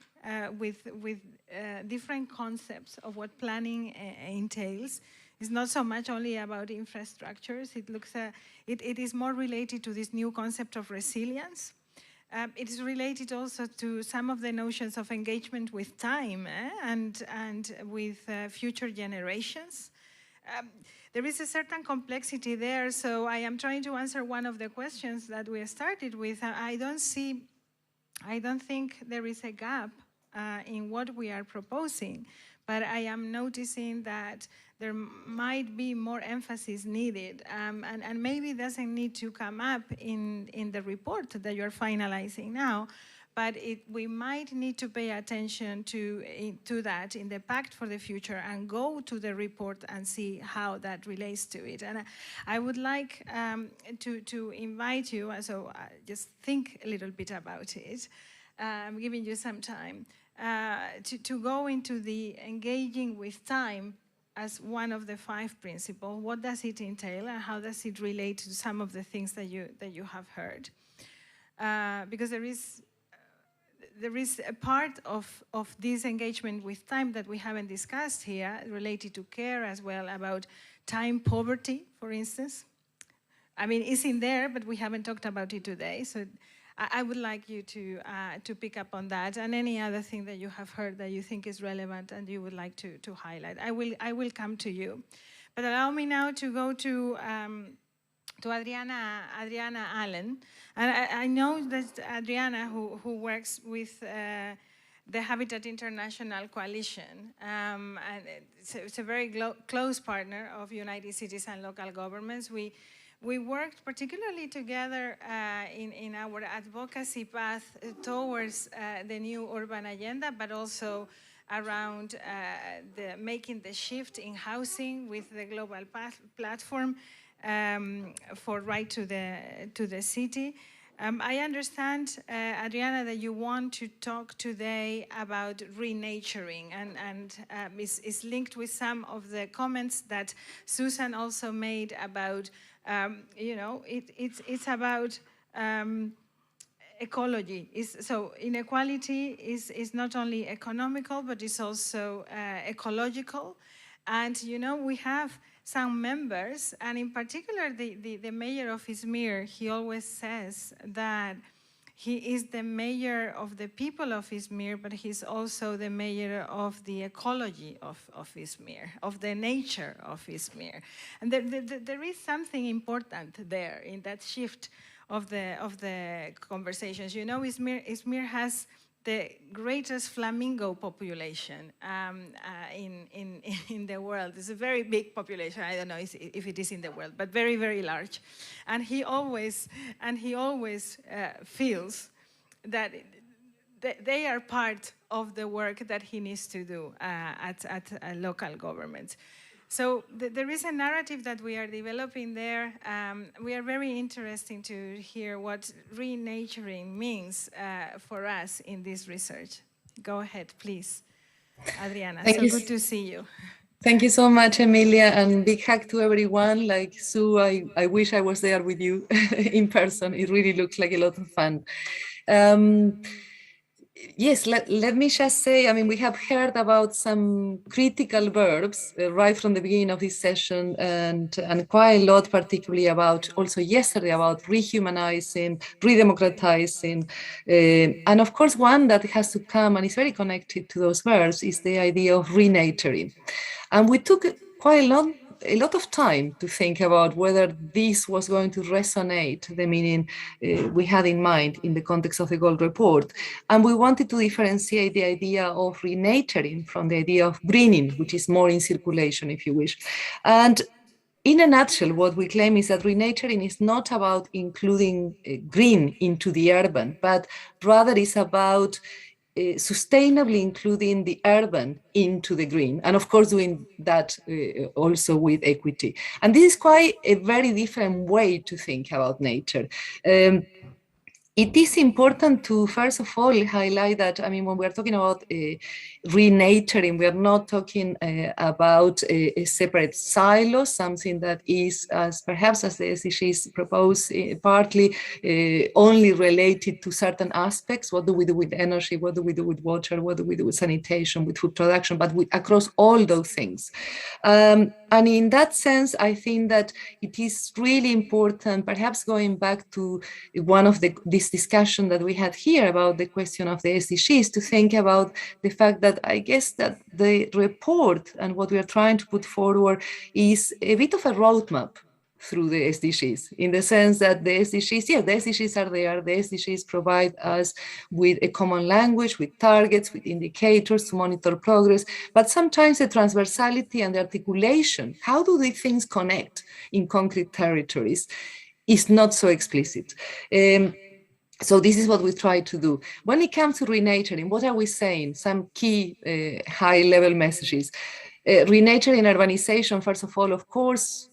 with different concepts of what planning entails. It's not so much only about infrastructures. It is more related to this new concept of resilience. It is related also to some of the notions of engagement with time and with future generations. There is a certain complexity there, so I am trying to answer one of the questions that we started with. I don't think there is a gap in what we are proposing, but I am noticing that there might be more emphasis needed, and maybe it doesn't need to come up in the report that you're finalizing now, but we might need to pay attention to that in the Pact for the Future and go to the report and see how that relates to it. And I would like to invite you, so just think a little bit about it. I'm giving you some time to go into the engaging with time as one of the 5 principles. What does it entail, and how does it relate to some of the things that you have heard? Because there is a part of this engagement with time that we haven't discussed here, related to care as well, about time poverty, for instance. I mean, it's in there, but we haven't talked about it today. So I would like you to pick up on that, and any other thing that you have heard that you think is relevant and you would like to highlight. I will come to you. But allow me now to go to Adriana Allen. And I know that Adriana, who works with the Habitat International Coalition, and it's a very close partner of United Cities and local governments. We worked particularly together in our advocacy path towards the new urban agenda, but also around making the shift in housing with the global platform for Right to the City. I understand, Adriana, that you want to talk today about renaturing, and is linked with some of the comments that Susan also made about, it's about ecology. So inequality is not only economical, but it's also ecological. And, we have some members, and in particular the mayor of Izmir, he always says that he is the mayor of the people of Izmir, but he's also the mayor of the ecology of Izmir, of the nature of Izmir. And there is something important there in that shift of the conversations. Izmir has the greatest flamingo population in the world. It's a very big population. I don't know if it is in the world, but very, very large. And he always feels that they are part of the work that he needs to do at local governments. So there is a narrative that we are developing there. We are very interested to hear what renaturing means for us in this research. Go ahead, please, Adriana. Good to see you. Thank you so much, Emilia, and big hug to everyone. Like Sue, I wish I was there with you in person. It really looks like a lot of fun. Yes, let me just say, I mean, we have heard about some critical verbs right from the beginning of this session, and quite a lot, particularly about also yesterday, about rehumanizing, redemocratizing. And of course, one that has to come and is very connected to those verbs is the idea of renaturing. And we took quite a long a lot of time to think about whether this was going to resonate, the meaning we had in mind in the context of the Gold Report. And we wanted to differentiate the idea of renaturing from the idea of greening, which is more in circulation, if you wish. And in a nutshell, what we claim is that renaturing is not about including green into the urban, but rather is about sustainably including the urban into the green, and of course doing that also with equity. And this is quite a very different way to think about nature. It is important to, first of all, highlight that, I mean, when we're talking about renaturing, we are not talking about a separate silo, something that is, as perhaps as the SDGs propose, partly only related to certain aspects. What do we do with energy? What do we do with water? What do we do with sanitation, with food production? But across all those things. And in that sense, I think that it is really important, perhaps going back to one of this discussion that we had here about the question of the SDGs, to think about the fact that I guess that the report and what we are trying to put forward is a bit of a roadmap through the SDGs, in the sense that the SDGs, yeah, the SDGs are there. The SDGs provide us with a common language, with targets, with indicators to monitor progress, but sometimes the transversality and the articulation, how do these things connect in concrete territories, is not so explicit. So this is what we try to do. When it comes to renaturing, what are we saying? Some key high-level messages. Renaturing urbanization, first of all, of course,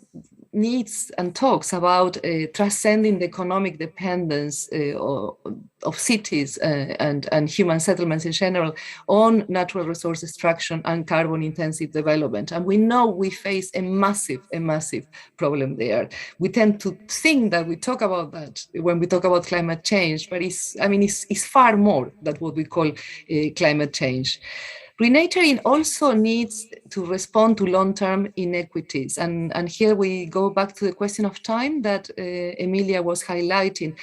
needs and talks about transcending the economic dependence of cities and human settlements in general on natural resource extraction and carbon-intensive development. And we know we face a massive problem there. We tend to think that we talk about that when we talk about climate change, but it's far more than what we call climate change. Renaturing also needs to respond to long-term inequities. And here we go back to the question of time that Emilia was highlighting.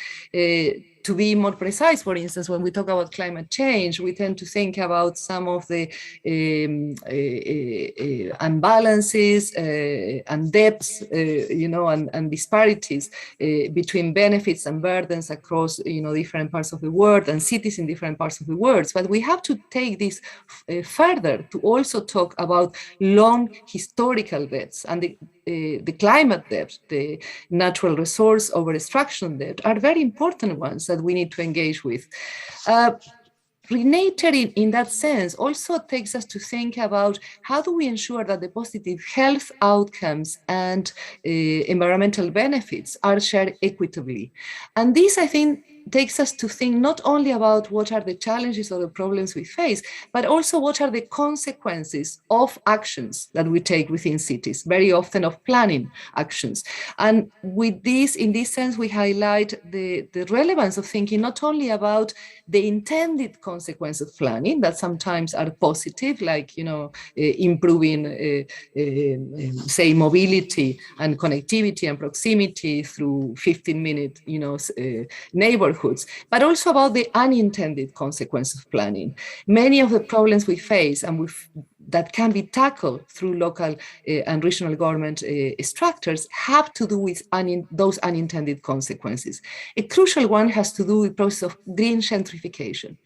To be more precise, for instance, when we talk about climate change, we tend to think about some of the imbalances and depths, and disparities between benefits and burdens across, different parts of the world and cities in different parts of the world. But we have to take this further to also talk about long historical debts, and the climate debt, the natural resource over extraction debt are very important ones that we need to engage with. Renaturing in that sense also takes us to think about how do we ensure that the positive health outcomes and environmental benefits are shared equitably. And this, I think, takes us to think not only about what are the challenges or the problems we face, but also what are the consequences of actions that we take within cities, very often of planning actions. And with this, in this sense, we highlight the relevance of thinking not only about the intended consequences of planning that sometimes are positive, like improving, say, mobility and connectivity and proximity through 15-minute, neighborhoods, but also about the unintended consequences of planning. Many of the problems we face and that can be tackled through local and regional government structures have to do with those unintended consequences. A crucial one has to do with the process of green gentrification.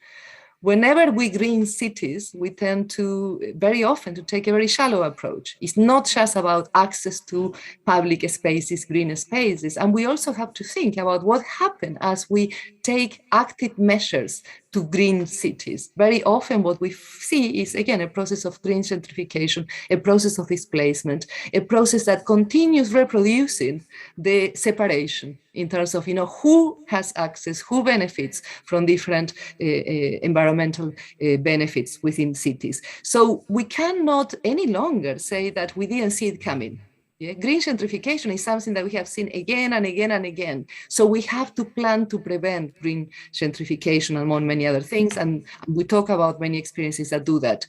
Whenever we green cities, we tend to very often to take a very shallow approach. It's not just about access to public spaces, green spaces, and we also have to think about what happens as we take active measures to green cities. Very often what we see is, again, a process of green gentrification, a process of displacement, a process that continues reproducing the separation in terms of who has access, who benefits from different environmental benefits within cities. So we cannot any longer say that we didn't see it coming. Yeah? Green gentrification is something that we have seen again and again and again. So we have to plan to prevent green gentrification among many other things. And we talk about many experiences that do that.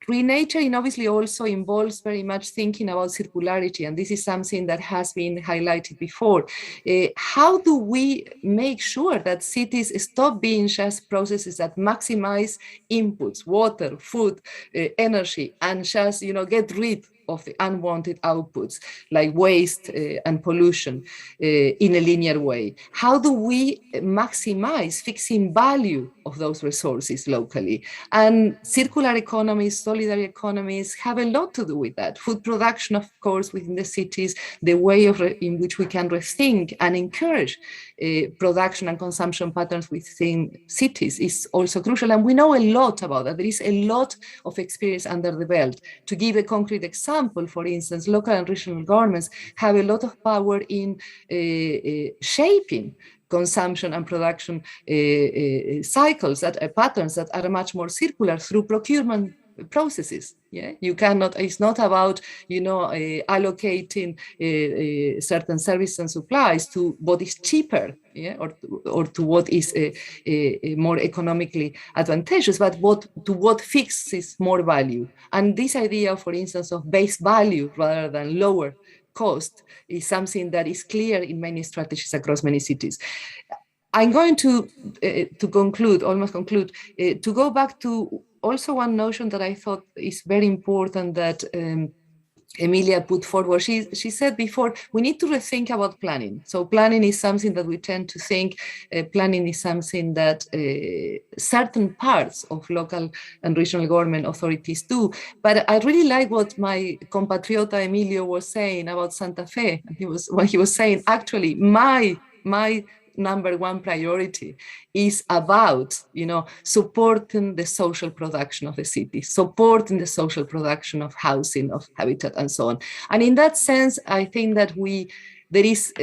Renaturing obviously also involves very much thinking about circularity, and this is something that has been highlighted before. How do we make sure that cities stop being just processes that maximize inputs, water, food, energy, and just get rid of the unwanted outputs like waste and pollution in a linear way? How do we maximize fixing value of those resources locally? And circular economies, solidary economies have a lot to do with that. Food production, of course, within the cities, the way in which we can rethink and encourage production and consumption patterns within cities is also crucial. And we know a lot about that. There is a lot of experience under the belt. To give a concrete example, for instance, local and regional governments have a lot of power in shaping consumption and production cycles, patterns that are much more circular through procurement processes. Yeah, you cannot. It's not about allocating certain services and supplies to what is cheaper, yeah, or to what is more economically advantageous, but what fixes more value. And this idea, for instance, of base value rather than lower cost is something that is clear in many strategies across many cities. I'm going to conclude, to go back to also one notion that I thought is very important that Emilia put forward. She said before, we need to rethink about planning. So planning is something that we tend to think, planning is something that certain parts of local and regional government authorities do. But I really like what my compatriota Emilio was saying about Santa Fe. He was saying, actually, my number one priority is about, supporting the social production of the city, supporting the social production of housing, of habitat, and so on. And in that sense, I think that there is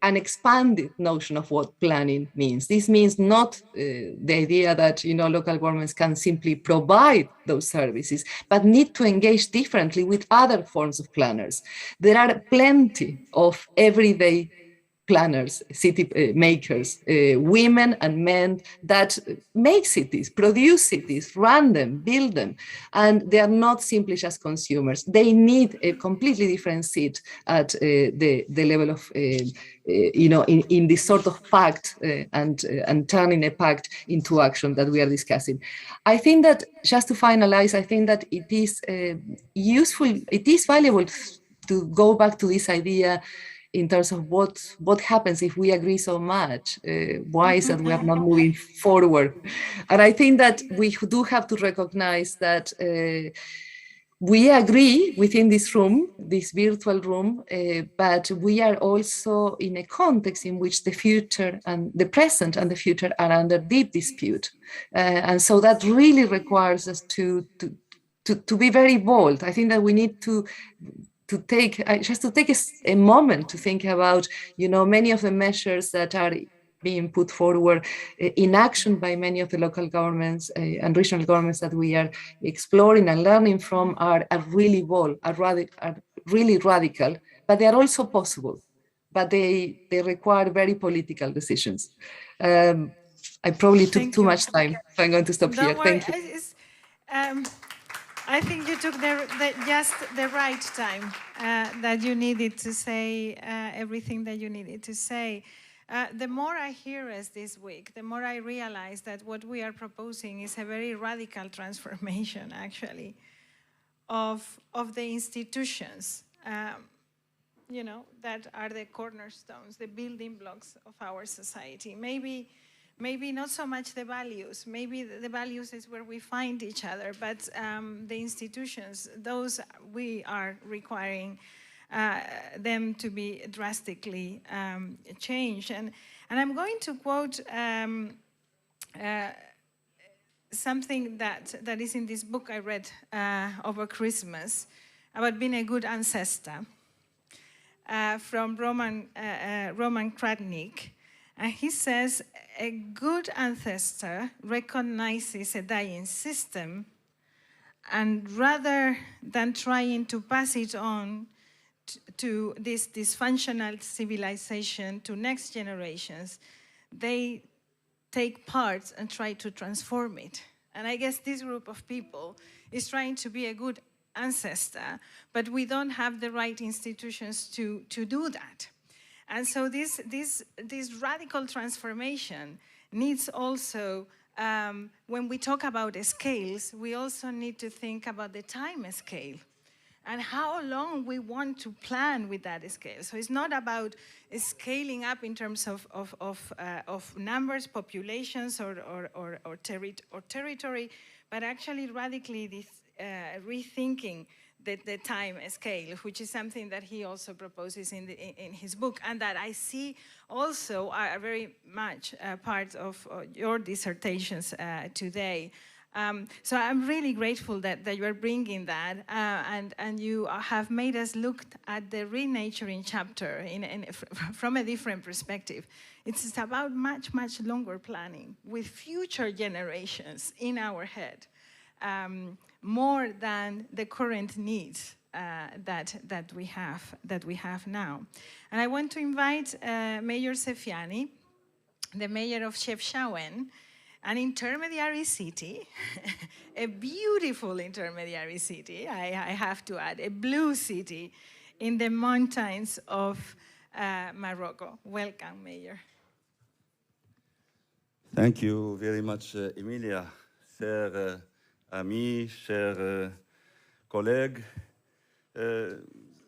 an expanded notion of what planning means. This means not the idea that local governments can simply provide those services, but need to engage differently with other forms of planners. There are plenty of everyday planners, city makers, women and men that make cities, produce cities, run them, build them, and they are not simply just consumers. They need a completely different seat at the level of, in this sort of pact and turning a pact into action that we are discussing. I think that, just to finalize, I think that it is useful, it is valuable to go back to this idea in terms of what happens if we agree so much. Why is that we are not moving forward? And I think that we do have to recognize that we agree within this room, this virtual room, but we are also in a context in which the future and the present and the future are under deep dispute. And so that really requires us to be very bold. I think that we need to take a moment to think about, many of the measures that are being put forward in action by many of the local governments and regional governments that we are exploring and learning from are really bold, are really radical, but they are also possible. But they require very political decisions. I probably took too much time, so I'm going to stop here. Thank you. I think you took just the right time that you needed to say everything that you needed to say. The more I hear us this week, the more I realize that what we are proposing is a very radical transformation, actually, of the institutions, that are the cornerstones, the building blocks of our society. Maybe not so much the values. Maybe the values is where we find each other, but the institutions, those we are requiring them to be drastically changed. And I'm going to quote something that is in this book I read over Christmas about being a good ancestor from Roman Kratnik. And he says, a good ancestor recognizes a dying system, and rather than trying to pass it on to this dysfunctional civilization to next generations, they take part and try to transform it. And I guess this group of people is trying to be a good ancestor, but we don't have the right institutions to do that. And so this radical transformation needs also, when we talk about scales, we also need to think about the time scale. and how long we want to plan with that scale. So it's not about scaling up in terms of numbers, populations, or territory, but actually radically rethinking the time scale, which is something that he also proposes in his book, and that I see also are very much part of your dissertations today. So I'm really grateful that you are bringing that, and you have made us look at the renaturing chapter from a different perspective. It's about much, much longer planning with future generations in our head. More than the current needs that we have now. And I want to invite Mayor Sefiani, the mayor of Chefchaouen, an intermediary city, a beautiful intermediary city, I have to add, a blue city in the mountains of Morocco. Welcome, Mayor. Thank you very much, Emilia. Chers amis, chers collègues,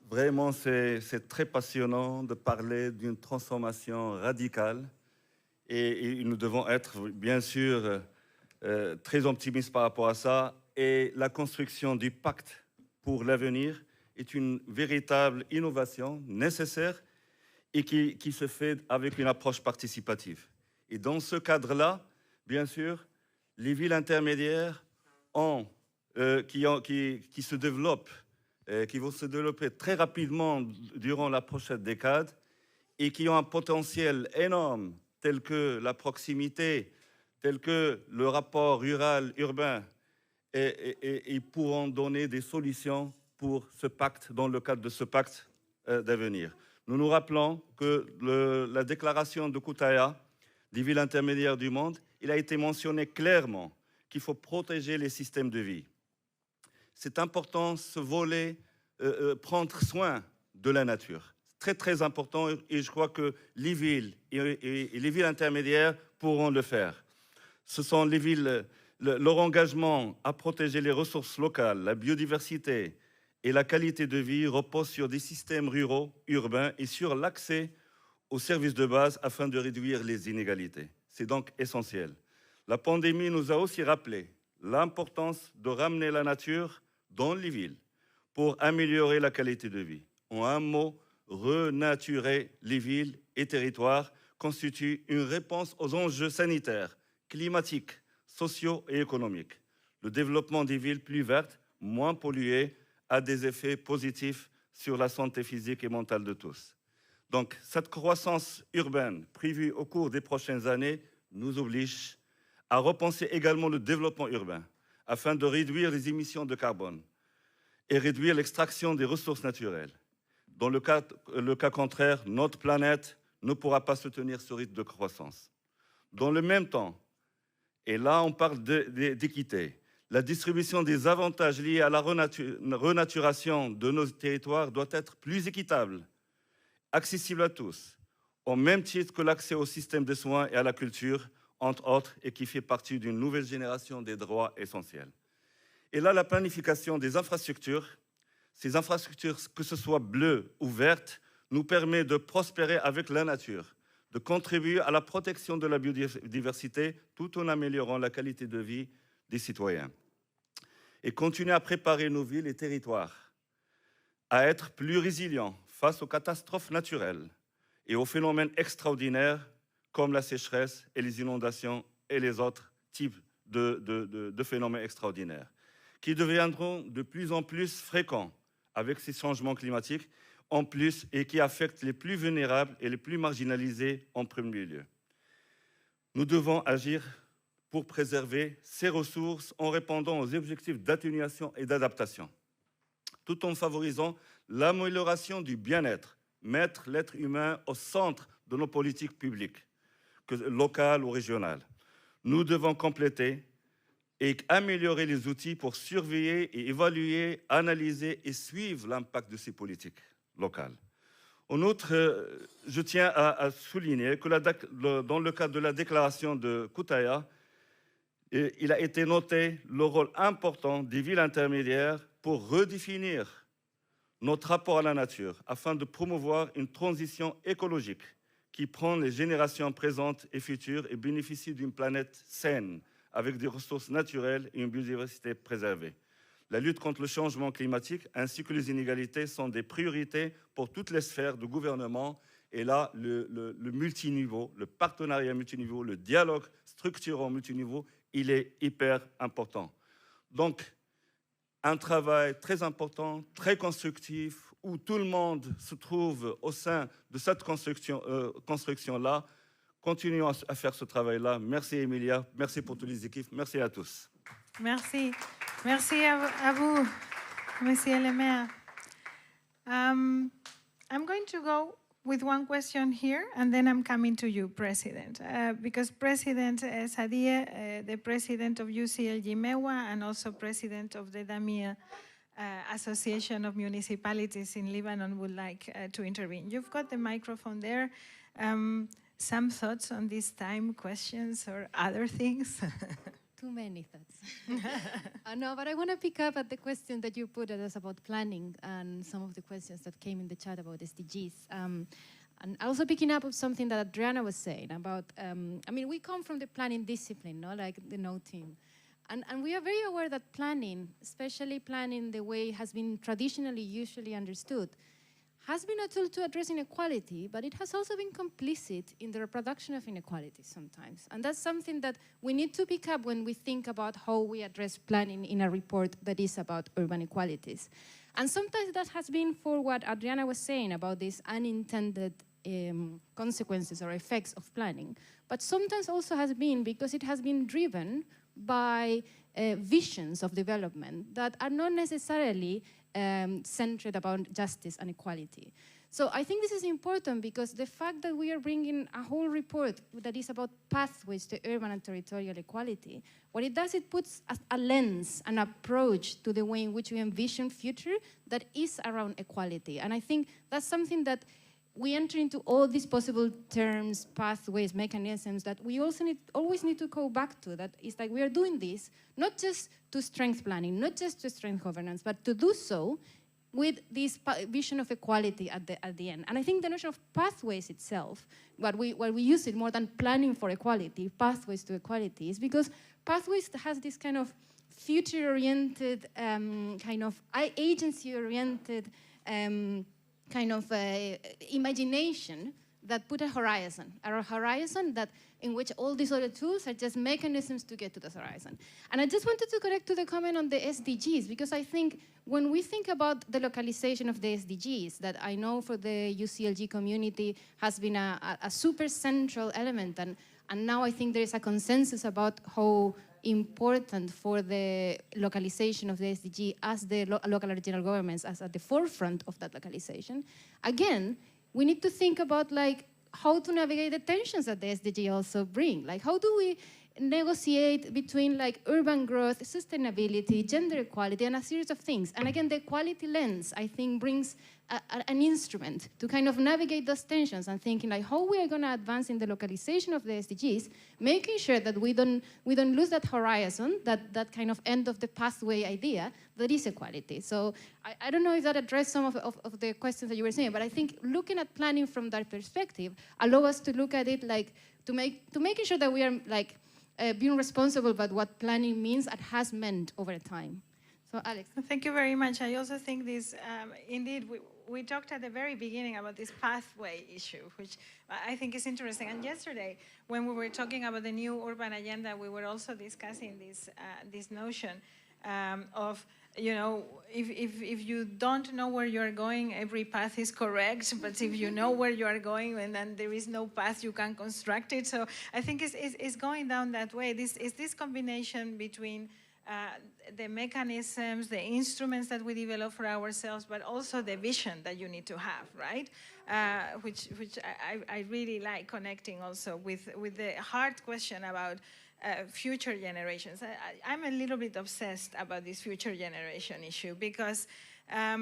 vraiment c'est très passionnant de parler d'une transformation radicale et nous devons être bien sûr très optimistes par rapport à ça, et la construction du pacte pour l'avenir est une véritable innovation nécessaire et qui se fait avec une approche participative. Et dans ce cadre-là, bien sûr, les villes intermédiaires qui se développent, qui vont se développer très rapidement durant la prochaine décade et qui ont un potentiel énorme, tel que la proximité, tel que le rapport rural-urbain, et pourront donner des solutions pour ce pacte, dans le cadre de ce pacte d'avenir. Nous nous rappelons que la déclaration de Kutaya, des villes intermédiaires du monde, il a été mentionné clairement qu'il faut protéger les systèmes de vie. C'est important, ce volet, prendre soin de la nature. C'est très, très important, et je crois que les villes et les villes intermédiaires pourront le faire. Ce sont les villes, leur engagement à protéger les ressources locales, la biodiversité et la qualité de vie repose sur des systèmes ruraux, urbains et sur l'accès aux services de base afin de réduire les inégalités. C'est donc essentiel. La pandémie nous a aussi rappelé l'importance de ramener la nature dans les villes pour améliorer la qualité de vie. En un mot, renaturer les villes et territoires constitue une réponse aux enjeux sanitaires, climatiques, sociaux et économiques. Le développement des villes plus vertes, moins polluées, a des effets positifs sur la santé physique et mentale de tous. Donc, cette croissance urbaine prévue au cours des prochaines années nous oblige à repenser également le développement urbain afin de réduire les émissions de carbone et réduire l'extraction des ressources naturelles. Dans le cas contraire, notre planète ne pourra pas soutenir ce rythme de croissance. Dans le même temps, et là on parle d'équité, la distribution des avantages liés à la renaturation de nos territoires doit être plus équitable, accessible à tous, au même titre que l'accès au système de soins et à la culture, entre autres, et qui fait partie d'une nouvelle génération des droits essentiels. Et là, la planification des infrastructures, ces infrastructures, que ce soit bleues ou vertes, nous permet de prospérer avec la nature, de contribuer à la protection de la biodiversité tout en améliorant la qualité de vie des citoyens. Et continuer à préparer nos villes et territoires à être plus résilients face aux catastrophes naturelles et aux phénomènes extraordinaires comme la sécheresse et les inondations et les autres types de phénomènes extraordinaires, qui deviendront de plus en plus fréquents avec ces changements climatiques en plus et qui affectent les plus vulnérables et les plus marginalisés en premier lieu. Nous devons agir pour préserver ces ressources en répondant aux objectifs d'atténuation et d'adaptation, tout en favorisant l'amélioration du bien-être, mettre l'être humain au centre de nos politiques publiques, locales ou régionales. Nous devons compléter et améliorer les outils pour surveiller et évaluer, analyser et suivre l'impact de ces politiques locales. En outre, je tiens à souligner que dans le cadre de la déclaration de Kutaya, il a été noté le rôle important des villes intermédiaires pour redéfinir notre rapport à la nature afin de promouvoir une transition écologique qui prend les générations présentes et futures et bénéficie d'une planète saine, avec des ressources naturelles et une biodiversité préservée. La lutte contre le changement climatique ainsi que les inégalités sont des priorités pour toutes les sphères de gouvernement. Et là, le multiniveau, le partenariat multiniveau, le dialogue structurant multiniveau, il est hyper important. Donc, un travail très important, très constructif, où tout le monde se trouve au sein de cette construction-là. Continuons à faire ce travail-là. Merci Emilia, merci pour toutes les équipes, merci à tous. Merci. Merci à vous, Monsieur le Maire. I'm going to go with one question here, and then I'm coming to you, President. Because President Sadie, the President of UCLG MEWA, and also President of the DAMIA Association of Municipalities in Lebanon would like to intervene. You've got the microphone there. Some thoughts on this time, questions, or other things? Too many thoughts. No, but I want to pick up at the question that you put at us about planning and some of the questions that came in the chat about SDGs. And also picking up on something that Adriana was saying about, I mean, we come from the planning discipline, no? Like the no team. And we are very aware that planning, especially planning the way it has been traditionally usually understood, has been a tool to address inequality, but it has also been complicit in the reproduction of inequality sometimes. And that's something that we need to pick up when we think about how we address planning in a report that is about urban equalities. And sometimes that has been for what Adriana was saying about these unintended consequences or effects of planning, but sometimes also has been because it has been driven by visions of development that are not necessarily centered about justice and equality. So I think this is important because the fact that we are bringing a whole report that is about pathways to urban and territorial equality, what it does, it puts a lens, an approach to the way in which we envision future that is around equality. And I think that's something that we enter into all these possible terms, pathways, mechanisms that we also always need to go back to. That is like we are doing this not just to strength planning, not just to strength governance, but to do so with this vision of equality at the end. And I think the notion of pathways itself, what we use it more than planning for equality, pathways to equality, is because pathways has this kind of future-oriented, kind of agency-oriented kind of imagination that put a horizon that in which all these other tools are just mechanisms to get to the horizon. And I just wanted to connect to the comment on the SDGs, because I think when we think about the localization of the SDGs, that I know for the UCLG community has been a super central element, and now I think there is a consensus about how important for the localization of the SDG as the local and regional governments as at the forefront of that localization. Again, we need to think about like how to navigate the tensions that the SDG also bring. Like how do we negotiate between like urban growth, sustainability, gender equality, and a series of things. And again, the equality lens, I think, brings an instrument to kind of navigate those tensions and thinking like how we are going to advance in the localization of the SDGs, making sure that we don't lose that horizon, that kind of end of the pathway idea that is equality. So I don't know if that addressed some of the questions that you were saying, but I think looking at planning from that perspective allow us to look at it like to making sure that we are like being responsible about what planning means and has meant over time. So, Alex. Thank you very much. I also think this, indeed, we talked at the very beginning about this pathway issue, which I think is interesting. And yesterday, when we were talking about the new urban agenda, we were also discussing this notion of, you know, if you don't know where you're going, every path is correct. But if you know where you are going, and then there is no path, you can construct it. So I think it's going down that way. This combination between the mechanisms, the instruments that we develop for ourselves, but also the vision that you need to have, right? Which I really like connecting also with the hard question about future generations. I'm a little bit obsessed about this future generation issue because I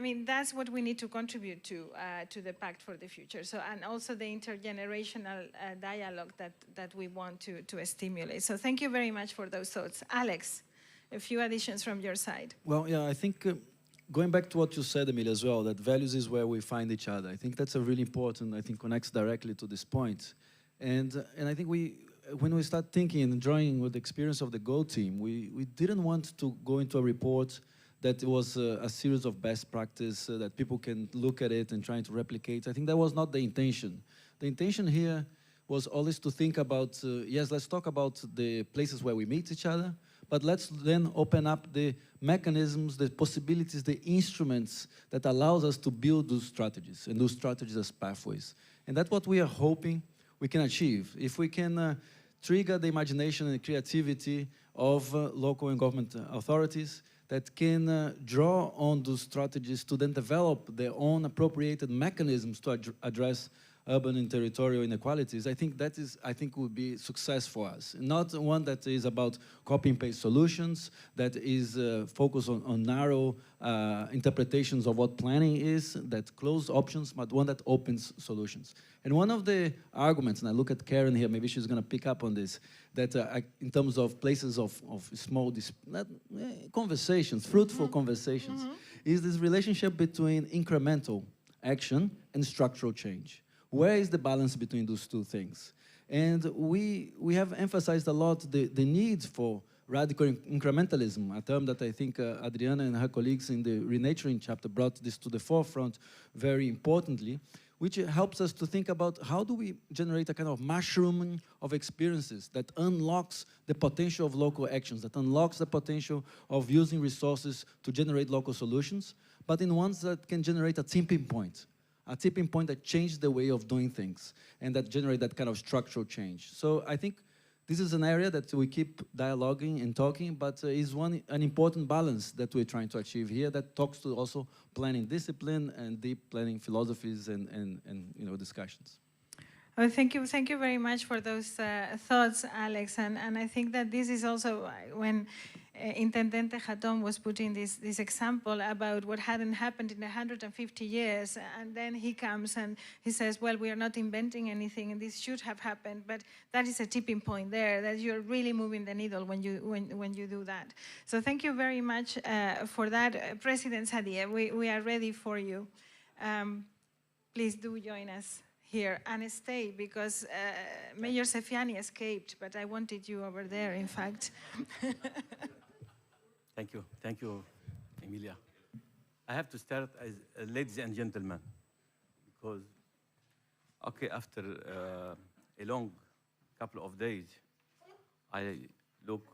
mean that's what we need to contribute to the Pact for the Future. So and also the intergenerational dialogue that we want to stimulate. So thank you very much for those thoughts, Alex. A few additions from your side. Well, yeah, I think going back to what you said, Emilia, as well, that values is where we find each other. I think that's a really important, I think connects directly to this point. And I think when we start thinking and drawing with the experience of the GO team, we didn't want to go into a report that was a series of best practice that people can look at it and trying to replicate. I think that was not the intention. The intention here was always to think about, yes, let's talk about the places where we meet each other, but let's then open up the mechanisms, the possibilities, the instruments that allows us to build those strategies and those strategies as pathways. And that's what we are hoping we can achieve. If we can trigger the imagination and creativity of local and government authorities that can draw on those strategies to then develop their own appropriated mechanisms to address urban and territorial inequalities, I think that is, would be success for us. Not one that is about copy and paste solutions, that is focused on narrow interpretations of what planning is, that close options, but one that opens solutions. And one of the arguments, and I look at Karen here, maybe she's going to pick up on this, that in terms of places of small conversations, fruitful conversations, is this relationship between incremental action and structural change. Where is the balance between those two things? And we have emphasized a lot the need for radical incrementalism, a term that I think Adriana and her colleagues in the Renaturing chapter brought this to the forefront very importantly, which helps us to think about how do we generate a kind of mushrooming of experiences that unlocks the potential of local actions, that unlocks the potential of using resources to generate local solutions, but in ones that can generate a tipping point that changed the way of doing things and that generate that kind of structural change. So I think this is an area that we keep dialoguing and talking, but is an important balance that we're trying to achieve here that talks to also planning discipline and deep planning philosophies and discussions. Well, thank you very much for those thoughts, Alex. And I think that this is also when Intendente Hatton was putting this example about what hadn't happened in 150 years, and then he comes and he says, well, we are not inventing anything, and this should have happened, but that is a tipping point there, that you're really moving the needle when you do that. So thank you very much for that. President Sadia, we are ready for you. Please do join us here and stay, because Mayor Sefiani escaped, but I wanted you over there, in fact. Thank you, Emilia. I have to start as ladies and gentlemen, because, after a long couple of days, I look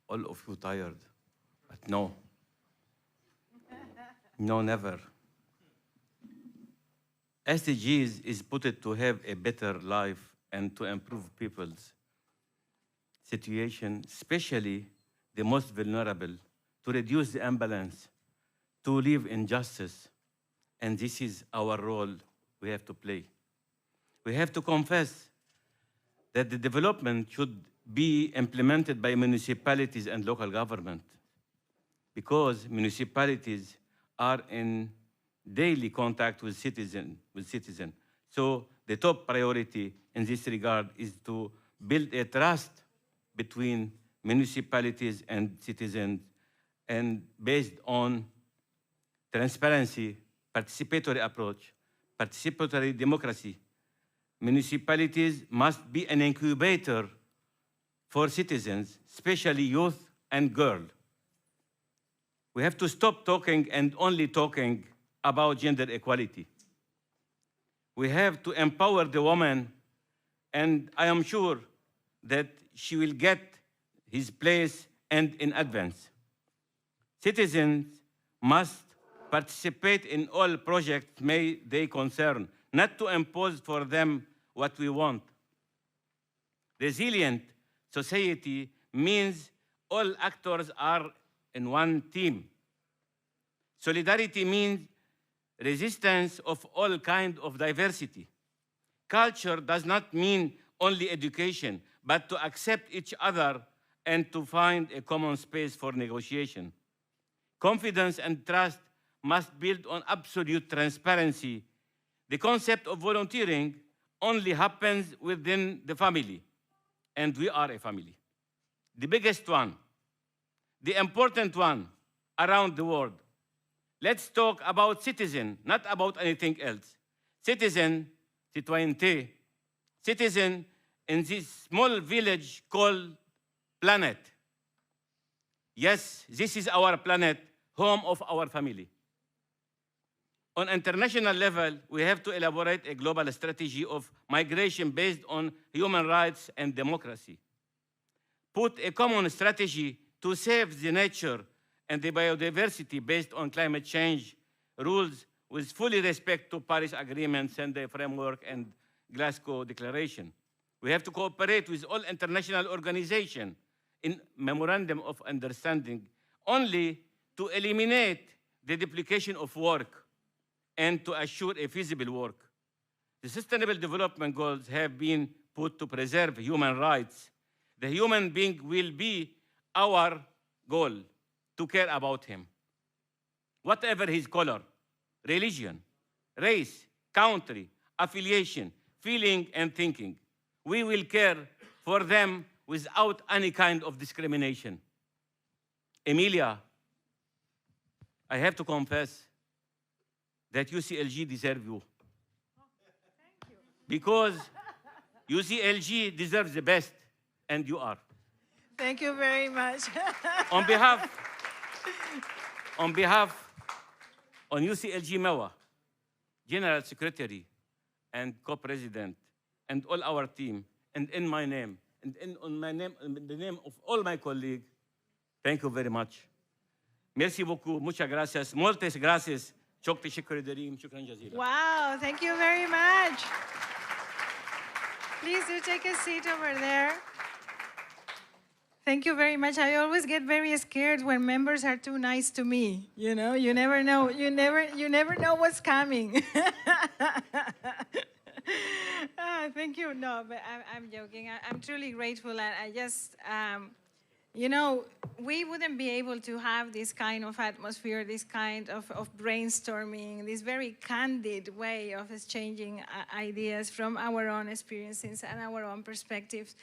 all of you tired, but no, never. SDGs is put it to have a better life and to improve people's situation, especially the most vulnerable, to reduce the imbalance, to live in justice. And this is our role we have to play. We have to confess that the development should be implemented by municipalities and local government, because municipalities are in daily contact with citizens. So the top priority in this regard is to build a trust between municipalities and citizens, and based on transparency, participatory approach, participatory democracy. Municipalities must be an incubator for citizens, especially youth and girls. We have to stop talking and only talking about gender equality. We have to empower the woman, and I am sure that she will get his place and in advance. Citizens must participate in all projects may they concern, not to impose for them what we want. Resilient society means all actors are in one team. Solidarity means resistance of all kinds of diversity. Culture does not mean only education, but to accept each other and to find a common space for negotiation. Confidence and trust must build on absolute transparency. The concept of volunteering only happens within the family, and we are a family. The biggest one, the important one around the world. Let's talk about citizen, not about anything else. Citizen, citoyenneté, citizen in this small village called planet. Yes, this is our planet, home of our family. On international level, we have to elaborate a global strategy of migration based on human rights and democracy. Put a common strategy to save the nature and the biodiversity based on climate change rules with fully respect to Paris agreements and the framework and Glasgow Declaration. We have to cooperate with all international organizations in memorandum of understanding only to eliminate the duplication of work and to assure a feasible work. The Sustainable Development Goals have been put to preserve human rights. The human being will be our goal, to care about him. Whatever his color, religion, race, country, affiliation, feeling, and thinking, we will care for them without any kind of discrimination. Emilia, I have to confess that UCLG deserves you. Thank you. Because UCLG deserves the best, and you are. Thank you very much. on UCLG MEWA, General Secretary and Co-President, and all our team, and in my name, and in the name of all my colleagues, thank you very much. Merci beaucoup, muchas gracias, moltes gracias. شكرا تشكر دريم شكرا جزيلا. Wow, thank you very much. Please do take a seat over there. Thank you very much. I always get very scared when members are too nice to me. You know, you never know. You never know what's coming. Thank you. No, but I'm joking. I'm truly grateful. And I just, you know, we wouldn't be able to have this kind of atmosphere, this kind of brainstorming, this very candid way of exchanging ideas from our own experiences and our own perspectives.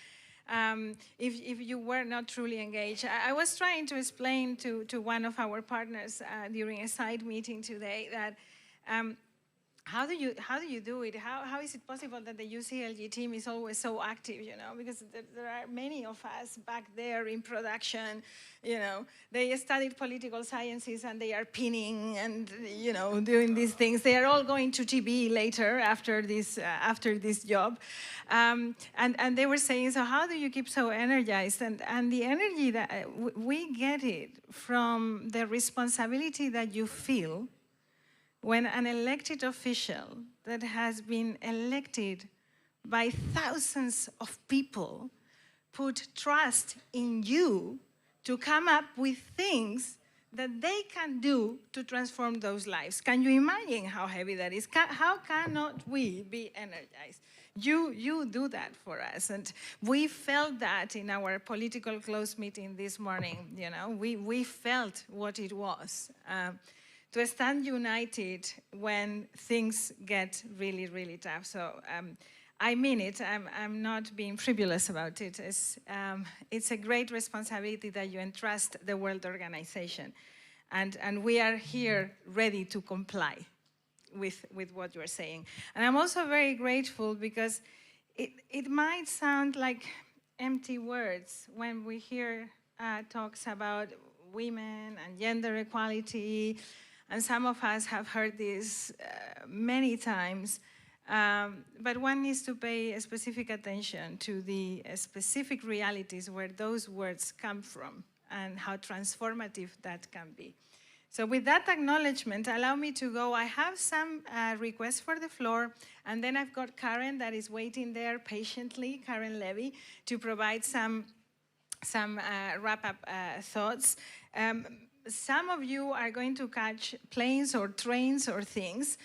If you were not truly engaged. I was trying to explain to one of our partners during a side meeting today that how do you do it? How is it possible that the UCLG team is always so active, you know? Because there are many of us back there in production, you know. They studied political sciences and they are pinning and, you know, doing these things. They are all going to TB later after this job. And they were saying, so how do you keep so energized? And the energy that we get it from the responsibility that you feel when an elected official that has been elected by thousands of people put trust in you to come up with things that they can do to transform those lives. Can you imagine how heavy that is? How cannot we be energized? You do that for us, and we felt that in our political close meeting this morning. You know, we felt what it was. To stand united when things get really, really tough. So I mean it. I'm not being frivolous about it. It's a great responsibility that you entrust the World Organization. And we are here ready to comply with what you're saying. And I'm also very grateful because it might sound like empty words when we hear talks about women and gender equality. And some of us have heard this many times, but one needs to pay specific attention to the specific realities where those words come from and how transformative that can be. So with that acknowledgement, allow me to go. I have some requests for the floor, and then I've got Karen that is waiting there patiently, Karen Levy, to provide some wrap-up thoughts. Some of you are going to catch planes or trains or things,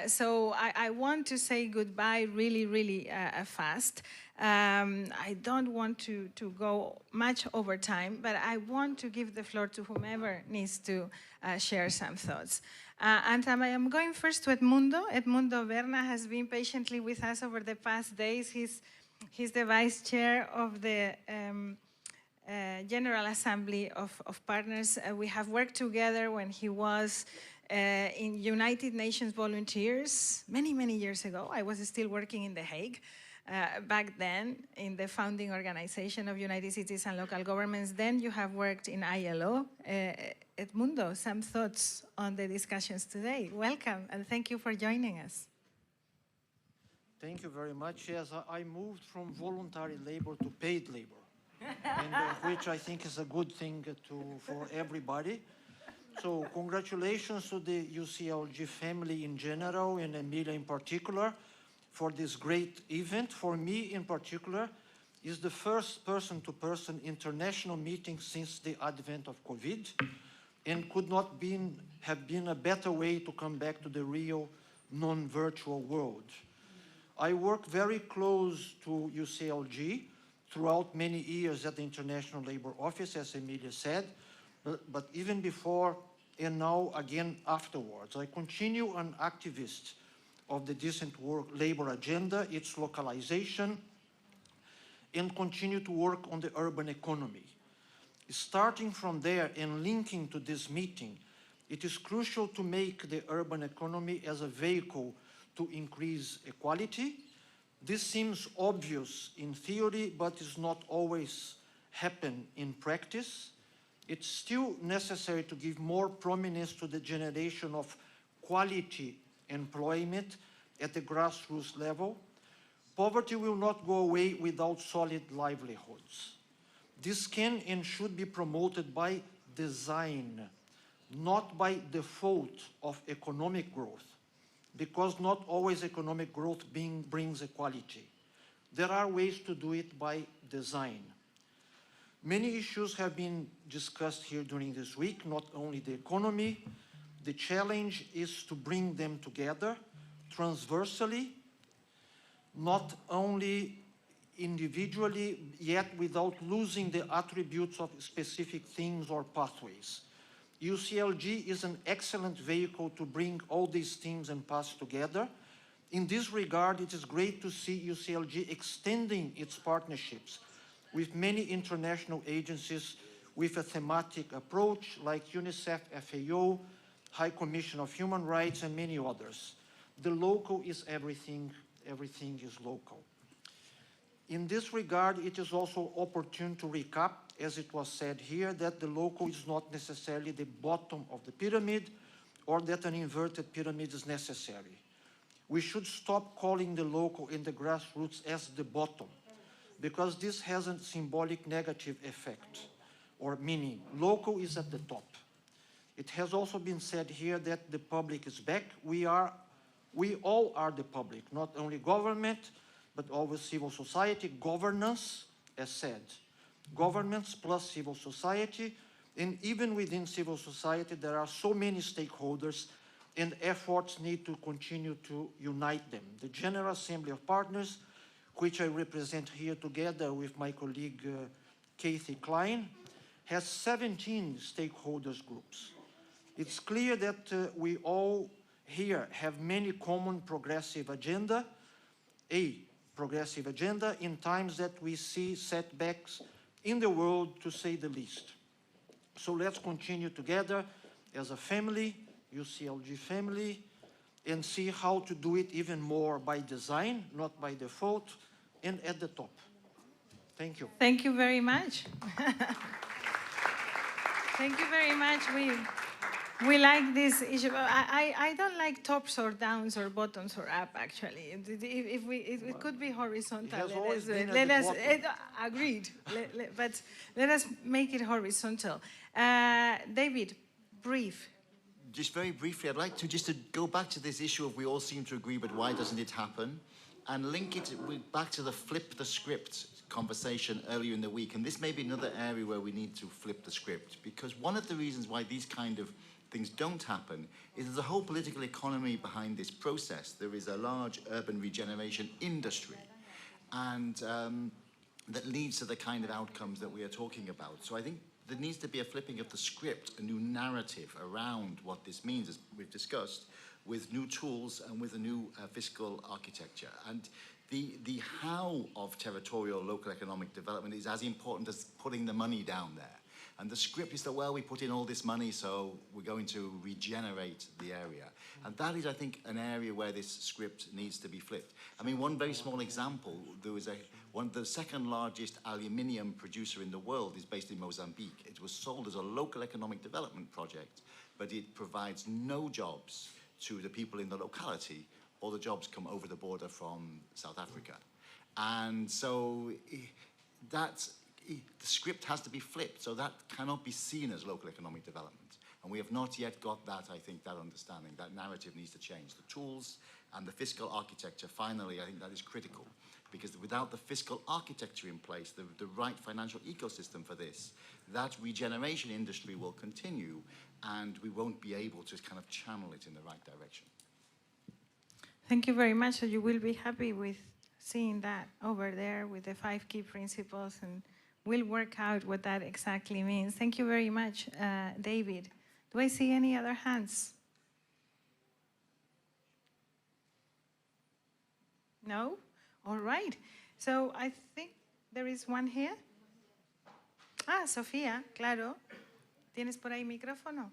so I want to say goodbye really, really fast. I don't want to go much over time, but I want to give the floor to whomever needs to share some thoughts. And I am going first to Edmundo. Edmundo Berna has been patiently with us over the past days. He's the vice chair of the General Assembly of Partners. We have worked together when he was in United Nations volunteers many, many years ago. I was still working in The Hague. Back then, in the founding organization of United Cities and Local Governments. Then you have worked in ILO. Edmundo, some thoughts on the discussions today. Welcome, and thank you for joining us. Thank you very much. Yes, I moved from voluntary labor to paid labor, and, which I think is a good thing for everybody. So congratulations to the UCLG family in general, and Emilia in particular, for this great event. For me in particular, is the first person-to-person international meeting since the advent of COVID, and could not have been a better way to come back to the real non-virtual world. I work very close to UCLG throughout many years at the International Labour Office, as Emilia said, but even before and now again afterwards. I continue an activist of the decent work labor agenda, its localization, and continue to work on the urban economy. Starting from there and linking to this meeting, it is crucial to make the urban economy as a vehicle to increase equality. This seems obvious in theory, but is not always happen in practice. It's still necessary to give more prominence to the generation of quality employment at the grassroots level. Poverty will not go away without solid livelihoods. This can and should be promoted by design, not by default of economic growth, because not always economic growth brings equality. There are ways to do it by design. Many issues have been discussed here during this week, not only the economy. The challenge is to bring them together transversally, not only individually, yet without losing the attributes of specific themes or pathways. UCLG is an excellent vehicle to bring all these themes and paths together. In this regard, it is great to see UCLG extending its partnerships with many international agencies with a thematic approach like UNICEF, FAO, High Commission of Human Rights, and many others. The local is everything, everything is local. In this regard, it is also opportune to recap, as it was said here, that the local is not necessarily the bottom of the pyramid, or that an inverted pyramid is necessary. We should stop calling the local and the grassroots as the bottom, because this has a symbolic negative effect or meaning. Local is at the top. It has also been said here that the public is back. We all are the public, not only government, but always civil society, governance, as said. Governments plus civil society, and even within civil society, there are so many stakeholders, and efforts need to continue to unite them. The General Assembly of Partners, which I represent here together with my colleague Kathy Klein, has 17 stakeholders groups. It's clear that we all here have many common progressive agenda, a progressive agenda in times that we see setbacks in the world, to say the least. So let's continue together as a family, UCLG family, and see how to do it even more by design, not by default, and at the top. Thank you. Thank you very much. Thank you very much. We like this issue. I don't like tops or downs or bottoms or up, actually. If it could be horizontal. It has always been at let the us bottom. agreed. But let us make it horizontal. David, brief. Just very briefly, I'd like to go back to this issue of we all seem to agree, but why doesn't it happen? And link it back to the flip the script conversation earlier in the week. And this may be another area where we need to flip the script, because one of the reasons why these kind of things don't happen is there's a whole political economy behind this process. There is a large urban regeneration industry, and that leads to the kind of outcomes that we are talking about. So I think there needs to be a flipping of the script, a new narrative around what this means, as we've discussed, with new tools and with a new fiscal architecture. And the how of territorial local economic development is as important as putting the money down there. And the script is that, well, we put in all this money, so we're going to regenerate the area. And that is, I think, an area where this script needs to be flipped. I mean, one very small example, the second largest aluminium producer in the world is based in Mozambique. It was sold as a local economic development project, but it provides no jobs to the people in the locality. All the jobs come over the border from South Africa. And so the script has to be flipped, so that cannot be seen as local economic development. And we have not yet got that, I think, that understanding. That narrative needs to change. The tools and the fiscal architecture, finally, I think that is critical. Because without the fiscal architecture in place, the right financial ecosystem for this, that regeneration industry will continue, and we won't be able to kind of channel it in the right direction. Thank you very much. So you will be happy with seeing that over there with the 5 key principles, and we'll work out what that exactly means. Thank you very much, David. Do I see any other hands? No? All right. So I think there is one here. Ah, Sofía, claro. ¿Tienes por ahí micrófono?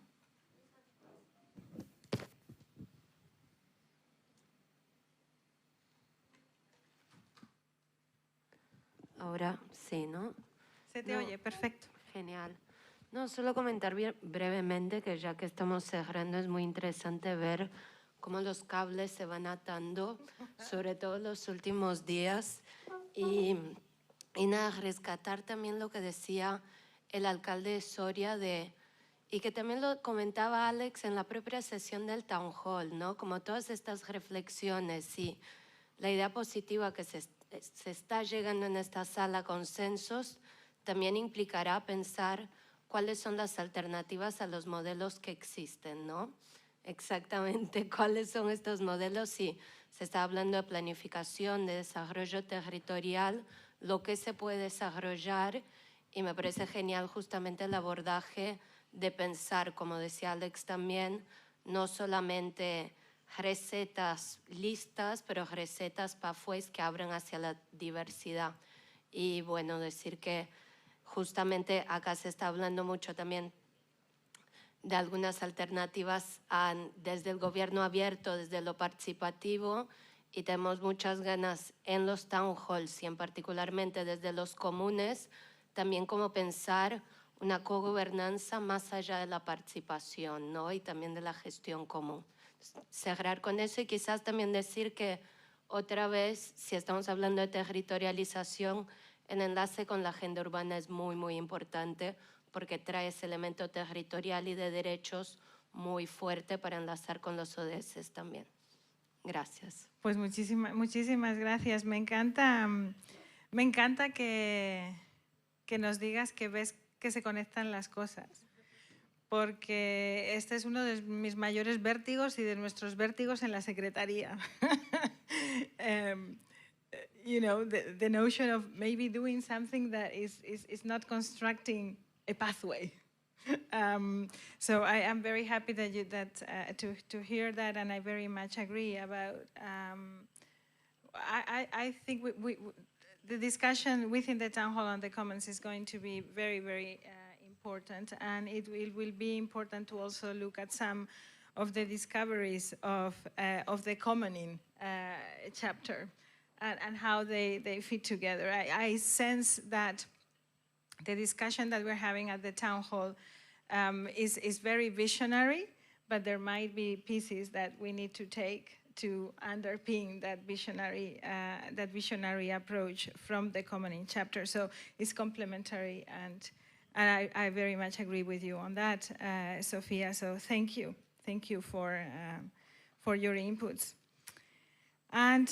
Ahora sí, ¿no? Se te oye, perfecto. Genial. No, solo comentar brevemente que ya que estamos cerrando es muy interesante ver cómo los cables se van atando, sobre todo los últimos días. Y nada, rescatar también lo que decía el alcalde de Soria y que también lo comentaba Alex en la propia sesión del Town Hall, ¿no? Como todas estas reflexiones y la idea positiva que se está llegando en esta sala a consensos, también implicará pensar cuáles son las alternativas a los modelos que existen, ¿no? Exactamente cuáles son estos modelos. Si se está hablando de planificación, de desarrollo territorial, lo que se puede desarrollar, y me parece genial justamente el abordaje de pensar, como decía Alex también, no solamente recetas listas, pero recetas para afuera que abran hacia la diversidad. Y bueno, decir que justamente acá se está hablando mucho también de algunas alternativas desde el gobierno abierto, desde lo participativo, y tenemos muchas ganas en los town halls y en particularmente desde los comunes, también como pensar una cogobernanza más allá de la participación, ¿no? Y también de la gestión común. Cerrar con eso y quizás también decir que otra vez, si estamos hablando de territorialización, el enlace con la agenda urbana es muy, muy importante porque trae ese elemento territorial y de derechos muy fuerte para enlazar con los ODS también. Gracias. Pues muchísimas gracias. Me encanta que nos digas que ves que se conectan las cosas, porque este es uno de mis mayores vértigos y de nuestros vértigos en la Secretaría. You know, the notion of maybe doing something that is not constructing a pathway. So I am very happy that to hear that, and I very much agree about. I think the discussion within the town hall on the commons is going to be very, very important, and it will be important to also look at some of the discoveries of the commoning chapter and how they fit together. I sense that the discussion that we're having at the town hall is very visionary, but there might be pieces that we need to take to underpin that visionary approach from the commoning chapter. So it's complementary, and I very much agree with you on that, Sophia. So thank you for your inputs. And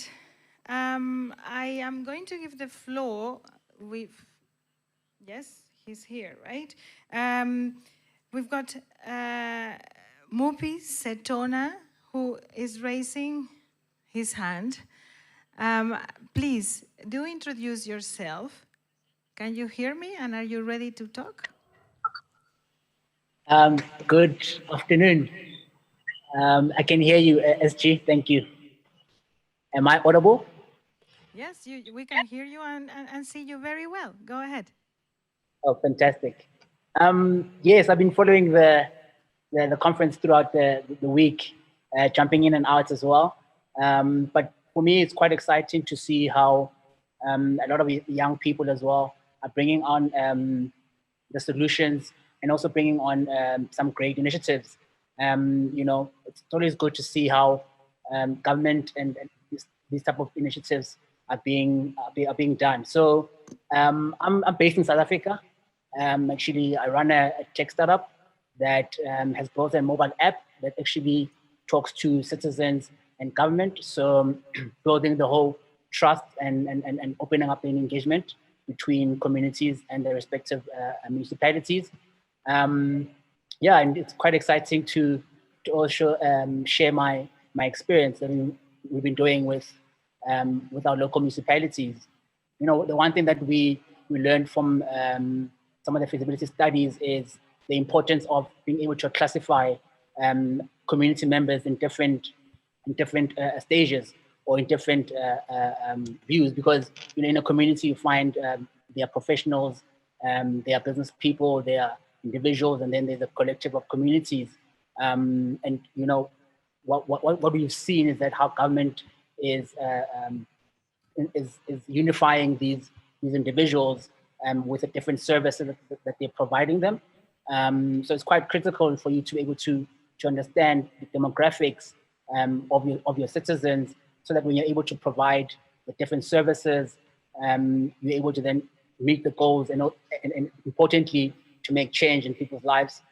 I am going to give the floor with. Yes, he's here, right? We've got Mupi Setona, who is raising his hand. Please, do introduce yourself. Can you hear me, and are you ready to talk? Good afternoon. I can hear you, SG, thank you. Am I audible? Yes, we can hear you and see you very well. Go ahead. Oh, fantastic. Yes, I've been following the conference throughout the week, jumping in and out as well. But for me, it's quite exciting to see how a lot of young people as well are bringing on the solutions and also bringing on some great initiatives. You know, it's always good to see how government and these type of initiatives are being done. So I'm based in South Africa. Actually, I run a tech startup that has built a mobile app that actually talks to citizens and government. So building the whole trust and opening up an engagement between communities and their respective municipalities. Yeah, and it's quite exciting to also share my experience that we've been doing with our local municipalities. You know, the one thing that we learned from some of the feasibility studies is the importance of being able to classify community members in different stages or in different views, because you know in a community you find there are professionals, there are business people, there are individuals, and then there's a collective of communities. And you know what we've seen is that how government is unifying these individuals with the different services that they're providing them. So it's quite critical for you to be able to understand the demographics of your citizens, so that when you're able to provide the different services, you're able to then meet the goals and importantly to make change in people's lives.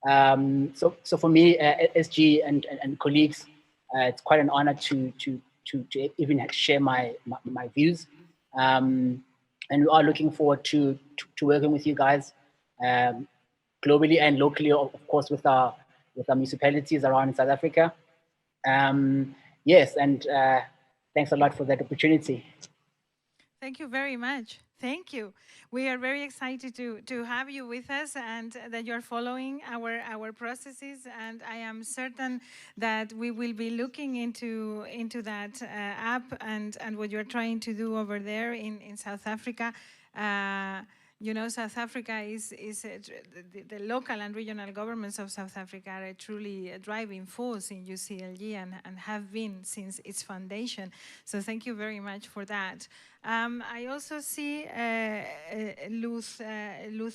So for me, SG and colleagues, it's quite an honor to even share my views. And we are looking forward to working with you guys globally and locally, of course, with our municipalities around South Africa. Yes, and thanks a lot for that opportunity. Thank you very much. Thank you. We are very excited to have you with us and that you're following our processes. And I am certain that we will be looking into that app and what you're trying to do over there in South Africa. You know, South Africa is the local and regional governments of South Africa are truly a driving force in UCLG and have been since its foundation. So thank you very much for that. I also see Luz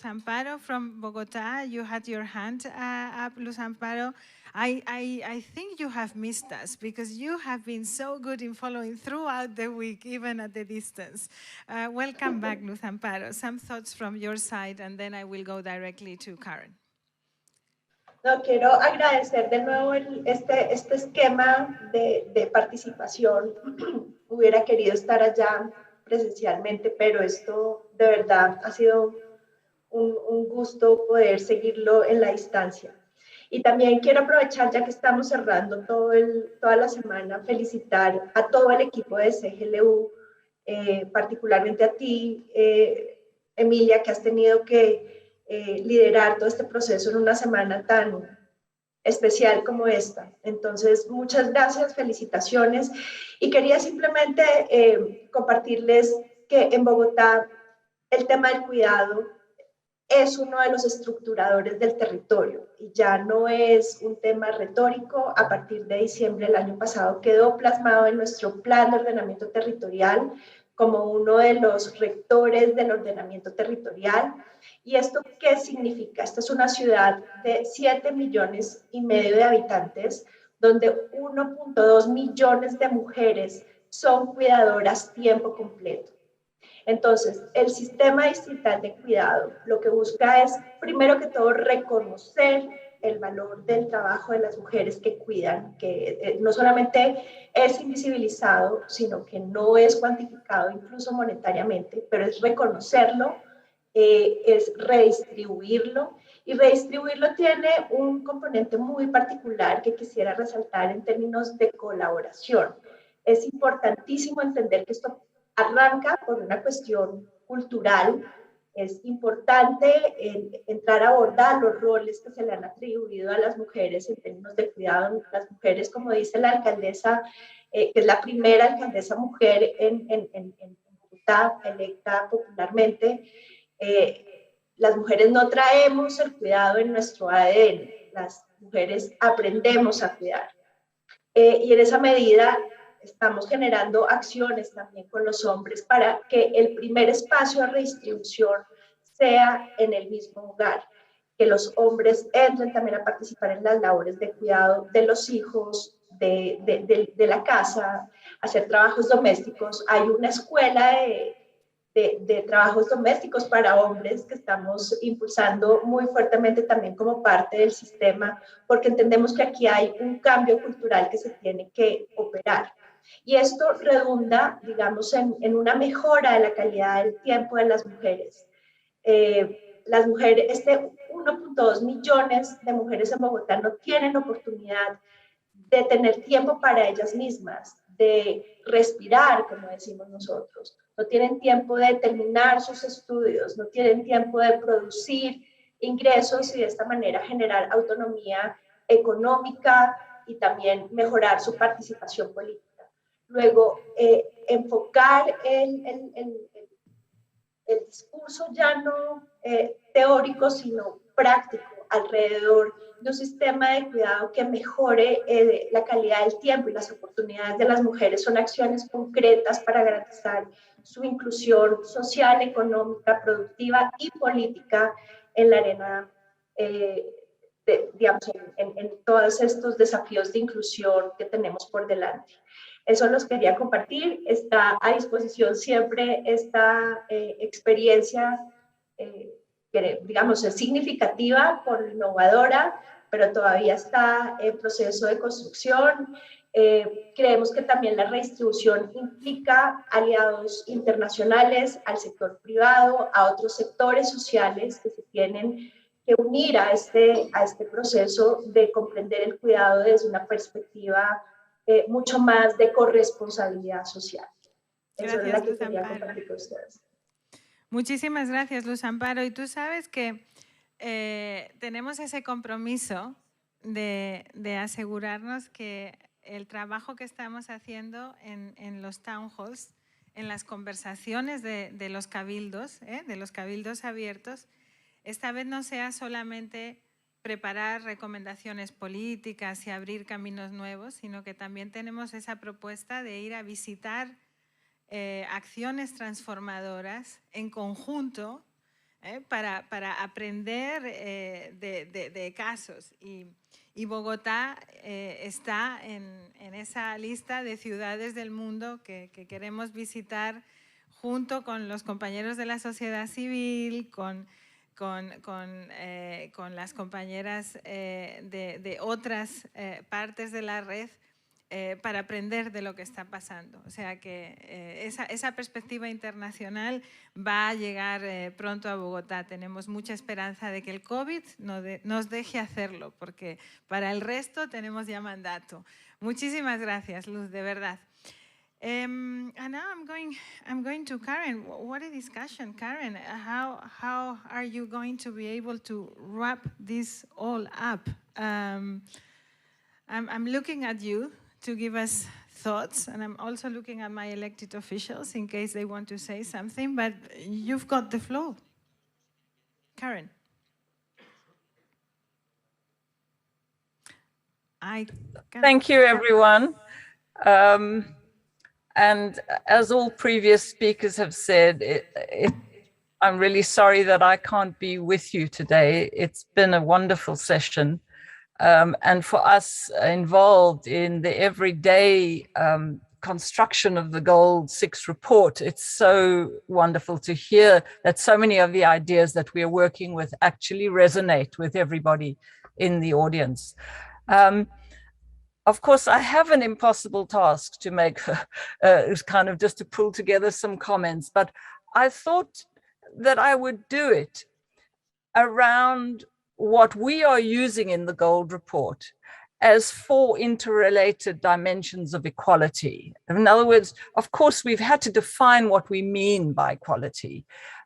Amparo from Bogota. You had your hand up, Luz Amparo. I think you have missed us because you have been so good in following throughout the week, even at the distance. Welcome back, Luz Amparo. Some thoughts from your side, and then I will go directly to Karen. No, quiero agradecer de nuevo este esquema de participación. Hubiera querido estar allá presencialmente, pero esto de verdad ha sido un gusto poder seguirlo en la distancia. Y también quiero aprovechar, ya que estamos cerrando toda la semana, felicitar a todo el equipo de CGLU, particularmente a ti, Emilia, que has tenido que liderar todo este proceso en una semana tan especial como esta. Entonces, muchas gracias, felicitaciones. Y quería simplemente compartirles que en Bogotá el tema del cuidado es uno de los estructuradores del territorio y ya no es un tema retórico. A partir de diciembre del año pasado quedó plasmado en nuestro plan de ordenamiento territorial como uno de los rectores del ordenamiento territorial. ¿Y esto qué significa? Esta es una ciudad de 7,5 millones de habitantes, donde 1.2 millones de mujeres son cuidadoras tiempo completo. Entonces, el sistema distrital de cuidado lo que busca es, primero que todo, reconocer el valor del trabajo de las mujeres que cuidan, que no solamente es invisibilizado, sino que no es cuantificado incluso monetariamente, pero es reconocerlo, es redistribuirlo, y redistribuirlo tiene un componente muy particular que quisiera resaltar en términos de colaboración. Es importantísimo entender que esto arranca por una cuestión cultural. Es importante entrar a abordar los roles que se le han atribuido a las mujeres en términos de cuidado. Las mujeres, como dice la alcaldesa, que es la primera alcaldesa mujer en Bogotá, electa popularmente, Las mujeres no traemos el cuidado en nuestro ADN, las mujeres aprendemos a cuidar. Y en esa medida estamos generando acciones también con los hombres para que el primer espacio de redistribución sea en el mismo hogar, que los hombres entren también a participar en las labores de cuidado de los hijos, de la casa, hacer trabajos domésticos. Hay una escuela de trabajos domésticos para hombres que estamos impulsando muy fuertemente también como parte del sistema, porque entendemos que aquí hay un cambio cultural que se tiene que operar. Y esto redunda, digamos, en una mejora de la calidad del tiempo de las mujeres. Las mujeres, 1.2 millones de mujeres en Bogotá no tienen oportunidad de tener tiempo para ellas mismas, de respirar, como decimos nosotros. No tienen tiempo de terminar sus estudios, no tienen tiempo de producir ingresos y de esta manera generar autonomía económica y también mejorar su participación política. Luego, enfocar el discurso ya no teórico, sino práctico, alrededor de un sistema de cuidado que mejore la calidad del tiempo y las oportunidades de las mujeres. Son acciones concretas para garantizar su inclusión social, económica, productiva y política en la arena, digamos, en todos estos desafíos de inclusión que tenemos por delante. Eso los quería compartir. Está a disposición siempre esta experiencia que, digamos, es significativa, por innovadora, pero todavía está en proceso de construcción. Creemos que también la redistribución implica aliados internacionales, al sector privado, a otros sectores sociales que se tienen que unir a este proceso de comprender el cuidado desde una perspectiva mucho más de corresponsabilidad social. Eso es la que quería compartir con ustedes. Muchísimas gracias, Luz Amparo. Y tú sabes que tenemos ese compromiso de asegurarnos que el trabajo que estamos haciendo en los town halls, en las conversaciones de los cabildos abiertos, esta vez no sea solamente preparar recomendaciones políticas y abrir caminos nuevos, sino que también tenemos esa propuesta de ir a visitar acciones transformadoras en conjunto para aprender de casos. Y Bogotá está en esa lista de ciudades del mundo que queremos visitar junto con los compañeros de la sociedad civil, con las compañeras de otras partes de la red, para aprender de lo que está pasando. O sea que esa perspectiva internacional va a llegar pronto a Bogotá. Tenemos mucha esperanza de que el COVID nos deje hacerlo, porque para el resto tenemos ya mandato. Muchísimas gracias, Luz, de verdad. And now I'm going to Karen. What a discussion, Karen. How are you going to be able to wrap this all up? I'm looking at you to give us thoughts, and I'm also looking at my elected officials in case they want to say something, but you've got the floor. Karen. Thank you, everyone. And as all previous speakers have said, I'm really sorry that I can't be with you today. It's been a wonderful session. And for us involved in the everyday construction of the Gold 6 report, it's so wonderful to hear that so many of the ideas that we are working with actually resonate with everybody in the audience. Of course, I have an impossible task to make, kind of just to pull together some comments, but I thought that I would do it around what we are using in the Gold Report as 4 interrelated dimensions of equality. In other words, of course, we've had to define what we mean by equality.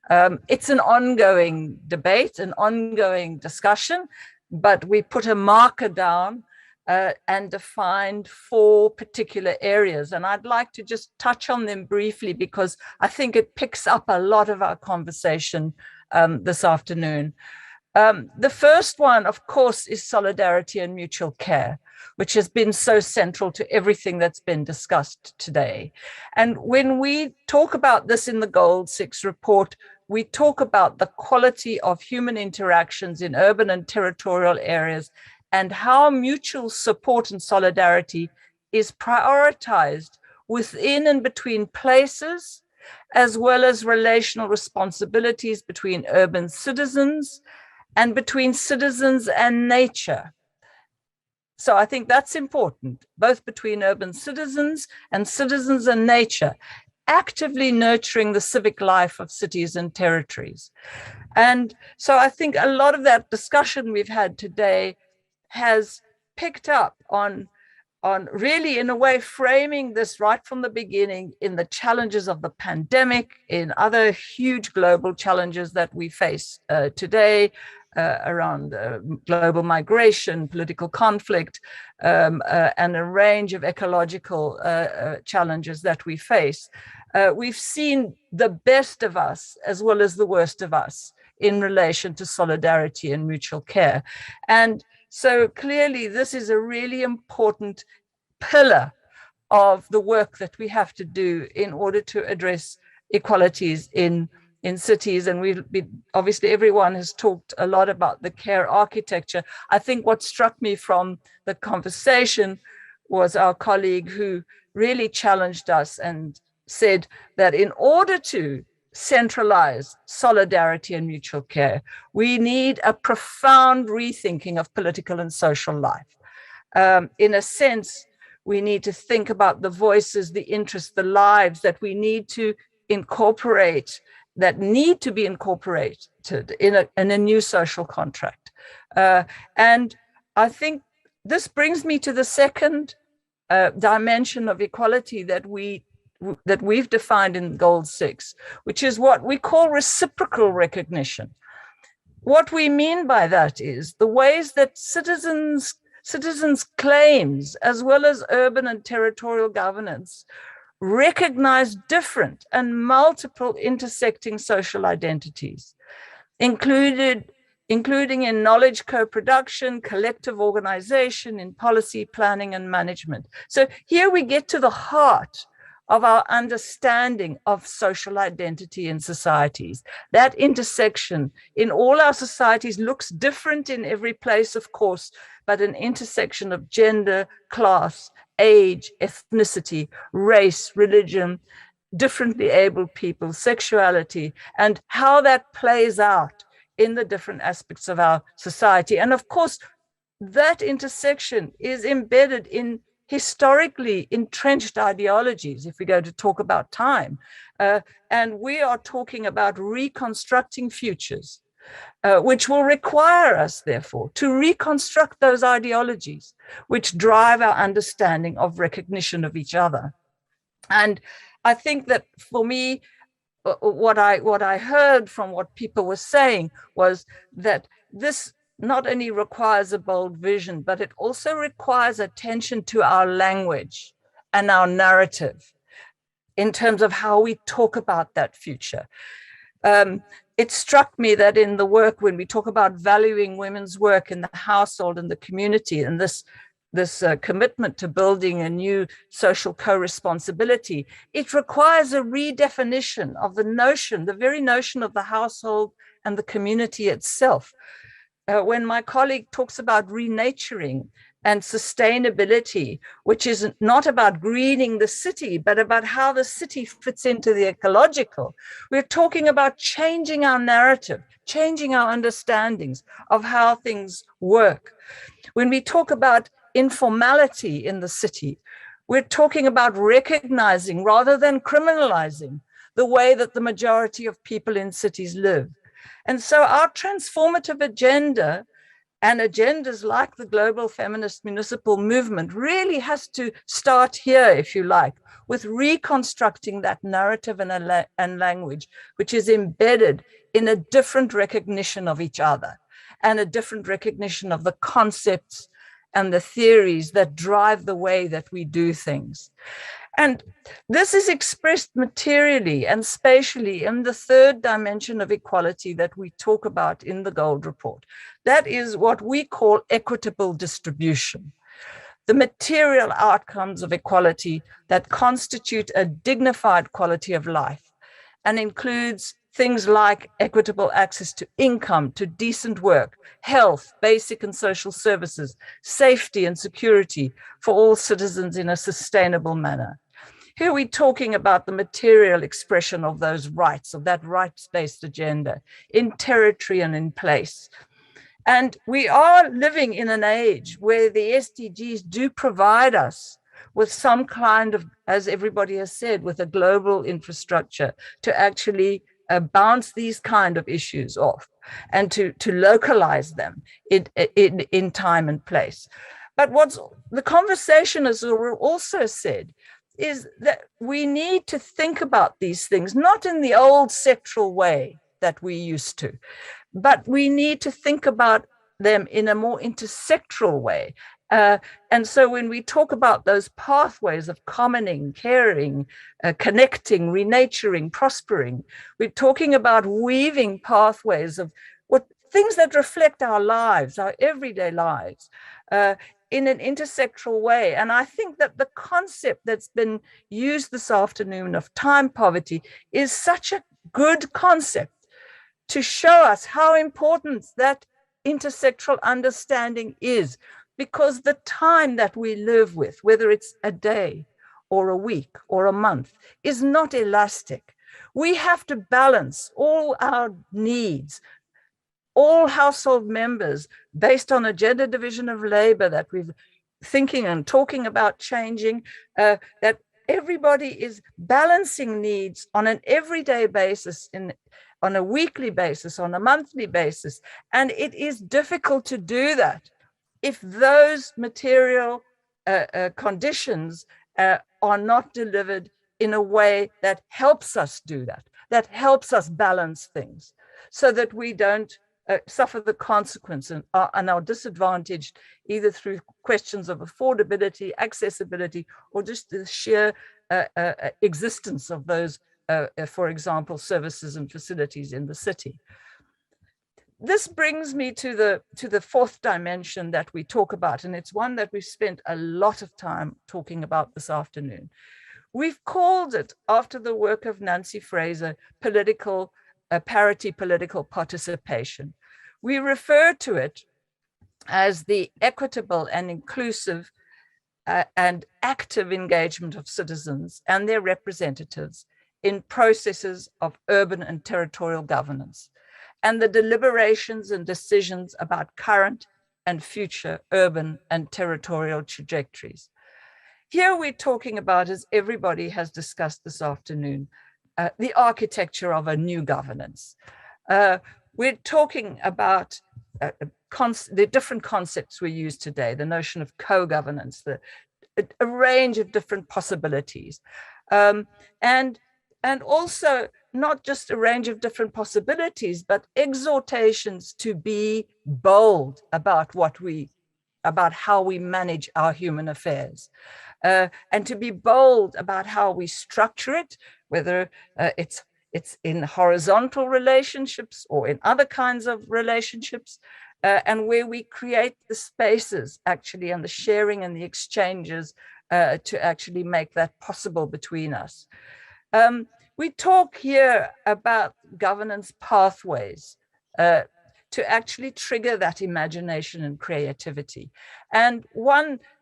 It's an ongoing debate, an ongoing discussion, but we put a marker down and defined 4 particular areas. And I'd like to just touch on them briefly because I think it picks up a lot of our conversation this afternoon. The first one, of course, is solidarity and mutual care, which has been so central to everything that's been discussed today. And when we talk about this in the Gold 6 report, we talk about the quality of human interactions in urban and territorial areas and how mutual support and solidarity is prioritized within and between places, as well as relational responsibilities between urban citizens and between citizens and nature. So I think that's important, both between urban citizens and nature, actively nurturing the civic life of cities and territories. And so I think a lot of that discussion we've had today has picked up on really, in a way, framing this right from the beginning in the challenges of the pandemic, in other huge global challenges that we face today, around global migration, political conflict, and a range of ecological challenges that we face. We've seen the best of us as well as the worst of us in relation to solidarity and mutual care. And so clearly this is a really important pillar of the work that we have to do in order to address equalities in cities. And we've been, obviously everyone has talked a lot about the care architecture. I think what struck me from the conversation was our colleague who really challenged us and said that in order to centralize solidarity and mutual care, we need a profound rethinking of political and social life. In a sense, we need to think about the voices, the interests, the lives that we need to incorporate, that need to be incorporated in a new social contract. And I think this brings me to the second dimension of equality that we've defined in Gold 6, which is what we call reciprocal recognition. What we mean by that is the ways that citizens' claims, as well as urban and territorial governance, recognize different and multiple intersecting social identities, including in knowledge co-production, collective organization, in policy planning and management. So here we get to the heart of our understanding of social identity in societies. That intersection in all our societies looks different in every place, of course, but an intersection of gender, class, age, ethnicity, race, religion, differently abled people, sexuality, and how that plays out in the different aspects of our society. And of course, that intersection is embedded in historically entrenched ideologies, if we go to talk about time. And we are talking about reconstructing futures, which will require us, therefore, to reconstruct those ideologies which drive our understanding of recognition of each other. And I think that for me, what I heard from what people were saying was that this not only requires a bold vision, but it also requires attention to our language and our narrative in terms of how we talk about that future. It struck me that in the work, when we talk about valuing women's work in the household and the community, and this commitment to building a new social co-responsibility, it requires a redefinition of the very notion of the household and the community itself. When my colleague talks about renaturing and sustainability, which is not about greening the city, but about how the city fits into the ecological, we're talking about changing our narrative, changing our understandings of how things work. When we talk about informality in the city, we're talking about recognizing rather than criminalizing the way that the majority of people in cities live. And so our transformative agenda and agendas like the global feminist municipal movement really has to start here, if you like, with reconstructing that narrative and language, which is embedded in a different recognition of each other and a different recognition of the concepts and the theories that drive the way that we do things. And this is expressed materially and spatially in the third dimension of equality that we talk about in the Gold Report. That is what we call equitable distribution. The material outcomes of equality that constitute a dignified quality of life and includes things like equitable access to income, to decent work, health, basic and social services, safety and security for all citizens in a sustainable manner. Here we're talking about the material expression of those rights, of that rights-based agenda in territory and in place. And we are living in an age where the SDGs do provide us with some kind of, as everybody has said, with a global infrastructure to actually bounce these kind of issues off and to localize them in time and place. But what's the conversation has also said is that we need to think about these things, not in the old sectoral way that we used to, but we need to think about them in a more intersectoral way. And so when we talk about those pathways of commoning, caring, connecting, renaturing, prospering, we're talking about weaving pathways of what things that reflect our lives, our everyday lives, in an intersectoral way. And I think that the concept that's been used this afternoon of time poverty is such a good concept to show us how important that intersectoral understanding is, because the time that we live with, whether it's a day or a week or a month, is not elastic. We have to balance all our needs, all household members, based on a gender division of labor that we've thinking and talking about changing, that everybody is balancing needs on an everyday basis, on a weekly basis, on a monthly basis. And it is difficult to do that if those material conditions are not delivered in a way that helps us do that, that helps us balance things so that we don't suffer the consequence and are disadvantaged either through questions of affordability, accessibility, or just the sheer existence of those, for example, services and facilities in the city. This brings me to the fourth dimension that we talk about, and it's one that we've spent a lot of time talking about this afternoon. We've called it, after the work of Nancy Fraser, parity political participation. We refer to it as the equitable and inclusive and active engagement of citizens and their representatives in processes of urban and territorial governance, and the deliberations and decisions about current and future urban and territorial trajectories. Here we're talking about, as everybody has discussed this afternoon, the architecture of a new governance. We're talking about the different concepts we use today, the notion of co-governance, a range of different possibilities. And also not just a range of different possibilities, but exhortations to be bold about about how we manage our human affairs, and to be bold about how we structure it, whether it's in horizontal relationships or in other kinds of relationships, and where we create the spaces actually and the sharing and the exchanges to actually make that possible between us. We talk here about governance pathways to actually trigger that imagination and creativity. And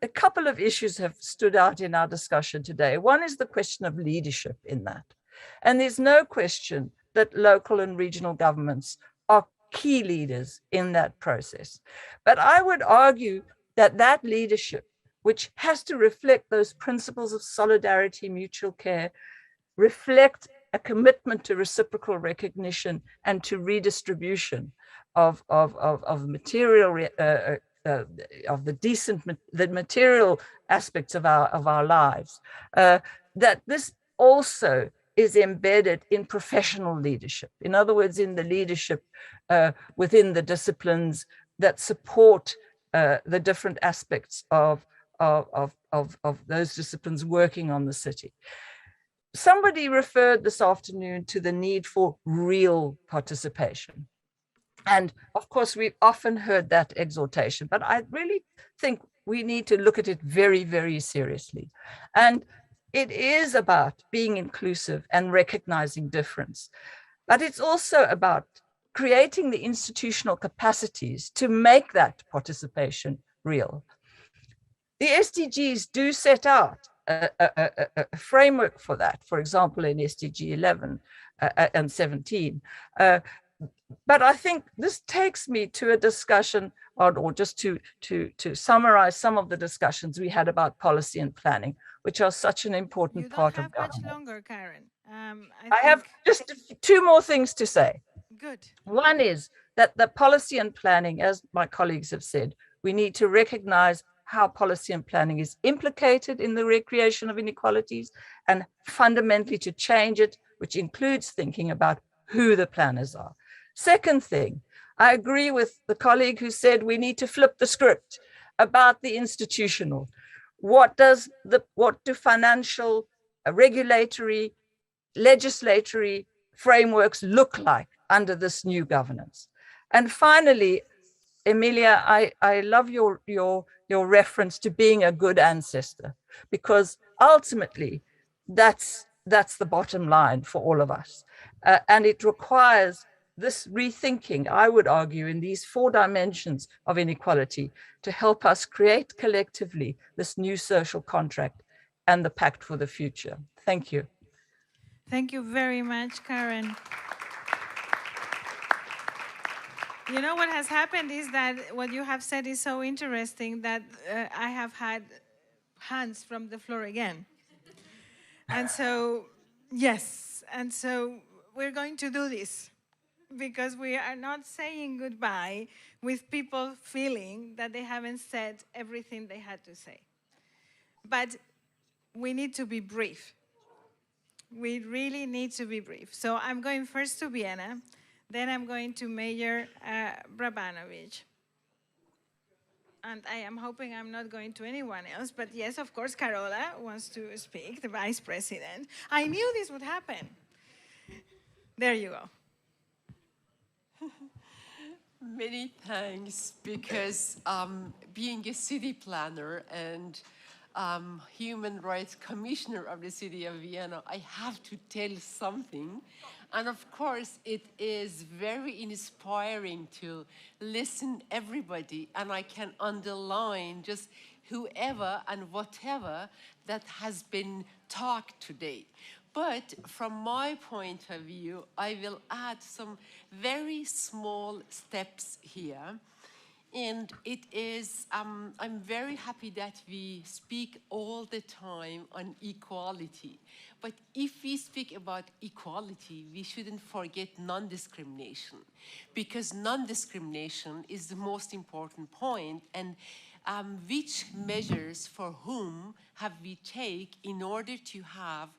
a couple of issues have stood out in our discussion today. One is the question of leadership in that. And there's no question that local and regional governments are key leaders in that process. But I would argue that that leadership, which has to reflect those principles of solidarity, mutual care, reflect a commitment to reciprocal recognition and to redistribution of material, of the material aspects of our lives, that this also is embedded in professional leadership. In other words, in the leadership within the disciplines that support the different aspects of of those disciplines working on the city. Somebody referred this afternoon to the need for real participation. And of course, we've often heard that exhortation, but I really think we need to look at it very, very seriously. And it is about being inclusive and recognizing difference, but it's also about creating the institutional capacities to make that participation real. The SDGs do set out a framework for that, for example, in SDG 11 and 17. But I think this takes me to a discussion or just to summarize some of the discussions we had about policy and planning, which are such an important part of government. You don't have much longer, Karen. I have just two more things to say. Good. One is that the policy and planning, as my colleagues have said, we need to recognize how policy and planning is implicated in the recreation of inequalities and fundamentally to change it, which includes thinking about who the planners are. Second thing, I agree with the colleague who said we need to flip the script about the institutional. What do financial, regulatory, legislatory frameworks look like under this new governance? And finally, Emilia, I love your reference to being a good ancestor, because ultimately that's the bottom line for all of us. And it requires this rethinking, I would argue, in these 4 dimensions of inequality to help us create collectively this new social contract and the pact for the future. Thank you. Thank you very much, Karen. You know what has happened is that what you have said is so interesting that I have had hands from the floor again. And so, yes, and so we're going to do this because we are not saying goodbye with people feeling that they haven't said everything they had to say. But we need to be brief. We really need to be brief. So I'm going first to Vienna, then I'm going to Mayor Brabanovic. And I am hoping I'm not going to anyone else, but yes, of course, Carola wants to speak, the Vice President. I knew this would happen. There you go. Many thanks, because being a city planner and Human Rights Commissioner of the city of Vienna, I have to tell something. And of course, it is very inspiring to listen everybody, and I can underline just whoever and whatever that has been talked today. But from my point of view, I will add some very small steps here. And it is, I'm very happy that we speak all the time on equality. But if we speak about equality, we shouldn't forget non-discrimination, because non-discrimination is the most important point. And which measures for whom have we take in order to have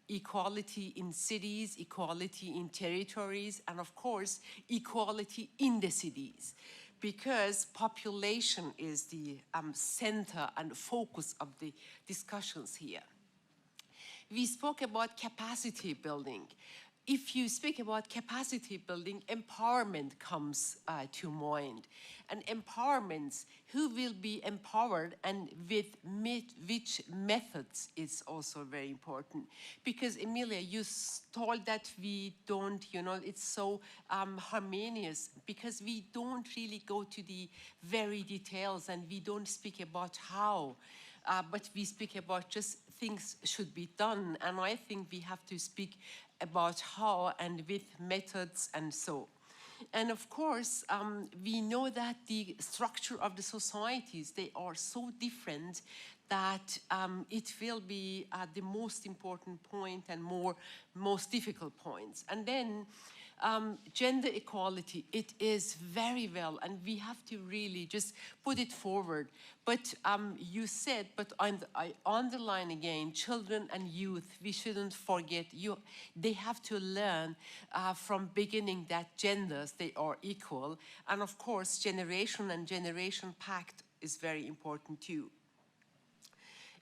equality in cities, equality in territories, and of course, equality in the cities? Because population is the center and focus of the discussions here. We spoke about capacity building. If you speak about capacity building, empowerment comes to mind. And empowerments, who will be empowered and with which methods is also very important. Because Emilia, you told that we don't, you know, it's so harmonious, because we don't really go to the very details and we don't speak about how, but we speak about just things should be done. And I think we have to speak about how and with methods and so. And of course, we know that the structure of the societies, they are so different that it will be the most important point and most difficult points. And then gender equality, it is very well, and we have to really just put it forward. But you said, but I underline again, children and youth, we shouldn't forget, they have to learn from beginning that genders, they are equal. And of course, generation and generation pact is very important too.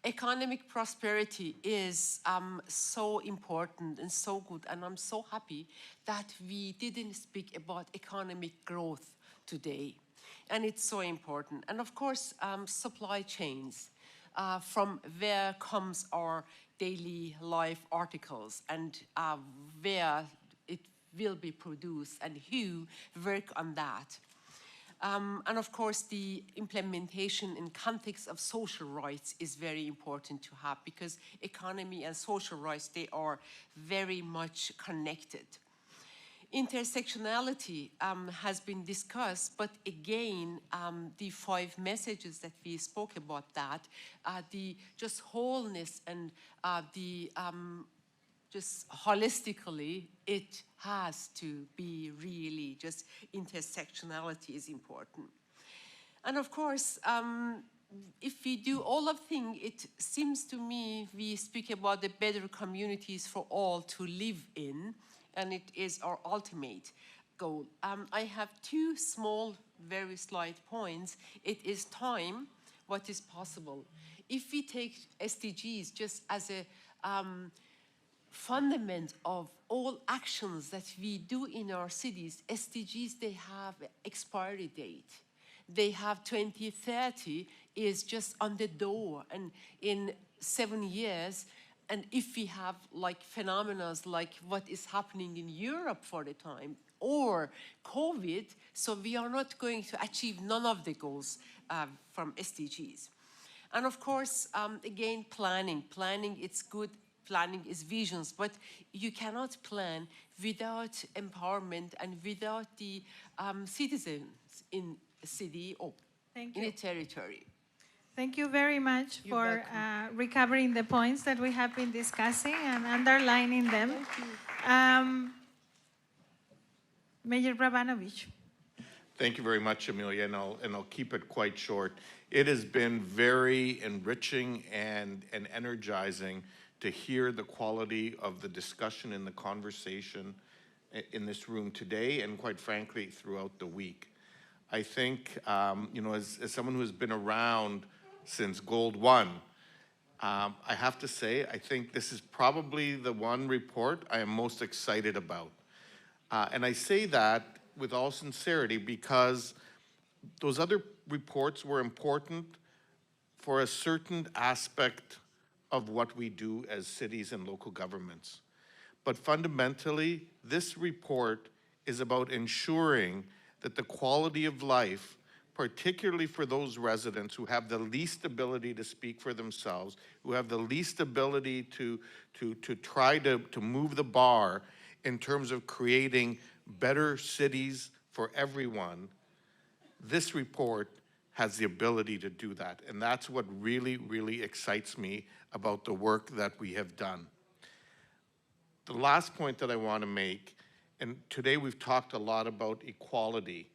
Economic prosperity is so important and so good, and I'm so happy that we didn't speak about economic growth today. And it's so important. And of course, supply chains, from where comes our daily life articles and where it will be produced and who work on that. And of course, the implementation in context of social rights is very important to have, because economy and social rights, they are very much connected. Intersectionality has been discussed, but again, the 5 messages that we spoke about, that the just wholeness and the just holistically, it has to be really just intersectionality is important. And of course, if we do all of things, it seems to me we speak about the better communities for all to live in, and it is our ultimate goal. I have 2 small, very slight points. It is time, what is possible. If we take SDGs just as a fundament of all actions that we do in our cities, SDGs, they have expiry date. They have 2030 is just on the door, and in 7 years, and if we have like phenomena like what is happening in Europe for the time, or COVID, so we are not going to achieve none of the goals from SDGs. And of course, again, planning. Planning, it's good. Planning is visions, but you cannot plan without empowerment and without the citizens in a city or in a territory. Thank you very much for recovering the points that we have been discussing and underlining them. Mayor Bravanovic. Thank you very much, Amelia, and I'll keep it quite short. It has been very enriching and energizing to hear the quality of the discussion and the conversation in this room today, and quite frankly, throughout the week. I think, you know, as someone who has been around since Gold 1, I have to say, I think this is probably the one report I am most excited about. And I say that with all sincerity because those other reports were important for a certain aspect of what we do as cities and local governments. But fundamentally, this report is about ensuring that the quality of life, particularly for those residents who have the least ability to speak for themselves, who have the least ability to try to move the bar in terms of creating better cities for everyone, this report has the ability to do that. And that's what really, really excites me about the work that we have done. The last point that I want to make, and today we've talked a lot about equality,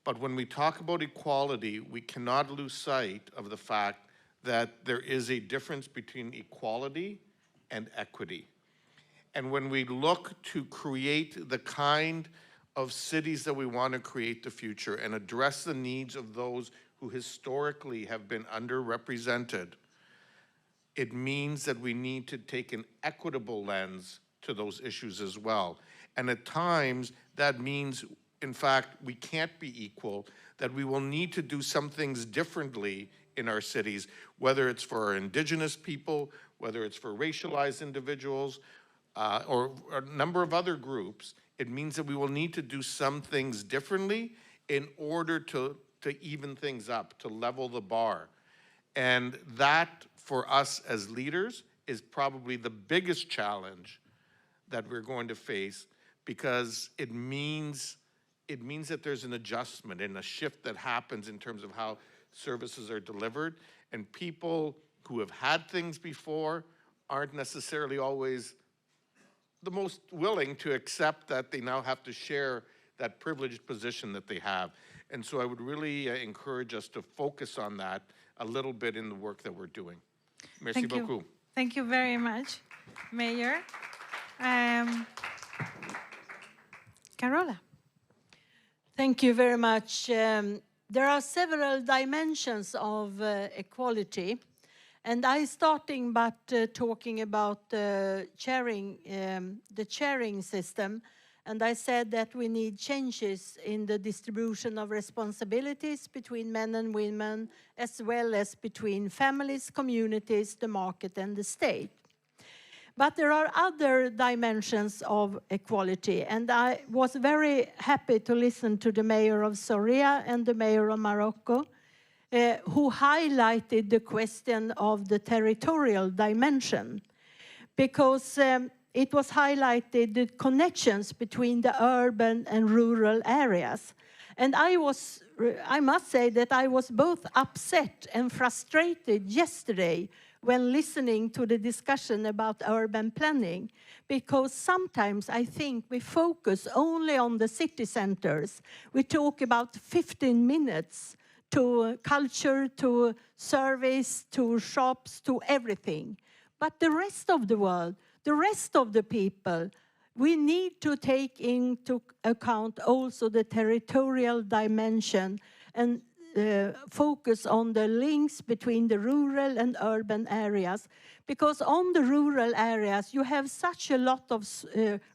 but when we talk about equality, we cannot lose sight of the fact that there is a difference between equality and equity. And when we look to create the kind of cities that we want to create the future and address the needs of those who historically have been underrepresented, it means that we need to take an equitable lens to those issues as well. And at times, that means, in fact, we can't be equal, that we will need to do some things differently in our cities, whether it's for our indigenous people, whether it's for racialized individuals, or a number of other groups. It means that we will need to do some things differently in order to even things up, to level the bar. And that, for us as leaders, is probably the biggest challenge that we're going to face, because it means that there's an adjustment and a shift that happens in terms of how services are delivered. And people who have had things before aren't necessarily always the most willing to accept that they now have to share that privileged position that they have. And so I would really encourage us to focus on that a little bit in the work that we're doing. Merci beaucoup. Thank you very much, Mayor. Carola. Thank you very much. There are several dimensions of equality, And I starting but talking about the sharing system. And I said that we need changes in the distribution of responsibilities between men and women, as well as between families, communities, the market, and the state. But there are other dimensions of equality, and I was very happy to listen to the mayor of Soria and the mayor of Morocco, who highlighted the question of the territorial dimension, because it was highlighted the connections between the urban and rural areas. And I must say that I was both upset and frustrated yesterday when listening to the discussion about urban planning, because sometimes I think we focus only on the city centers. We talk about 15 minutes to culture, to service, to shops, to everything. But the rest of the world, the rest of the people, we need to take into account also the territorial dimension and focus on the links between the rural and urban areas. Because on the rural areas, you have such a lot of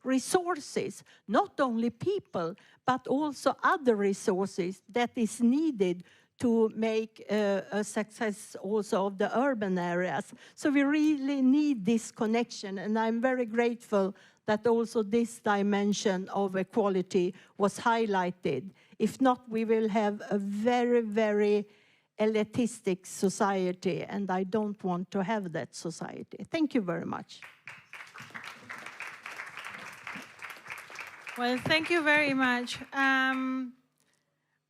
resources, not only people, but also other resources that is needed to make a success also of the urban areas. So we really need this connection, and I'm very grateful that also this dimension of equality was highlighted. If not, we will have a very, very elitistic society, and I don't want to have that society. Thank you very much. Well, thank you very much.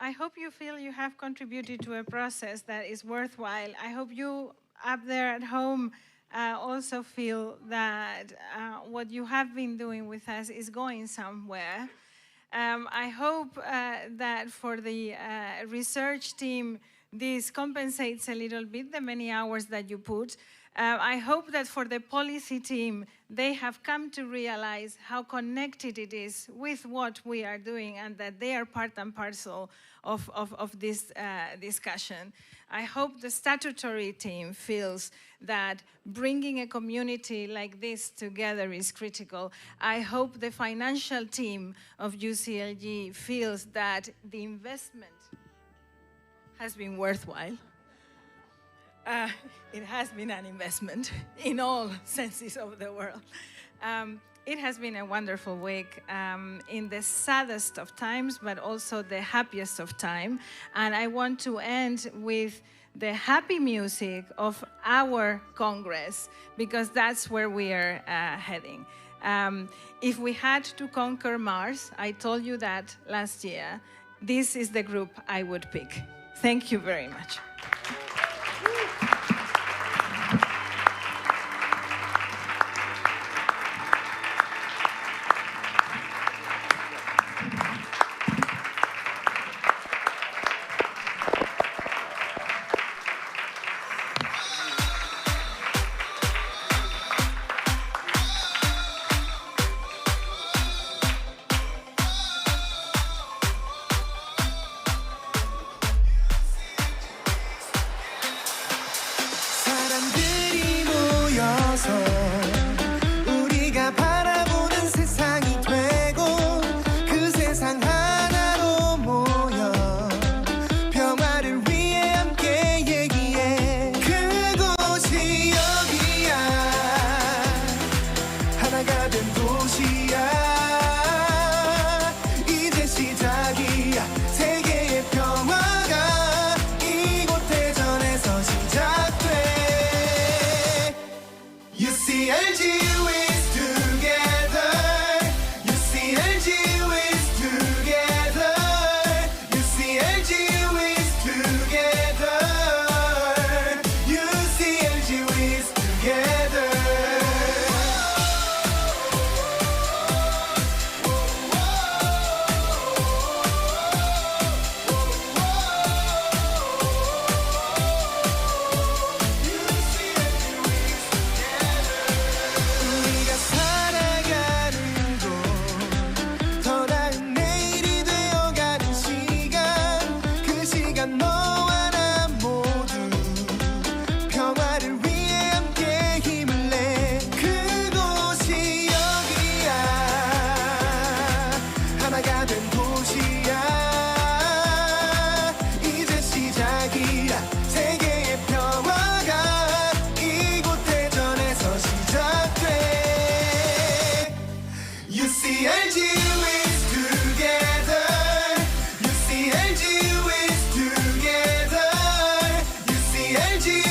I hope you feel you have contributed to a process that is worthwhile. I hope you up there at home also feel that what you have been doing with us is going somewhere. I hope that for the research team, this compensates a little bit the many hours that you put. I hope that for the policy team, they have come to realize how connected it is with what we are doing, and that they are part and parcel of this discussion. I hope the statutory team feels that bringing a community like this together is critical. I hope the financial team of UCLG feels that the investment has been worthwhile. It has been an investment in all senses of the world. It has been a wonderful week in the saddest of times, but also the happiest of time. And I want to end with the happy music of our Congress, because that's where we are heading. If we had to conquer Mars, I told you that last year, this is the group I would pick. Thank you very much. UCLG.